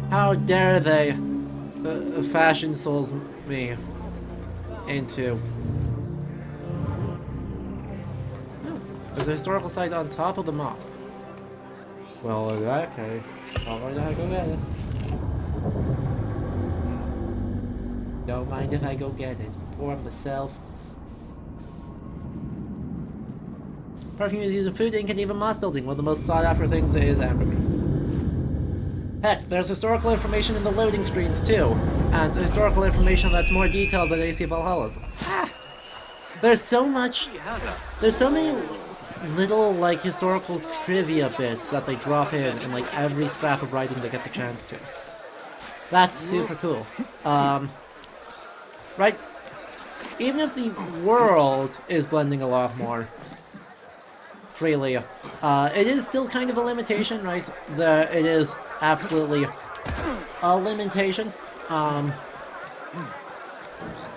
How dare they fashion souls me into... Oh, there's a historical site on top of the mosque. Well, in that case, I'll go get it. Don't mind if I go get it. Pour myself. Perfume is used in food, ink, and even moss building. One of the most sought after things is ambergris. Heck, there's historical information in the loading screens too, and historical information that's more detailed than AC Valhalla's. There's so many little, like, historical trivia bits that they drop in like every scrap of writing they get the chance to. That's super cool. Right, even if the world is blending a lot more freely, it is still kind of a limitation, right? It is absolutely a limitation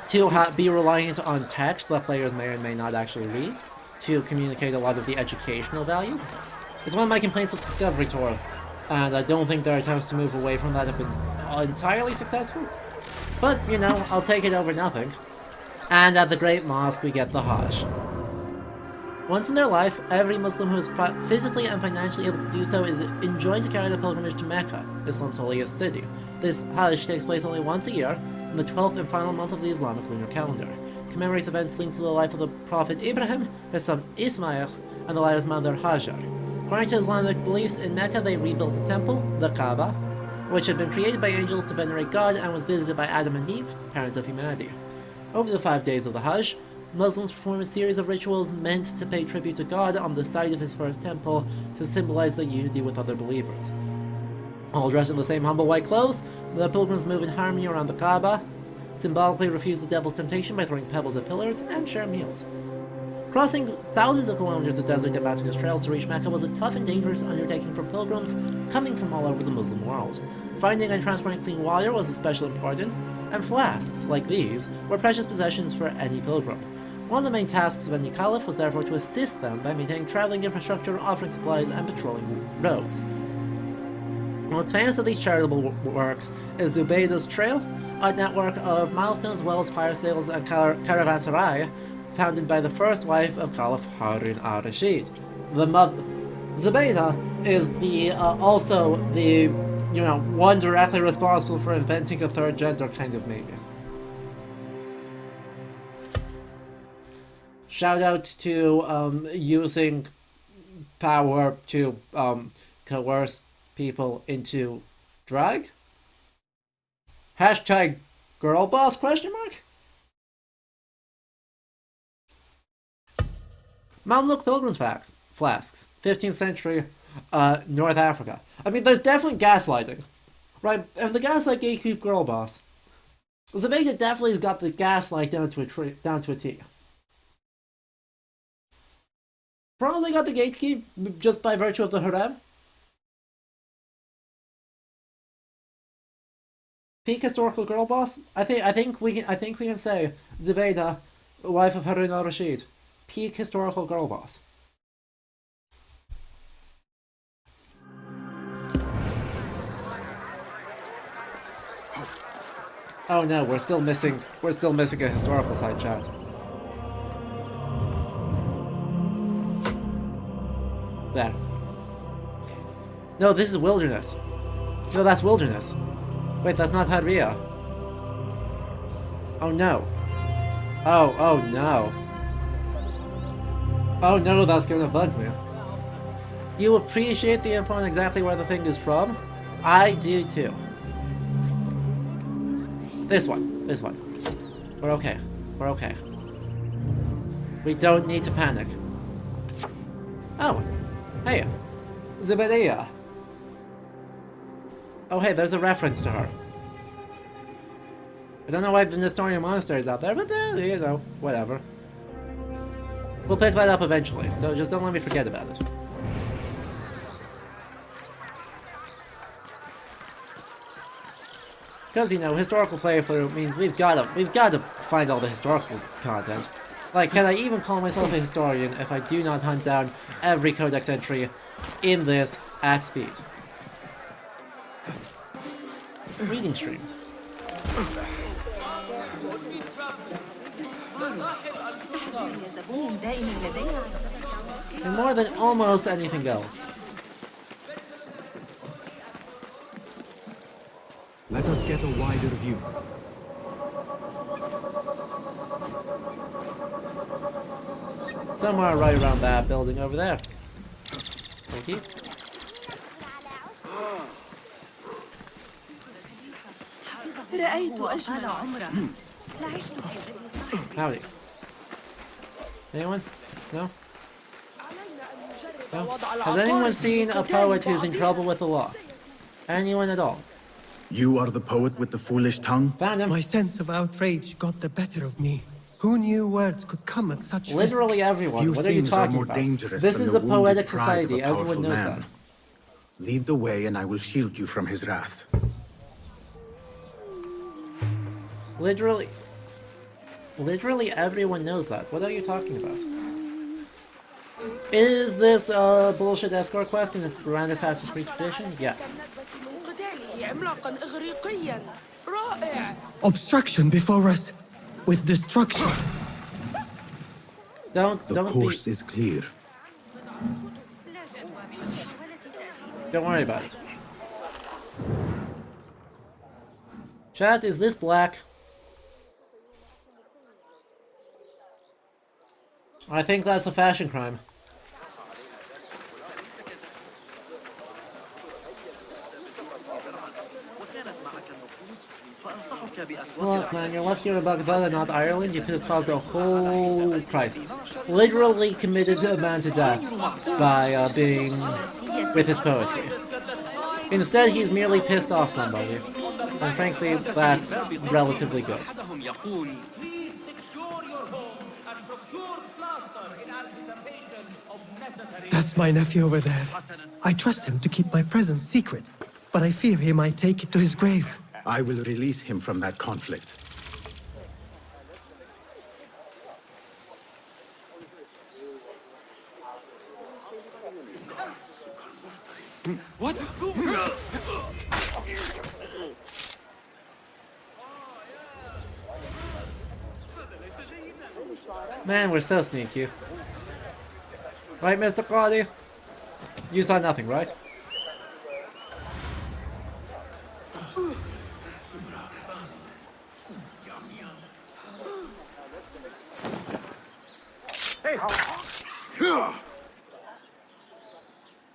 to be reliant on text that players may or may not actually read to communicate a lot of the educational value. It's one of my complaints with Discovery Tour, and I don't think their attempts to move away from that have been entirely successful. But, you know, I'll take it over nothing. And at the Great Mosque we get the Hajj. Once in their life, every Muslim who is physically and financially able to do so is enjoined to carry the pilgrimage to Mecca, Islam's holiest city. This Hajj takes place only once a year, in the 12th and final month of the Islamic lunar calendar. It commemorates events linked to the life of the Prophet Ibrahim, his son Ismail, and the latter's mother Hajar. According to Islamic beliefs, in Mecca they rebuilt a temple, the Kaaba, which had been created by angels to venerate God and was visited by Adam and Eve, parents of humanity. Over the 5 days of the Hajj, Muslims perform a series of rituals meant to pay tribute to God on the site of his first temple to symbolize their unity with other believers. All dressed in the same humble white clothes, the pilgrims move in harmony around the Kaaba, symbolically refuse the devil's temptation by throwing pebbles at pillars, and share meals. Crossing thousands of kilometers of desert and mountainous trails to reach Mecca was a tough and dangerous undertaking for pilgrims coming from all over the Muslim world. Finding and transporting clean water was of special importance, and flasks, like these, were precious possessions for any pilgrim. One of the main tasks of any caliph was therefore to assist them by maintaining traveling infrastructure, offering supplies, and patrolling roads. The most famous of these charitable works is Zubaydah's Trail, a network of milestones, wells, fire sales, and caravanserai, founded by the first wife of Caliph Harun al-Rashid. The mother, Zubaydah, is the also the one directly responsible for inventing a third gender, kind of maybe. Shout out to using power to coerce people into drag. Hashtag girl boss question mark? Mamluk pilgrims flasks, 15th century North Africa. I mean, there's definitely gaslighting, right? And the gaslight gatekeep girl boss. Zubaydah definitely has got the gaslight down to a T. Probably got the gatekeep just by virtue of the harem. Peak historical girl boss. I think we can say Zubaydah, wife of Harun al-Rashid. Peak historical girl boss. Oh no, we're still missing a historical side chat. There. No, this is wilderness. No, that's wilderness. Wait, that's not Harbiya. Oh no. Oh no. Oh no, that's gonna bug me. You appreciate the info on exactly where the thing is from? I do too. This one. We're okay. We don't need to panic. Oh. Hey. Zubaydah. Oh hey, there's a reference to her. I don't know why the Nestorian monastery is out there, but whatever. We'll pick that up eventually. Just don't let me forget about it. Because, historical playthrough means we've got to find all the historical content. Like, can I even call myself a historian if I do not hunt down every codex entry in this at speed? Reading streams. And more than almost anything else. Let us get a wider view. Somewhere right around that building over there. Thank you. Howdy. Anyone? No? No? Has anyone seen a poet who's in trouble with the law? Anyone at all? You are the poet with the foolish tongue? Found him. My sense of outrage got the better of me. Who knew words could come at such Literally risk? everyone. What are you talking about? This is a poetic society. Everyone knows that. Lead the way and I will shield you from his wrath. Literally everyone knows that. What are you talking about? Is this a bullshit escort quest in the Grand Assassin's Creed tradition? Yes. Obstruction before us, with destruction. The course is clear. Don't worry about it. Chat, is this black? I think that's a fashion crime. Look, man, you're lucky you're in Baghdad and not Ireland. You could have caused a whole crisis. Literally committed a man to death by being with his poetry. Instead, he's merely pissed off somebody. And frankly, that's relatively good. That's my nephew over there. I trust him to keep my presence secret. but I fear he might take it to his grave. I will release him from that conflict. What? Man, we're so sneaky. Right, Mr. Claudia? You saw nothing, right?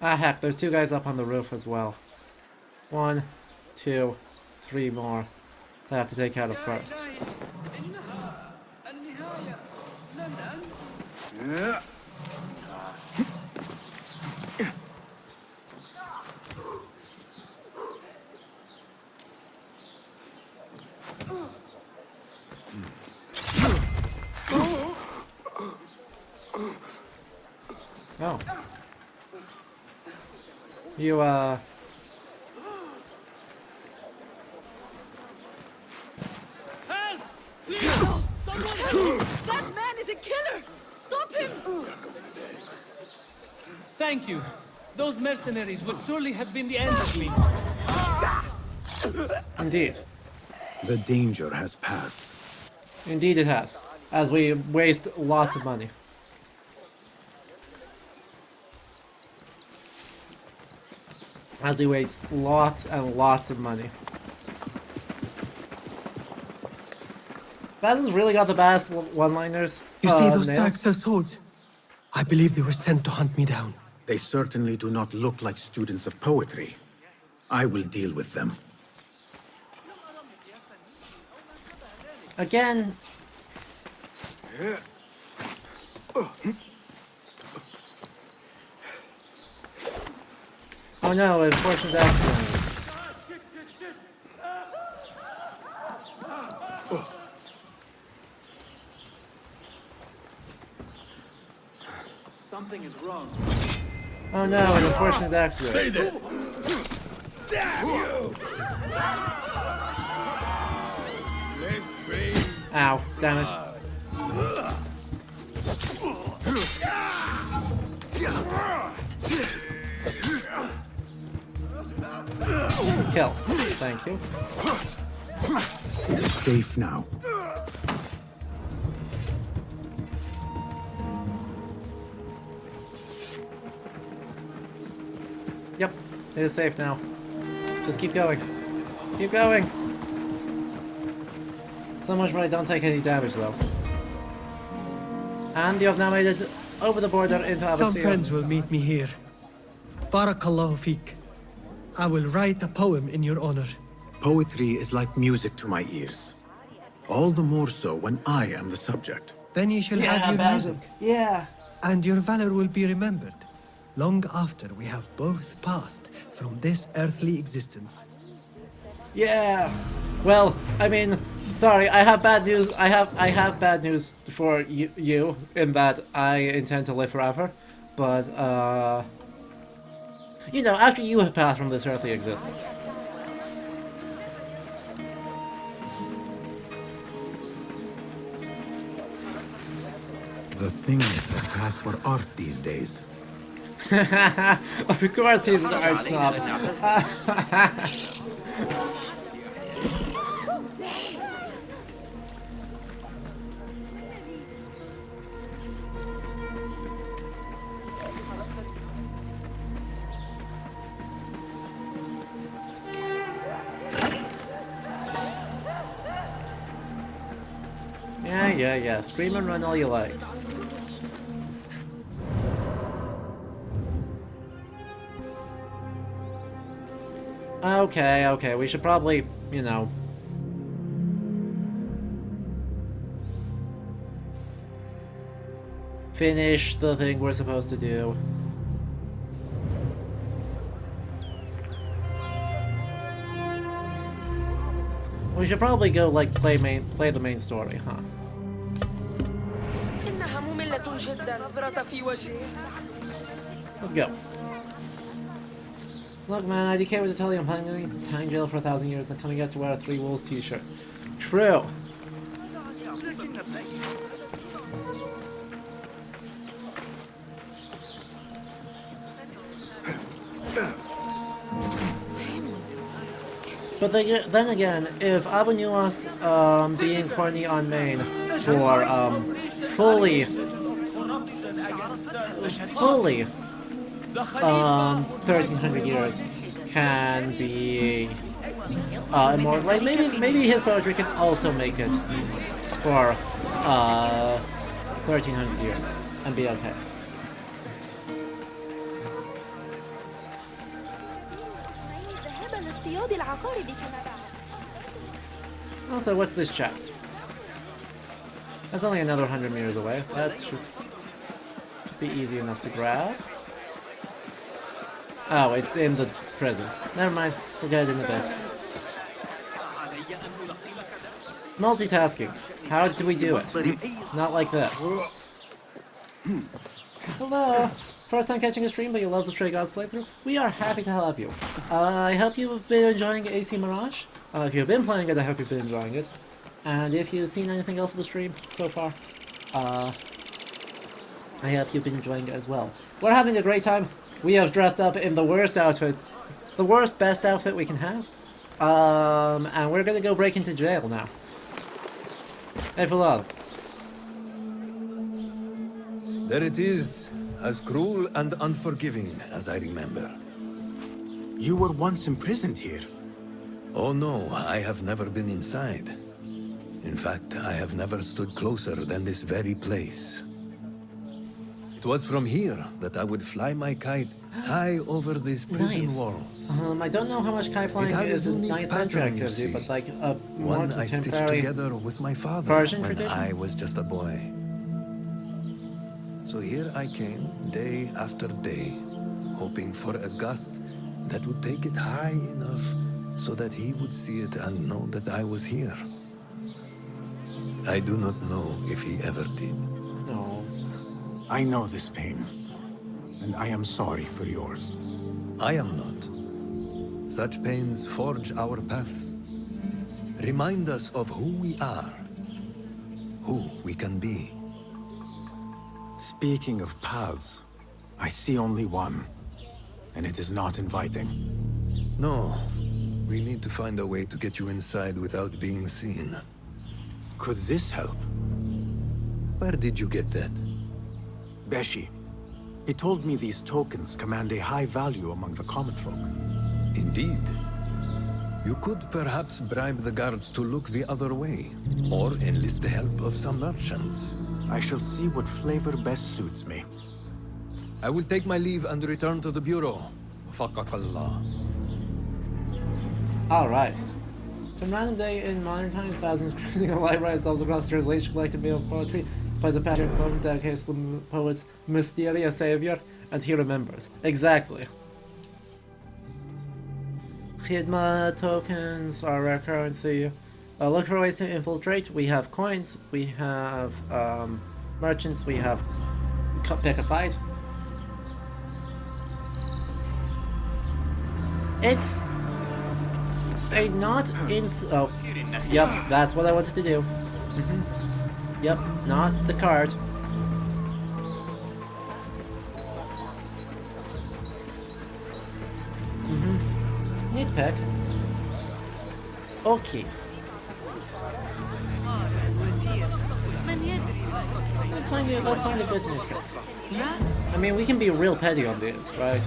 Ah heck, there's two guys up on the roof as well. 1, 2, 3 more. I have to take out of first. Oh. You, Help! Please! Someone help! That man is a killer! Stop him! Thank you. Those mercenaries would surely have been the end of me. Indeed. The danger has passed. Indeed it has. As we waste lots of money. As we waste lots and lots of money. That has really got the best one-liners. You see those nailed. dark cell swords? I believe they were sent to hunt me down. They certainly do not look like students of poetry. I will deal with them. Again. Oh no, unfortunate accident. Something is wrong. Oh no, an unfortunate accident. Stay there! Damn you! Let's bring... Ow, damn it. Kill. Thank you. It is safe now. Yep, it is safe now. Just keep going. Keep going! So much when I don't take any damage though. And you have now made it over the border into Abyssinia. Some friends will meet me here. Barakallahu feek. I will write a poem in your honor. Poetry is like music to my ears. All the more so when I am the subject. Then you shall have your music. Yeah. And your valor will be remembered, long after we have both passed from this earthly existence. Yeah. Well, I mean, sorry, I have bad news. I have bad news for you in that I intend to live forever. But you know, after you have passed from this earthly existence. The things that pass for art these days. Of course he's an art snob. Yeah. Scream and run all you like. Okay, we should probably, you know... finish the thing we're supposed to do. We should probably go, like, play the main story, huh? Let's go. Look, man, I decay with the telling I'm planning to time jail for 1,000 years and coming out to wear a 3 Wolves t-shirt. True. But then again, if Abu Nuwas being corny on main for fully 1,300 years can be immortal, like maybe his poetry can also make it for 1,300 years and be okay. Also, what's this chest? That's only another 100 meters away. That should be easy enough to grab. Oh, it's in the prison. Never mind, we'll get it in a bit. Multitasking. How do we do it? Not like this. Hello! First time catching a stream, but you love the Stray Gods playthrough? We are happy to help you. I hope you've been enjoying AC Mirage. If you've been playing it, I hope you've been enjoying it. And if you've seen anything else of the stream so far, I hope you've been enjoying it as well. We're having a great time. We have dressed up in the worst outfit. The worst, best outfit we can have. And we're gonna go break into jail now. Hey, Falal. There it is, as cruel and unforgiving as I remember. You were once imprisoned here. Oh no, I have never been inside. In fact, I have never stood closer than this very place. It was from here that I would fly my kite high over these prison walls. I don't know how much kite flying is in 9th century activity, but like a more one I stitched contemporary together with my father Persian when tradition? I was just a boy. So here I came, day after day, hoping for a gust that would take it high enough so that he would see it and know that I was here. I do not know if he ever did. No. I know this pain, and I am sorry for yours. I am not. Such pains forge our paths. Remind us of who we are, who we can be. Speaking of paths, I see only one, and it is not inviting. No, we need to find a way to get you inside without being seen. Could this help? Where did you get that? Beshi. He told me these tokens command a high value among the common folk. Indeed. You could perhaps bribe the guards to look the other way, or enlist the help of some merchants. I shall see what flavor best suits me. I will take my leave and return to the Bureau. Faqakallah. Alright. Some random day in modern times, thousands cruising a library themselves across translation collected meal of poetry by the pattern poem dedicates to the poet's mysterious savior, and he remembers. Exactly. Khidma tokens are our currency. Look for ways to infiltrate. We have coins, we have merchants, we have pick a fight. It's a not in. Oh, yep, that's what I wanted to do. Yep, not the card. Nitpick. Okay. Let's find a good nitpick. I mean, we can be real petty on these, right?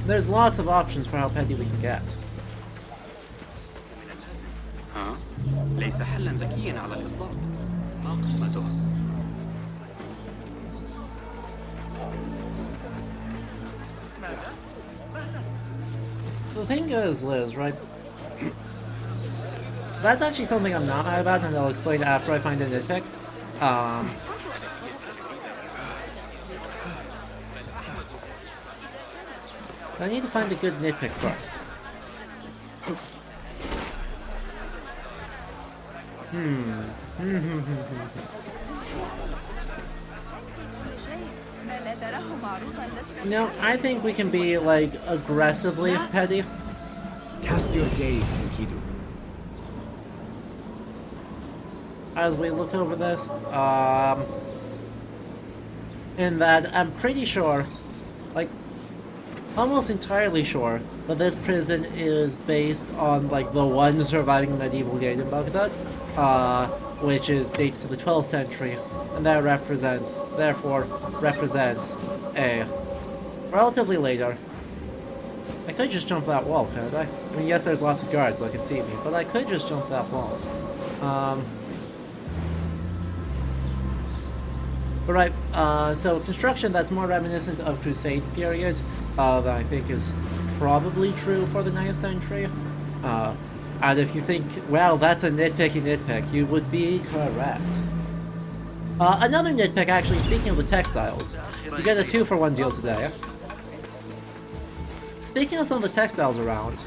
There's lots of options for how petty we can get. ليس حلا ذكيا على الإطلاق. ما قيمته؟ The thing is, Liz, right? That's actually something I'm not mad about, and I'll explain after I find a nitpick. I need to find a good nitpick first. No, I think we can be, like, aggressively petty. Cast your gaze, Enkidu. As we look over this, in that I'm pretty sure, like, almost entirely sure, that this prison is based on, like, the one surviving medieval gate in Baghdad, which dates to the 12th century, and that therefore represents a relatively later. I could just jump that wall, couldn't I? I mean, yes, there's lots of guards that can see me, but I could just jump that wall. But right, so construction that's more reminiscent of Crusades period, that I think is probably true for the 9th century. And if you think, well, that's a nitpick, you would be correct. Another nitpick, actually, speaking of the textiles, you get a 2-for-1 deal today. Speaking of some of the textiles around,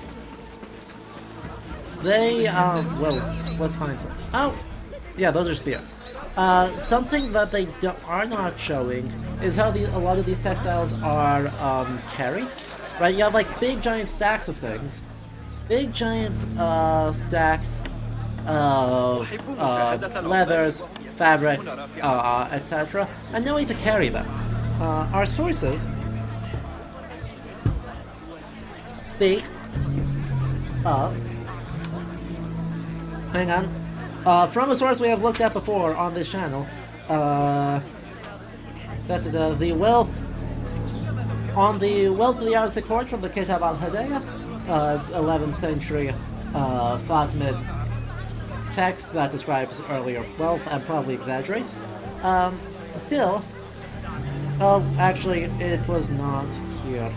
they, well, let's find some. Oh, yeah, those are spears. Something that they are not showing is how a lot of these textiles are carried. Right, you have like big giant stacks of things. Big giant stacks of leathers, fabrics, etc. And no way to carry them. Our sources speak of... Hang on. From a source we have looked at before on this channel, the wealth of the Arab court from the Kitab al-Hadaya, 11th century Fatimid text that describes earlier wealth and probably exaggerates. Still, oh, actually, it was not here.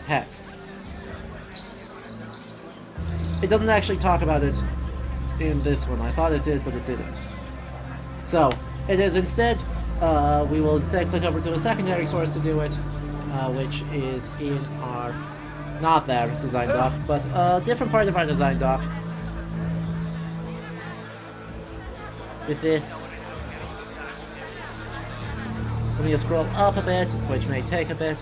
Heck. It doesn't actually talk about it in this one. I thought it did, but it didn't. So, it is instead, we will instead click over to a secondary source to do it, which is in our, not there, design doc, but a different part of our design doc. With this. Let me just scroll up a bit, which may take a bit.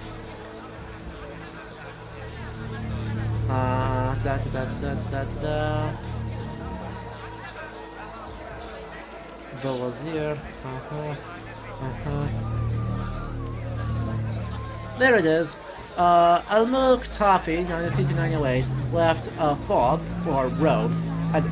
The Wazir. There it is. Al-Mulk Tafi, 92-98, left fobs, or robes, and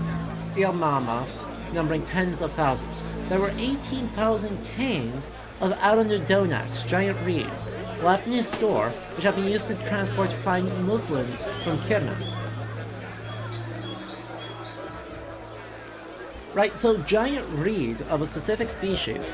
ilmamas, numbering tens of thousands. There were 18,000 canes of out-under donaks, giant reeds, left in his store, which have been used to transport flying Muslims from Kirman. Right, so giant reed of a specific species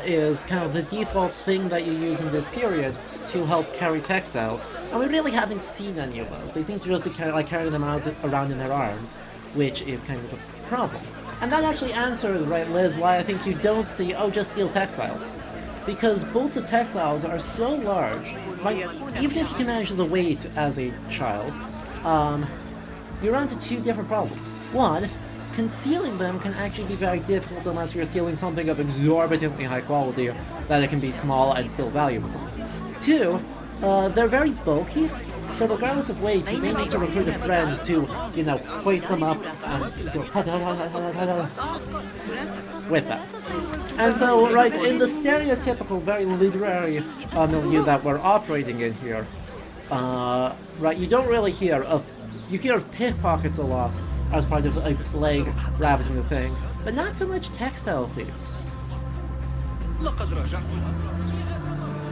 is kind of the default thing that you use in this period to help carry textiles, and we really haven't seen any of those. They seem to just be carrying them around in their arms, which is kind of a problem. And that actually answers, right, Liz, why I think you don't see, oh, just steel textiles. Because bolts of textiles are so large, like, even if you can manage the weight as a child, you run into two different problems. One, concealing them can actually be very difficult unless you're stealing something of exorbitantly high quality that it can be small and still valuable. Two, they're very bulky, so regardless of weight, you may need to recruit a friend to, you know, hoist them up and go with them. And so, right, in the stereotypical, very literary milieu that we're operating in here, right, you don't really hear of, you hear of pickpockets a lot as part of a plague ravaging the thing, but not so much textile thieves.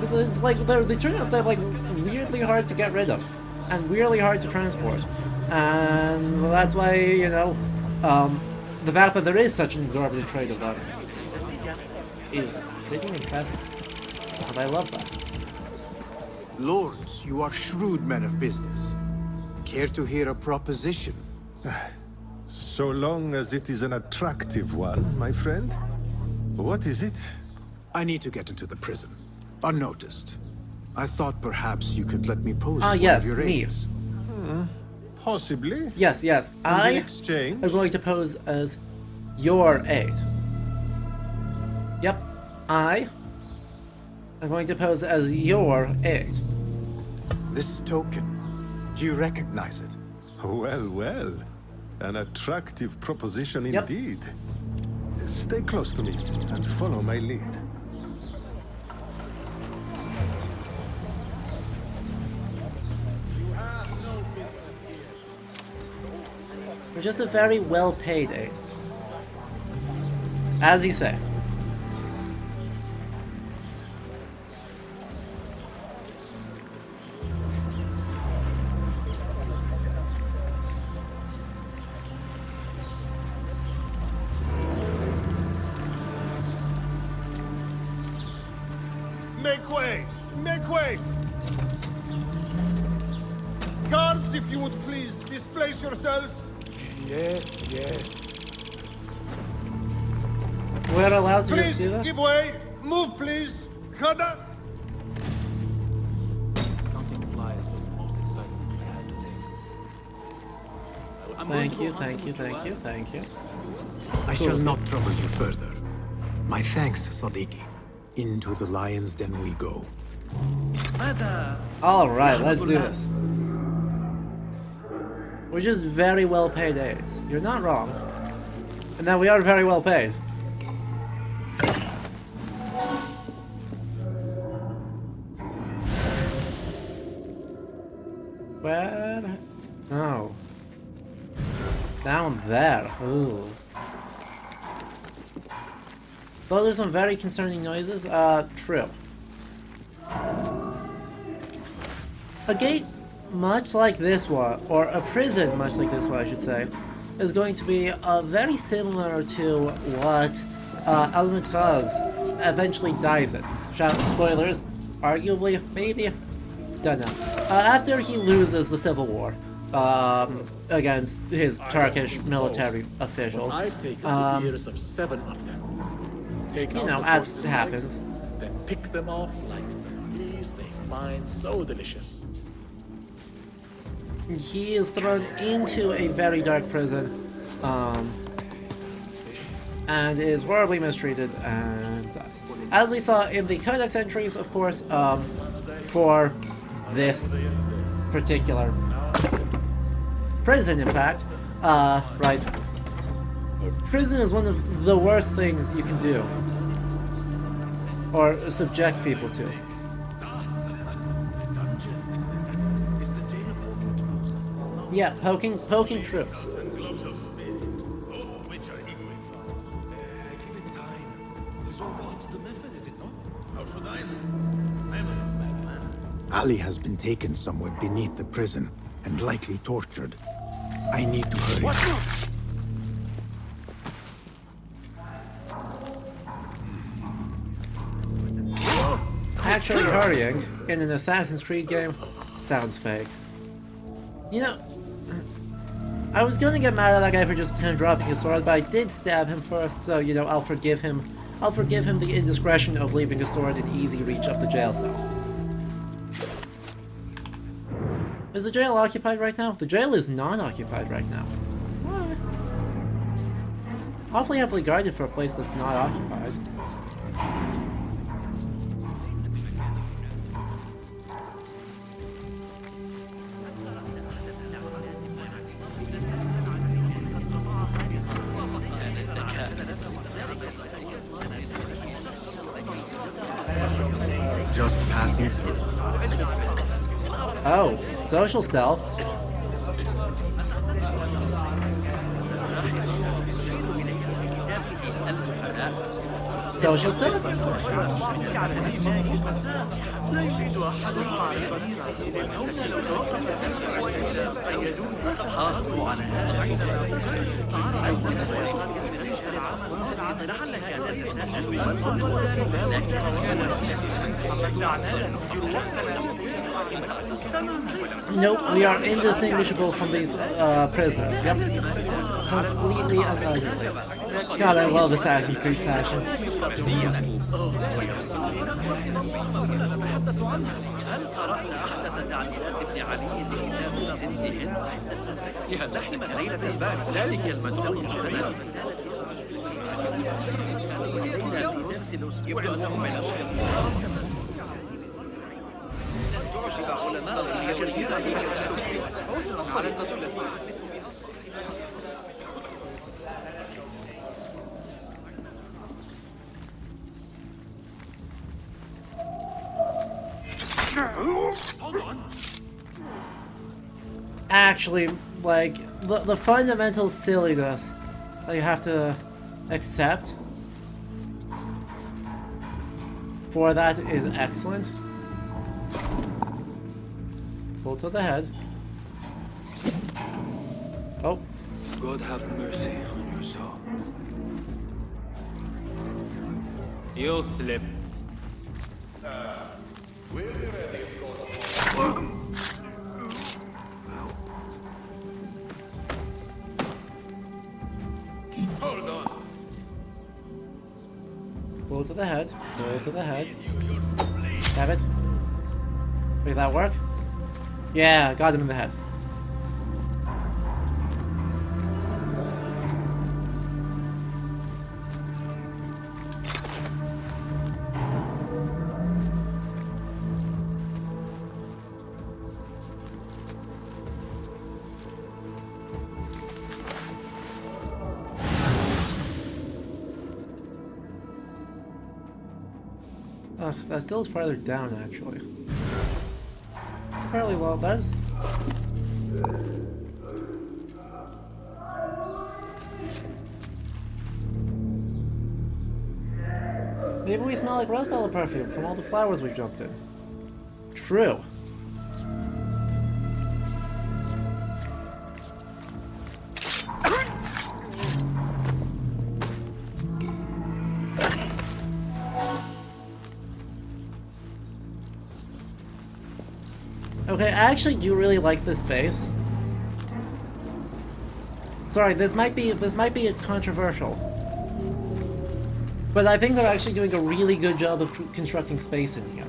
It's like, they turn out they're like weirdly hard to get rid of, and weirdly hard to transport. And that's why, you know, the fact that there is such an exorbitant trade of them is pretty impressive. And I love that. Lords, you are shrewd men of business. Care to hear a proposition? So long as it is an attractive one, my friend. What is it? I need to get into the prison, unnoticed. I thought perhaps you could let me pose as yes, one of your me. aides. Possibly. Yes, yes. I am going to pose as your aide. Yep. I I'm going to pose as your aide. This token, do you recognize it? Well, well. An attractive proposition Yep. indeed. Stay close to me and follow my lead. You're just a very well-paid aide. As you say. Make way! Make way! Guards, if you would please, displace yourselves. Yes, yes. We're allowed to Please, just do that? give way! Move, please! Kada! Counting flies was the most exciting thing I had today. Thank you, thank you, thank you, thank you. I shall not trouble you further. My thanks, Sadiqi. Into the lion's den we go. Alright, let's do this. We're just very well paid aides. You're not wrong. And now we are very well paid. Where? Oh. Down there. Ooh. Those are some very concerning noises. True. A gate much like this one, or a prison much like this one I should say, is going to be very similar to what Almatraz eventually dies in. Spoilers, arguably, maybe, don't know. After he loses the civil war against his Turkish military officials, I've taken the ears of 7 of them. Take you out know, the as horses' happens. legs, then pick them off like these they find so delicious. He is thrown into a very dark prison, and is horribly mistreated and dies. As we saw in the codex entries, of course, for this particular prison, in fact, right, prison is one of the worst things you can do, or subject people to. Yeah, poking troops. Ali has been taken somewhere beneath the prison and likely tortured. I need to hurry. Actually hurrying in an Assassin's Creed game sounds fake. You know, I was gonna get mad at that guy for just dropping his sword, but I did stab him first, so, you know, I'll forgive him. I'll forgive him the indiscretion of leaving a sword in easy reach of the jail cell. Is the jail occupied right now? The jail is not occupied right now. What? Awfully heavily guarded for a place that's not occupied. Just passing through. Oh, social stealth. Social stealth? لا يجد أحد معرفتي لو توقف قيدوه حافظوا على Nope, we are indistinguishable from these prisoners. Yep. Completely and utterly. God, I love Assassin's Creed fashion. هل قرأت أحدث تعديلات ابن علي لكتاب ست هند؟ يزدحم ليلة البارح ذلك المنزل السنة لدينا في درس الأسبوع المقبل حجب علماء كثيرين على التي Actually, like, the fundamental silliness that you have to accept for that is excellent. Pull to the head. Oh. God have mercy on your soul. You slip. We'll be ready, of course. Hold on. Pull to the head. Pull to the head. Stab it. Did that work? Yeah, got him in the head. That still is farther down, actually. It's fairly well. That's. Maybe we smell like rose petal perfume from all the flowers we jumped in. True. Okay, I actually do really like this space. Sorry, this might be controversial, but I think they're actually doing a really good job of constructing space in here.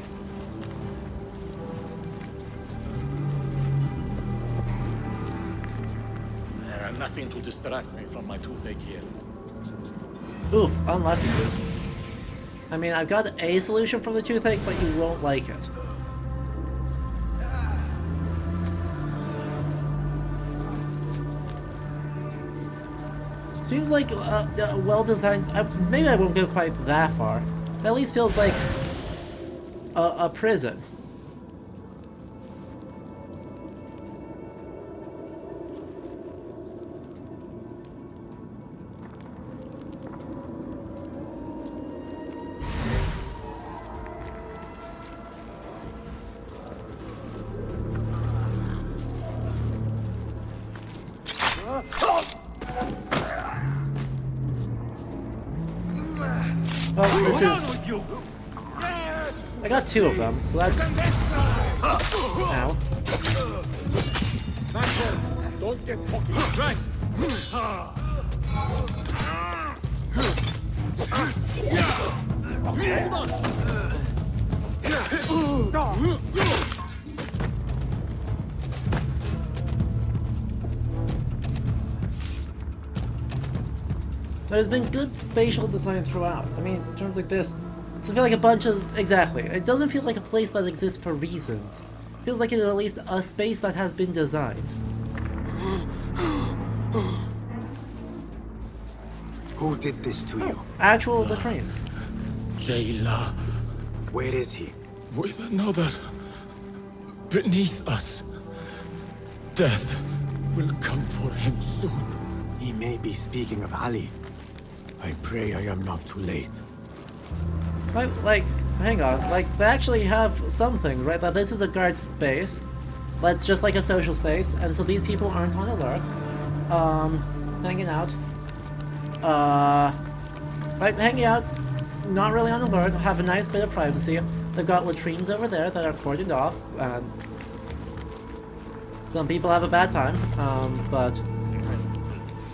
Nothing to distract me from my toothache here. Oof, unlucky. I mean, I've got a solution for the toothache, but you won't like it. Seems like a well-designed. Maybe I won't go quite that far. It at least feels like a prison. Oh, this is... I got two of them, so that's... Ow. Don't get cocky. Right. Hold on. There's been good spatial design throughout. I mean, in terms like this, it feels like a bunch of... Exactly. It doesn't feel like a place that exists for reasons. It feels like it is at least a space that has been designed. Who did this to you? Actual latrines. Jailer. Where is he? With another. Beneath us. Death will come for him soon. He may be speaking of Ali. I pray I am not too late. Like, hang on. Like, they actually have something, right? That this is a guard space. That's just like a social space, and so these people aren't on alert. Hanging out. Right, hanging out. Not really on alert. Have a nice bit of privacy. They've got latrines over there that are cordoned off, and some people have a bad time, but...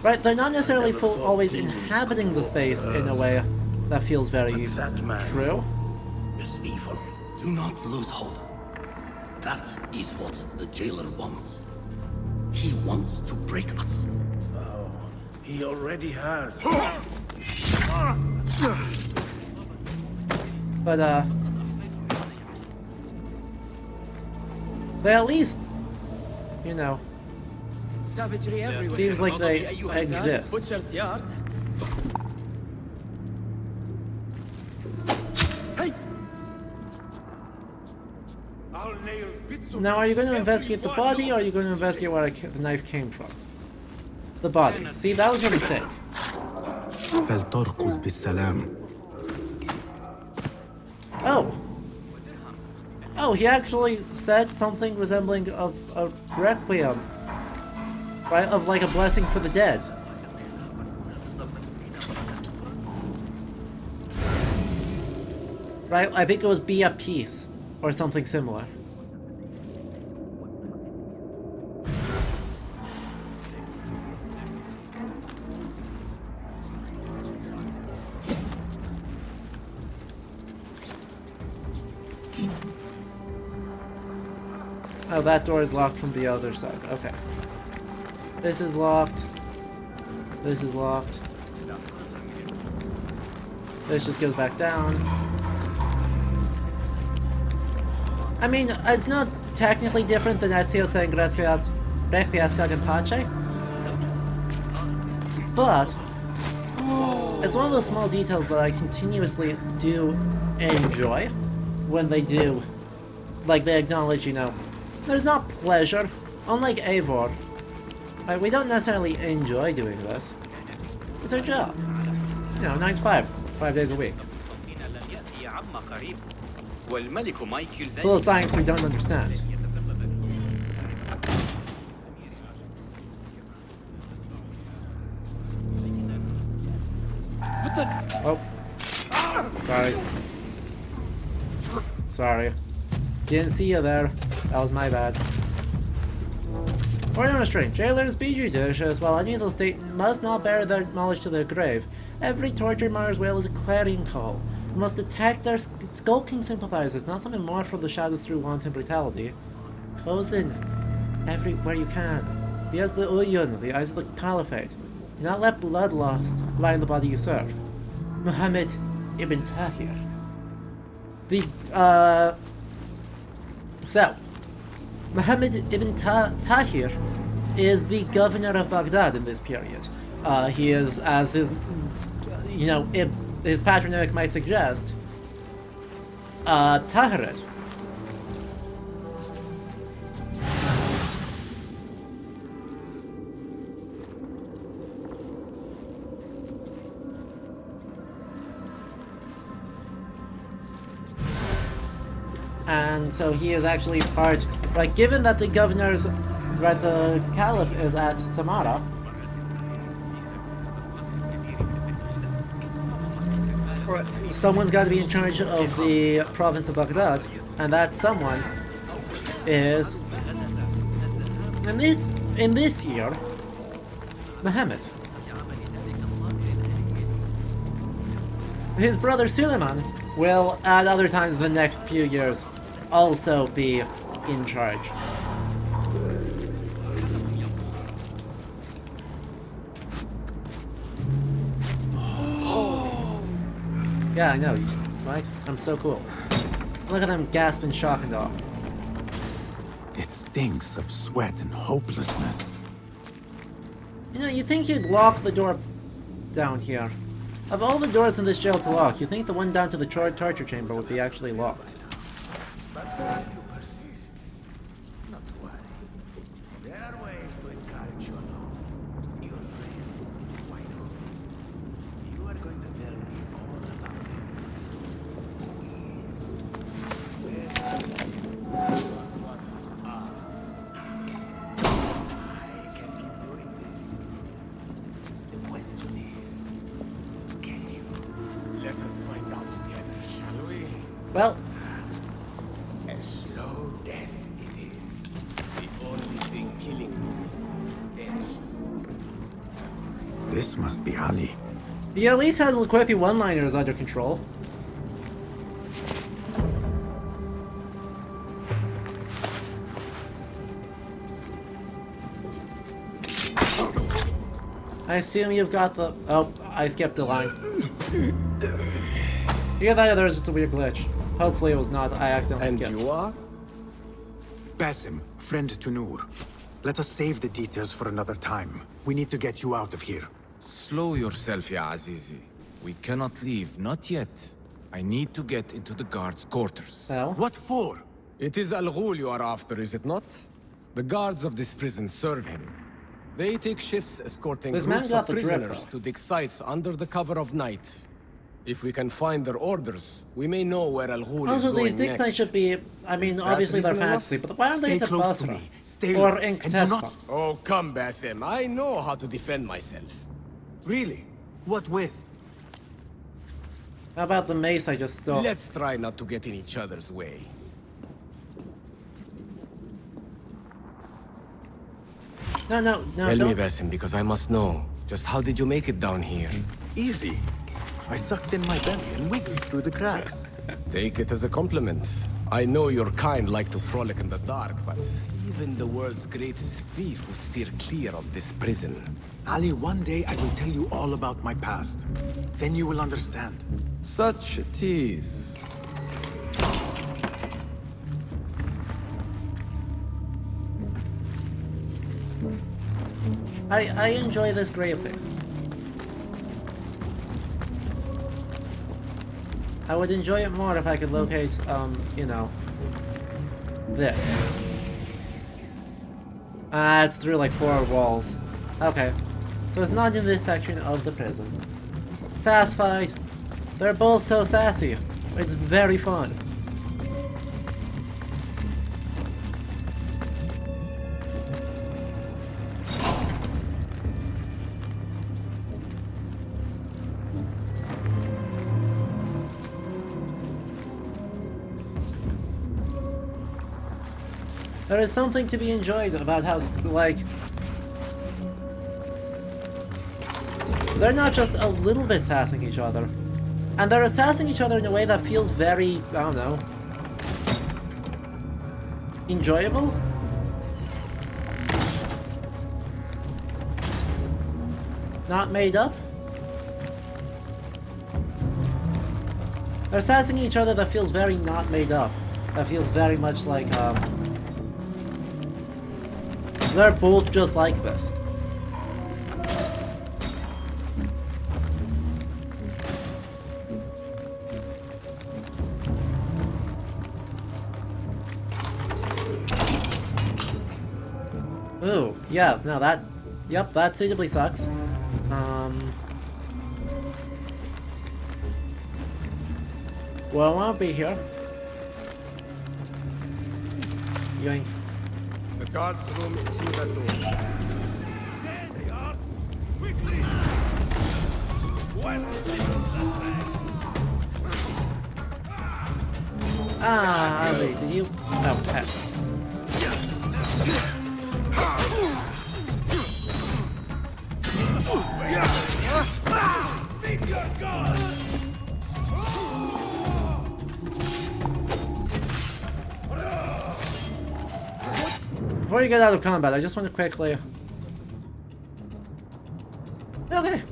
Right, they're not necessarily always inhabiting the space in a way that feels very true. Is evil. Do not lose hope. That is what the jailer wants. He wants to break us. Oh, he already has. But, They at least, you know, Savagery everywhere. seems like they exist. Butcher's yard. Now, are you going to investigate the body, or are you going to investigate where the knife came from? The body. See, that was your mistake. فلترقد بالسلام. Oh. Oh, he actually said something resembling of a requiem. Right? Of like a blessing for the dead. Right? I think it was be at peace. Or something similar. Oh, that door is locked from the other side. Okay. This is locked. This is locked. This just goes back down. I mean, it's not technically different than Ezio saying Requiescat in Pace. But it's one of those small details that I continuously do enjoy when they do. Like, they acknowledge, you know, there's not pleasure. Unlike Eivor, right, we don't necessarily enjoy doing this. It's our job. You know, 9 to 5, 5 days a week. Full of science we don't understand. Oh. Sorry. Sorry. Didn't see you there. That was my bad. Order restraint. Jailers, be judicious. While unusual state must not bear their knowledge to their grave. Every tortured martyr's wail is a clarion call. You must attack their skulking sympathizers, not summon more from the shadows through wanton brutality. Close in everywhere you can. Be as the Uyun, the eyes of the Caliphate. Do not let bloodlust blind the body you serve. Muhammad ibn Tahir. So, Muhammad ibn Tahir is the governor of Baghdad in this period. He is, as his, you know, his patronymic might suggest, Tahirid. And so he is actually part, like, given that the governor's, right, the caliph is at Samara, someone's got to be in charge of the province of Baghdad, and that someone is, in this year, Muhammad. His brother Suleiman will, at other times in the next few years, also be in charge. Yeah, I know, right? I'm so cool. Look at him gasp in shock and awe. It stinks of sweat and hopelessness. You know, you'd think you'd lock the door down here. Of all the doors in this jail to lock, you'd think the one down to the torture chamber would be actually locked. But why you persist? Not to worry. There are ways to encourage your love. Your friends, why not? You are going to tell me all about him. Who is? Where is he? I can keep doing this. The question is, can you? Let us find out together, shall we? Well, a slow death it is. The only thing killing me is death. This must be Ali. he at least has the quippy one-liners under control. I assume you've got the... Oh, I skipped the line. Either that or there was just a weird glitch. Hopefully it was not. I accidentally skipped. And you are? Basim, friend to Noor. Let us save the details for another time. We need to get you out of here. Slow yourself, ya Azizi. We cannot leave, not yet. I need to get into the guards' quarters. Oh? What for? It is Al-Ghul you are after, is it not? The guards of this prison serve him. They take shifts escorting This man groups got of the drip, prisoners though. to dig sites under the cover of night. If we can find their orders, we may know where Al-Ghul is Also, these going dig sites next. should be, I mean, Is obviously that they're reasonable? fantasy, but why aren't they Stay to close to Basra? me. Stay Or low, in and do not- Tesfa? Oh, come, Basim. I know how to defend myself. Really? What with? How about the mace I just stole? Let's try not to get in each other's way. No, Tell me, don't. Basim, because I must know. Just how did you make it down here? Easy. I sucked in my belly and wiggled through the cracks. Take it as a compliment. I know your kind like to frolic in the dark, but even the world's greatest thief would steer clear of this prison. Ali, one day I will tell you all about my past. Then you will understand. Such a tease. I enjoy this greatly. I would enjoy it more if I could locate, you know, this. It's through like 4 walls. Okay. So it's not in this section of the prison. Sass fight. They're both so sassy. It's very fun. There is something to be enjoyed about how, like, they're not just a little bit sassing each other. And they're sassing each other in a way that feels very, I don't know, enjoyable? Not made up? They're sassing each other that feels very not made up. That feels very much like, they're both just like this. Ooh, yeah, no, that... Yep, that suitably sucks. Well, I won't be here. Yoink. The guard's room is through that door. There they are! Quickly! Ah, Ali, did you... Oh, pass. Meet your god! Before you get out of combat, I just want to quickly... Okay.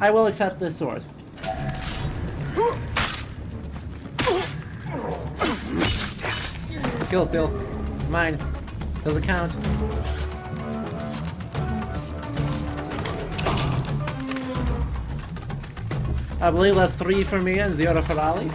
I will accept this sword. Kill steal. Mine. Doesn't count. I believe that's 3 for me and 0 for Ali.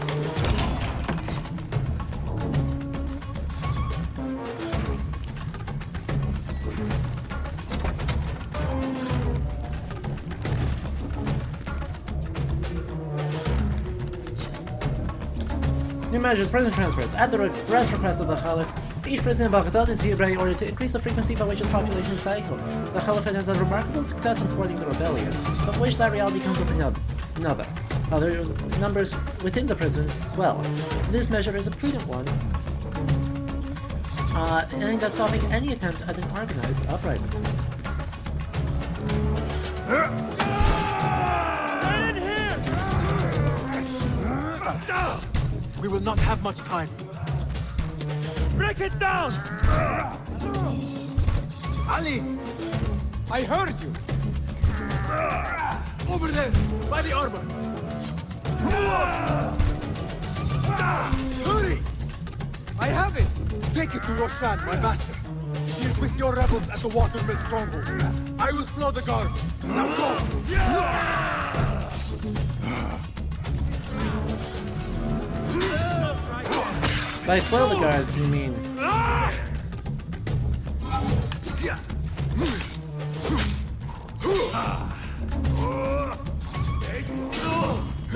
New measures, prison transfers. At the express request of the Caliph, each prison in Baghdad is hereby in order to increase the frequency by which the population cycle. The Caliphate has had remarkable success in thwarting the rebellion, but wish that reality comes with another. Other numbers within the prisons swell. This measure is a prudent one, aimed at stopping any attempt at an organized uprising. We will not have much time. Break it down! Ali! I heard you! Over there, by the armor! Hurry! I have it! Take it to Roshan, my master. She is with your rebels at the Watermill stronghold. I will slow the guards. Now go! By slow the guards, you mean?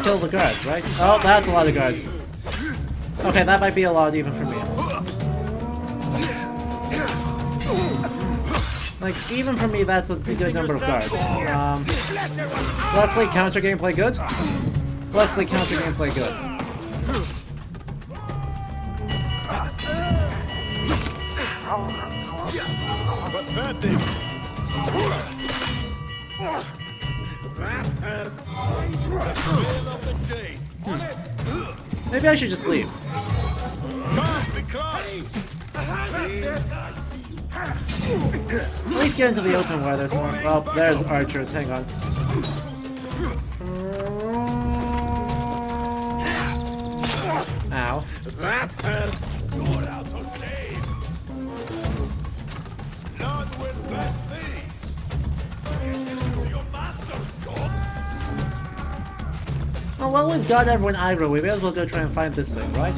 Kill the guards, right? Oh, that's a lot of guards. Okay, that might be a lot even for me. Like, even for me, that's a good number of guards. Luckily, counter gameplay good. Luckily, counter gameplay good. Maybe I should just leave. At least get into the open where there's more. Oh, there's archers. Hang on. Ow. Oh, well, we've got everyone aggro. We may as well go try and find this thing, right?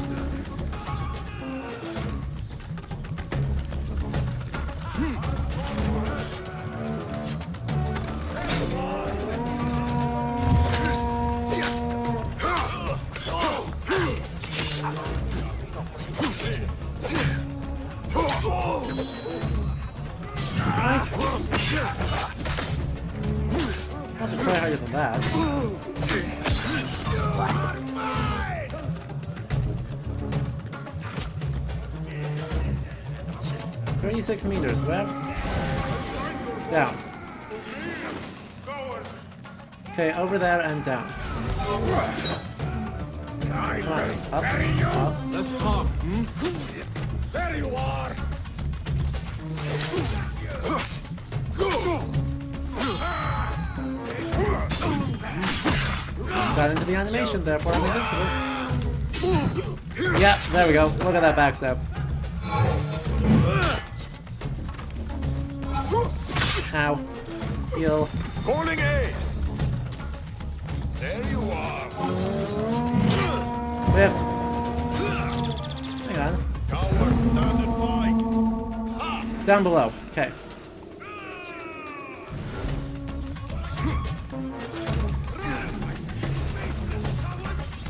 I'll have to try harder than that. 36 meters, where? Down. Okay, over there and down. Come on, up, up. Let's talk. There you are. Got into the animation, therefore I'm invincible. Yeah, there we go. Look at that backstab. Ow. Heal. Calling aid. There you are. Whiff. Hang on. Down below. Okay.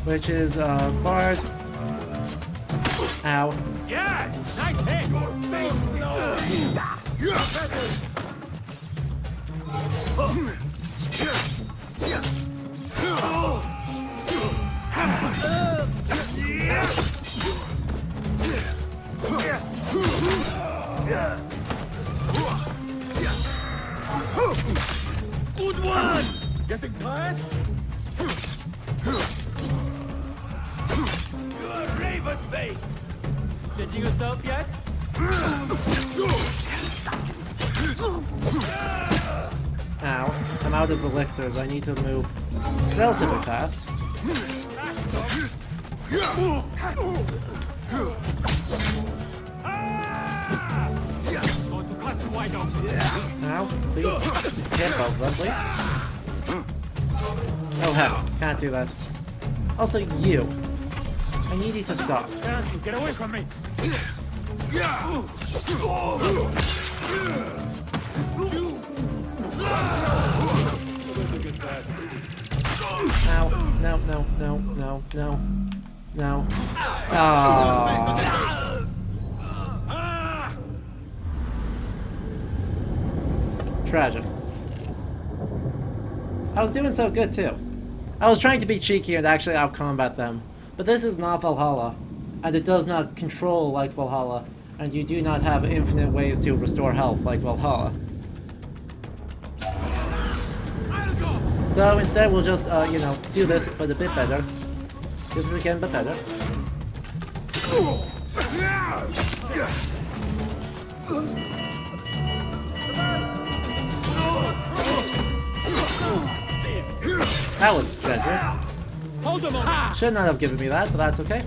Which is Bard. Ow. Yeah, nice hit. Good one. Getting tired? You're raven face. Stitching yourself yet? Ow. I'm out of elixirs. I need to move relatively fast. Ow. Please. Hit both of them, please. Oh heck. Can't do that. Also, you. I need you to stop. Get away from me! Ow. No, no, no, no, no. No. Oh. Tragic. I was doing so good too. I was trying to be cheeky and actually out-combat them. But this is not Valhalla, and it does not control like Valhalla, and you do not have infinite ways to restore health like Valhalla. So instead we'll just, you know, do this, but a bit better. Do this again, but better. That was generous. Hold him on. Should not have given me that, but that's okay.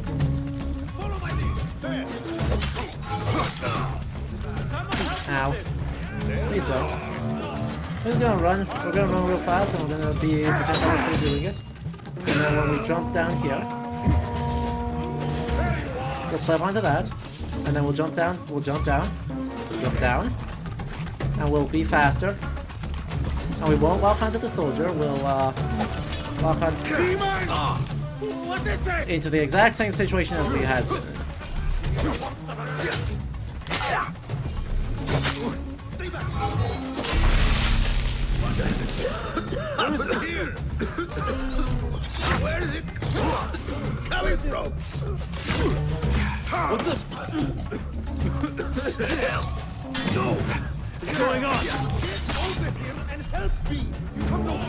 Ow. Please don't. We're just gonna run. We're gonna run real fast, and we're gonna be potentially doing it. And then when we jump down here, we'll clip onto that, and then we'll jump down. We'll jump down. Jump down, and we'll be faster. And we won't walk onto the soldier. We'll walk on into the exact same situation as we had. Where is it coming from? What the hell? No! What's going on? Get over here and help me! Come on,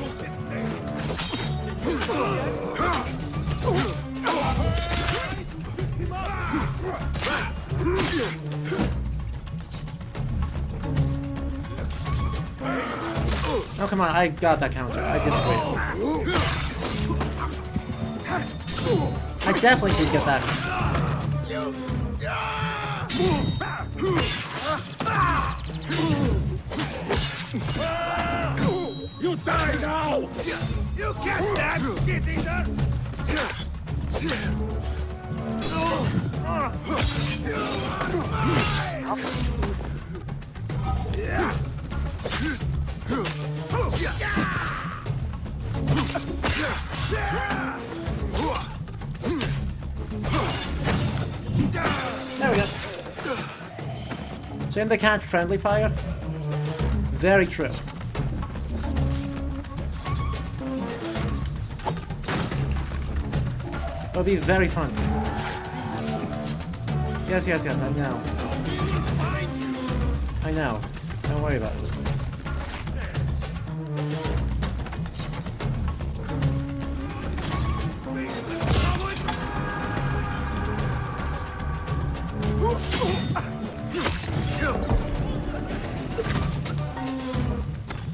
Oh, come on, I got that counter. I disagree. I definitely did get that. You die now! You get that shit either! There we go. Shame they can't friendly fire. Very true. It'll be very fun. Yes, yes, yes, I know. I know. Don't worry about it.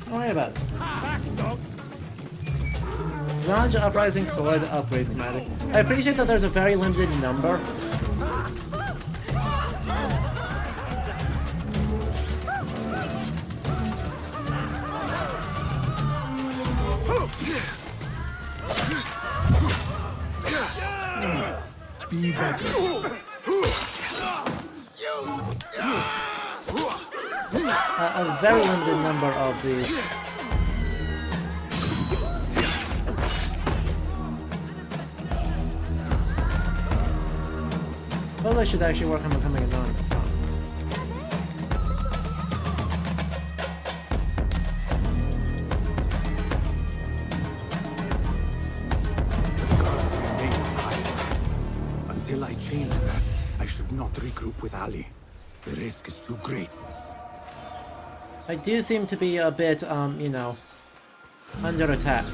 Don't worry about it. Mirage Uprising Sword upgrade schematic. I appreciate that there's a very limited number. Be better. A very limited number of these. Well, I should actually work on becoming anonymous, huh? Until I change that, I should not regroup with Ali. The risk is too great. I do seem to be a bit, you know, under attack.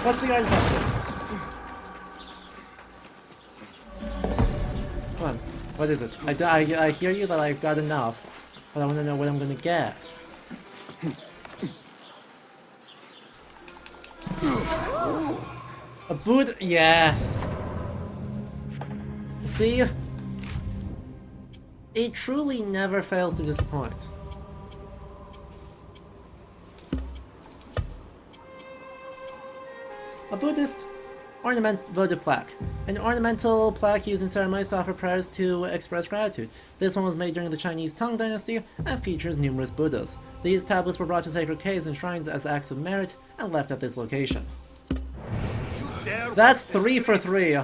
What's the artifact? Come on, what is it? I hear you that I've got enough, but I want to know what I'm gonna get. A boot? Yes! See? It truly never fails to disappoint. A Buddhist ornament votive plaque. An ornamental plaque used in ceremonies to offer prayers to express gratitude. This one was made during the Chinese Tang Dynasty and features numerous Buddhas. These tablets were brought to sacred caves and shrines as acts of merit and left at this location. That's 3 for 3.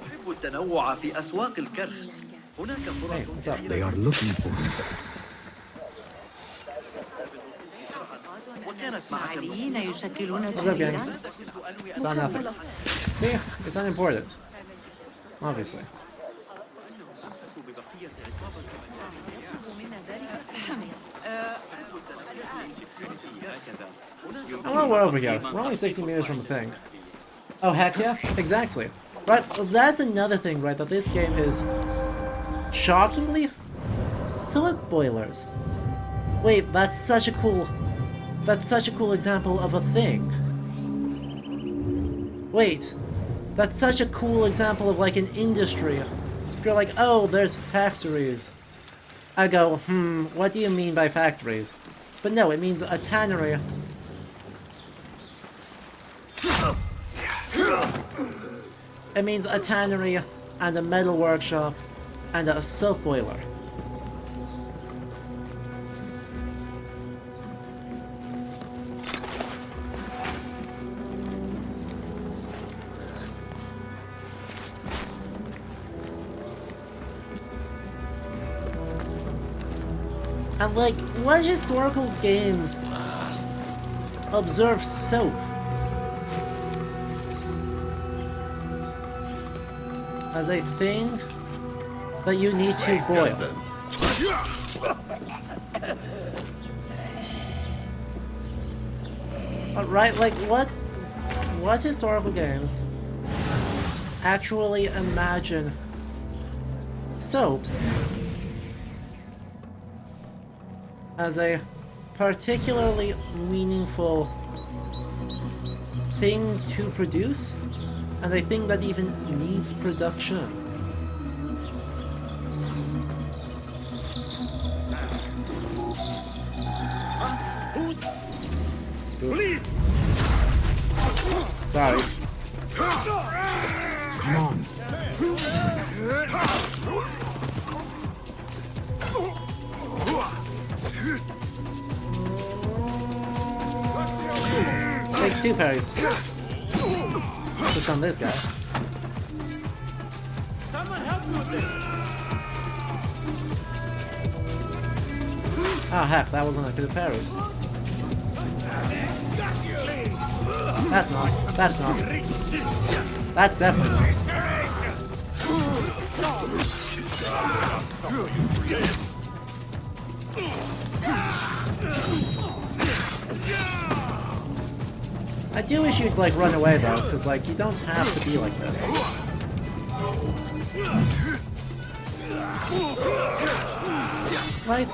يجب التنوع في أسواق الكرخ. هناك فرص. They are looking for me. الفعاليين يشكلون What's up, gang? It's not nothing. See? It's unimportant. Obviously. Oh, well, we're over here. We're only 60 meters from the thing. Oh, heck yeah, exactly. Right, well, that's another thing, right, that this game is shockingly soap boilers. Wait, that's such a cool example of a thing. Wait, that's such a cool example of like an industry. You're like, oh, there's factories. I go, what do you mean by factories? But no, it means a tannery. It means a tannery and a metal workshop and a soap boiler. And like, what historical games observe soap as a thing that you need to boil? Right, like what historical games actually imagine soap as a particularly meaningful thing to produce, and a thing that even needs production? Sorry. Come on. Takes 2 parries. Just on this guy. Oh heck, that wasn't a good parry. That's not. That's not. That's definitely not. I do wish you'd like run away though, because like you don't have to be like this. Right?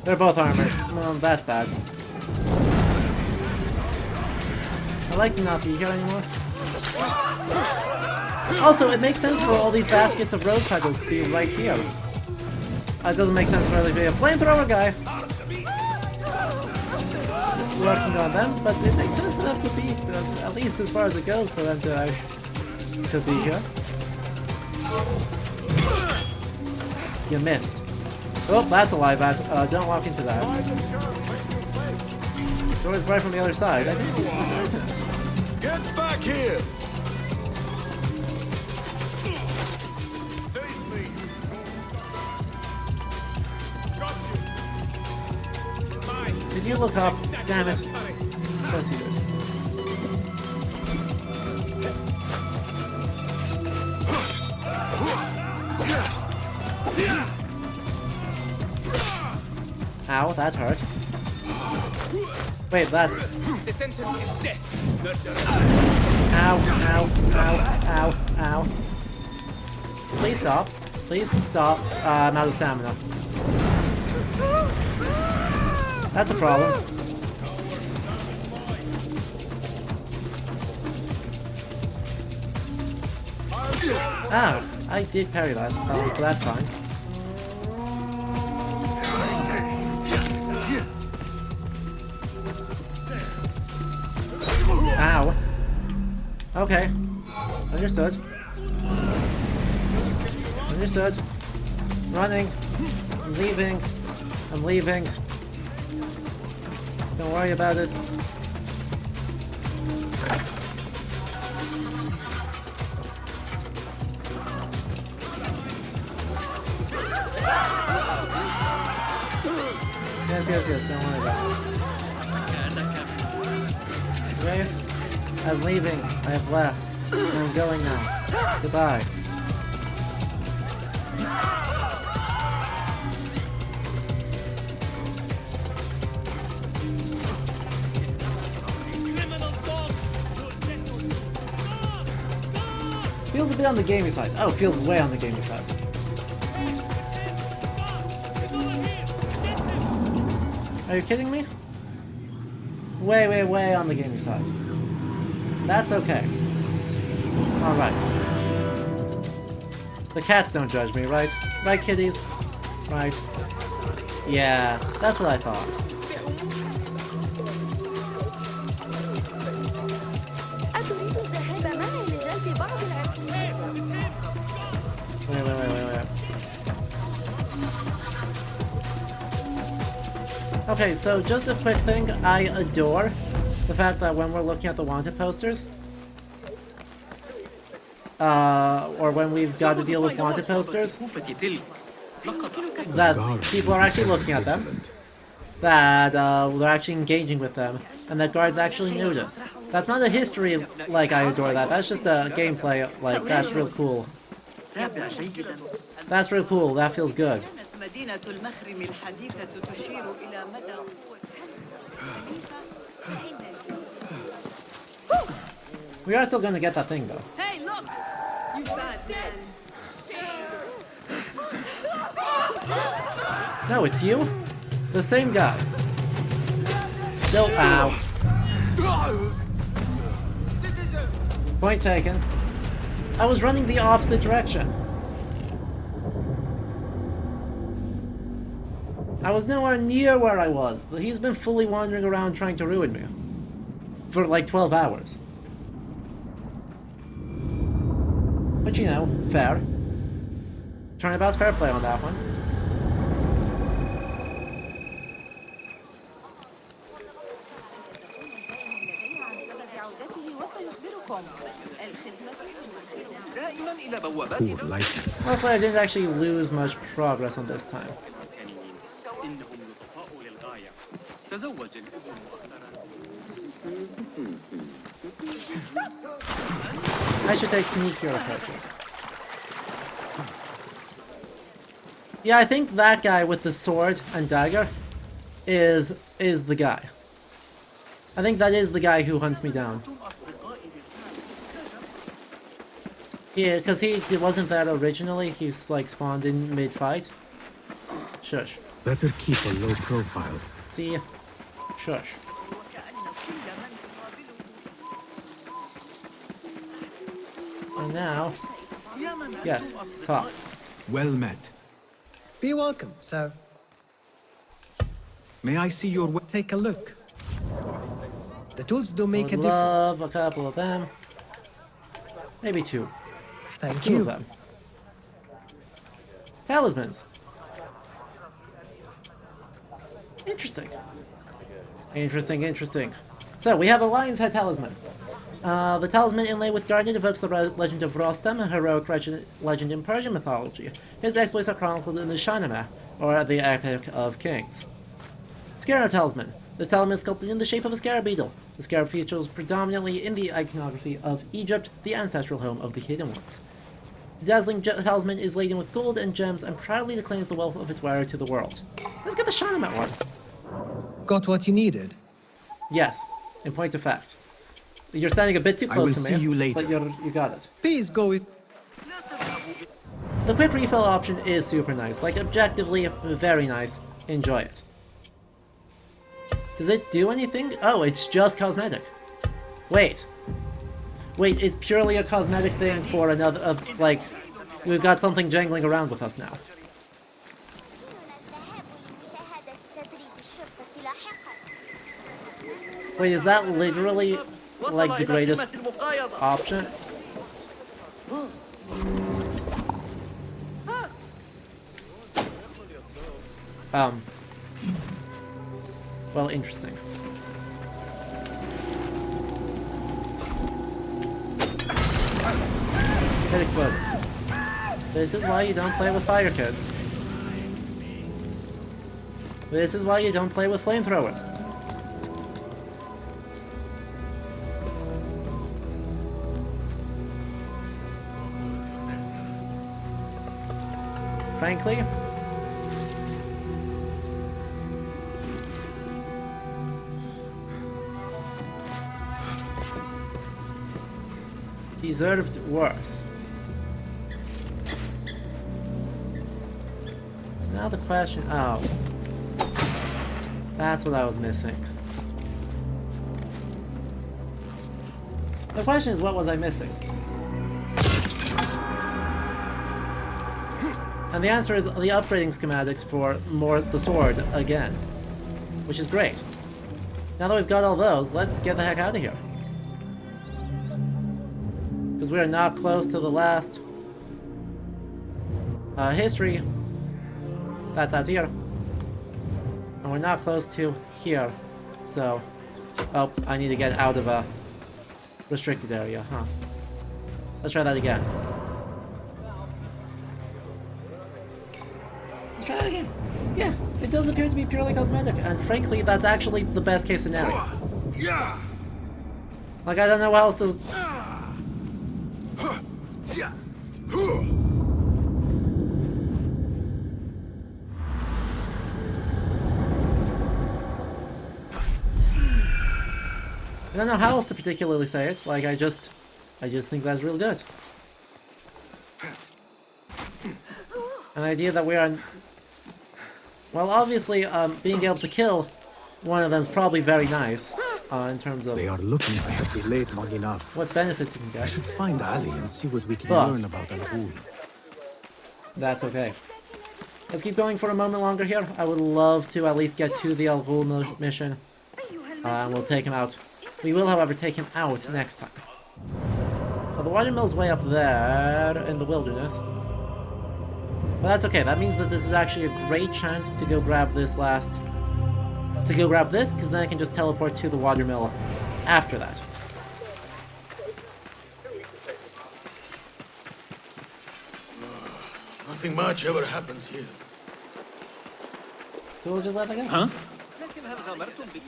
They're both armored. Well, that's bad. I'd like to not be here anymore. Also, it makes sense for all these baskets of rose petals to be right here. It doesn't make sense for there to be a flamethrower guy working on them, but it makes sense for them to be, at least as far as it goes, for them to be here. You missed. Oh, that's a live ad. Don't walk into that. Door's right from the other side. I think it's Get back here! Did you look up? Damn it. Of course you did. Ow, that hurt. Wait, that's... Ow, ow, ow, ow, ow. Please stop. Please stop. I'm out of stamina. That's a problem. Ah, I did parry that. So that's fine. Ow. Okay. Understood. Understood. Running. I'm leaving. I'm leaving. Don't worry about it. Yes, don't worry about it. Okay? I'm leaving. I have left. I'm going now. Goodbye. Feels a bit on the gaming side. Oh, feels way on the gaming side. Are you kidding me? Way on the gaming side. That's okay. Alright. The cats don't judge me, right? Right, kitties? Right. Yeah, that's what I thought. Wait. Okay, so just a quick thing. I adore the fact that when we're looking at the wanted posters, or when we've got to deal with wanted posters, that people are actually looking at them, that they're actually engaging with them, and that guards actually notice. That's not a history like I adore that, that's just a gameplay, like, that's real cool. That's real cool, that feels good. We are still gonna get that thing though. Hey, look! You bad man. No, it's you? The same guy. No, ow. Point taken. I was running the opposite direction. I was nowhere near where I was. He's been fully wandering around trying to ruin me. For like 12 hours. But you know, fair. Turnabout's fair play on that one. Hopefully I didn't actually lose much progress on this time. I should take sneakier approaches. Yeah, I think that guy with the sword and dagger is the guy. I think that is the guy who hunts me down. Yeah, because he wasn't there originally. He like spawned in mid-fight. Shush. Better keep a low profile. See? Shush. And now... Yes, talk. Well met. Be welcome, sir. May I see your... Take a look. The tools do make a love difference. A couple of them. Maybe two. Thank Two you. of them. Talismans. Interesting. Interesting. So, we have a Lion's Head Talisman. The talisman inlaid with garnet evokes the legend of Rostam, a heroic legend in Persian mythology. His exploits are chronicled in the Shahnameh, or the Epic of Kings. Scarab Talisman. This talisman is sculpted in the shape of a scarab beetle. The scarab features predominantly in the iconography of Egypt, the ancestral home of the Hidden Ones. The dazzling talisman is laden with gold and gems and proudly declaims the wealth of its wearer to the world. Let's get the Shahnameh one. Got what you needed? Yes, in point of fact. You're standing a bit too close to me, see you later. but you got it. Please go with... The quick refill option is super nice. Like, objectively, very nice. Enjoy it. Does it do anything? Oh, it's just cosmetic. Wait, it's purely a cosmetic thing for another, like, we've got something jangling around with us now. Wait, is that literally, like, the greatest option? Well, interesting. It exploded. This is why you don't play with fire kids. This is why you don't play with flamethrowers. Frankly, deserved worse. Now the question... Oh. That's what I was missing. The question is, what was I missing? And the answer is the upgrading schematics for the sword again. Which is great. Now that we've got all those, let's get the heck out of here. Because we are not close to the last history. That's out here. And we're not close to here. So, oh, I need to get out of a restricted area, huh? Let's try that again. Let's try that again. Yeah, it does appear to be purely cosmetic, and frankly, that's actually the best case scenario. Like, I don't know what else to... I don't know how else to particularly say it. Like, I just think that's real good. An idea that we are... Well, obviously, being able to kill one of them is probably very nice, in terms of... They are looking to have delayed long enough. What benefits you can get. I should find Ali and see what we can learn about Al-Ghul. That's okay. Let's keep going for a moment longer here. I would love to at least get to the Al-Ghul mission. And we'll take him out. We will, however, take him out next time. So the water mill's way up there in the wilderness. But that's okay. That means that this is actually a great chance to go grab this last... To go grab this, because then I can just teleport to the water mill after that. Nothing much ever happens here. So we'll just let that go. Huh?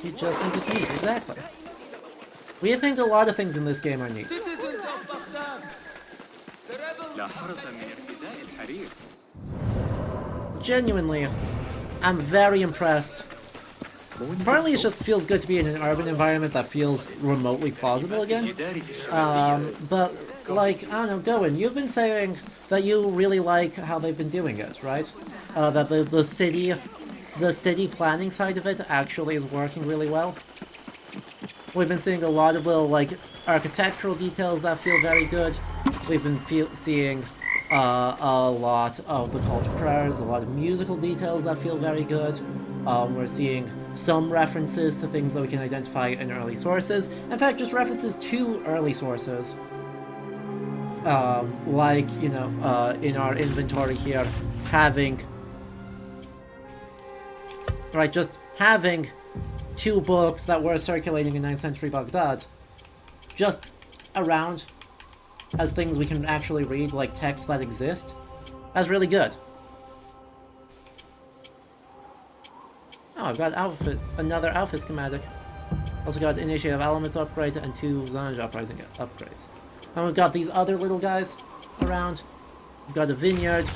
You just need to sneeze, exactly. We think a lot of things in this game are neat. Genuinely, I'm very impressed. Partly it just feels good to be in an urban environment that feels remotely plausible again. But, like, I don't know, Goen, you've been saying that you really like how they've been doing it, right? That the city planning side of it actually is working really well. We've been seeing a lot of little, like, architectural details that feel very good. We've been seeing a lot of the call to prayers, a lot of musical details that feel very good. We're seeing some references to things that we can identify in early sources. In fact, just references to early sources. Like, you know, in our inventory here, having... Right, just having 2 books that were circulating in 9th century Baghdad just around as things we can actually read, like texts that exist. That's really good. Oh, I've got another outfit schematic. Also got Initiative Element upgrade and 2 Zanj Uprising upgrades. And we've got these other little guys around. We've got a vineyard.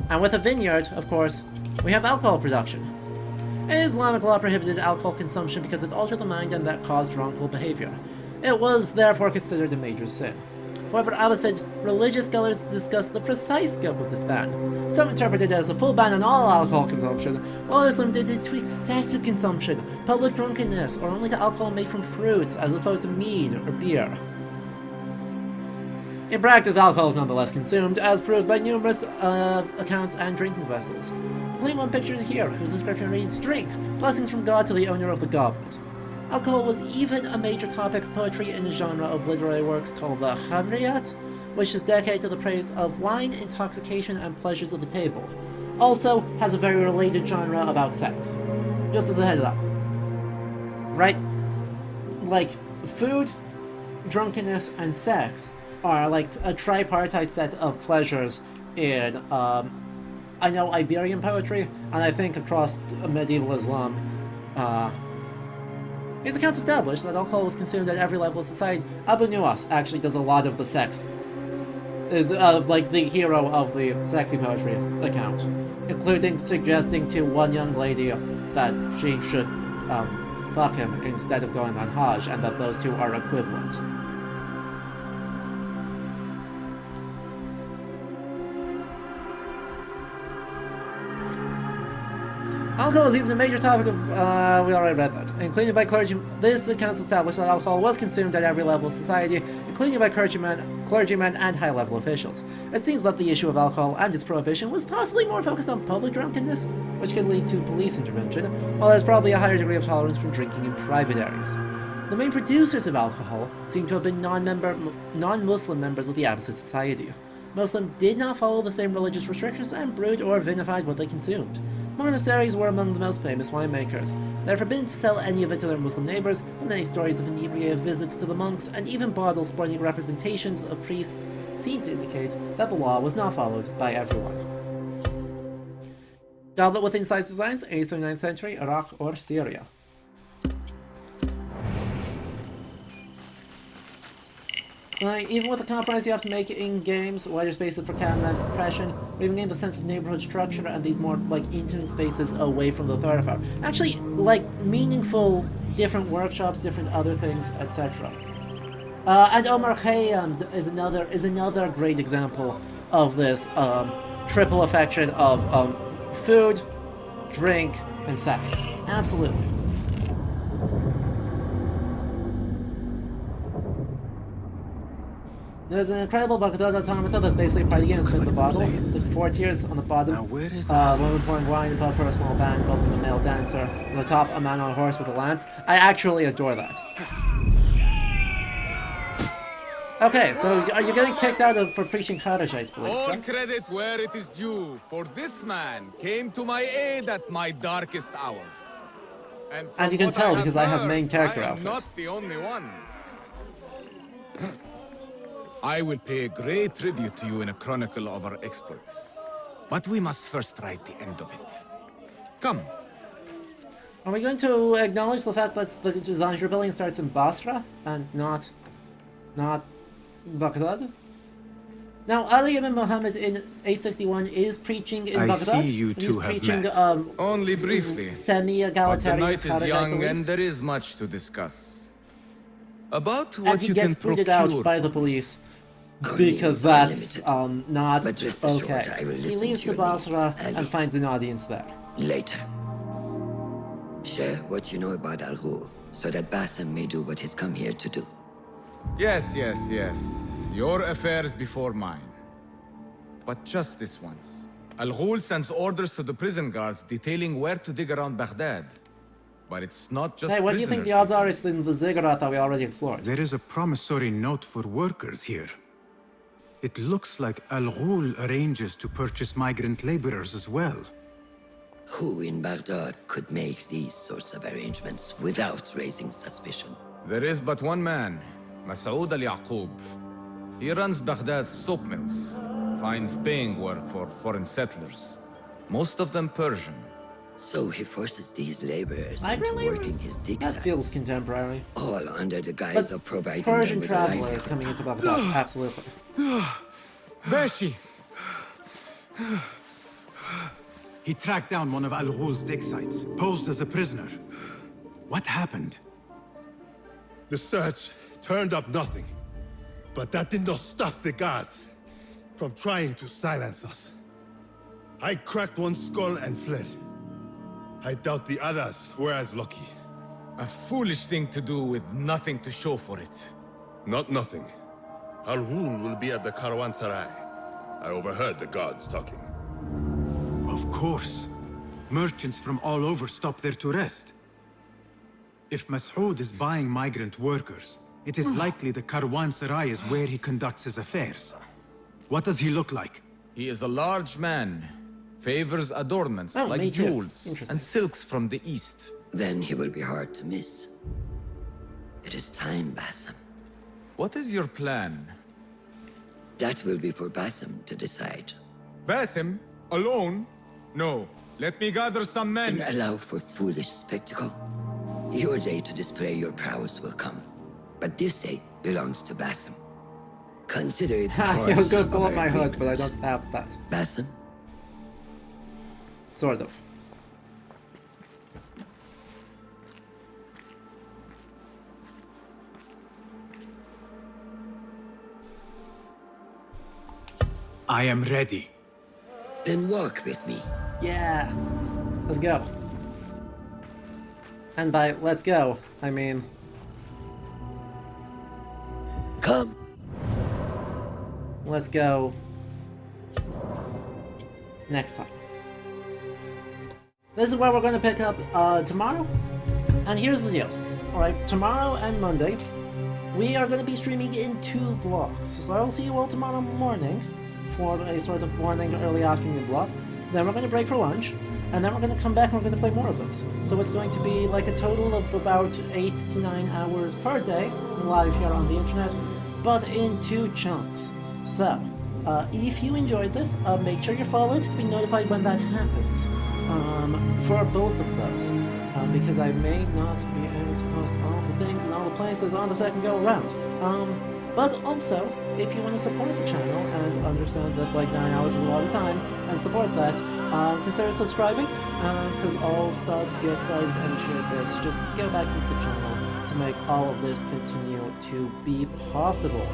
And with a vineyard, of course, we have alcohol production. Islamic law prohibited alcohol consumption because it altered the mind and that caused wrongful behavior. It was therefore considered a major sin. However, Abbasid religious scholars discuss the precise scope of this ban. Some interpreted it as a full ban on all alcohol consumption, while others limited it to excessive consumption, public drunkenness, or only to alcohol made from fruits, as opposed to mead or beer. In practice, alcohol is nonetheless consumed, as proved by numerous accounts and drinking vessels. Including one pictured here, whose inscription reads, "Drink, blessings from God to the owner of the goblet." Alcohol was even a major topic of poetry in a genre of literary works called the Khamriyat, which is dedicated to the praise of wine, intoxication, and pleasures of the table. Also has a very related genre about sex. Just as a heads up. Right? Like, food, drunkenness, and sex are like a tripartite set of pleasures in, I know, Iberian poetry, and I think across medieval Islam. These accounts establish that alcohol was consumed at every level of society. Abu Nuwas actually does a lot of the sex. Is like the hero of the sexy poetry account, including suggesting to one young lady that she should fuck him instead of going on Hajj, and that those two are equivalent. Alcohol is even a major topic of, we already read that, including by clergy. This accounts established that alcohol was consumed at every level of society, including by clergymen and high-level officials. It seems that the issue of alcohol and its prohibition was possibly more focused on public drunkenness, which could lead to police intervention, while there's probably a higher degree of tolerance for drinking in private areas. The main producers of alcohol seem to have been non-Muslim members of the Abbasid society. Muslims did not follow the same religious restrictions and brewed or vinified what they consumed. Monasteries were among the most famous winemakers. They are forbidden to sell any of it to their Muslim neighbors, and many stories of inebriated visits to the monks and even bottles sporting representations of priests seem to indicate that the law was not followed by everyone. Goblet with incised designs, 8th or 9th century, Iraq or Syria. Even with the compromise you have to make in games, wider spaces for camera and compression, we even gain the sense of neighborhood structure and these more intimate spaces away from the thoroughfare. Actually, meaningful different workshops, different other things, etc. And Omar Khayyam is another great example of this triple affection of food, drink, and sex. Absolutely. There's an incredible Baghdad automata that's basically a party game spin the bottle. The 4 tiers on the bottom. Woman pouring wine above her, a small band, welcome a male dancer. On the top, a man on a horse with a lance. I actually adore that. Okay, so are you getting kicked out for preaching Kharaj, I believe? All credit where it is due, for this man came to my aid at my darkest hour. And you can tell because I have main character outfits. I am not the only one. I will pay great tribute to you in a chronicle of our exploits. But we must first write the end of it. Come. Are we going to acknowledge the fact that the Zanj rebellion starts in Basra and not Baghdad? Now, Ali ibn Muhammad in 861 is preaching in Baghdad. I see you two have met. Only briefly. Semi-egalitarian. But the night is young and there is much to discuss. About what you can procure. And he gets booted out by the police. Because that's not okay. He leaves to Basra and finds an audience there. Later. Share what you know about Al-Ghul, so that Bassem may do what he's come here to do. Yes. Your affairs before mine. But just this once. Al-Ghul sends orders to the prison guards detailing where to dig around Baghdad. But it's not just Hey, what do you think the odds are it's in the ziggurat that we already explored? There is a promissory note for workers here. It looks like Al-Ghul arranges to purchase migrant laborers as well. Who in Baghdad could make these sorts of arrangements without raising suspicion? There is but one man, Masoud al-Yaqub. He runs Baghdad's soap mills, finds paying work for foreign settlers, most of them Persian. So he forces these laborers into working his dig sites. That feels contemporary. All under the guise of providing Persian them with a livelihood. travelers coming into Baghdad, absolutely. Beshi! He tracked down one of Al-Ghul's dig sites, posed as a prisoner. What happened? The search turned up nothing. But that did not stop the guards from trying to silence us. I cracked one skull and fled. I doubt the others were as lucky. A foolish thing to do with nothing to show for it. Not nothing. Al-Ghul will be at the Caravanserai. I overheard the guards talking. Of course. Merchants from all over stop there to rest. If Masoud is buying migrant workers, it is likely the Caravanserai is where he conducts his affairs. What does he look like? He is a large man. Favors adornments like jewels and silks from the east. Then he will be hard to miss. It is time, Bassem. What is your plan? That will be for Bassem to decide. Bassem? Alone? No. Let me gather some men. And allow for foolish spectacle. Your day to display your prowess will come. But this day belongs to Bassem. Consider it part You'll go pull of up my our hood, agreement. but I don't have that. Bassem? Sort of. I am ready. Then walk with me. Yeah. Let's go. And by let's go, I mean... Come! Let's go... next time. This is where we're going to pick up tomorrow. And here's the deal. Alright, tomorrow and Monday, we are going to be streaming in 2 blocks. So I'll see you all tomorrow morning for a sort of morning, early afternoon block. Then we're going to break for lunch. And then we're going to come back and we're going to play more of this. So it's going to be like a total of about 8 to 9 hours per day live here on the internet, but in 2 chunks. So, if you enjoyed this, make sure you're followed to be notified when that happens. For both of those. Because I may not be able to post all the things and all the places on the second go around. But also, if you want to support the channel and understand that like 9 hours is a lot of time, and support that, consider subscribing, because all subs, gift subs, and cheer bits just go back into the channel to make all of this continue to be possible.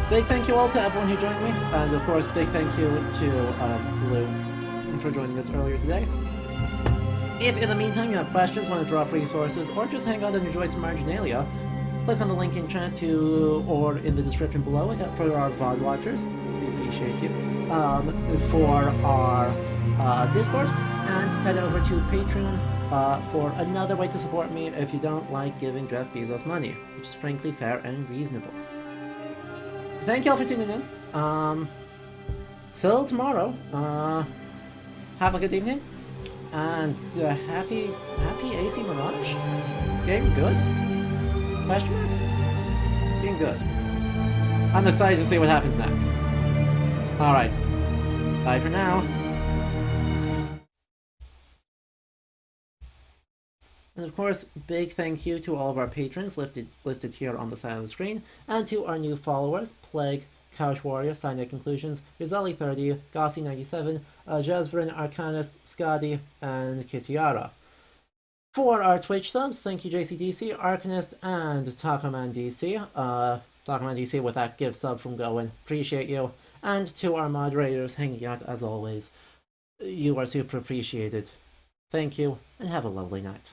Big thank you all to everyone who joined me, and of course big thank you to Blue for joining us earlier today. If in the meantime you have questions, want to drop resources, or just hang out and enjoy some marginalia, click on the link in chat or in the description below for our VOD watchers. We appreciate you. For our Discord, and head over to Patreon for another way to support me if you don't like giving Jeff Bezos money, which is frankly fair and reasonable. Thank y'all for tuning in. Till tomorrow, have a good evening, and happy AC Mirage? Game good? Question mark? Being good. I'm excited to see what happens next. Alright. Bye for now. And of course, big thank you to all of our patrons listed here on the side of the screen, and to our new followers, Plague, Couch Warrior, Sinai Conclusions, Rizali30, Gossi97, Jasvrin, Arcanist, Scotty, and Kitiara. For our Twitch subs, thank you JCDC, Arcanist, and TacomanDC. TacomanDC with that gift sub from Goen. Appreciate you. And to our moderators hanging out as always. You are super appreciated. Thank you, and have a lovely night.